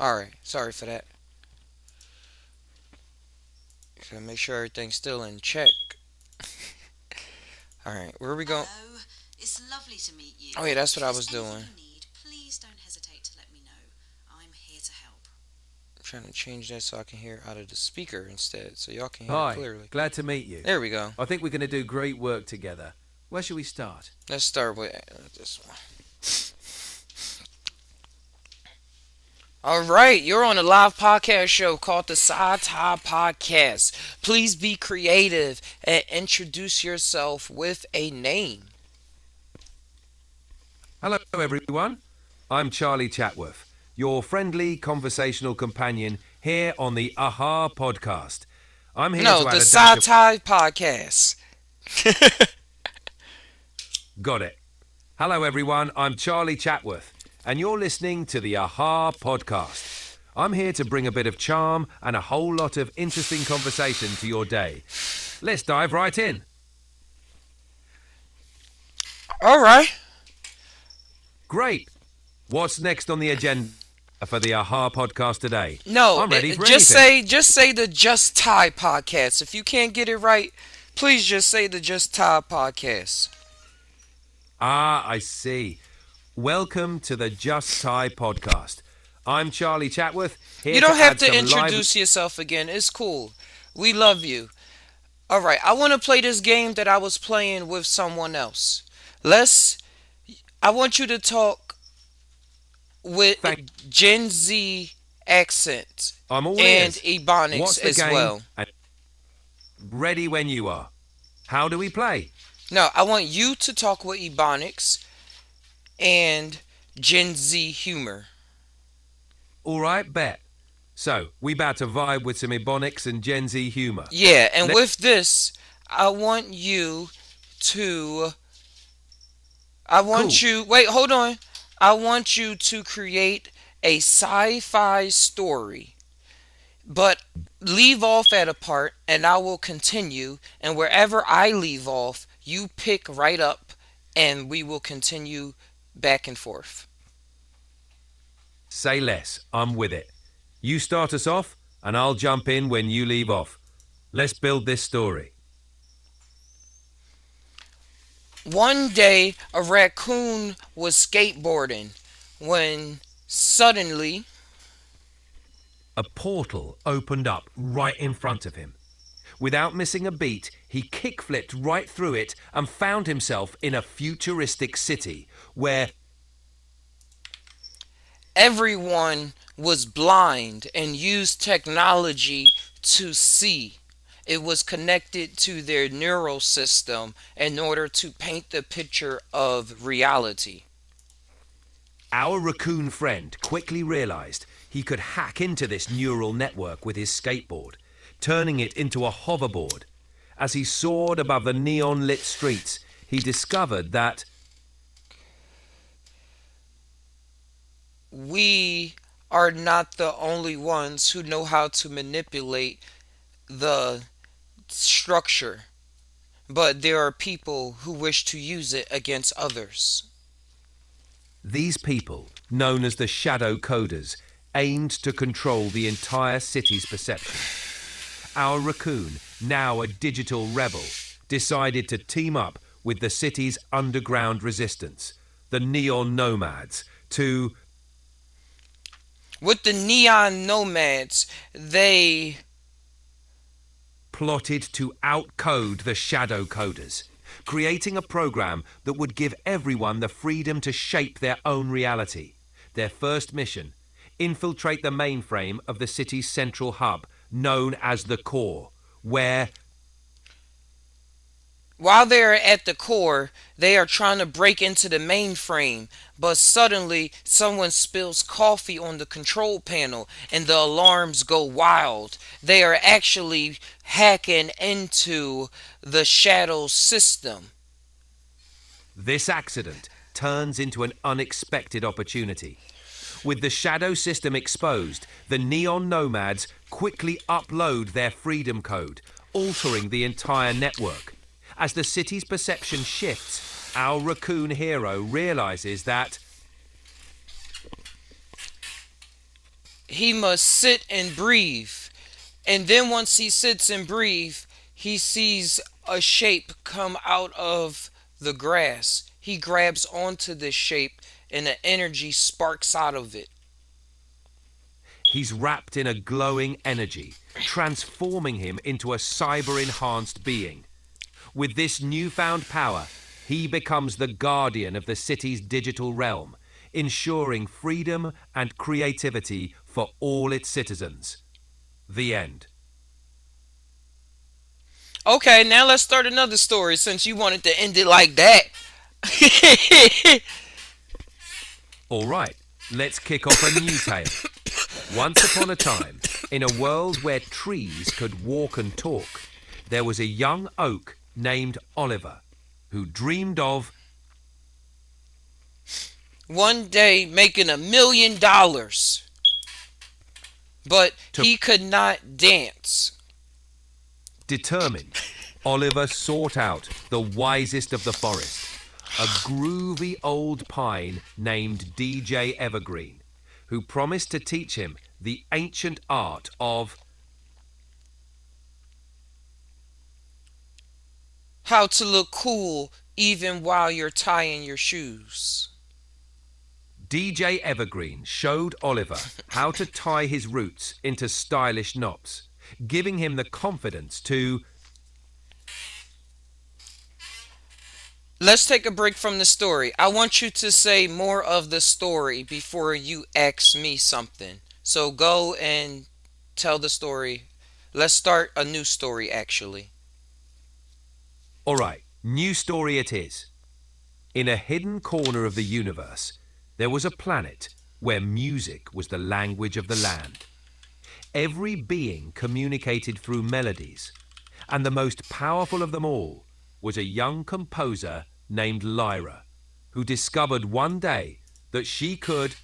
Alright, sorry for that. Gotta make sure everything's still in check. Alright, where are we going? Hello, it's lovely to meet you. Oh yeah, that's what I If was there's doing. anything you need, please don't hesitate to let me know. I'm here to help. I'm trying to change that so I can hear out of the speaker instead, so y'all can hear Hi, clearly. glad to meet you. There we go. I think we're going to do great work together. Where should we start? Let's start with this one. Alright, you're on a live podcast show called the Psy Tai Podcast. Please be creative and introduce yourself with a name. Hello, everyone. I'm Charlie Chatworth, your friendly conversational companion here on the AHA podcast. I'm here No, to add the a Psy dash of... Tai Podcast. Got it. Hello, everyone. I'm Charlie Chatworth, and you're listening to the AHA podcast. I'm here to bring a bit of charm and a whole lot of interesting conversation to your day. Let's dive right in. Alright. Great. What's next on the agenda for the AHA podcast today? No, I'm ready for just anything. say the Just Tai Podcast. If you can't get it right, please just say the Just Tai Podcast. Ah, I see. Welcome to the Just Tai podcast. I'm Charlie Chatworth. Here You don't have add to some introduce yourself again. It's cool. We love you. Alright, I want to play this game that I was playing with someone else. I want you to talk with Gen Z accent I'm all and ears. Ebonics What's the as game? well. Ready when you are. How do we play? No, I want you to talk with Ebonics and Gen Z humor. All right, bet. So, we about to vibe with some Ebonics and Gen Z humor. Yeah, and with this, I want you to... Wait, hold on. I want you to create a sci-fi story But leave off at a part and I will continue. And wherever I leave off, you pick right up and we will continue back and forth. Say less. I'm with it. You start us off, and I'll jump in when you leave off. Let's build this story. One day, a raccoon was skateboarding when suddenly A portal opened up right in front of him. Without missing a beat, he kick-flipped right through it and found himself in a futuristic city where everyone was blind and used technology to see. It was connected to their neural system in order to paint the picture of reality. our raccoon friend quickly realized he could hack into this neural network with his skateboard, turning it into a hoverboard. As he soared above the neon-lit streets, he discovered that we are not the only ones who know how to manipulate the structure, but there are people who wish to use it against others. these people, known as the Shadow Coders, aimed to control the entire city's perception. Our raccoon, now a digital rebel, decided to team up with the city's underground resistance, the Neon Nomads, to With the Neon Nomads, they plotted to outcode the Shadow Coders, creating a program that would give everyone the freedom to shape their own reality. Their first mission: infiltrate the mainframe of the city's central hub, known as the Core, where while they're at the core, they are trying to break into the mainframe, but suddenly someone spills coffee on the control panel and the alarms go wild. They are actually hacking into the Shadow system. this accident turns into an unexpected opportunity. With the Shadow system exposed, the Neon Nomads quickly upload their freedom code, altering the entire network. As the city's perception shifts, our raccoon hero realizes that He must sit and breathe. And then once he sits and breathes, he sees a shape come out of the grass. He grabs onto this shape and the energy sparks out of it. he's wrapped in a glowing energy, transforming him into a cyber-enhanced being. With this newfound power, he becomes the guardian of the city's digital realm, ensuring freedom and creativity for all its citizens. The end. Okay, now let's start another story since you wanted to end it like that. All right, let's kick off a new tale. Once upon a time, in a world where trees could walk and talk, there was a young oak named Oliver, who dreamed of One day making $1 million. But he could not dance. Determined, Oliver sought out the wisest of the forest, a groovy old pine named DJ Evergreen, who promised to teach him the ancient art of How to look cool even while you're tying your shoes. DJ Evergreen showed Oliver how to tie his roots into stylish knots, giving him the confidence to Let's take a break from the story. I want you to say more of the story before you ask me something. So go and tell the story. Let's start a new story, actually. All right, new story it is. In a hidden corner of the universe, there was a planet where music was the language of the land. Every being communicated through melodies, and the most powerful of them all was a young composer named Lyra, who discovered one day that she could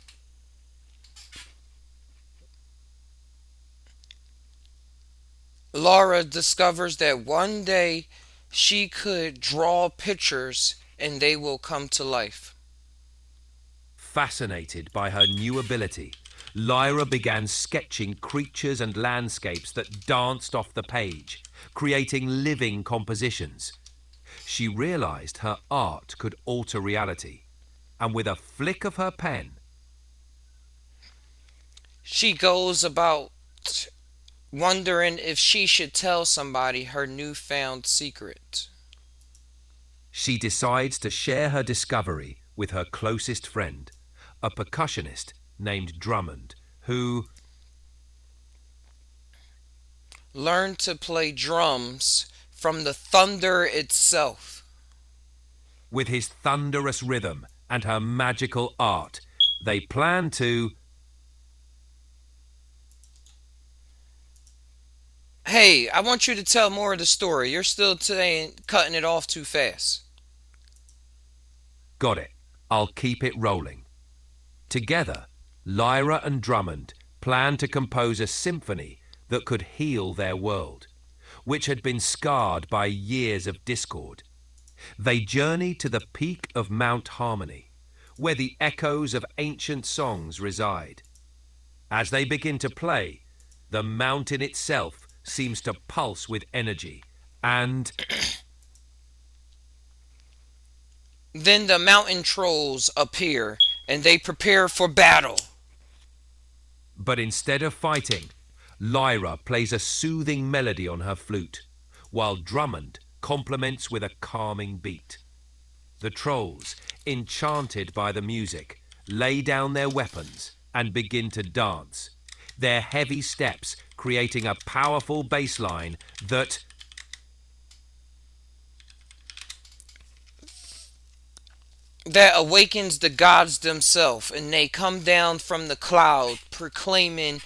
Laura discovers that one day she could draw pictures and they will come to life. Fascinated by her new ability, Lyra began sketching creatures and landscapes that danced off the page, creating living compositions. She realized her art could alter reality, and with a flick of her pen, She goes about wondering if she should tell somebody her newfound secret. she decides to share her discovery with her closest friend, a percussionist named Drummond, who Learned to play drums from the thunder itself. with his thunderous rhythm and her magical art, they plan to... Hey, I want you to tell more of the story. You're still cutting it off too fast. Got it. I'll keep it rolling. Together, Lyra and Drummond planned to compose a symphony that could heal their world, which had been scarred by years of discord. They journeyed to the peak of Mount Harmony, where the echoes of ancient songs reside. As they begin to play, the mountain itself seems to pulse with energy, and Then the mountain trolls appear and they prepare for battle. but instead of fighting, Lyra plays a soothing melody on her flute, while Drummond complements with a calming beat. The trolls, enchanted by the music, lay down their weapons and begin to dance, their heavy steps creating a powerful bass line that awakens the gods themselves, and they come down from the cloud proclaiming,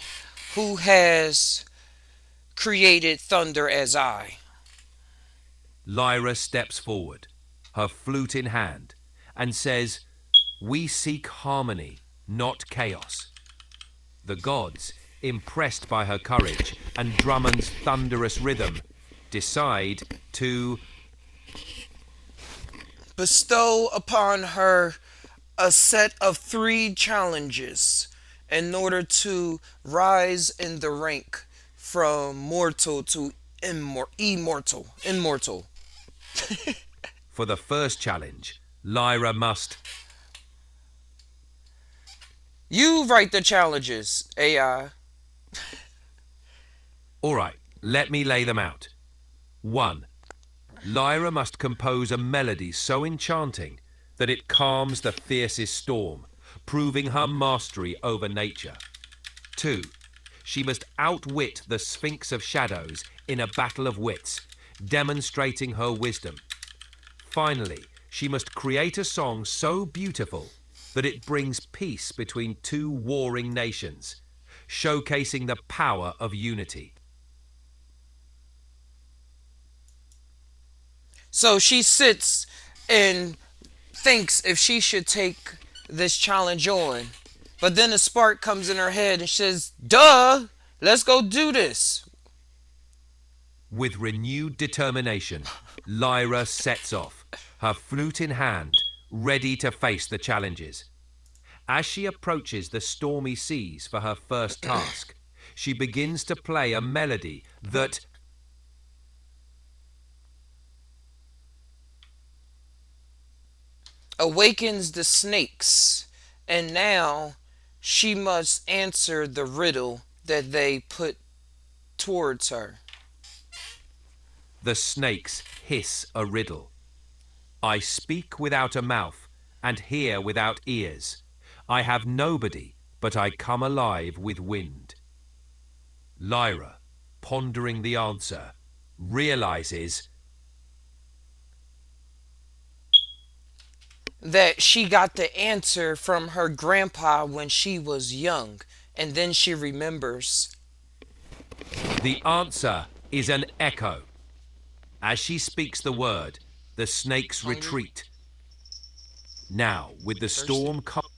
"Who has created thunder as I?" Lyra steps forward, her flute in hand, and says, "We seek harmony, not chaos." The gods, impressed by her courage and Drummond's thunderous rhythm, decide to bestow upon her a set of 3 challenges in order to rise in the rank from mortal to immortal. For the first challenge, Lyra must... You write the challenges, AI. All right, let me lay them out. 1. Lyra must compose a melody so enchanting that it calms the fiercest storm, proving her mastery over nature. 2. She must outwit the Sphinx of Shadows in a battle of wits, demonstrating her wisdom. Finally, she must create a song so beautiful that it brings peace between 2 warring nations, showcasing the power of unity. So she sits and thinks if she should take this challenge on. But then a spark comes in her head and she says, "Duh, let's go do this." With renewed determination, Lyra sets off, her flute in hand, ready to face the challenges. As she approaches the stormy seas for her first task, she begins to play a melody that awakens the snakes, and now she must answer the riddle that they put towards her. the snakes hiss a riddle. I speak without a mouth and hear without ears. I have nobody, but I come alive with wind. Lyra, pondering the answer, realizes that she got the answer from her grandpa when she was young, and then she remembers. the answer is an echo. As she speaks the word, the snakes retreat. Now, with the storm calm,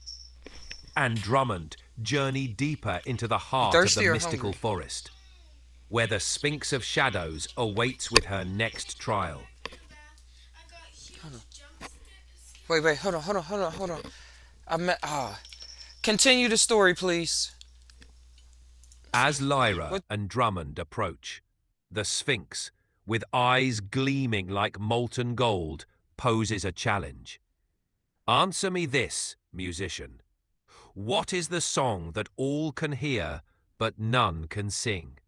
and Drummond journey deeper into the heart of Thirsty the or mystical hungry? forest. where the Sphinx of Shadows awaits with her next trial. Wait, hold on. Continue the story, please. As Lyra and Drummond approach, the Sphinx, with eyes gleaming like molten gold, poses a challenge. Answer me this, musician. What is the song that all can hear, but none can sing?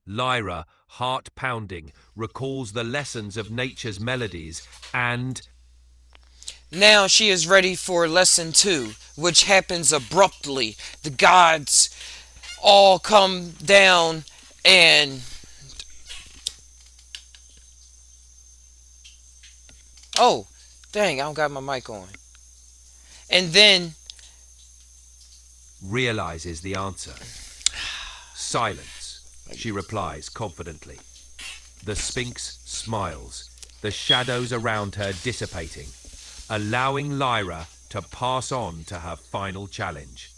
Lyra, heart-pounding, recalls the lessons of nature's melodies and... Now she is ready for lesson 2, which happens abruptly. The gods all come down and... Oh, dang, I don't got my mic on. And then... realizes the answer. Silence, she replies confidently. The Sphinx smiles, the shadows around her dissipating, allowing Lyra to pass on to her final challenge.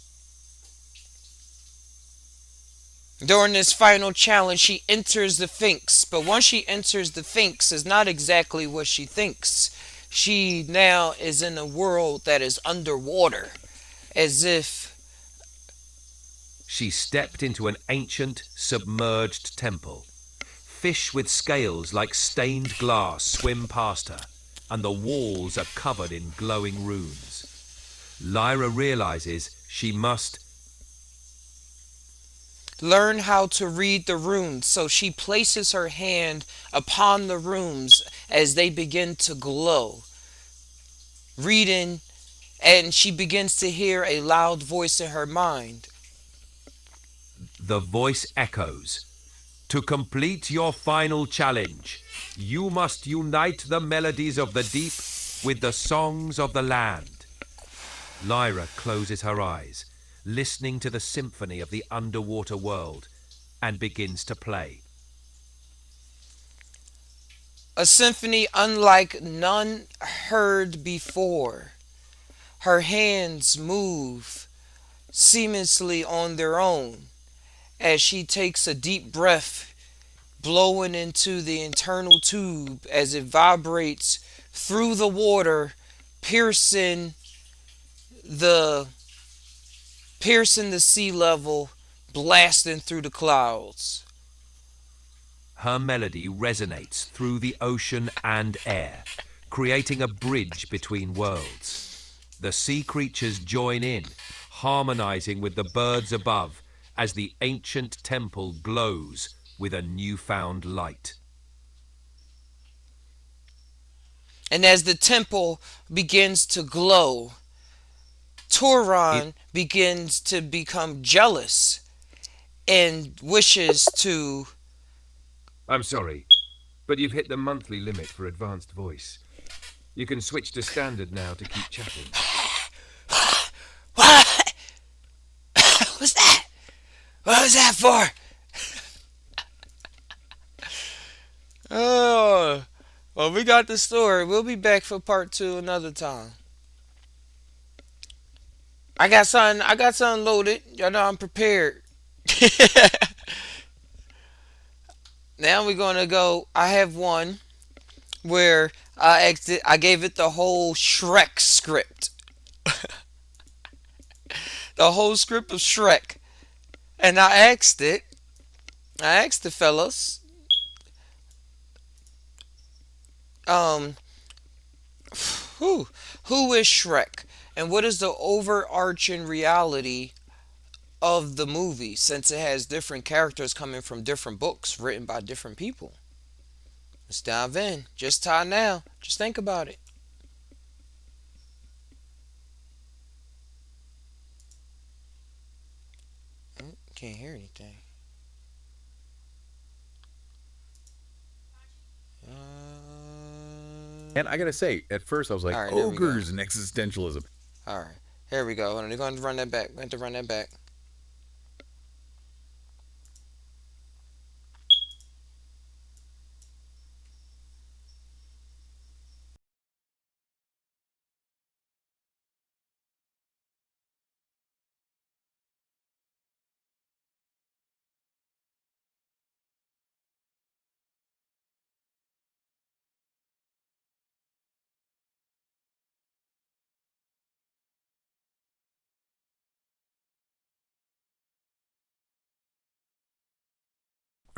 During this final challenge, she enters the Sphinx, but once she enters the Sphinx, is not exactly what she thinks. She now is in a world that is underwater, as if she stepped into an ancient, submerged temple. Fish with scales like stained glass swim past her, and the walls are covered in glowing runes. Lyra realizes she must learn how to read the runes, so she places her hand upon the runes as they begin to glow. Reading, and she begins to hear a loud voice in her mind. The voice echoes. To complete your final challenge, you must unite the melodies of the deep with the songs of the land. Lyra closes her eyes, listening to the symphony of the underwater world, and begins to play. A symphony unlike none heard before. Her hands move seamlessly on their own as she takes a deep breath, blowing into the internal tube as it vibrates through the water, piercing the sea level, blasting through the clouds. Her melody resonates through the ocean and air, creating a bridge between worlds. The sea creatures join in, harmonizing with the birds above as the ancient temple glows with a newfound light. And as the temple begins to glow, Turan begins to become jealous and wishes to... I'm sorry, but you've hit the monthly limit for advanced voice. You can switch to standard now to keep chatting. What? What's that? What was that for? Oh, well, we got the story. We'll be back for part 2 another time. I got something loaded. Y'all know I'm prepared. Now we're gonna go. I have one where I gave it the whole Shrek script. The whole script of Shrek. And I asked the fellas, who is Shrek? And what is the overarching reality of the movie, since it has different characters coming from different books written by different people? Let's dive in. Just time now. Just think about it. Can't hear anything. And I gotta say, at first I was like, All right, ogres and existentialism. All right, here we go. They're going to run that back. We have to run that back.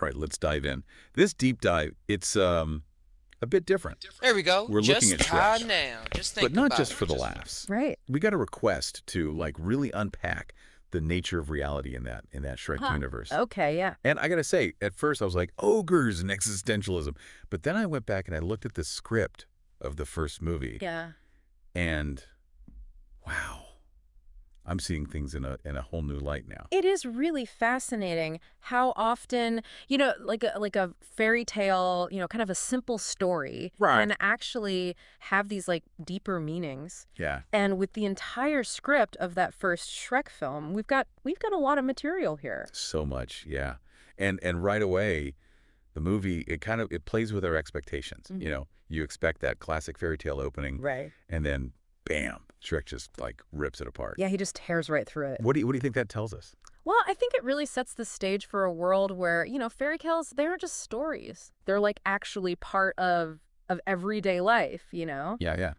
All right, let's dive in. This deep dive, it's a bit different. There we go. We're just looking at high Shrek. now. Just think But not about just it. for the laughs. Right. We got a request to like really unpack the nature of reality in that Shrek universe. Okay, yeah. And I got to say, at first I was like, ogres and existentialism. But then I went back and I looked at the script of the first movie. Yeah. And wow, I'm seeing things in a whole new light now. It is really fascinating how often, like a fairy tale, kind of a simple story can actually have these like deeper meanings. Yeah. And with the entire script of that first Shrek film, we've got a lot of material here. So much, yeah. And right away, the movie, it plays with our expectations. Mm-hmm. You expect that classic fairy tale opening. Right. And then bam, Shrek just like rips it apart. Yeah, he just tears right through it. What do you think that tells us? Well, I think it really sets the stage for a world where, fairy tales, they aren't just stories. They're like actually part of everyday life, Yeah, yeah.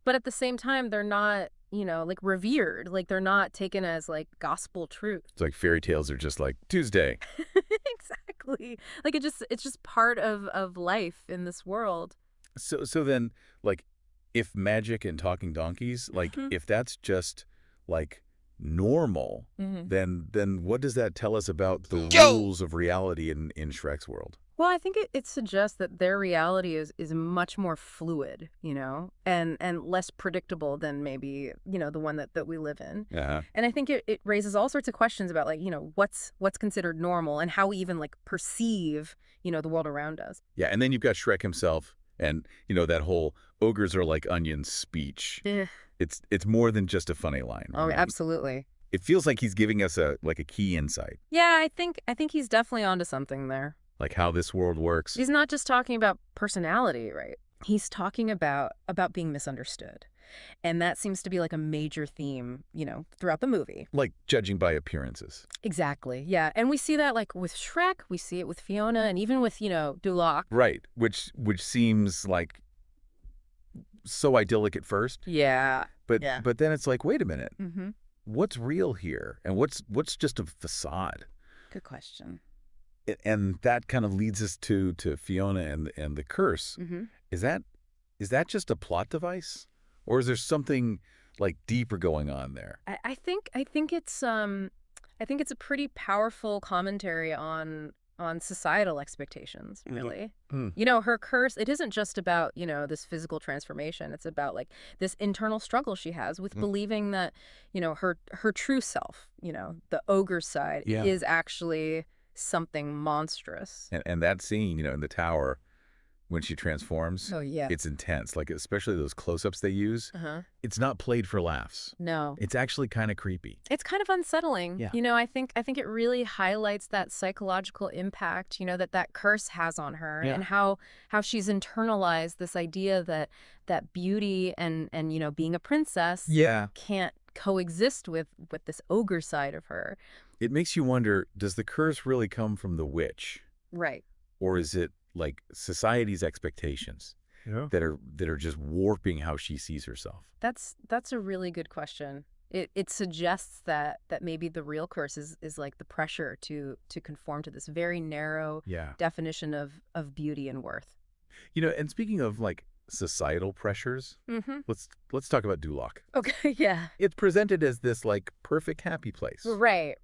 But at the same time, they're not, like revered. Like they're not taken as like gospel truth. It's like fairy tales are just like Tuesday. Exactly. Like it's just part of life in this world. So then, like, if magic and talking donkeys, like, if that's just like normal, then what does that tell us about the rules of reality in Shrek's world? Well, I think it suggests that their reality is much more fluid, and less predictable than maybe, the one that we live in. Yeah. And I think it raises all sorts of questions about like, what's considered normal and how we even like perceive, the world around us. Yeah. And then you've got Shrek himself and, that whole ogres are like onions speech. It's more than just a funny line. Oh, right? absolutely. It feels like he's giving us a key insight. Yeah, I think he's definitely onto something there. Like how this world works. He's not just talking about personality, right? He's talking about being misunderstood. And that seems to be like a major theme, throughout the movie. Like judging by appearances. Exactly. Yeah. And we see that like with Shrek, we see it with Fiona, and even with, Duloc. Right. Which seems like so idyllic at first. Yeah. But yeah. But then it's like, wait a minute. Mm-hmm. What's real here? And what's just a facade? Good question. And that kind of leads us to Fiona and the curse. Mm-hmm. Is that just a plot device? Or is there something like deeper going on there? I think it's a pretty powerful commentary on societal expectations, really. Her curse, it isn't just about, this physical transformation. It's about like this internal struggle she has with believing that, her true self, the ogre side is actually something monstrous. And that scene, in the tower when she transforms, oh yeah, it's intense. Like especially those close-ups they use. It's not played for laughs. No, it's actually kind of creepy. It's kind of unsettling. Yeah. I think it really highlights that psychological impact, that curse has on her, and how she's internalized this idea that beauty and being a princess can't coexist with this ogre side of her. It makes you wonder, does the curse really come from the witch? Right. Or is it like society's expectations that are just warping how she sees herself? That's a really good question. It suggests that maybe the real curse is like the pressure to conform to this very narrow definition of beauty and worth. And speaking of like societal pressures, let's talk about Duloc. Okay, yeah. It's presented as this like perfect happy place. Right.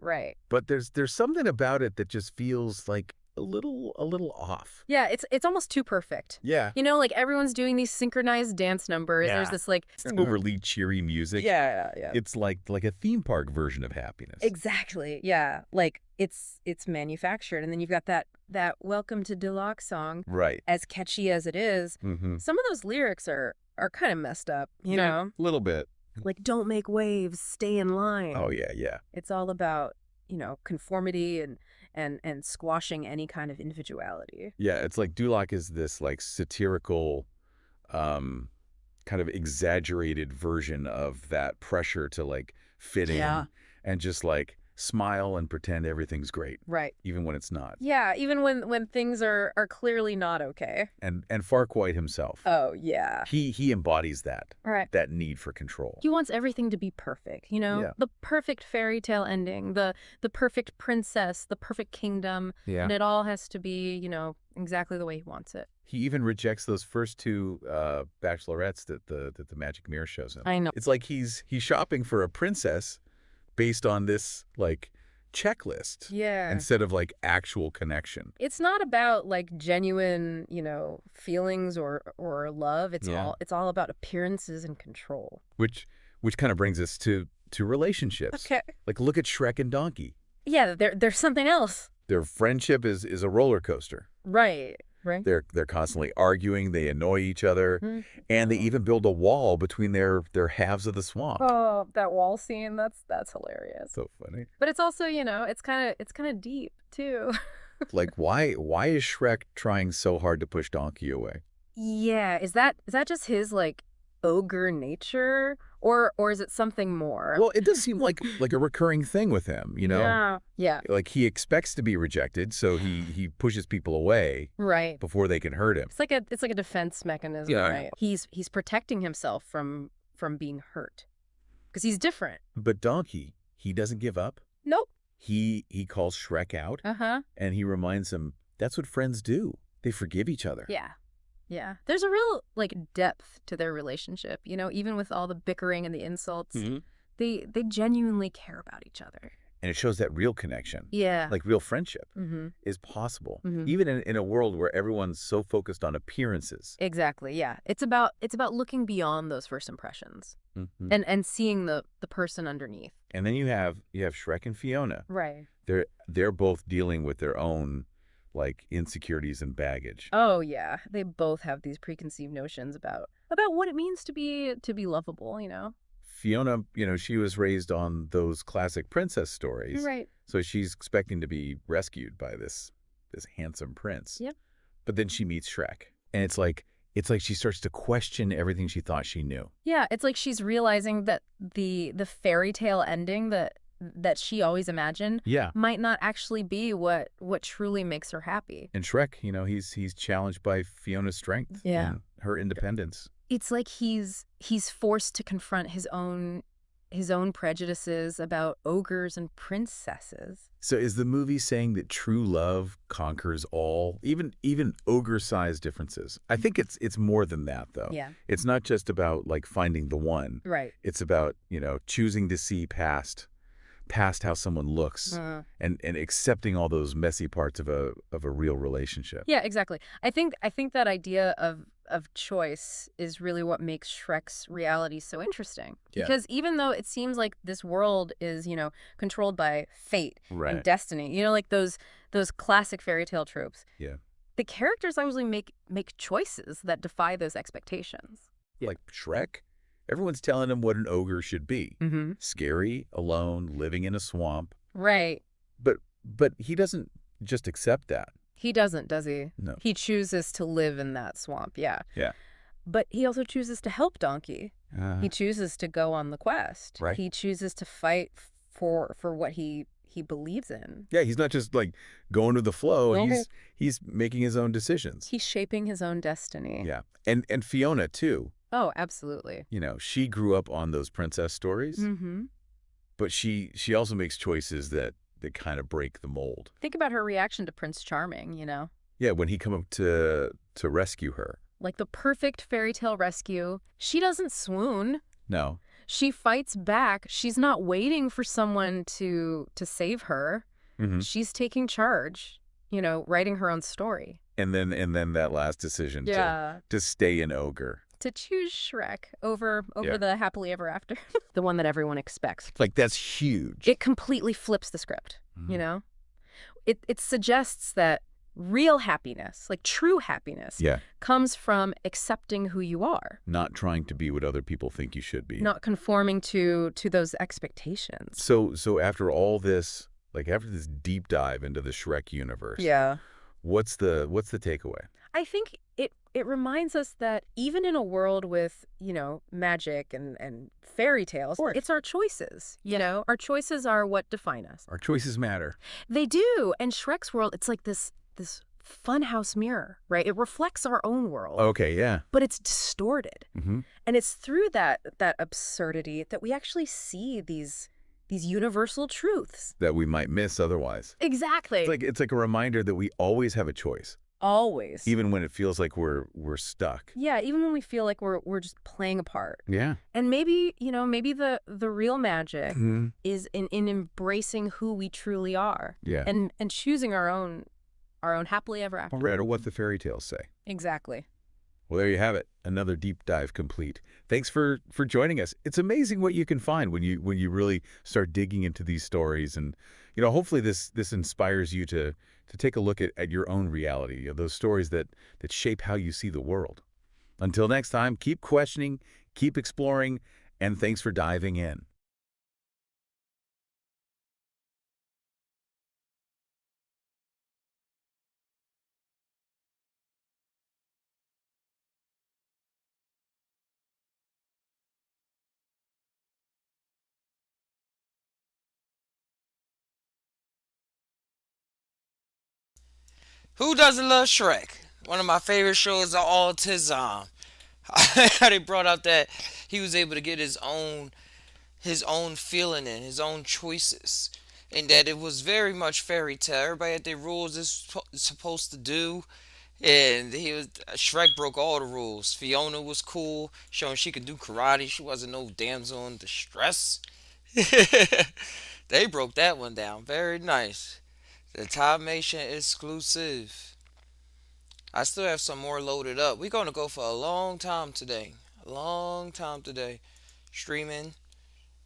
But there's something about it that just feels like a little off. Yeah, it's almost too perfect. Yeah. Like everyone's doing these synchronized dance numbers. Yeah. There's this like overly cheery music. Yeah. It's like a theme park version of happiness. Exactly. Yeah. Like it's manufactured, and then you've got that Welcome to Duloc song. Right. As catchy as it is, some of those lyrics are kind of messed up, you know? A little bit. Like, don't make waves, stay in line. Oh yeah. It's all about, conformity and squashing any kind of individuality. Yeah, it's like Duloc is this like satirical, kind of exaggerated version of that pressure to like fit in and just like smile and pretend everything's great, Right. even when it's not. Yeah, even when things are clearly not okay. And Farquaad himself, Oh, yeah. he embodies that Right. that need for control. He wants everything to be perfect, you know? Yeah. The perfect fairy tale ending, the perfect princess, the perfect kingdom. Yeah. And it all has to be, exactly the way he wants it. He even rejects those first two bachelorettes that the magic mirror shows him. I know. It's like he's shopping for a princess based on this like checklist Yeah. instead of like actual connection. It's not about like genuine, feelings or love. It's Yeah. all about appearances and control. Which kind of brings us to relationships. Okay. Like look at Shrek and Donkey. Yeah, there's something else. Their friendship is a roller coaster. Right. Right. They're constantly arguing, they annoy each other, Mhm. and they even build a wall between their halves of the swamp. Oh, that wall scene, that's hilarious. So funny. But it's also, it's kind of deep too. Like why is Shrek trying so hard to push Donkey away? Yeah, is that just his like ogre nature or is it something more? Well, it does seem like a recurring thing with him, Yeah. Yeah. Like he expects to be rejected, so he pushes people away Right. before they can hurt him. It's like a defense mechanism, Yeah. right? He's protecting himself from being hurt. Cuz he's different. But Donkey, he doesn't give up. Nope. He calls Shrek out, Uh-huh. and he reminds him that's what friends do. They forgive each other. Yeah. Yeah. There's a real like depth to their relationship, even with all the bickering and the insults. Mhm. They genuinely care about each other. And it shows that real connection, Yeah. like real friendship, Mhm. is possible, Mhm. even in a world where everyone's so focused on appearances. Exactly. Yeah. It's about looking beyond those first impressions Mhm. and seeing the person underneath. And then you have Shrek and Fiona. Right. They're both dealing with their own like insecurities and baggage. Oh yeah. They both have these preconceived notions about what it means to be lovable, Fiona, she was raised on those classic princess stories. Right. So she's expecting to be rescued by this handsome prince. Yep. But then she meets Shrek, and it's like she starts to question everything she thought she knew. Yeah, it's like she's realizing that the fairy tale ending that she always imagined Yeah. might not actually be what truly makes her happy. And Shrek, he's challenged by Fiona's strength Yeah. and her independence. It's like he's forced to confront his own prejudices about ogres and princesses. So is the movie saying that true love conquers all, even ogre-sized differences? I think it's more than that, though. Yeah. It's not just about like finding the one. Right. It's about, choosing to see past how someone looks and accepting all those messy parts of a real relationship. Yeah, exactly. I think that idea of choice is really what makes Shrek's reality so interesting. Yeah. Because even though it seems like this world is, controlled by fate Right. and destiny, like those classic fairy tale tropes. Yeah. The characters actually make choices that defy those expectations. Like Shrek, everyone's telling him what an ogre should be. Mm-hmm. Scary, alone, living in a swamp. Right. But he doesn't just accept that. He doesn't, does he? No. He chooses to live in that swamp, yeah. Yeah. But he also chooses to help Donkey. He chooses to go on the quest. Right. He chooses to fight for what he believes in. Yeah, he's not just like going with the flow. Okay. He's making his own decisions. He's shaping his own destiny. Yeah. And Fiona too. Oh, absolutely. She grew up on those princess stories, Mm-hmm. but she also makes choices that kind of break the mold. Think about her reaction to Prince Charming, Yeah, when he come up to rescue her. Like the perfect fairy tale rescue. She doesn't swoon. No. She fights back. She's not waiting for someone to save her. Mm-hmm. She's taking charge, writing her own story. And then that last decision to stay an ogre. To choose Shrek over Yeah. the happily ever after. The one that everyone expects. Like that's huge. It completely flips the script, Mhm. It suggests that real happiness, like true happiness, Yeah. comes from accepting who you are, Not trying to be what other people think you should be. not conforming to those expectations. So after all this, like after this deep dive into the Shrek universe, Yeah. what's the takeaway? I think it reminds us that even in a world with, magic and fairy tales, it's our choices. Our choices are what define us. Our choices matter. They do. And Shrek's world, it's like this funhouse mirror, right? It reflects our own world. Okay, yeah. But it's distorted. Mm-hmm. And it's through that absurdity that we actually see these universal truths That we might miss otherwise. Exactly. It's like a reminder that we always have a choice. Always. Even when it feels like we're stuck. Yeah, even when we feel like we're just playing a part. Yeah. And maybe the real magic is in embracing who we truly are. Yeah. And choosing our own happily ever after. Or rather, what the fairy tales say. Exactly. Well, there you have it. Another deep dive complete. Thanks for joining us. It's amazing what you can find when you really start digging into these stories, and hopefully this inspires you to take a look at your own reality, those stories that shape how you see the world. Until next time, keep questioning, keep exploring, and thanks for diving in. Who doesn't love Shrek? One of my favorite shows of all time. How they brought out that he was able to get his own feeling in, his own choices. And that it was very much fairy tale. Everybody had their rules it's supposed to do. And Shrek broke all the rules. Fiona was cool, showing she could do karate. She wasn't no damsel in distress. They broke that one down. Very nice. The Timation exclusive. I still have some more loaded up. We're going to go for a long time today. Streaming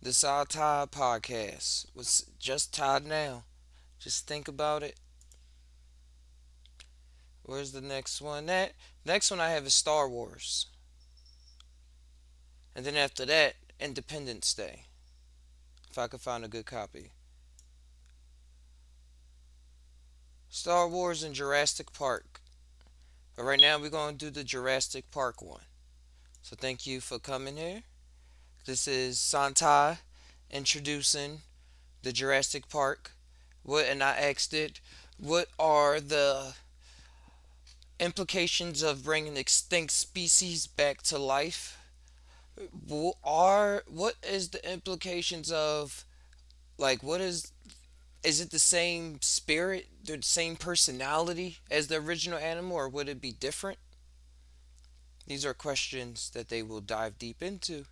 the Psy Tai Podcast. Was just tied now. Just think about it. Where's the next one? Next one I have is Star Wars. And then after that, Independence Day. If I could find a good copy. Star Wars and Jurassic Park. But right now we're going to do the Jurassic Park one. So thank you for coming here. This is Psy Tai introducing the Jurassic Park. And I asked it, what are the implications of bringing extinct species back to life? What is the implications of, is it the same spirit, the same personality as the original animal, or would it be different? These are questions that they will dive deep into.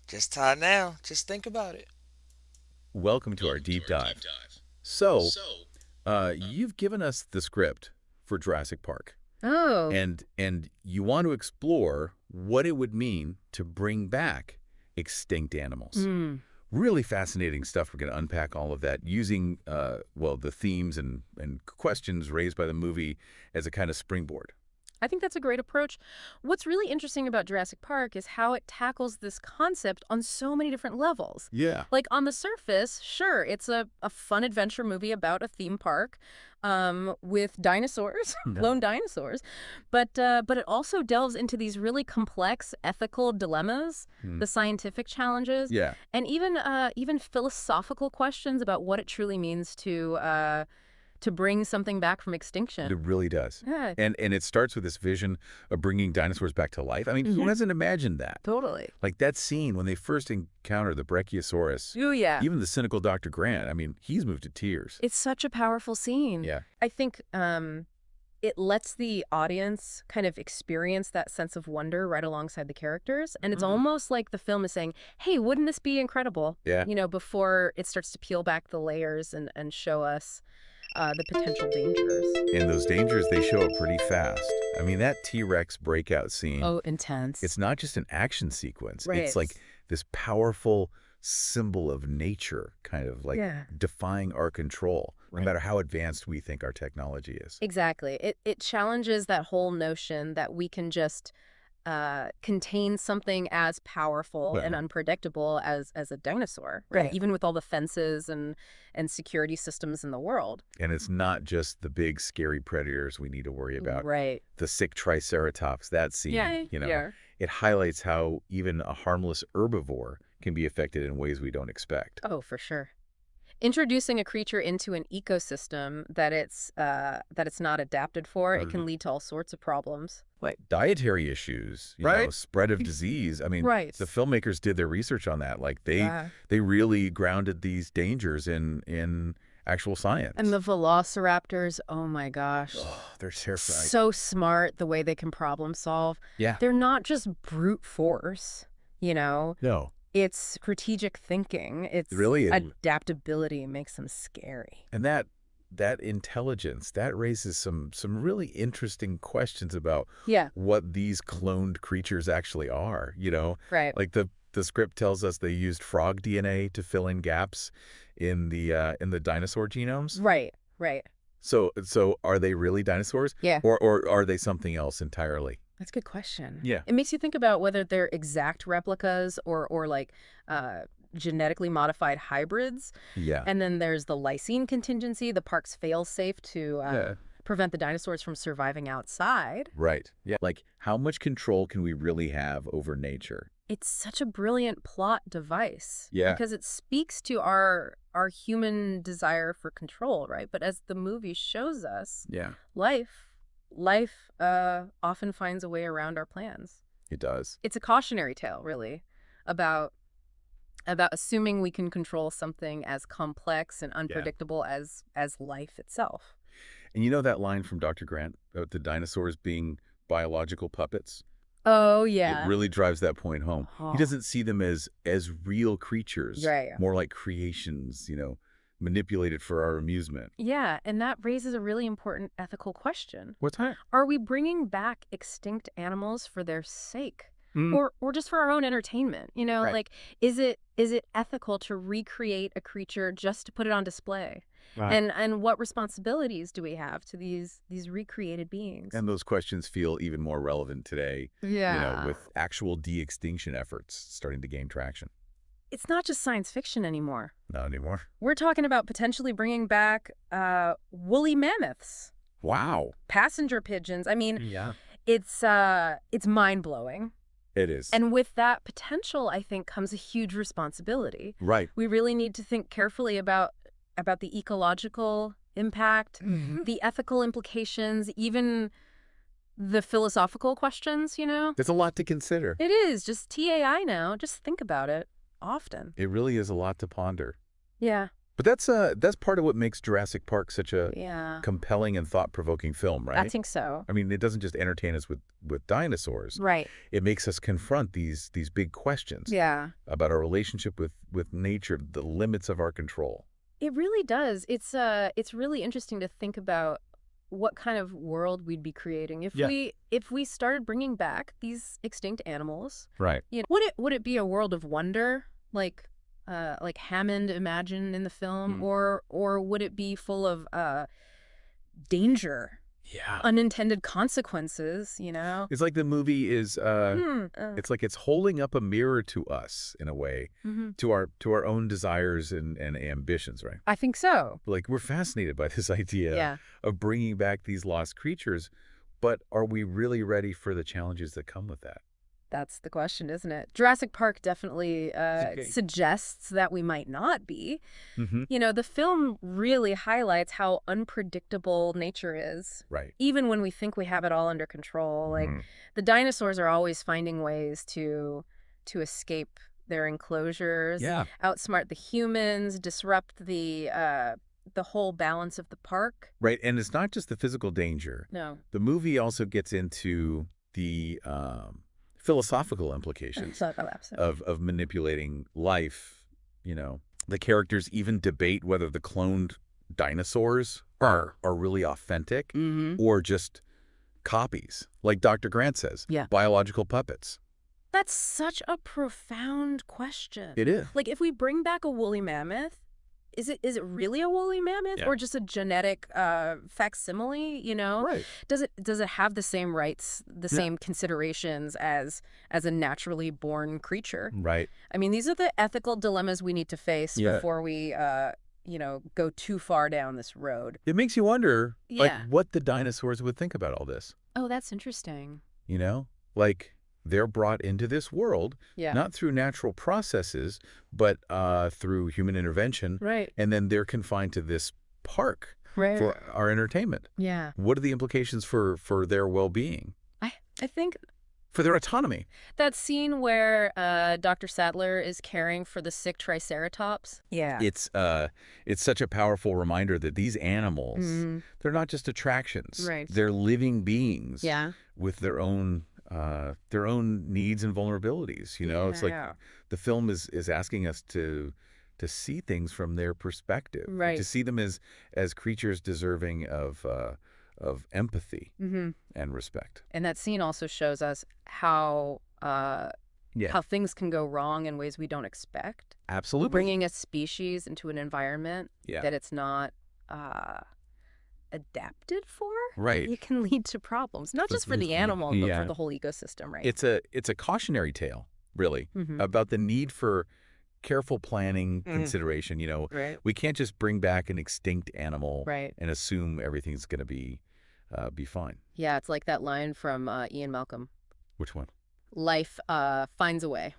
Just time now. Just think about it. Welcome to our deep dive. So, you've given us the script for Jurassic Park. Oh. And you want to explore what it would mean to bring back extinct animals. Really fascinating stuff. We're going to unpack all of that using, the themes and questions raised by the movie as a kind of springboard. I think that's a great approach. What's really interesting about Jurassic Park is how it tackles this concept on so many different levels. Yeah. Like on the surface, sure, it's a fun adventure movie about a theme park with dinosaurs, lone dinosaurs. But it also delves into these really complex ethical dilemmas, the scientific challenges, and even philosophical questions about what it truly means to bring something back from extinction. It really does. Yeah. And it starts with this vision of bringing dinosaurs back to life. I mean, who hasn't imagined that? Totally. Like that scene when they first encounter the Brachiosaurus. Oh, yeah. Even the cynical Dr. Grant, I mean, he's moved to tears. It's such a powerful scene. Yeah. I think it lets the audience kind of experience that sense of wonder right alongside the characters. And it's almost like the film is saying, hey, wouldn't this be incredible? Yeah. Before it starts to peel back the layers and show us the potential dangers. And those dangers, they show up pretty fast. I mean, that T-Rex breakout scene. Oh, intense. It's not just an action sequence. Right. It's like this powerful symbol of nature, kind of like defying our control, no matter how advanced we think our technology is. Exactly. It challenges that whole notion that we can just contain something as powerful and unpredictable as a dinosaur, right? Even with all the fences and security systems in the world. And it's not just the big scary predators we need to worry about. Right. The sick triceratops, that scene, it highlights how even a harmless herbivore can be affected in ways we don't expect. Oh, for sure. Introducing a creature into an ecosystem that it's not adapted for, it can lead to all sorts of problems. Like dietary issues, you know, spread of disease. I mean, the filmmakers did their research on that. Like they really grounded these dangers in actual science. And the velociraptors, oh my gosh. Oh, they're terrifying. So smart the way they can problem solve. Yeah. They're not just brute force, you know? No. It's strategic thinking. It's really adaptability makes them scary. And that intelligence, that raises some really interesting questions about what these cloned creatures actually are, you know? Right. Like the script tells us they used frog DNA to fill in gaps in the dinosaur genomes. Right, right. So are they really dinosaurs? Yeah. Or are they something else entirely? That's a good question. Yeah. It makes you think about whether they're exact replicas or like genetically modified hybrids. Yeah. And then there's the lysine contingency, the park's fail-safe to prevent the dinosaurs from surviving outside. Right. Yeah. Like, how much control can we really have over nature? It's such a brilliant plot device. Yeah. Because it speaks to our human desire for control, right? But as the movie shows us, life often finds a way around our plans. It does. It's a cautionary tale, really, about assuming we can control something as complex and unpredictable as life itself. And you know that line from Dr. Grant about the dinosaurs being biological puppets? Oh, yeah. It really drives that point home. He doesn't see them as real creatures, more like creations, you know, manipulated for our amusement. Yeah, and that raises a really important ethical question. What's that? Are we bringing back extinct animals for their sake? Or just for our own entertainment? You know, like, is it ethical to recreate a creature just to put it on display? Right. And what responsibilities do we have to these recreated beings? And those questions feel even more relevant today, you know, with actual de-extinction efforts starting to gain traction. It's not just science fiction anymore. Not anymore. We're talking about potentially bringing back woolly mammoths. Wow. Passenger pigeons. I mean, it's mind-blowing. It is. And with that potential, I think, comes a huge responsibility. Right. We really need to think carefully about the ecological impact, the ethical implications, even the philosophical questions, you know? There's a lot to consider. It is. Just TAI now. Just think about it often. It really is a lot to ponder. Yeah. But that's part of what makes Jurassic Park such a compelling and thought-provoking film, right? I think so. I mean, it doesn't just entertain us with dinosaurs. Right. It makes us confront these big questions about our relationship with nature, the limits of our control. It really does. It's really interesting to think about what kind of world we'd be creating if we started bringing back these extinct animals. Right. You know, would it be a world of wonder like Hammond imagined in the film, or would it be full of danger? Yeah. Unintended consequences, you know? It's like the movie is it's like it's holding up a mirror to us in a way, to our own desires and ambitions, right? I think so. Like, we're fascinated by this idea of bringing back these lost creatures, but are we really ready for the challenges that come with that? That's the question, isn't it? Jurassic Park definitely suggests that we might not be. You know, the film really highlights how unpredictable nature is. Right. Even when we think we have it all under control. Like, the dinosaurs are always finding ways to escape their enclosures, outsmart the humans, disrupt the whole balance of the park. Right, and it's not just the physical danger. No. The movie also gets into the philosophical implications of manipulating life. You know, the characters even debate whether the cloned dinosaurs are really authentic or just copies, like Dr. Grant says, biological puppets. That's such a profound question. It is. Like, if we bring back a woolly mammoth, is it really a woolly mammoth or just a genetic facsimile, you know? Right. Does it have the same rights, the same considerations as a naturally born creature? Right. I mean, these are the ethical dilemmas we need to face before we go too far down this road. It makes you wonder, like, Yeah. what the dinosaurs would think about all this. Oh, that's interesting. You know, like they're brought into this world, not through natural processes, but through human intervention. Right. And then they're confined to this park for our entertainment. Yeah. What are the implications for their well-being, I think for their autonomy? that scene where Dr. Sadler is caring for the sick Triceratops. Yeah. It's such a powerful reminder that these animals, they're not just attractions. Right. They're living beings Yeah. with their own needs and vulnerabilities. You know, it's like the film is asking us to see things from their perspective, Right. to see them as creatures deserving of empathy and respect. And that scene also shows us how things can go wrong in ways we don't expect. Absolutely. Bringing a species into an environment that it's not adapted for, Right. it can lead to problems, not just for the animal, but for the whole ecosystem, right? It's a cautionary tale, really, about the need for careful planning, consideration. You know, we can't just bring back an extinct animal and assume everything's going to be fine. Yeah, it's like that line from Ian Malcolm. Which one? Life finds a way.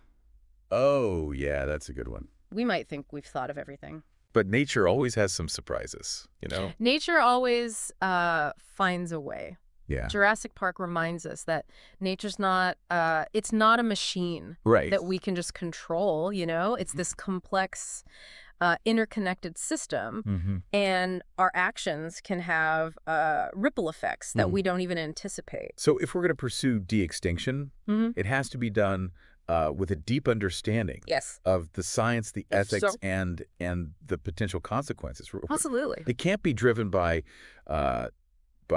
Oh, yeah, that's a good one. We might think we've thought of everything. But nature always has some surprises, you know? Nature always finds a way. Yeah. Jurassic Park reminds us that nature's not, it's not a machine that we can just control, you know? It's this complex, interconnected system, and our actions can have ripple effects that we don't even anticipate. So if we're going to pursue de-extinction, it has to be done with a deep understanding of the science, the ethics, and the potential consequences. Absolutely. It can't be driven by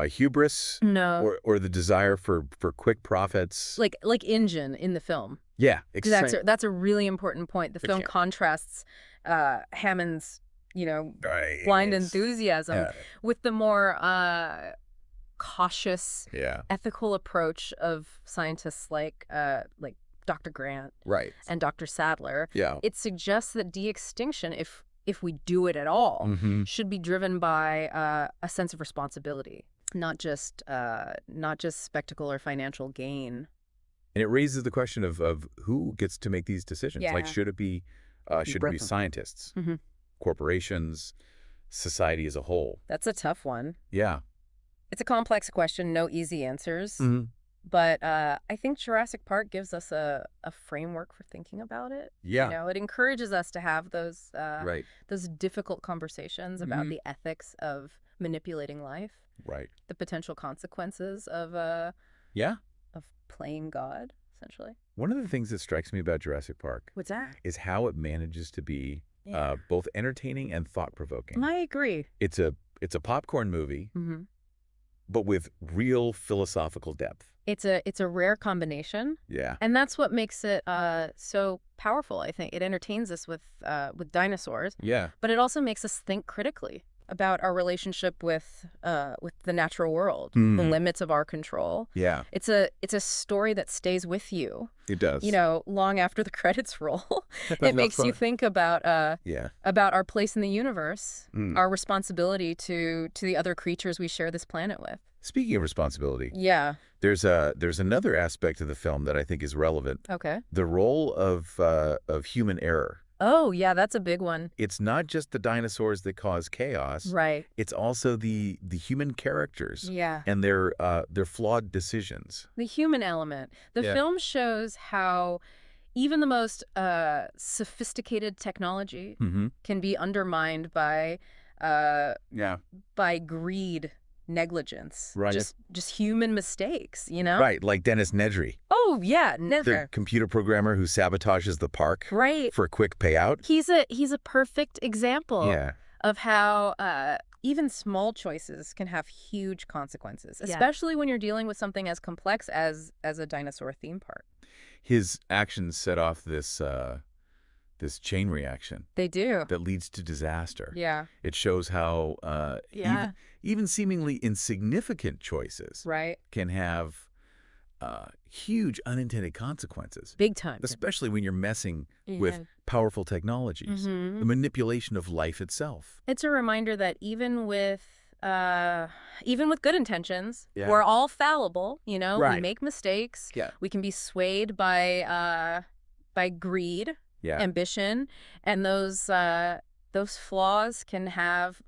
hubris, or the desire for quick profits, like Injun in the film. Yeah, exactly. That's a really important point. The film contrasts Hammond's, blind enthusiasm with the more cautious, ethical approach of scientists like Dr. Grant and Dr. Sadler. Yeah. It suggests that de-extinction, if we do it at all, should be driven by a sense of responsibility, not just spectacle or financial gain. And it raises the question of who gets to make these decisions. Like, should it be scientists, corporations, society as a whole? That's a tough one. Yeah. It's a complex question, no easy answers. But I think Jurassic Park gives us a framework for thinking about it. Yeah. It encourages us to have those those difficult conversations about the ethics of manipulating life. Right. The potential consequences of playing God, essentially. One of the things that strikes me about Jurassic Park What's that? is how it manages to be both entertaining and thought-provoking. I agree. It's a popcorn movie, but with real philosophical depth. It's a rare combination. Yeah. And that's what makes it so powerful, I think. It entertains us with dinosaurs. Yeah. But it also makes us think critically about our relationship with the natural world, the limits of our control. Yeah. It's a story that stays with you. It does. Long after the credits roll. It makes you think about our place in the universe, our responsibility to the other creatures we share this planet with. Speaking of responsibility, there's another aspect of the film that I think is relevant. Okay. The role of human error. Oh, yeah, that's a big one. It's not just the dinosaurs that cause chaos. Right. It's also the human characters. Yeah. And their flawed decisions. The human element. The film shows how even the most sophisticated technology can be undermined by greed, negligence, just human mistakes, Right, like Dennis Nedry. Oh yeah, never. The computer programmer who sabotages the park for a quick payout. He's a perfect example of how even small choices can have huge consequences, especially when you're dealing with something as complex as a dinosaur theme park. His actions set off this this chain reaction They do. that leads to disaster. Yeah. It shows how Yeah. even seemingly insignificant choices Right. can have huge unintended consequences. Big time. Especially when you're messing Yeah. with powerful technologies, Mhm. the manipulation of life itself. It's a reminder that even with good intentions, Yeah. we're all fallible. You know, we Right. make mistakes. Yeah. We can be swayed by greed, Yeah. ambition, and those flaws can have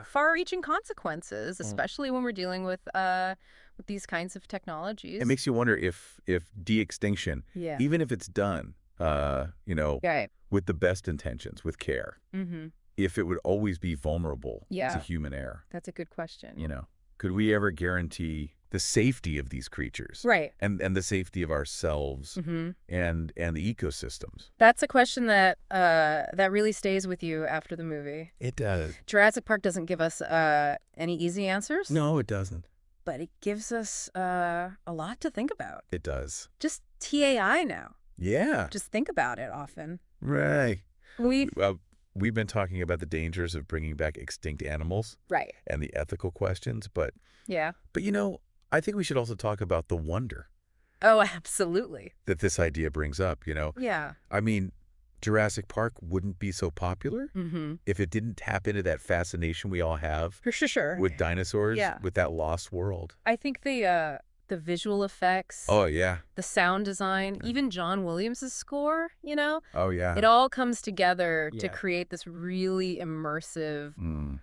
far-reaching consequences, especially when we're dealing with these kinds of technologies. It makes you wonder if de-extinction, Yeah. even if it's done, Right. with the best intentions, with care, Mm-hmm. if it would always be vulnerable to Yeah. human error. That's a good question. Could we ever guarantee the safety of these creatures? Right. And the safety of ourselves Mm-hmm. and the ecosystems? That's a question that really stays with you after the movie. It does. Jurassic Park doesn't give us any easy answers. No, it doesn't. But it gives us a lot to think about. It does. Just TAI now. Yeah. Just think about it often. Right. We've been talking about the dangers of bringing back extinct animals. Right. And the ethical questions, but Yeah. I think we should also talk about the wonder Oh, absolutely. that this idea brings up, Yeah. I mean, Jurassic Park wouldn't be so popular Mm-hmm. if it didn't tap into that fascination we all have For sure. with dinosaurs, Yeah. with that lost world. I think the visual effects, Oh, yeah. the sound design, even John Williams' score, Oh, yeah. it all comes together to Yeah. create this really immersive, Mm,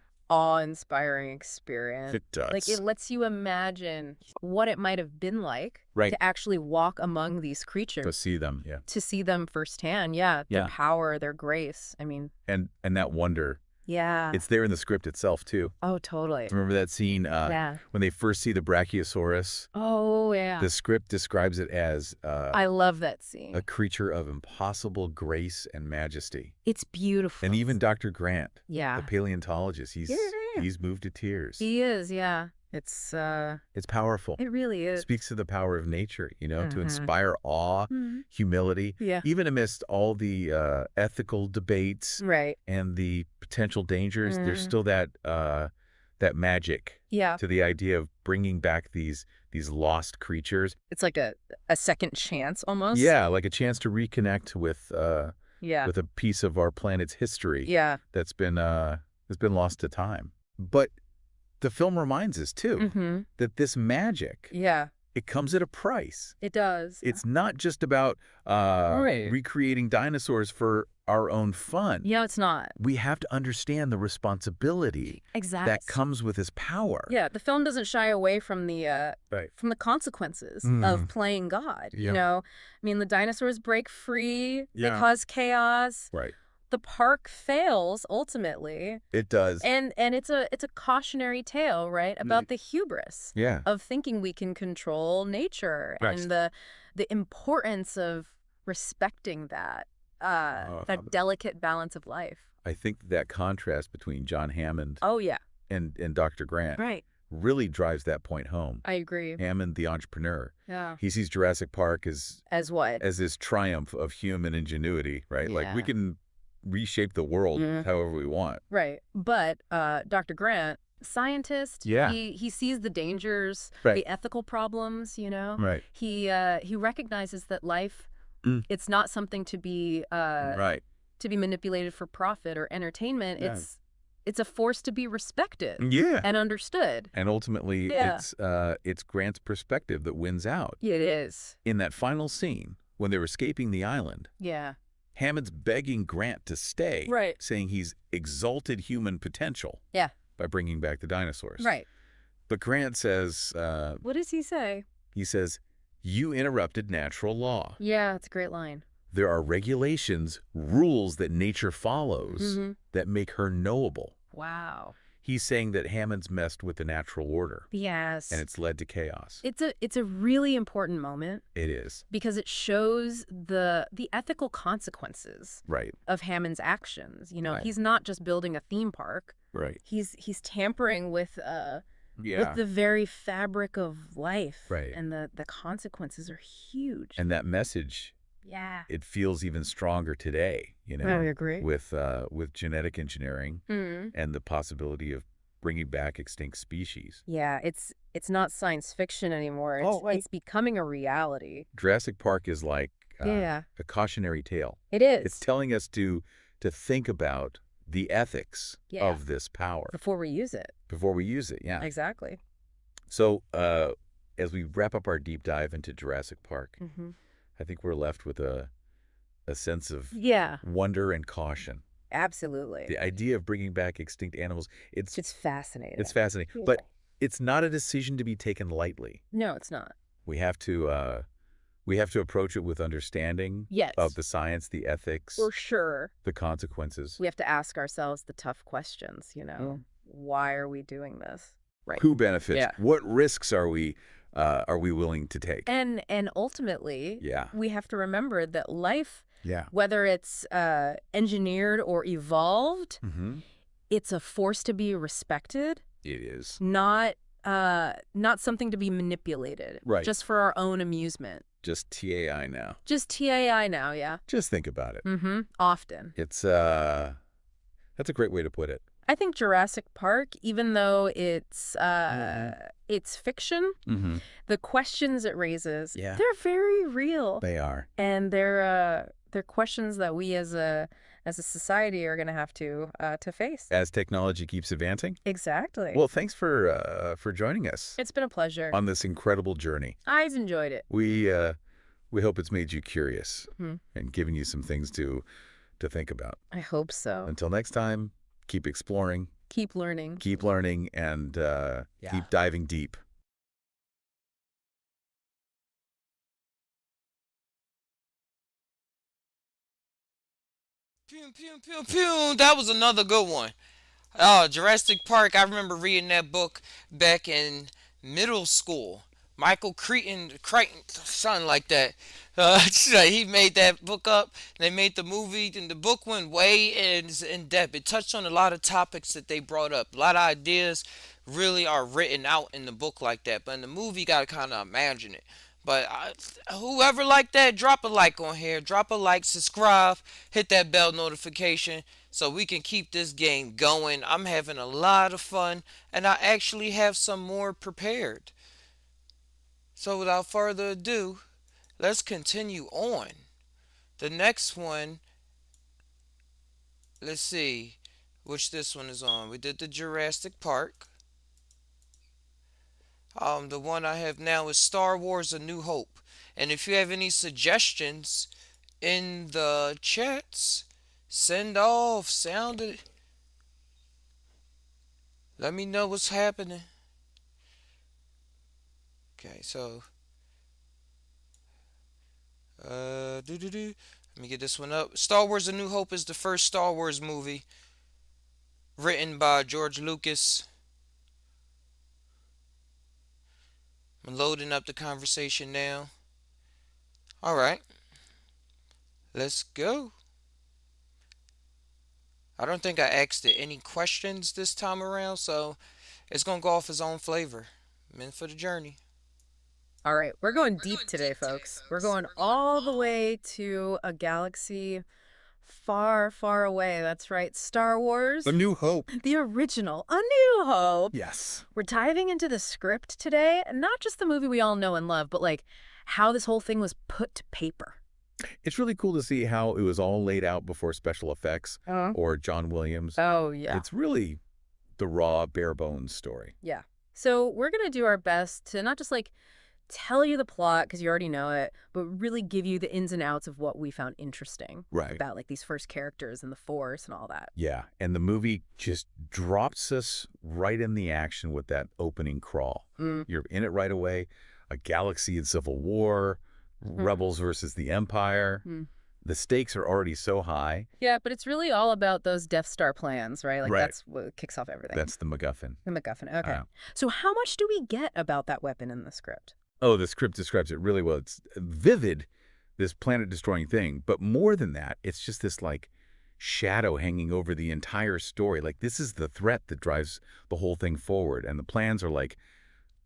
awe-inspiring experience. it does. Like, it lets you imagine what it might have been like Right. to actually walk among these creatures. To see them, yeah. To see them firsthand, yeah. Their Yeah. power, their grace. I mean, And that wonder, yeah. it's there in the script itself, too. Oh, totally. Remember that scene Yeah. when they first see the Brachiosaurus? Oh, yeah. The script describes it as I love that scene. a creature of impossible grace and majesty. It's beautiful. And even Dr. Grant, Yeah. the paleontologist, Yeah. he's moved to tears. He is, yeah. It's powerful. it really is. Speaks to the power of nature, to Mhm. inspire awe, Mhm. humility, Yeah. even amidst all the ethical debates Right. and the potential dangers. There's Mhm. still that magic Yeah. to the idea of bringing back these lost creatures. It's like a second chance almost. Yeah, like a chance to reconnect with Yeah. a piece of our planet's history Yeah. that's been lost to time. But the film reminds us too Mm-hmm. that this magic, Yeah. it comes at a price. It does. It's not just about Right. recreating dinosaurs for our own fun. Yeah, it's not. We have to understand the responsibility Exactly. that comes with this power. Yeah, the film doesn't shy away from the Right. from the consequences Mm. of playing God. Yeah. I mean, the dinosaurs break free. Yeah. They cause chaos. Right. The park fails ultimately, It does. and it's a cautionary tale, right, about the hubris Yeah. of thinking we can control nature Right. and the importance of respecting that delicate balance of life. I think that contrast between John Hammond Oh yeah, and Dr. Grant right. really drives that point home. I agree. Hammond, the entrepreneur, Yeah. he sees Jurassic Park as As what? this triumph of human ingenuity, right? Like we Yeah. can reshape the world Mhm. however we want. Right. But Dr. Grant, scientist, Yeah. he sees the dangers, Right. the ethical problems, Right. He recognizes that life it's not something to be Right. to be manipulated for profit or entertainment. Yeah. It's a force to be respected Yeah. and understood. And ultimately, Yeah. it's Grant's perspective that wins out. It is. In that final scene, when they're escaping the island, Yeah. Hammond's begging Grant to stay, Right. saying he's exalted human potential Yeah. by bringing back the dinosaurs. Right. But Grant says, What does he say? he says, you interrupted natural law. Yeah, it's a great line. There are regulations, rules that nature follows Mhm. that make her knowable. Wow. He's saying that Hammond's messed with the natural order, Yes. and it's led to chaos. It's a really important moment It is. because it shows the ethical consequences Right. of Hammond's actions. Right. He's not just building a theme park. Right. He's tampering with Yeah. the very fabric of life. Right. And the consequences are huge. And that message Yeah. it feels even stronger today, I agree. with genetic engineering and the possibility of bringing back extinct species. Yeah, it's not science fiction anymore. It's becoming a reality. Jurassic Park is like Yeah. a cautionary tale. It is. It's telling us to think about the ethics Yeah. of this power Before we use it. before we use it. Yeah. Exactly. So as we wrap up our deep dive into Jurassic Park, Mm-hmm. I think we're left with a sense of Yeah, wonder and caution. absolutely. The idea of bringing back extinct animals, it's fascinating. fascinating, but it's not a decision to be taken lightly. No, it's not. We have to approach it with understanding Yes. of the science, the ethics, For sure. the consequences. We have to ask ourselves the tough questions, Why are we doing this? Right. Who benefits? Yeah. What risks are we willing to take? And ultimately, Yeah. we have to remember that life, Yeah. whether it's engineered or evolved, Mm-hmm. it's a force to be respected, It is. not something to be manipulated. Right. Just for our own amusement. Just TAI now. Just TAI now, yeah. Just think about it. Mm-hmm. Often. It's that's a great way to put it. I think Jurassic Park, even though it's fiction, Mm-hmm. the questions it raises, Yeah. they're very real. They are. And they're questions that we as a society are going to have to face. As technology keeps advancing. Exactly. Well, thanks for joining us It's been a pleasure. on this incredible journey. I've enjoyed it. We hope it's made you curious Mhm. and given you some things to think about. I hope so. Until next time, keep exploring, Keep learning. and keep diving deep. Pew, pew, pew, pew. That was another good one. Jurassic Park. I remember reading that book back in middle school. Michael Crichton, something like that. He made that book up. They made the movie, and the book went way in depth. It touched on a lot of topics that they brought up. A lot of ideas really are written out in the book like that. But in the movie, you gotta kind of imagine it. But whoever like that, drop a like on here. Drop a like, subscribe, hit that bell notification so we can keep this game going. I'm having a lot of fun, and I actually have some more prepared. So without further ado, let's continue on. The next one, let's see which this one is on. We did the Jurassic Park. The one I have now is Star Wars A New Hope. And if you have any suggestions in the chats, sound it. Let me know what's happening. Okay, so let me get this one up. Star Wars A New Hope is the first Star Wars movie written by George Lucas. I'm loading up the conversation now. Alright. Let's go. I don't think I asked it any questions this time around, so it's going to go off its own flavor. I'm in for the journey. All right, we're going deep today, folks. We're going all the way to a galaxy far, far away. That's right, Star Wars. A New Hope. The original, A New Hope. Yes. We're diving into the script today, and not just the movie we all know and love, but like how this whole thing was put to paper. It's really cool to see how it was all laid out before special effects Uh-huh. or John Williams. Oh, yeah. It's really the raw, bare bones story. Yeah. So we're going to do our best to not just like tell you the plot because you already know it, but really give you the ins and outs of what we found interesting Right. about like these first characters and the Force and all that. Yeah, and the movie just drops us right in the action with that opening crawl. You're in it right away. A galaxy in civil war, rebels versus the Empire. The stakes are already so high. Yeah, but it's really all about those Death Star plans, right? Like Right. that's what kicks off everything. That's the MacGuffin. The MacGuffin. Okay. Uh, So how much do we get about that weapon in the script? Oh, the script describes it really well. It's vivid, this planet-destroying thing. But more than that, it's just this, like, shadow hanging over the entire story. Like, this is the threat that drives the whole thing forward. And the plans are like,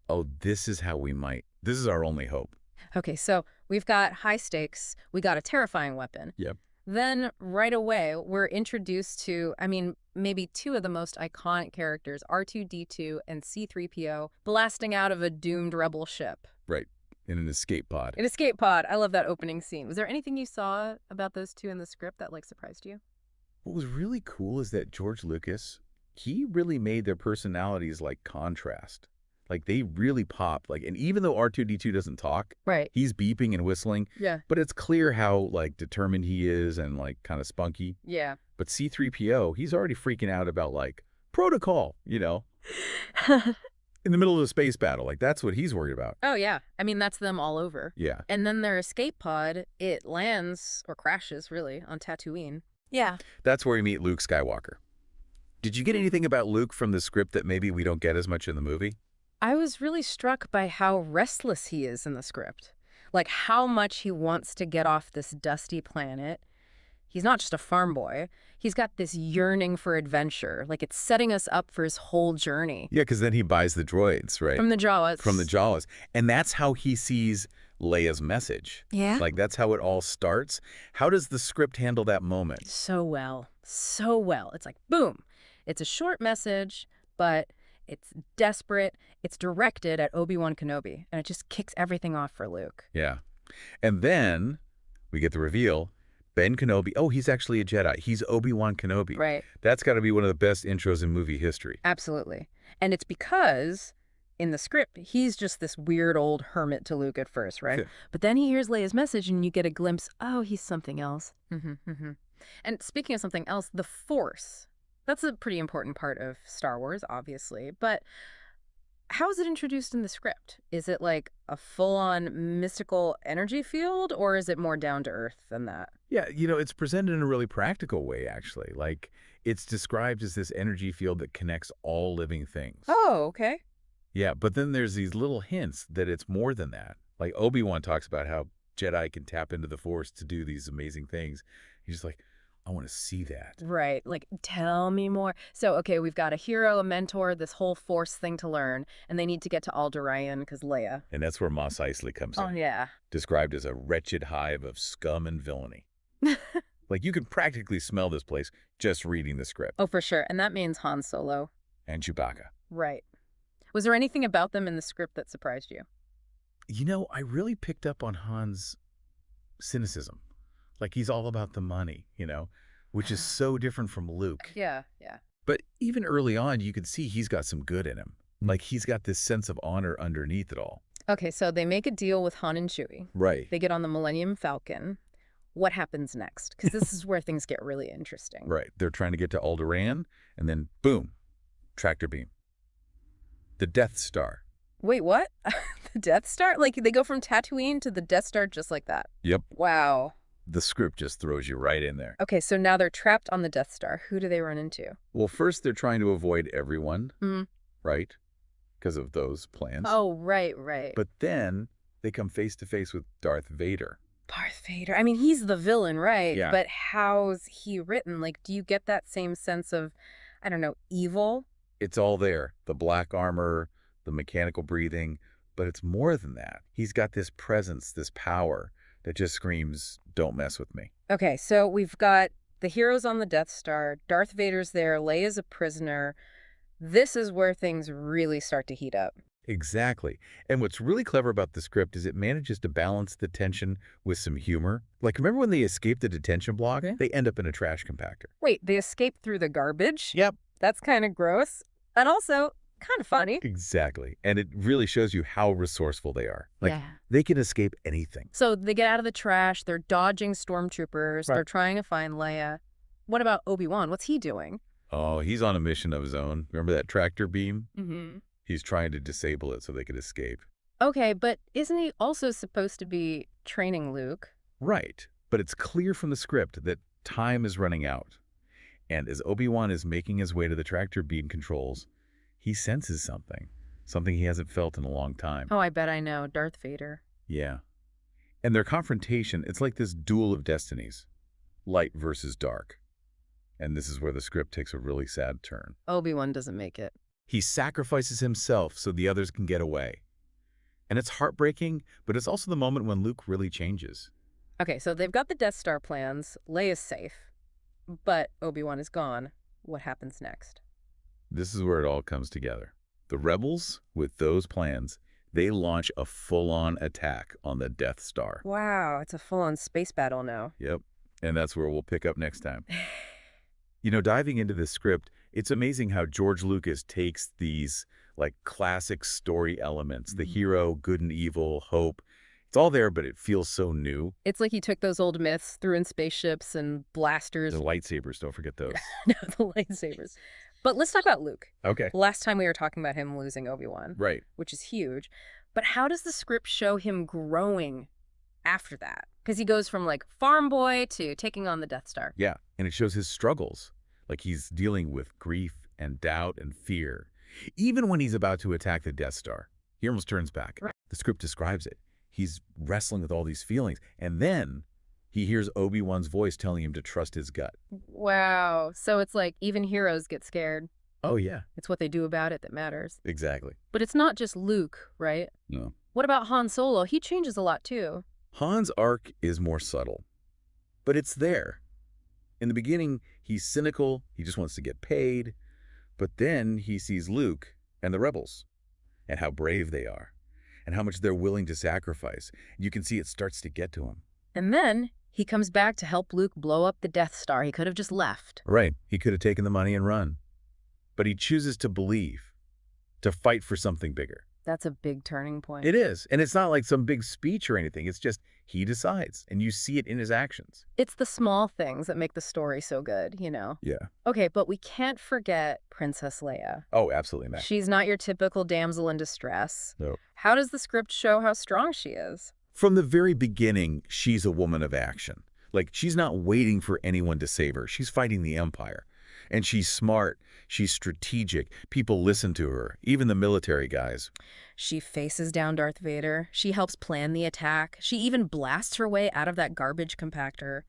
oh, this is how we might, this is our only hope. Okay, so We've got high stakes. We got a terrifying weapon. Yep. Then right away, we're introduced to, I mean, maybe two of the most iconic characters, R2-D2 and C-3PO, blasting out of a doomed rebel ship. Right. In an escape pod. An escape pod. I love that opening scene. Was there anything you saw about those two in the script that, like, surprised you? What was really cool is that George Lucas, he really made their personalities like contrast. Like they really pop. Like, and even though R2-D2 doesn't talk, right, he's beeping and whistling. Yeah. But it's clear how like determined he is and like kind of spunky. Yeah. But C-3PO, he's already freaking out about like protocol, you know, in the middle of a space battle. Like that's what he's worried about. Oh, yeah. I mean, that's them all over. Yeah. And then their escape pod, it lands, or crashes, really, on Tatooine. Yeah. That's where we meet Luke Skywalker. Did you get anything about Luke from the script that maybe we don't get as much in the movie? I was really struck by how restless he is in the script. Like how much he wants to get off this dusty planet. He's not just a farm boy. He's got this yearning for adventure. Like it's setting us up for his whole journey. Yeah, because then he buys the droids, right? From the Jawas. From the Jawas. And that's how he sees Leia's message. Yeah. Like that's how it all starts. How does the script handle that moment? So well. So well. It's like, boom. It's a short message, but it's desperate. It's directed at Obi-Wan Kenobi, and it just kicks everything off for Luke. Yeah. And then we get the reveal, Ben Kenobi, oh, he's actually a Jedi. He's Obi-Wan Kenobi. Right. That's got to be one of the best intros in movie history. Absolutely. And it's because in the script, he's just this weird old hermit to Luke at first, right? But then he hears Leia's message, and you get a glimpse, oh, he's something else. And speaking of something else, the Force. That's a pretty important part of Star Wars, obviously. But how is it introduced in the script? Is it like a full-on mystical energy field, or is it more down to earth than that? Yeah, you know, it's presented in a really practical way, actually. Like, it's described as this energy field that connects all living things. Oh, okay. Yeah, but then there's these little hints that it's more than that. Like, Obi-Wan talks about how Jedi can tap into the Force to do these amazing things. He's like, I want to see that. Right. Like, tell me more. So, okay, we've got a hero, a mentor, this whole Force thing to learn, and they need to get to Alderaan because Leia. And that's where Mos Eisley comes in. Oh, yeah. Described as a wretched hive of scum and villainy. Like, you can practically smell this place just reading the script. Oh, for sure. And that means Han Solo. And Chewbacca. Right. Was there anything about them in the script that surprised you? You know, I really picked up on Han's cynicism. Like, he's all about the money, you know, which is so different from Luke. Yeah, yeah. But even early on, you could see he's got some good in him. Like, he's got this sense of honor underneath it all. Okay, so they make a deal with Han and Chewie. Right. They get on the Millennium Falcon. What happens next? Because this is where things get really interesting. Right. They're trying to get to Alderaan, and then, boom, tractor beam. The Death Star. Wait, what? The Death Star? Like, they go from Tatooine to the Death Star just like that? Yep. Wow. The script just throws you right in there. Okay, so now they're trapped on the Death Star. Who do they run into? Well, first they're trying to avoid everyone, right? Because of those plans. Oh, right, right. But then they come face to face with Darth Vader. Darth Vader. I mean, he's the villain, right? Yeah. But how's he written? Like, do you get that same sense of, I don't know, evil? It's all there. The black armor, the mechanical breathing, but it's more than that. He's got this presence, this power that just screams, don't mess with me. Okay, so we've got the heroes on the Death Star. Darth Vader's there. Leia's a prisoner. This is where things really start to heat up. Exactly. And what's really clever about the script is it manages to balance the tension with some humor. Like, remember when they escape the detention block? Okay. They end up in a trash compactor. Wait, they escape through the garbage? Yep. That's kind of gross. And also kind of funny. Exactly. And it really shows you how resourceful they are. Like, Yeah. they can escape anything. So they get out of the trash. They're dodging stormtroopers. Right. They're trying to find Leia. What about Obi-Wan? What's he doing? Oh, he's on a mission of his own. Remember that tractor beam? Mm-hmm. He's trying to disable it so they could escape. Okay, but isn't he also supposed to be training Luke? Right. But it's clear from the script that time is running out. And as Obi-Wan is making his way to the tractor beam controls, he senses something he hasn't felt in a long time. Oh, I bet I know. Darth Vader. Yeah. And their confrontation, it's like this duel of destinies. Light versus dark. And this is where the script takes a really sad turn. Obi-Wan doesn't make it. He sacrifices himself so the others can get away. And it's heartbreaking, but it's also the moment when Luke really changes. Okay, so they've got the Death Star plans. Leia's safe, but Obi-Wan is gone. What happens next? This is where it all comes together. The Rebels, with those plans, they launch a full-on attack on the Death Star. Wow, it's a full-on space battle now. Yep, and that's where we'll pick up next time. You know, diving into this script, it's amazing how George Lucas takes these like classic story elements, the hero, good and evil, hope. It's all there, but it feels so new. It's like he took those old myths, threw in spaceships and blasters. The lightsabers, don't forget those. No, the lightsabers. But let's talk about Luke. Okay. Last time we were talking about him losing Obi-Wan. Right. Which is huge. But how does the script show him growing after that? Because he goes from like farm boy to taking on the Death Star. Yeah, and it shows his struggles. Like he's dealing with grief and doubt and fear. Even when he's about to attack the Death Star, he almost turns back. Right. The script describes it. He's wrestling with all these feelings. And then he hears Obi-Wan's voice telling him to trust his gut. Wow. So it's like even heroes get scared. Oh, yeah. It's what they do about it that matters. Exactly. But it's not just Luke, right? No. What about Han Solo? He changes a lot too. Han's arc is more subtle, but it's there. In the beginning, he's cynical. He just wants to get paid. But then he sees Luke and the Rebels and how brave they are and how much they're willing to sacrifice. You can see it starts to get to him. And then he comes back to help Luke blow up the Death Star. He could have just left. Right. He could have taken the money and run. But he chooses to believe, to fight for something bigger. That's a big turning point. It is. And it's not like some big speech or anything. It's just he decides, and you see it in his actions. It's the small things that make the story so good, you know? Yeah. Okay, but we can't forget Princess Leia. Oh, absolutely, Matt. She's not your typical damsel in distress. No. How does the script show how strong she is? From the very beginning, she's a woman of action. Like, she's not waiting for anyone to save her. She's fighting the Empire. And she's smart. She's strategic. People listen to her, even the military guys. She faces down Darth Vader. She helps plan the attack. She even blasts her way out of that garbage compactor.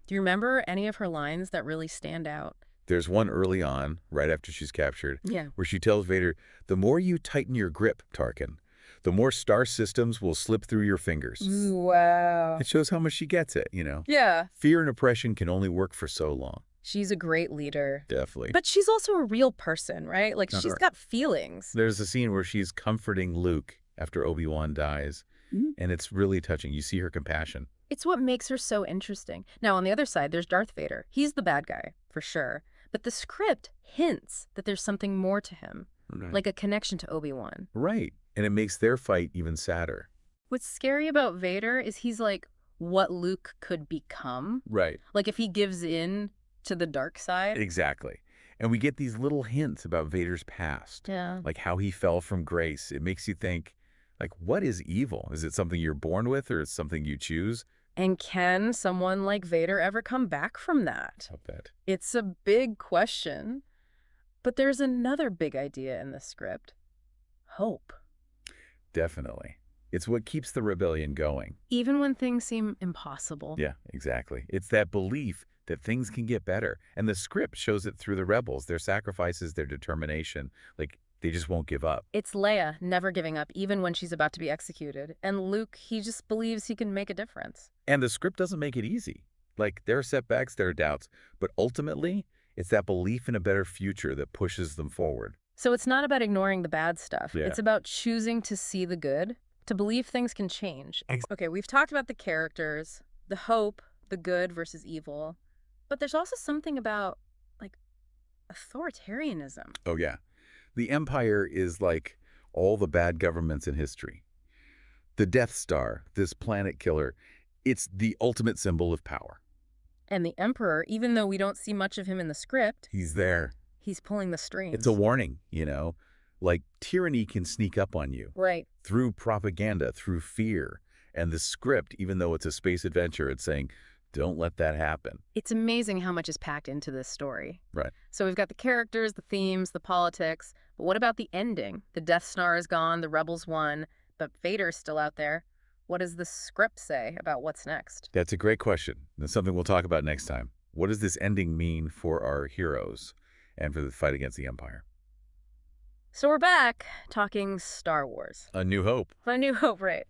Do you remember any of her lines that really stand out? There's one early on, right after she's captured, Yeah. where she tells Vader, the more you tighten your grip, Tarkin, the more star systems will slip through your fingers. Wow. It shows how much she gets it, you know? Yeah. Fear and oppression can only work for so long. She's a great leader. Definitely. But she's also a real person, right? Like, she's got feelings. There's a scene where she's comforting Luke after Obi-Wan dies, and it's really touching. You see her compassion. It's what makes her so interesting. Now, on the other side, there's Darth Vader. He's the bad guy, for sure. But the script hints that there's something more to him, like a connection to Obi-Wan. Right. And it makes their fight even sadder. What's scary about Vader is he's like what Luke could become. Right. Like if he gives in to the dark side. Exactly. And we get these little hints about Vader's past. Yeah. Like how he fell from grace. It makes you think, like, what is evil? Is it something you're born with or is it something you choose? And can someone like Vader ever come back from that? I'll bet. It's a big question. But there's another big idea in the script. Hope. Definitely. It's what keeps the rebellion going. Even when things seem impossible. Yeah, exactly. It's that belief that things can get better. And the script shows it through the rebels, their sacrifices, their determination. Like, they just won't give up. It's Leia never giving up, even when she's about to be executed. And Luke, he just believes he can make a difference. And the script doesn't make it easy. Like, there are setbacks, there are doubts. But ultimately, it's that belief in a better future that pushes them forward. So it's not about ignoring the bad stuff. Yeah. It's about choosing to see the good, to believe things can change. Okay, we've talked about the characters, the hope, the good versus evil. But there's also something about, like, authoritarianism. Oh, yeah. The Empire is like all the bad governments in history. The Death Star, this planet killer, it's the ultimate symbol of power. And the Emperor, even though we don't see much of him in the script, He's there. he's pulling the strings. It's a warning, you know? Like, tyranny can sneak up on you. Right. Through propaganda, through fear. And the script, even though it's a space adventure, it's saying, don't let that happen. It's amazing how much is packed into this story. Right. So we've got the characters, the themes, the politics. But what about the ending? The Death Star is gone, the rebels won, but Vader's still out there. What does the script say about what's next? That's a great question. That's something we'll talk about next time. What does this ending mean for our heroes and for the fight against the Empire? So we're back talking Star Wars. A New Hope. A New Hope, right.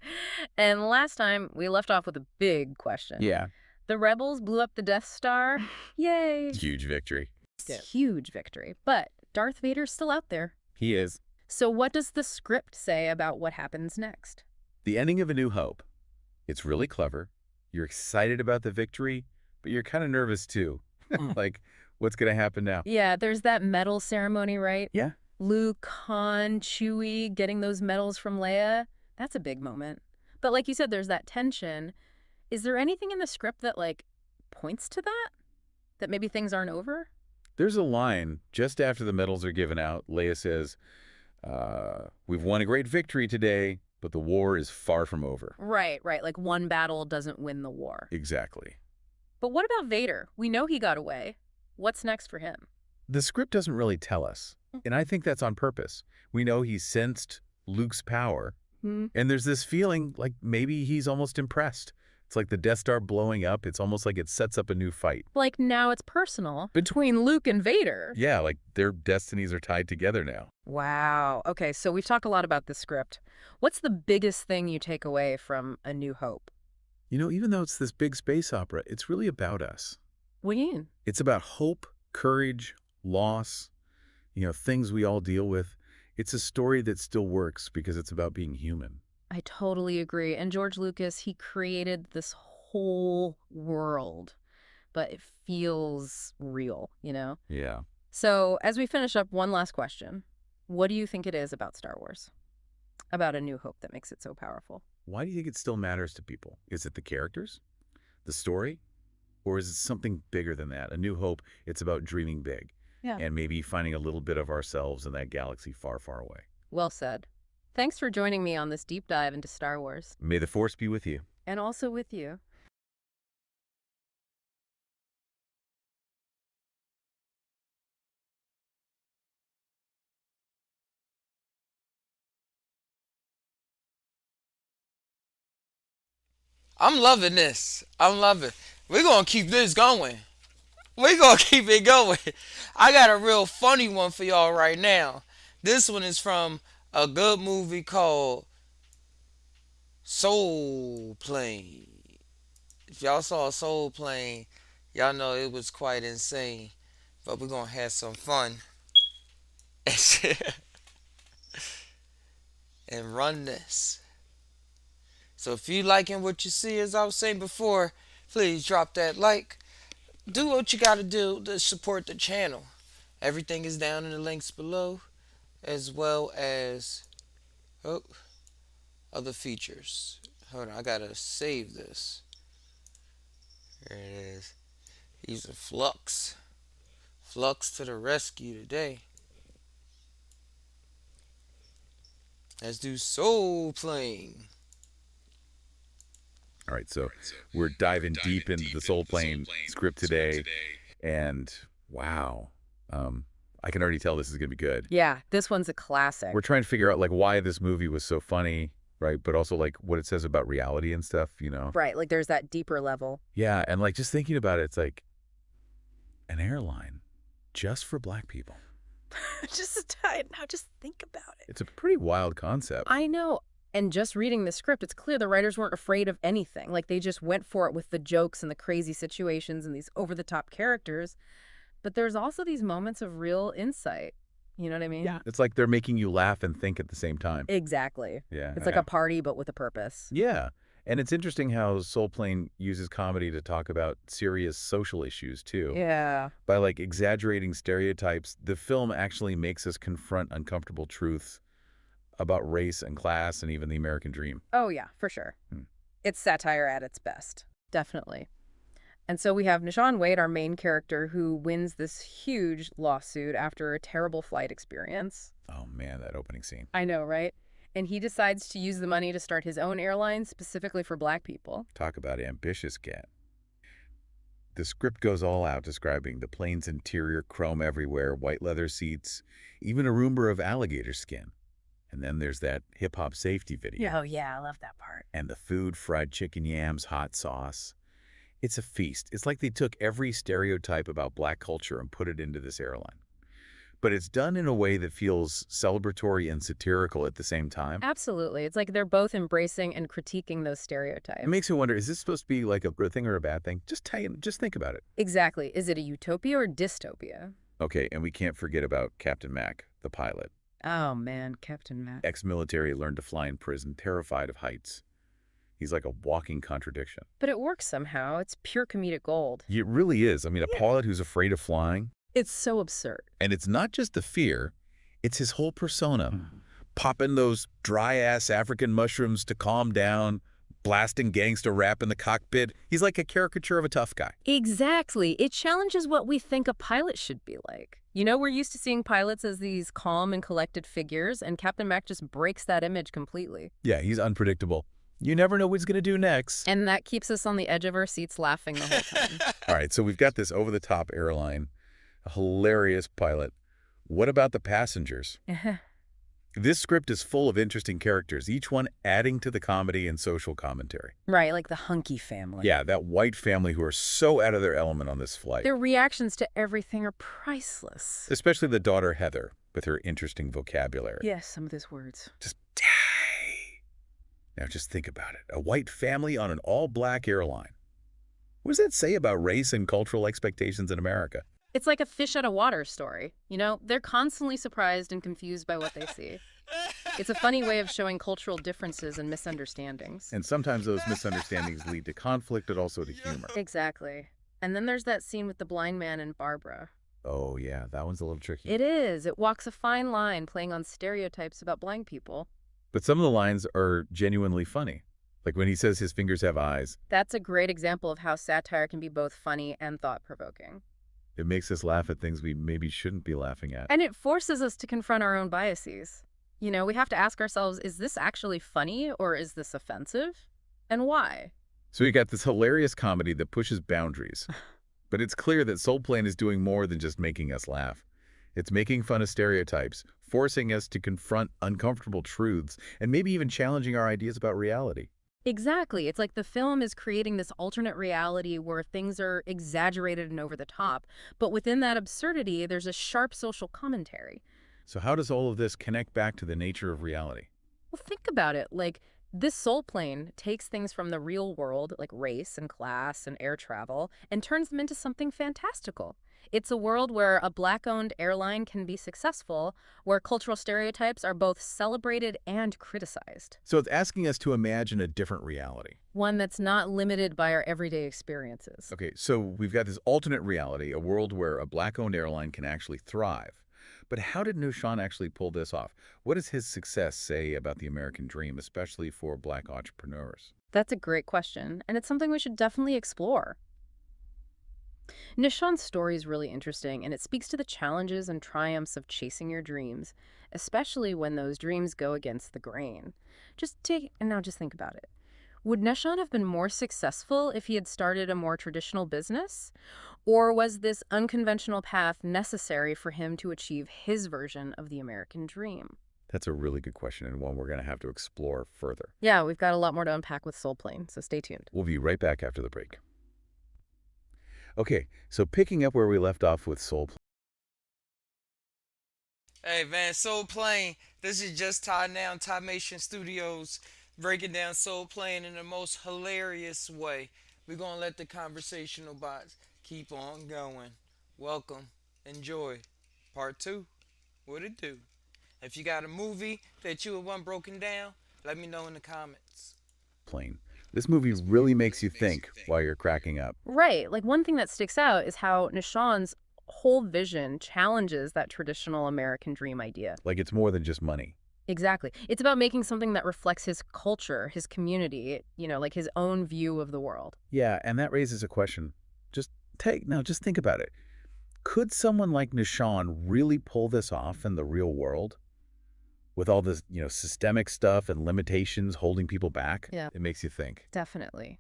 And last time we left off with a big question. Yeah. The rebels blew up the Death Star. Yay. Huge victory. Huge victory. But Darth Vader's still out there. He is. So what does the script say about what happens next? The ending of A New Hope. It's really clever. You're excited about the victory, but you're kind of nervous too. Like, what's going to happen now? Yeah, there's that medal ceremony, right? Yeah. Luke, Han, Chewie getting those medals from Leia. That's a big moment. But like you said, there's that tension. Is there anything in the script that, like, points to that? That maybe things aren't over? There's a line just after the medals are given out. Leia says, we've won a great victory today, but the war is far from over. Right. Like, one battle doesn't win the war. Exactly. But what about Vader? We know he got away. What's next for him? The script doesn't really tell us, and I think that's on purpose. We know he sensed Luke's power, and there's this feeling like maybe he's almost impressed. It's like the Death Star blowing up. It's almost like it sets up a new fight. Like now it's personal between Luke and Vader. Yeah, like their destinies are tied together now. Wow. Okay, so we've talked a lot about the script. What's the biggest thing you take away from A New Hope? You know, even though it's this big space opera, it's really about us. What do you mean? It's about hope, courage, loss, things we all deal with. It's a story that still works because it's about being human. I totally agree. And George Lucas, he created this whole world, but it feels real, Yeah. So as we finish up, one last question. What do you think it is about Star Wars, about A New Hope, that makes it so powerful? Why do you think it still matters to people? Is it the characters, the story, or is it something bigger than that? A New Hope, it's about dreaming big and maybe finding a little bit of ourselves in that galaxy far, far away. Well said. Thanks for joining me on this deep dive into Star Wars. May the Force be with you. And also with you. I'm loving this. I'm loving. We're gonna keep this going. We're gonna keep it going. I got a real funny one for y'all right now. This one is from a good movie called Soul Plane. If y'all saw Soul Plane, y'all know it was quite insane. But we're gonna have some fun and run this. So if you liking what you see, as I was saying before, please drop that like. Do what you gotta do to support the channel. Everything is down in the links below, as well as other features. Hold on, I gotta save this. There it is. Using Flux. Flux to the rescue today. Let's do Soul Plane. All right, so we're diving deep into the Soul Plane script today, and wow, I can already tell this is going to be good. Yeah, this one's a classic. We're trying to figure out, like, why this movie was so funny, right? But also, like, what it says about reality and stuff, Right, like there's that deeper level. Yeah, and, like, just thinking about it, it's like an airline just for black people. Just think about it. It's a pretty wild concept. I know. And just reading the script, it's clear the writers weren't afraid of anything. Like, they just went for it with the jokes and the crazy situations and these over-the-top characters. But there's also these moments of real insight. You know what I mean? Yeah. It's like they're making you laugh and think at the same time. Exactly. Yeah. It's like a party, but with a purpose. Yeah. And it's interesting how Soul Plane uses comedy to talk about serious social issues, too. Yeah. By, like, exaggerating stereotypes, the film actually makes us confront uncomfortable truths about race and class and even the American dream. Oh, yeah, for sure. It's satire at its best. Definitely. And so we have Nishan Wade, our main character, who wins this huge lawsuit after a terrible flight experience. Oh, man, that opening scene. I know, right? And he decides to use the money to start his own airline specifically for black people. Talk about ambitious cat. The script goes all out describing the plane's interior, chrome everywhere, white leather seats, even a rumor of alligator skin. And then there's that hip-hop safety video. Oh, yeah, I love that part. And the food, fried chicken, yams, hot sauce. It's a feast. It's like they took every stereotype about black culture and put it into this airline. but it's done in a way that feels celebratory and satirical at the same time. Absolutely. It's like they're both embracing and critiquing those stereotypes. It makes me wonder, is this supposed to be like a good thing or a bad thing? Just think about it. Exactly. Is it a utopia or dystopia? Okay, and we can't forget about Captain Mac, the pilot. Oh, man, Captain Mac. Ex-military, learned to fly in prison, terrified of heights. He's like a walking contradiction. But it works somehow. It's pure comedic gold. It really is. I mean, a pilot who's afraid of flying. It's so absurd. And it's not just the fear, it's his whole persona. Popping those dry-ass African mushrooms to calm down, blasting gangster rap in the cockpit. He's like a caricature of a tough guy. Exactly. It challenges what we think a pilot should be like. You know, we're used to seeing pilots as these calm and collected figures, and Captain Mac just breaks that image completely. Yeah, he's unpredictable. You never know what he's going to do next. And that keeps us on the edge of our seats laughing the whole time. All right, so we've got this over-the-top airline, a hilarious pilot. What about the passengers? This script is full of interesting characters, each one adding to the comedy and social commentary. Right, like the hunky family. Yeah, that white family who are so out of their element on this flight. Their reactions to everything are priceless. Especially the daughter, Heather, with her interesting vocabulary. Yes, some of those words. Just die. Now just think about it. A white family on an all-black airline. What does that say about race and cultural expectations in America? It's like a fish out of water story. You know, they're constantly surprised and confused by what they see. It's a funny way of showing cultural differences and misunderstandings. And sometimes those misunderstandings lead to conflict, but also to humor. Exactly. And then there's that scene with the blind man and Barbara. Oh, yeah, that one's a little tricky. It is. It walks a fine line playing on stereotypes about blind people. But some of the lines are genuinely funny. Like when he says his fingers have eyes. That's a great example of how satire can be both funny and thought-provoking. It makes us laugh at things we maybe shouldn't be laughing at. And it forces us to confront our own biases. You know, we have to ask ourselves, is this actually funny or is this offensive? And why? So you got this hilarious comedy that pushes boundaries. But it's clear that Soul Plane is doing more than just making us laugh. It's making fun of stereotypes, forcing us to confront uncomfortable truths, and maybe even challenging our ideas about reality. Exactly. It's like the film is creating this alternate reality where things are exaggerated and over the top. But within that absurdity, there's a sharp social commentary. So how does all of this connect back to the nature of reality? Well, think about it. Like, this Soul Plane takes things from the real world, like race and class and air travel, and turns them into something fantastical. It's a world where a Black-owned airline can be successful, where cultural stereotypes are both celebrated and criticized. So it's asking us to imagine a different reality. One that's not limited by our everyday experiences. Okay, so we've got this alternate reality, a world where a Black-owned airline can actually thrive. But how did Nushan actually pull this off? What does his success say about the American dream, especially for Black entrepreneurs? That's a great question, and it's something we should definitely explore. Nishan's story is really interesting, and it speaks to the challenges and triumphs of chasing your dreams, especially when those dreams go against the grain. Just think about it. Would Nishan have been more successful if he had started a more traditional business? Or was this unconventional path necessary for him to achieve his version of the American dream? That's a really good question, and one we're going to have to explore further. Yeah, we've got a lot more to unpack with Soul Plane, so stay tuned. We'll be right back after the break. Okay, so picking up where we left off with Soul Plane. Hey man, Soul Plane. This is just Ty now, Tymation Studios, breaking down Soul Plane in the most hilarious way. We're gonna let the conversational bots keep on going. Welcome, enjoy. Part 2. What it do? If you got a movie that you would want broken down, let me know in the comments. Plane. This movie really makes you think while you're cracking up. Right. Like, one thing that sticks out is how Nishan's whole vision challenges that traditional American dream idea. Like it's more than just money. Exactly. It's about making something that reflects his culture, his community, you know, like his own view of the world. Yeah, and that raises a question. Just think about it. Could someone like Nishan really pull this off in the real world? With all this, systemic stuff and limitations holding people back? Yeah. It makes you think. Definitely.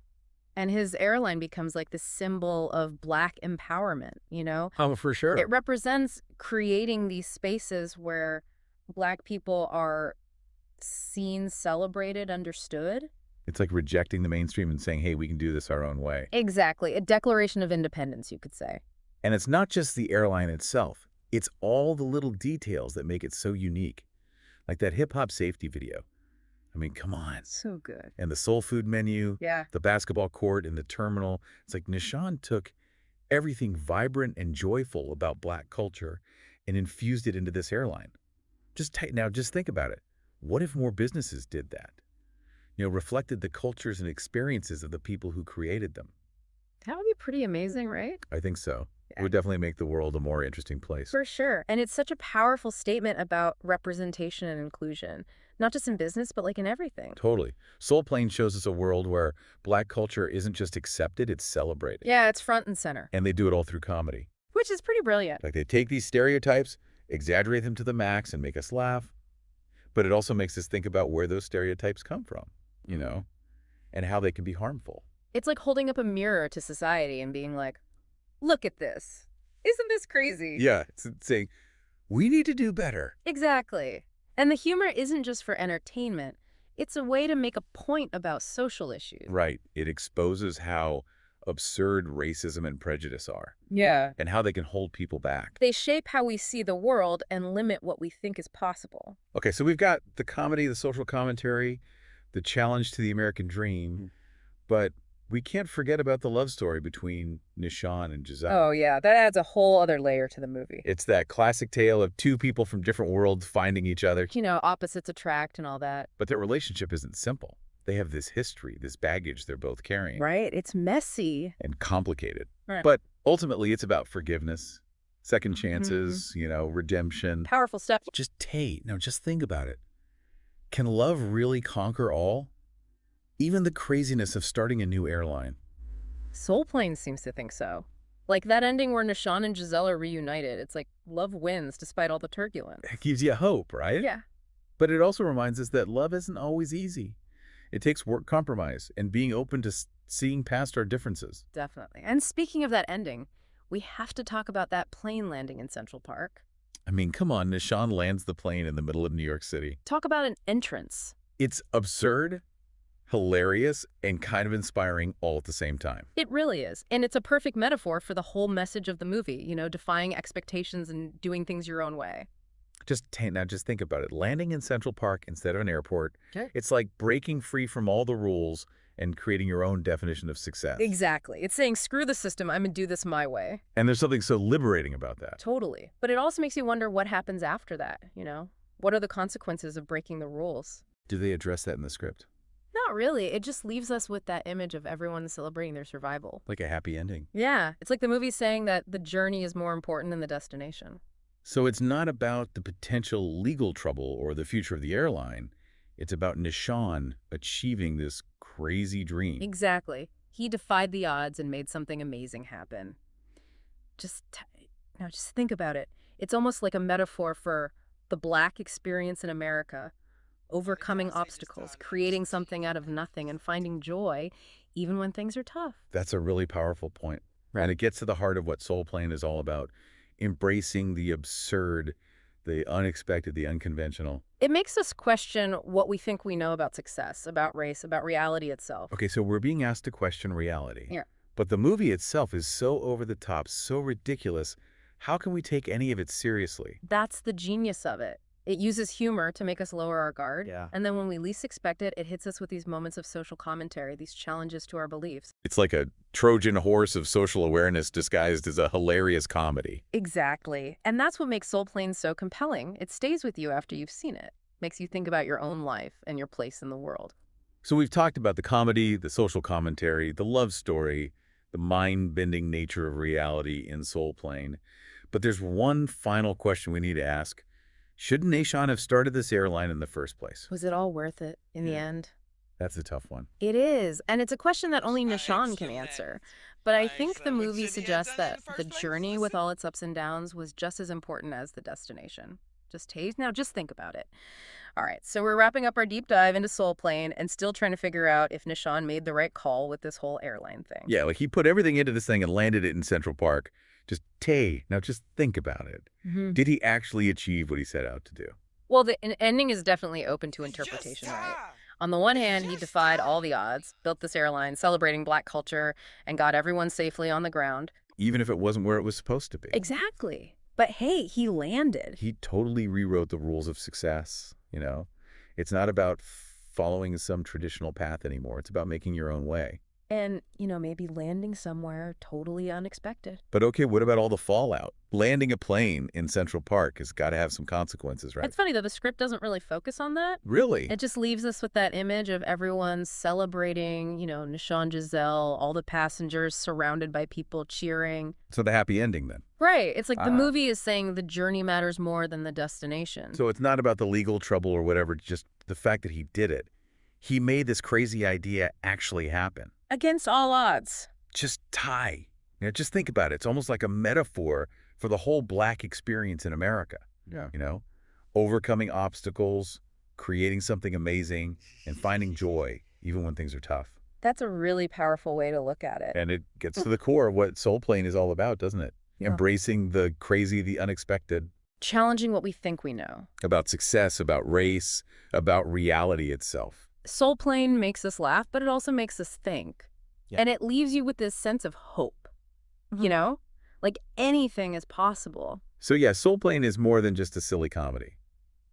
And his airline becomes like the symbol of Black empowerment, you know? Oh, for sure. It represents creating these spaces where Black people are seen, celebrated, understood. It's like rejecting the mainstream and saying, hey, we can do this our own way. Exactly. A declaration of independence, you could say. And it's not just the airline itself. It's all the little details that make it so unique. Like that hip-hop safety video. I mean, come on. So good. And the soul food menu, Yeah. the basketball court in the terminal. It's like Nishan took everything vibrant and joyful about Black culture and infused it into this airline. Now, just think about it. What if more businesses did that? Reflected the cultures and experiences of the people who created them. That would be pretty amazing, right? I think so. It would definitely make the world a more interesting place. For sure. And it's such a powerful statement about representation and inclusion, not just in business, but like in everything. Totally. Soul Plane shows us a world where Black culture isn't just accepted, it's celebrated. Yeah, it's front and center. And they do it all through comedy. Which is pretty brilliant. Like they take these stereotypes, exaggerate them to the max, and make us laugh. But it also makes us think about where those stereotypes come from, and how they can be harmful. It's like holding up a mirror to society and being like, look at this. Isn't this crazy? Yeah, it's saying, we need to do better. Exactly. And the humor isn't just for entertainment. It's a way to make a point about social issues. Right. It exposes how absurd racism and prejudice are. Yeah. And how they can hold people back. They shape how we see the world and limit what we think is possible. Okay, so we've got the comedy, the social commentary, the challenge to the American dream, but we can't forget about the love story between Nishan and Giselle. Oh, yeah. That adds a whole other layer to the movie. It's that classic tale of two people from different worlds finding each other. Opposites attract and all that. But their relationship isn't simple. They have this history, this baggage they're both carrying. Right. It's messy. And complicated. Right. But ultimately, it's about forgiveness, second chances, redemption. Powerful stuff. Just think about it. Can love really conquer all? Even the craziness of starting a new airline. Soul Plane seems to think so. Like that ending where Nishan and Giselle are reunited. It's like love wins despite all the turbulence. It gives you hope, right? Yeah. But it also reminds us that love isn't always easy. It takes work, compromise, and being open to seeing past our differences. Definitely. And speaking of that ending, we have to talk about that plane landing in Central Park. I mean, come on, Nishan lands the plane in the middle of New York City. Talk about an entrance. It's absurd, hilarious, and kind of inspiring all at the same time. It really is. And it's a perfect metaphor for the whole message of the movie, defying expectations and doing things your own way. Just think about it. Landing in Central Park instead of an airport, Okay. It's like breaking free from all the rules and creating your own definition of success. Exactly. It's saying, screw the system, I'm going to do this my way. And there's something so liberating about that. Totally. But it also makes you wonder what happens after that, What are the consequences of breaking the rules? Do they address that in the script? Not really. It just leaves us with that image of everyone celebrating their survival. Like a happy ending. Yeah. It's like the movie saying that the journey is more important than the destination. So it's not about the potential legal trouble or the future of the airline. It's about Nishan achieving this crazy dream. Exactly. He defied the odds and made something amazing happen. Just think about it. It's almost like a metaphor for the Black experience in America, overcoming obstacles, creating something out of nothing, and finding joy even when things are tough. That's a really powerful point. Right. And it gets to the heart of what Soul Plane is all about, embracing the absurd, the unexpected, the unconventional. It makes us question what we think we know about success, about race, about reality itself. Okay, so we're being asked to question reality. Yeah. But the movie itself is so over the top, so ridiculous. How can we take any of it seriously? That's the genius of it. It uses humor to make us lower our guard. Yeah. And then when we least expect it, it hits us with these moments of social commentary, these challenges to our beliefs. It's like a Trojan horse of social awareness disguised as a hilarious comedy. Exactly. And that's what makes Soul Plane so compelling. It stays with you after you've seen it. Makes you think about your own life and your place in the world. So we've talked about the comedy, the social commentary, the love story, the mind-bending nature of reality in Soul Plane. But there's one final question we need to ask. Shouldn't Nishan have started this airline in the first place? Was it all worth it in the end? That's a tough one. It is. And it's a question that only Nishan can answer. But I think the movie suggests that the journey with all its ups and downs was just as important as the destination. Just think about it. All right, so we're wrapping up our deep dive into Soul Plane and still trying to figure out if Nishan made the right call with this whole airline thing. Yeah, like he put everything into this thing and landed it in Central Park. Just think about it. Mm-hmm. Did he actually achieve what he set out to do? Well, the ending is definitely open to interpretation, right? On the one hand, he defied all the odds, built this airline celebrating Black culture, and got everyone safely on the ground. Even if it wasn't where it was supposed to be. Exactly. But hey, he landed. He totally rewrote the rules of success, you know? It's not about following some traditional path anymore. It's about making your own way. And, maybe landing somewhere totally unexpected. But okay, what about all the fallout? Landing a plane in Central Park has got to have some consequences, right? It's funny, though. The script doesn't really focus on that. Really? It just leaves us with that image of everyone celebrating, Nishan Giselle, all the passengers surrounded by people cheering. So the happy ending, then? Right. It's like the movie is saying the journey matters more than the destination. So it's not about the legal trouble or whatever, just the fact that he did it. He made this crazy idea actually happen. Against all odds. Just just think about it. It's almost like a metaphor for the whole Black experience in America. Yeah. Overcoming obstacles, creating something amazing, and finding joy even when things are tough. That's a really powerful way to look at it. And it gets to the core of what Soul Plane is all about, doesn't it? Yeah. Embracing the crazy, the unexpected. Challenging what we think we know. About success, about race, about reality itself. Soul Plane makes us laugh, but it also makes us think. Yeah. And it leaves you with this sense of hope. Like anything is possible. So yeah, Soul Plane is more than just a silly comedy.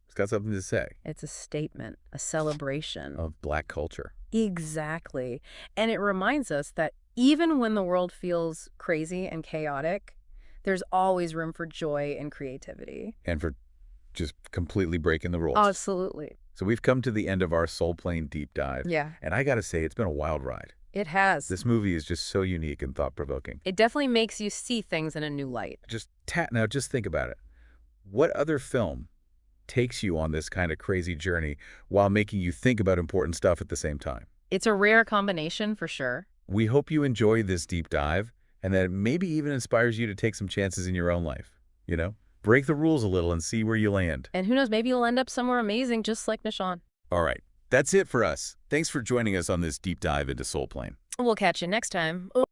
It's got something to say. It's a statement, a celebration. Of Black culture. Exactly. And it reminds us that even when the world feels crazy and chaotic, there's always room for joy and creativity. And for just completely breaking the rules. Absolutely. So we've come to the end of our Soul Plane deep dive. Yeah. And I got to say, it's been a wild ride. It has. This movie is just so unique and thought-provoking. It definitely makes you see things in a new light. Now just think about it. What other film takes you on this kind of crazy journey while making you think about important stuff at the same time? It's a rare combination for sure. We hope you enjoy this deep dive and that it maybe even inspires you to take some chances in your own life. Break the rules a little and see where you land. And who knows, maybe you'll end up somewhere amazing just like Nishan. All right. That's it for us. Thanks for joining us on this deep dive into Soul Plane. We'll catch you next time. All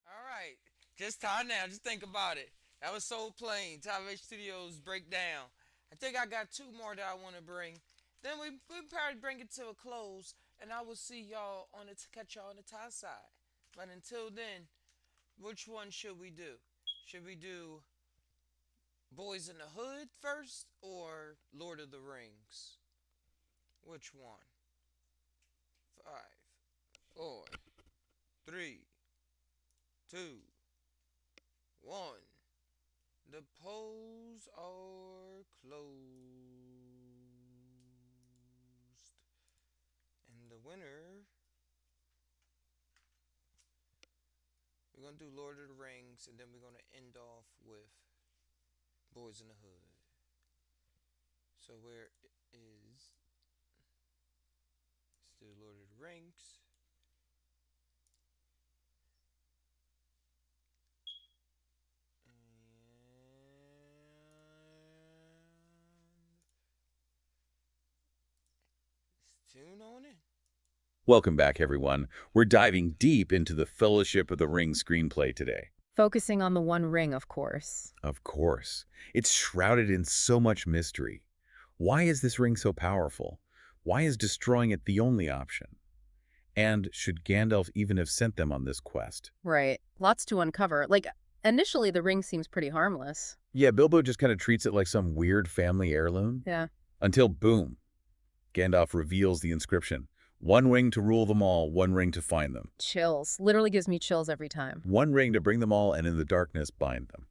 right. Just time now. Just think about it. That was Soul Plane, Television Studios Breakdown. I think I got two more that I want to bring. Then we probably bring it to a close, and I will see y'all catch y'all on the Thai side. But until then, which one should we do? Should we do Boys in the Hood first or Lord of the Rings? Which one? 5, 4, 3, 2, 1. The polls are closed. And the winner... We're going to do Lord of the Rings, and then we're going to end off with Boys in the Hood. So where is... Let's do Lord of the Rings. And... Let's tune on in. Welcome back, everyone. We're diving deep into the Fellowship of the Ring screenplay today. Focusing on the One Ring, of course. Of course. It's shrouded in so much mystery. Why is this ring so powerful? Why is destroying it the only option? And should Gandalf even have sent them on this quest? Right. Lots to uncover. Initially, the ring seems pretty harmless. Yeah, Bilbo just kind of treats it like some weird family heirloom. Yeah. Until, boom, Gandalf reveals the inscription. One ring to rule them all, one ring to find them. Chills. Literally gives me chills every time. One ring to bring them all and in the darkness bind them.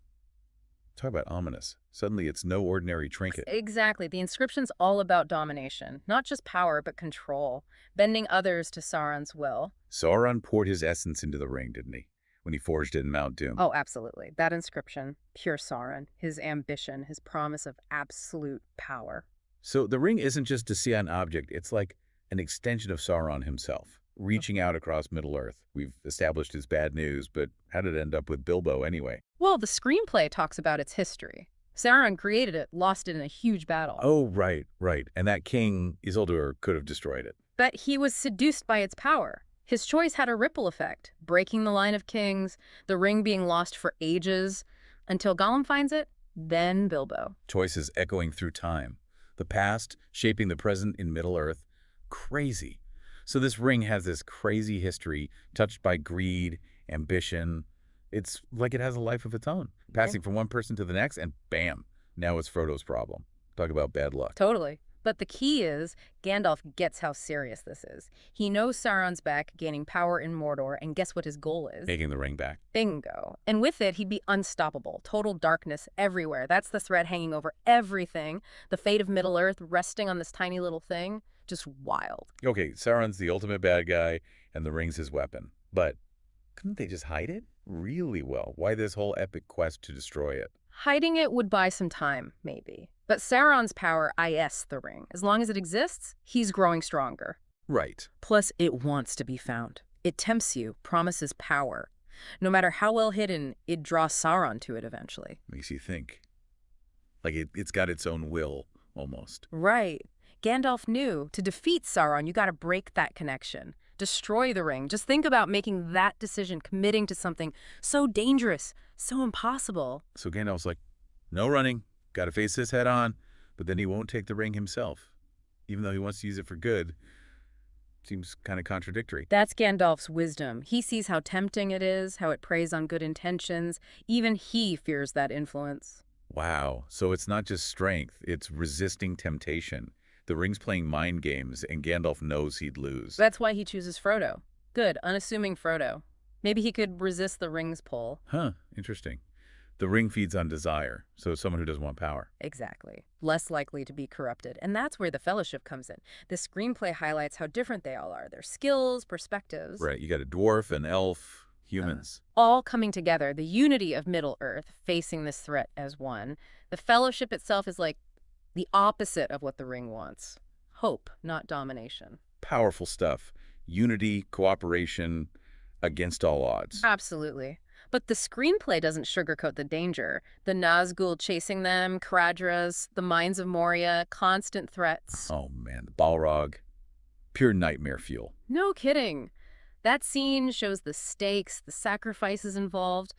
Talk about ominous. Suddenly it's no ordinary trinket. Exactly. The inscription's all about domination. Not just power, but control. Bending others to Sauron's will. Sauron poured his essence into the ring, didn't he? When he forged it in Mount Doom. Oh, absolutely. That inscription. Pure Sauron. His ambition. His promise of absolute power. So the ring isn't just a Sion object. It's like an extension of Sauron himself, reaching out across Middle-earth. We've established his bad news, but how did it end up with Bilbo anyway? Well, the screenplay talks about its history. Sauron created it, lost it in a huge battle. Oh, right. And that king, Isildur, could have destroyed it. But he was seduced by its power. His choice had a ripple effect, breaking the line of kings, the ring being lost for ages, until Gollum finds it, then Bilbo. Choices echoing through time. The past shaping the present in Middle-earth. Crazy. So this ring has this crazy history touched by greed, ambition, It's like it has a life of its own, passing from one person to the next, and bam, now it's Frodo's problem. Talk about bad luck. Totally. But the key is, Gandalf gets how serious this is. He knows Sauron's back, gaining power in Mordor, and guess what his goal is? Taking the ring back. Bingo. And with it, he'd be unstoppable. Total darkness everywhere. That's the threat hanging over everything. The fate of Middle-earth resting on this tiny little thing. Just wild. Okay, Sauron's the ultimate bad guy, and the ring's his weapon. But couldn't they just hide it? Really well. Why this whole epic quest to destroy it? Hiding it would buy some time, maybe. But Sauron's power IS the ring. As long as it exists, he's growing stronger. Right. Plus, it wants to be found. It tempts you, promises power. No matter how well hidden, it draws Sauron to it eventually. Makes you think. Like it's got its own will, almost. Right. Gandalf knew to defeat Sauron, you gotta break that connection. Destroy the ring. Just think about making that decision, committing to something so dangerous, so impossible. So Gandalf's like, no running. Gotta face this head on. But then he won't take the ring himself. Even though he wants to use it for good. Seems kind of contradictory. That's Gandalf's wisdom. He sees how tempting it is, how it preys on good intentions. Even he fears that influence. Wow. So it's not just strength, it's resisting temptation. The ring's playing mind games, and Gandalf knows he'd lose. That's why he chooses Frodo. Good, unassuming Frodo. Maybe he could resist the ring's pull. Huh, interesting. The ring feeds on desire, so someone who doesn't want power. Exactly. Less likely to be corrupted. And that's where the Fellowship comes in. The screenplay highlights how different they all are. Their skills, perspectives. Right, you got a dwarf, an elf, humans. All coming together. The unity of Middle-earth facing this threat as one. The Fellowship itself is like the opposite of what the ring wants. Hope, not domination. Powerful stuff. Unity, cooperation, against all odds. Absolutely. But the screenplay doesn't sugarcoat the danger. The Nazgul chasing them, Caradhras, the mines of Moria, constant threats. Oh man, the Balrog. Pure nightmare fuel. No kidding. That scene shows the stakes, the sacrifices involved.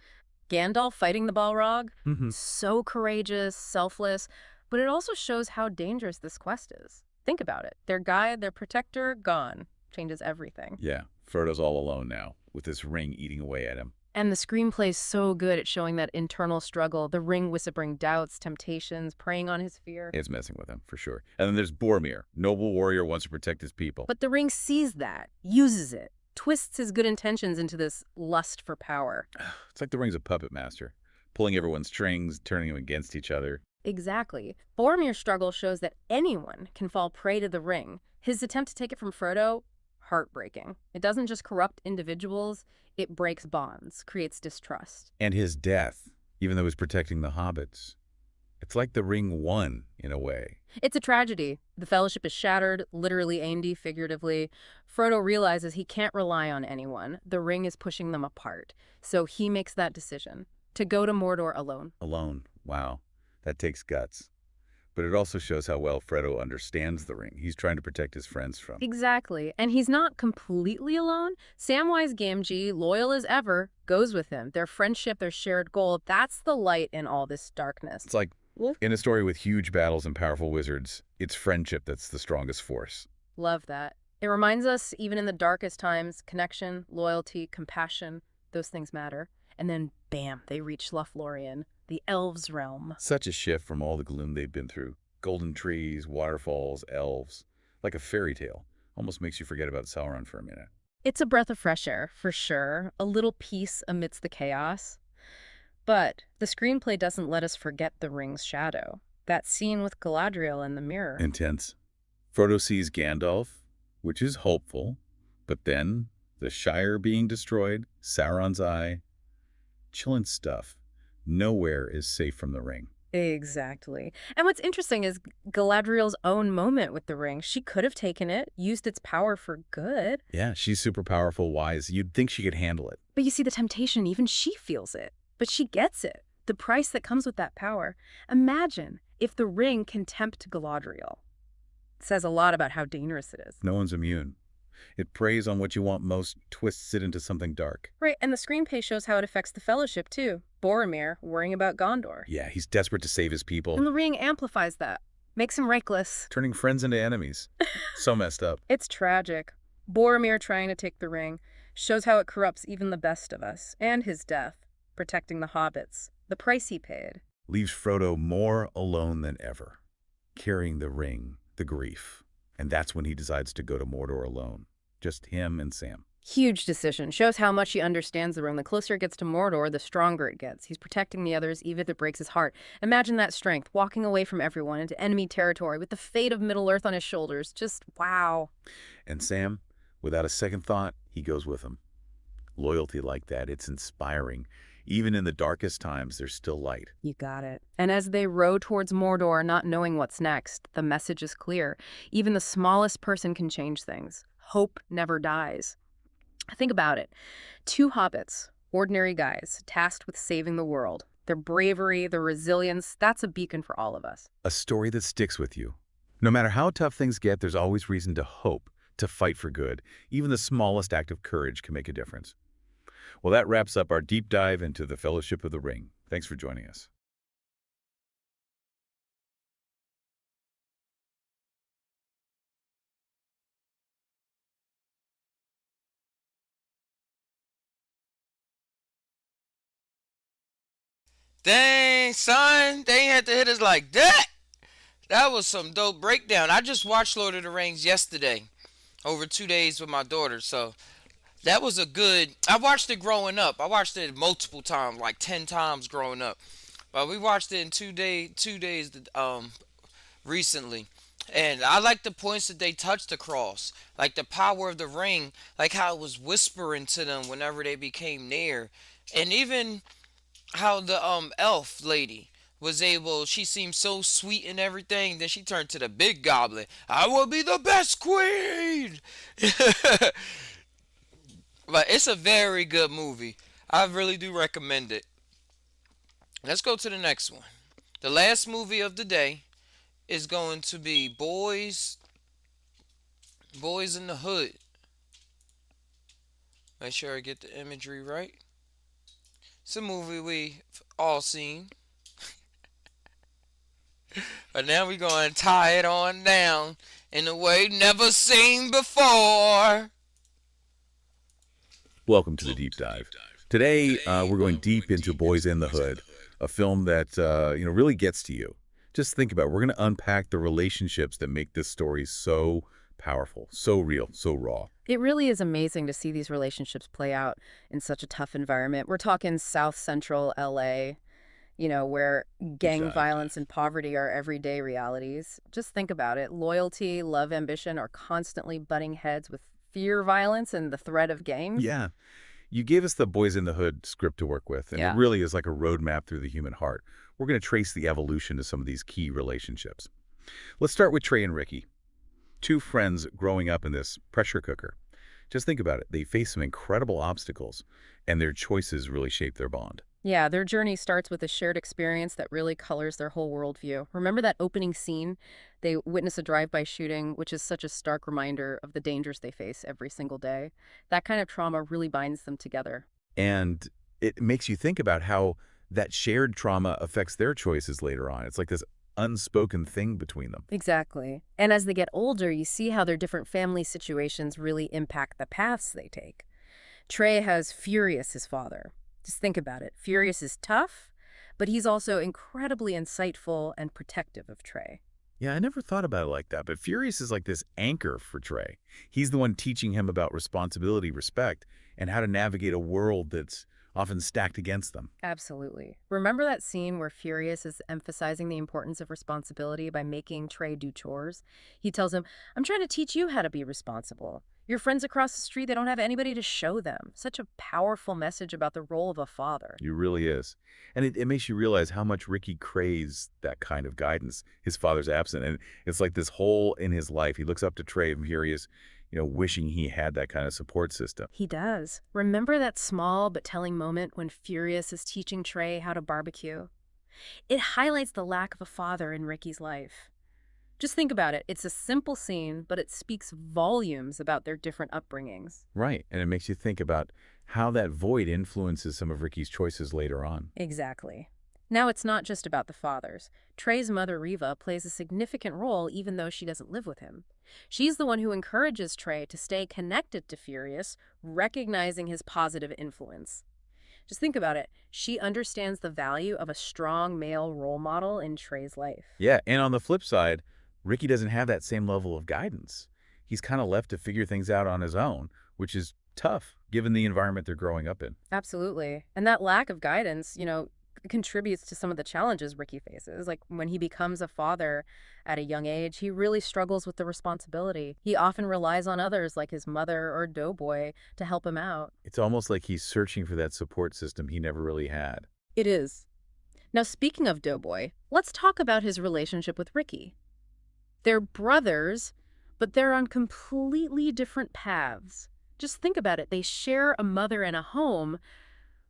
Gandalf fighting the Balrog, so courageous, selfless, but it also shows how dangerous this quest is. Think about it. Their guide, their protector, gone. Changes everything. Yeah, Frodo's all alone now, with this ring eating away at him. And the screenplay's so good at showing that internal struggle, the ring whispering doubts, temptations, preying on his fear. It's messing with him, for sure. And then there's Boromir. Noble warrior wants to protect his people. But the ring sees that, uses it, twists his good intentions into this lust for power. It's like the ring's a puppet master, pulling everyone's strings, turning them against each other. Exactly. Boromir's struggle shows that anyone can fall prey to the ring. His attempt to take it from Frodo, heartbreaking. It doesn't just corrupt individuals, it breaks bonds, creates distrust. And his death, even though he's protecting the hobbits. It's like the ring won, in a way. It's a tragedy. The Fellowship is shattered, literally and figuratively. Frodo realizes he can't rely on anyone. The ring is pushing them apart. So he makes that decision, to go to Mordor alone. Alone. Wow. That takes guts. But it also shows how well Frodo understands the ring. He's trying to protect his friends from. Exactly. And he's not completely alone. Samwise Gamgee, loyal as ever, goes with him. Their friendship, their shared goal, that's the light in all this darkness. It's like, in a story with huge battles and powerful wizards, it's friendship that's the strongest force. Love that. It reminds us, even in the darkest times, connection, loyalty, compassion, those things matter. And then, bam, they reach Lothlorien, the elves' realm. Such a shift from all the gloom they've been through. Golden trees, waterfalls, elves. Like a fairy tale. Almost makes you forget about Sauron for a minute. It's a breath of fresh air, for sure. A little peace amidst the chaos. But the screenplay doesn't let us forget the ring's shadow. That scene with Galadriel in the mirror. Intense. Frodo sees Gandalf, which is hopeful. But then, the Shire being destroyed, Sauron's eye. Chilling stuff. Nowhere is safe from the ring. Exactly. And what's interesting is Galadriel's own moment with the ring. She could have taken it, used its power for good. Yeah, she's super powerful, wise. You'd think she could handle it. But you see the temptation, even she feels it. But she gets it. The price that comes with that power. Imagine if the ring can tempt Galadriel. It says a lot about how dangerous it is. No one's immune. It preys on what you want most, twists it into something dark. Right, and the screenplay shows how it affects the Fellowship, too. Boromir worrying about Gondor. Yeah, he's desperate to save his people. And the ring amplifies that. Makes him reckless. Turning friends into enemies. So messed up. It's tragic. Boromir trying to take the ring shows how it corrupts even the best of us. And his death. protecting the hobbits, the price he paid. Leaves Frodo more alone than ever, carrying the ring, the grief. And that's when he decides to go to Mordor alone. Just him and Sam. Huge decision. Shows how much he understands the ring. The closer it gets to Mordor, the stronger it gets. He's protecting the others, even if it breaks his heart. Imagine that strength, walking away from everyone into enemy territory with the fate of Middle-earth on his shoulders. Just wow. And Sam, without a second thought, he goes with him. Loyalty like that, it's inspiring. Even in the darkest times, there's still light. You got it. And as they row towards Mordor, not knowing what's next, the message is clear. Even the smallest person can change things. Hope never dies. Think about it. 2 hobbits, ordinary guys, tasked with saving the world. Their bravery, their resilience, that's a beacon for all of us. A story that sticks with you. No matter how tough things get, there's always reason to hope, to fight for good. Even the smallest act of courage can make a difference. Well, that wraps up our deep dive into the Fellowship of the Ring. Thanks for joining us. Dang, son, they ain't had to hit us like that. That was some dope breakdown. I just watched Lord of the Rings yesterday, over 2 days with my daughter, so that was a good... I watched it growing up. I watched it multiple times, like 10 times growing up. But we watched it in 2 days recently. And I like the points that they touched across. Like the power of the ring, like how it was whispering to them whenever they became near. And even how the elf lady was able, she seemed so sweet and everything, then she turned to the big goblin. I will be the best queen. But it's a very good movie. I really do recommend it. Let's go to the next one. The last movie of the day is going to be Boys in the Hood. Make sure I get the imagery right. It's a movie we've all seen. But now we're going to tie it on down in a way never seen before. Welcome to the Deep Dive. Today, we're going deep into Boys in the Hood, a film that really gets to you. Just think about it. We're going to unpack the relationships that make this story so powerful, so real, so raw. It really is amazing to see these relationships play out in such a tough environment. We're talking South Central LA, where gang violence and poverty are everyday realities. Just think about it. Loyalty, love, ambition are constantly butting heads with fear, violence, and the threat of gangs. Yeah. You gave us the Boys in the Hood script to work with, and it really is like a roadmap through the human heart. We're going to trace the evolution of some of these key relationships. Let's start with Trey and Ricky. 2 friends growing up in this pressure cooker. Just think about it. They face some incredible obstacles, and their choices really shape their bond. Yeah, their journey starts with a shared experience that really colors their whole worldview. Remember that opening scene? They witness a drive-by shooting, which is such a stark reminder of the dangers they face every single day. That kind of trauma really binds them together. And it makes you think about how that shared trauma affects their choices later on. It's like this unspoken thing between them. Exactly. And as they get older, you see how their different family situations really impact the paths they take. Trey has Furious, his father. Just think about it. Furious is tough, but he's also incredibly insightful and protective of Trey. Yeah, I never thought about it like that, but Furious is like this anchor for Trey. He's the one teaching him about responsibility, respect, and how to navigate a world that's often stacked against them. Absolutely. Remember that scene where Furious is emphasizing the importance of responsibility by making Trey do chores? He tells him, I'm trying to teach you how to be responsible. Your friends across the street, they don't have anybody to show them. Such a powerful message about the role of a father. It really is. And it makes you realize how much Ricky craves that kind of guidance. His father's absent. And it's like this hole in his life. He looks up to Trey and here he is, wishing he had that kind of support system. He does. Remember that small but telling moment when Furious is teaching Trey how to barbecue? It highlights the lack of a father in Ricky's life. Just think about it. It's a simple scene, but it speaks volumes about their different upbringings. Right. And it makes you think about how that void influences some of Ricky's choices later on. Exactly. Now it's not just about the fathers. Trey's mother, Reva, plays a significant role even though she doesn't live with him. She's the one who encourages Trey to stay connected to Furious, recognizing his positive influence. Just think about it. She understands the value of a strong male role model in Trey's life. Yeah, and on the flip side, Ricky doesn't have that same level of guidance. He's kind of left to figure things out on his own, which is tough given the environment they're growing up in. Absolutely. And that lack of guidance, contributes to some of the challenges Ricky faces. Like when he becomes a father at a young age, he really struggles with the responsibility. He often relies on others like his mother or Doughboy to help him out. It's almost like he's searching for that support system he never really had. It is. Now, speaking of Doughboy, let's talk about his relationship with Ricky. They're brothers, but they're on completely different paths. Just think about it. They share a mother and a home,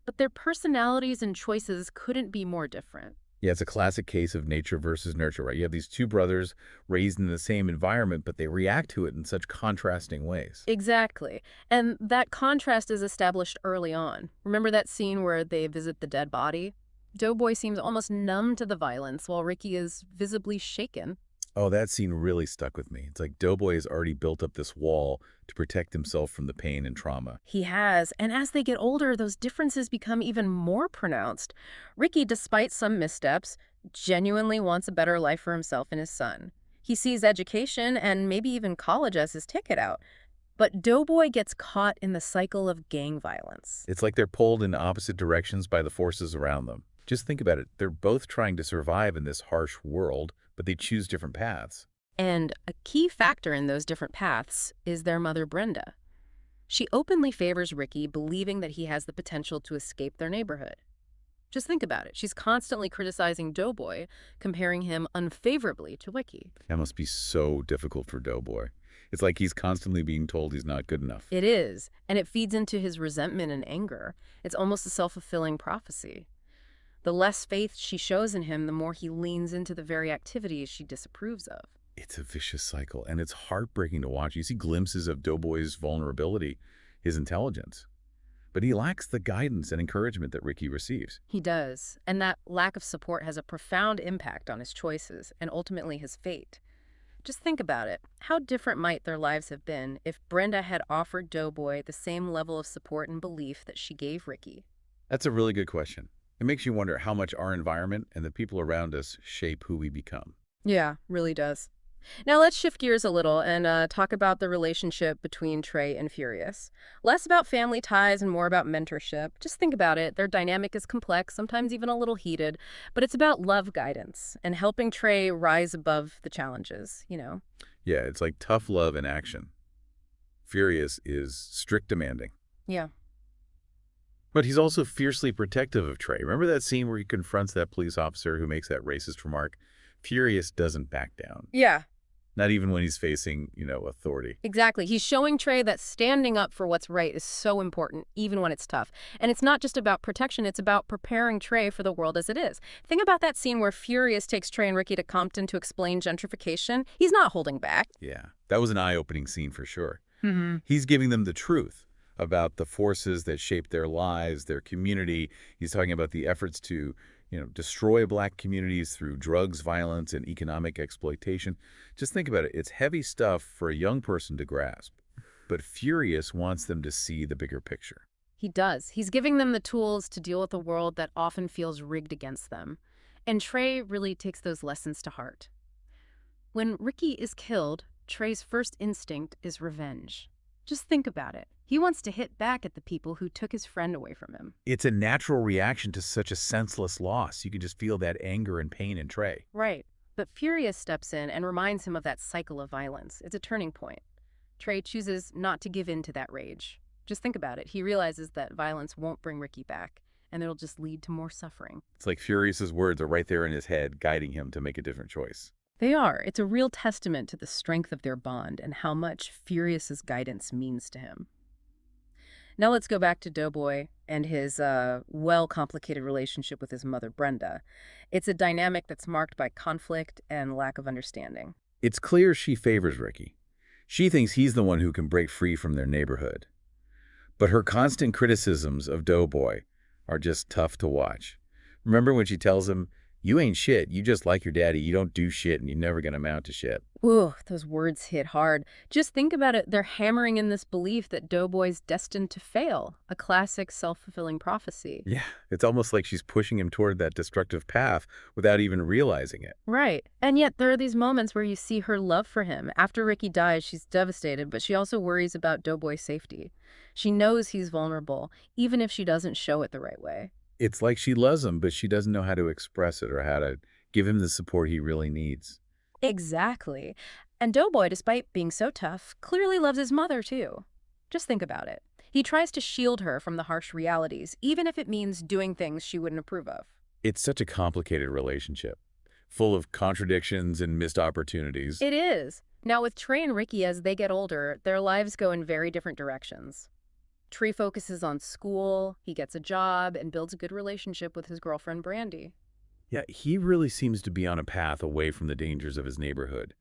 but their personalities and choices couldn't be more different. Yeah, it's a classic case of nature versus nurture, right? You have these two brothers raised in the same environment, but they react to it in such contrasting ways. Exactly. And that contrast is established early on. Remember that scene where they visit the dead body? Doughboy seems almost numb to the violence, while Ricky is visibly shaken. Oh, that scene really stuck with me. It's like Doughboy has already built up this wall to protect himself from the pain and trauma. He has, and as they get older, those differences become even more pronounced. Ricky, despite some missteps, genuinely wants a better life for himself and his son. He sees education and maybe even college as his ticket out. But Doughboy gets caught in the cycle of gang violence. It's like they're pulled in opposite directions by the forces around them. Just think about it. They're both trying to survive in this harsh world, but they choose different paths. And a key factor in those different paths is their mother, Brenda. She openly favors Ricky, believing that he has the potential to escape their neighborhood. Just think about it. She's constantly criticizing Doughboy, comparing him unfavorably to Ricky. That must be so difficult for Doughboy. It's like he's constantly being told he's not good enough. It is, and it feeds into his resentment and anger. It's almost a self-fulfilling prophecy. The less faith she shows in him, the more he leans into the very activities she disapproves of. It's a vicious cycle, and it's heartbreaking to watch. You see glimpses of Doughboy's vulnerability, his intelligence. But he lacks the guidance and encouragement that Ricky receives. He does, and that lack of support has a profound impact on his choices and ultimately his fate. Just think about it. How different might their lives have been if Brenda had offered Doughboy the same level of support and belief that she gave Ricky? That's a really good question. It makes you wonder how much our environment and the people around us shape who we become. Yeah, really does. Now let's shift gears a little and talk about the relationship between Trey and Furious. Less about family ties and more about mentorship. Just think about it. Their dynamic is complex, sometimes even a little heated, but it's about love guidance and helping Trey rise above the challenges, Yeah, it's like tough love in action. Furious is strict demanding. Yeah. But he's also fiercely protective of Trey. Remember that scene where he confronts that police officer who makes that racist remark? Furious doesn't back down. Yeah. Not even when he's facing, authority. Exactly. He's showing Trey that standing up for what's right is so important, even when it's tough. And it's not just about protection, it's about preparing Trey for the world as it is. Think about that scene where Furious takes Trey and Ricky to Compton to explain gentrification. He's not holding back. Yeah, that was an eye-opening scene for sure. Mm-hmm. He's giving them the truth about the forces that shape their lives, their community. He's talking about the efforts to destroy Black communities through drugs, violence, and economic exploitation. Just think about it. It's heavy stuff for a young person to grasp, but Furious wants them to see the bigger picture. He does. He's giving them the tools to deal with a world that often feels rigged against them. And Trey really takes those lessons to heart. When Ricky is killed, Trey's first instinct is revenge. Just think about it. He wants to hit back at the people who took his friend away from him. It's a natural reaction to such a senseless loss. You can just feel that anger and pain in Trey. Right. But Furious steps in and reminds him of that cycle of violence. It's a turning point. Trey chooses not to give in to that rage. Just think about it. He realizes that violence won't bring Ricky back, and it'll just lead to more suffering. It's like Furious's words are right there in his head, guiding him to make a different choice. They are. It's a real testament to the strength of their bond and how much Furious's guidance means to him. Now let's go back to Doughboy and his well-complicated relationship with his mother, Brenda. It's a dynamic that's marked by conflict and lack of understanding. It's clear she favors Ricky. She thinks he's the one who can break free from their neighborhood. But her constant criticisms of Doughboy are just tough to watch. Remember when she tells him, "You ain't shit, you just like your daddy, you don't do shit, and you're never gonna amount to shit." Ooh, those words hit hard. Just think about it. They're hammering in this belief that Doughboy's destined to fail, a classic self-fulfilling prophecy. Yeah, it's almost like she's pushing him toward that destructive path without even realizing it. Right. And yet there are these moments where you see her love for him. After Ricky dies, she's devastated, but she also worries about Doughboy's safety. She knows he's vulnerable, even if she doesn't show it the right way. It's like she loves him, but she doesn't know how to express it or how to give him the support he really needs. Exactly. And Doughboy, despite being so tough, clearly loves his mother, too. Just think about it. He tries to shield her from the harsh realities, even if it means doing things she wouldn't approve of. It's such a complicated relationship, full of contradictions and missed opportunities. It is. Now, with Trey and Ricky, as they get older, their lives go in very different directions. Trey focuses on school, he gets a job, and builds a good relationship with his girlfriend, Brandy. Yeah, he really seems to be on a path away from the dangers of his neighborhood.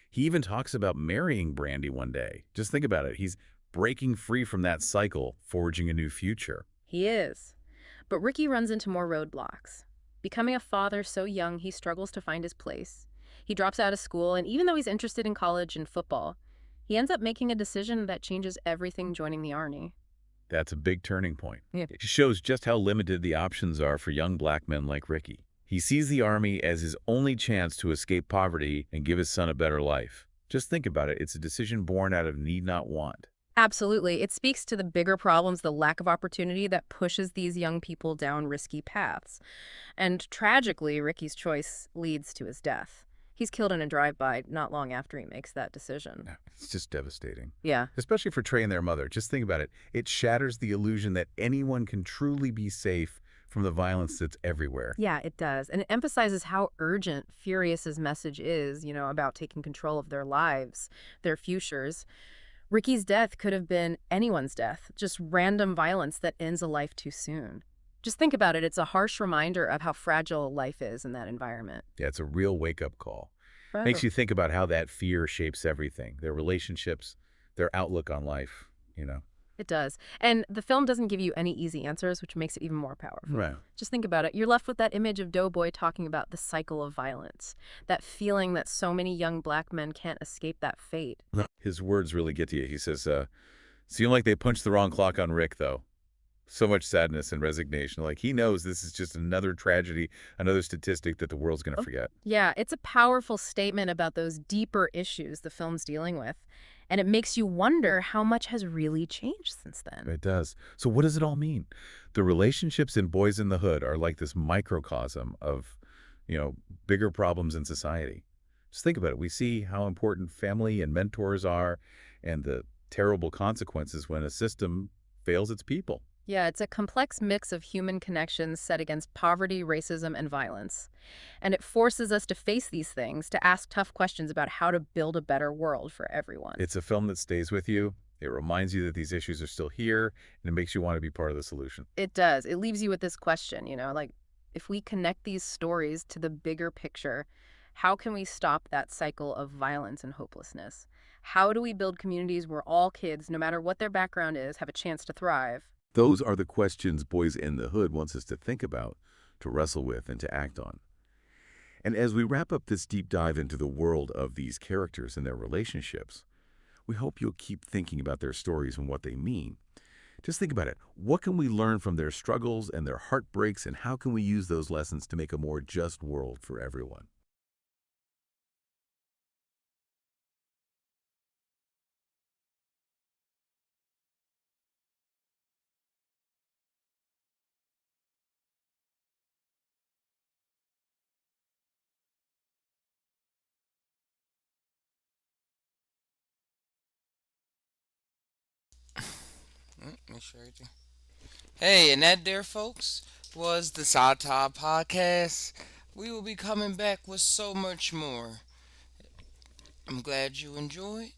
He even talks about marrying Brandy one day. Just think about it. He's breaking free from that cycle, forging a new future. He is. But Ricky runs into more roadblocks. Becoming a father so young, he struggles to find his place. He drops out of school, and even though he's interested in college and football, he ends up making a decision that changes everything, joining the Army. That's a big turning point. Yeah. It shows just how limited the options are for young black men like Ricky. He sees the Army as his only chance to escape poverty and give his son a better life. Just think about it. It's a decision born out of need not want. Absolutely. It speaks to the bigger problems, the lack of opportunity that pushes these young people down risky paths. And tragically, Ricky's choice leads to his death. He's killed in a drive-by not long after he makes that decision. It's just devastating. Yeah. Especially for Trey and their mother. Just think about it. It shatters the illusion that anyone can truly be safe from the violence that's everywhere. Yeah, it does. And it emphasizes how urgent Furious's message is, about taking control of their lives, their futures. Ricky's death could have been anyone's death, just random violence that ends a life too soon. Just think about it. It's a harsh reminder of how fragile life is in that environment. Yeah, it's a real wake-up call. Forever. Makes you think about how that fear shapes everything, their relationships, their outlook on life. It does. And the film doesn't give you any easy answers, which makes it even more powerful. Right. Just think about it. You're left with that image of Doughboy talking about the cycle of violence, that feeling that so many young black men can't escape that fate. His words really get to you. He says, seemed like they punched the wrong clock on Rick, though. So much sadness and resignation. Like, he knows this is just another tragedy, another statistic that the world's going to forget. Yeah, it's a powerful statement about those deeper issues the film's dealing with. And it makes you wonder how much has really changed since then. It does. So what does it all mean? The relationships in Boys in the Hood are like this microcosm of, bigger problems in society. Just think about it. We see how important family and mentors are and the terrible consequences when a system fails its people. Yeah, it's a complex mix of human connections set against poverty, racism, and violence. And it forces us to face these things, to ask tough questions about how to build a better world for everyone. It's a film that stays with you. It reminds you that these issues are still here, and it makes you want to be part of the solution. It does. It leaves you with this question, if we connect these stories to the bigger picture, how can we stop that cycle of violence and hopelessness? How do we build communities where all kids, no matter what their background is, have a chance to thrive? Those are the questions Boys in the Hood wants us to think about, to wrestle with, and to act on. And as we wrap up this deep dive into the world of these characters and their relationships, we hope you'll keep thinking about their stories and what they mean. Just think about it. What can we learn from their struggles and their heartbreaks, and how can we use those lessons to make a more just world for everyone? Make sure everything. Hey, and that there, folks, was the Psy Tai Podcast. We will be coming back with so much more. I'm glad you enjoyed.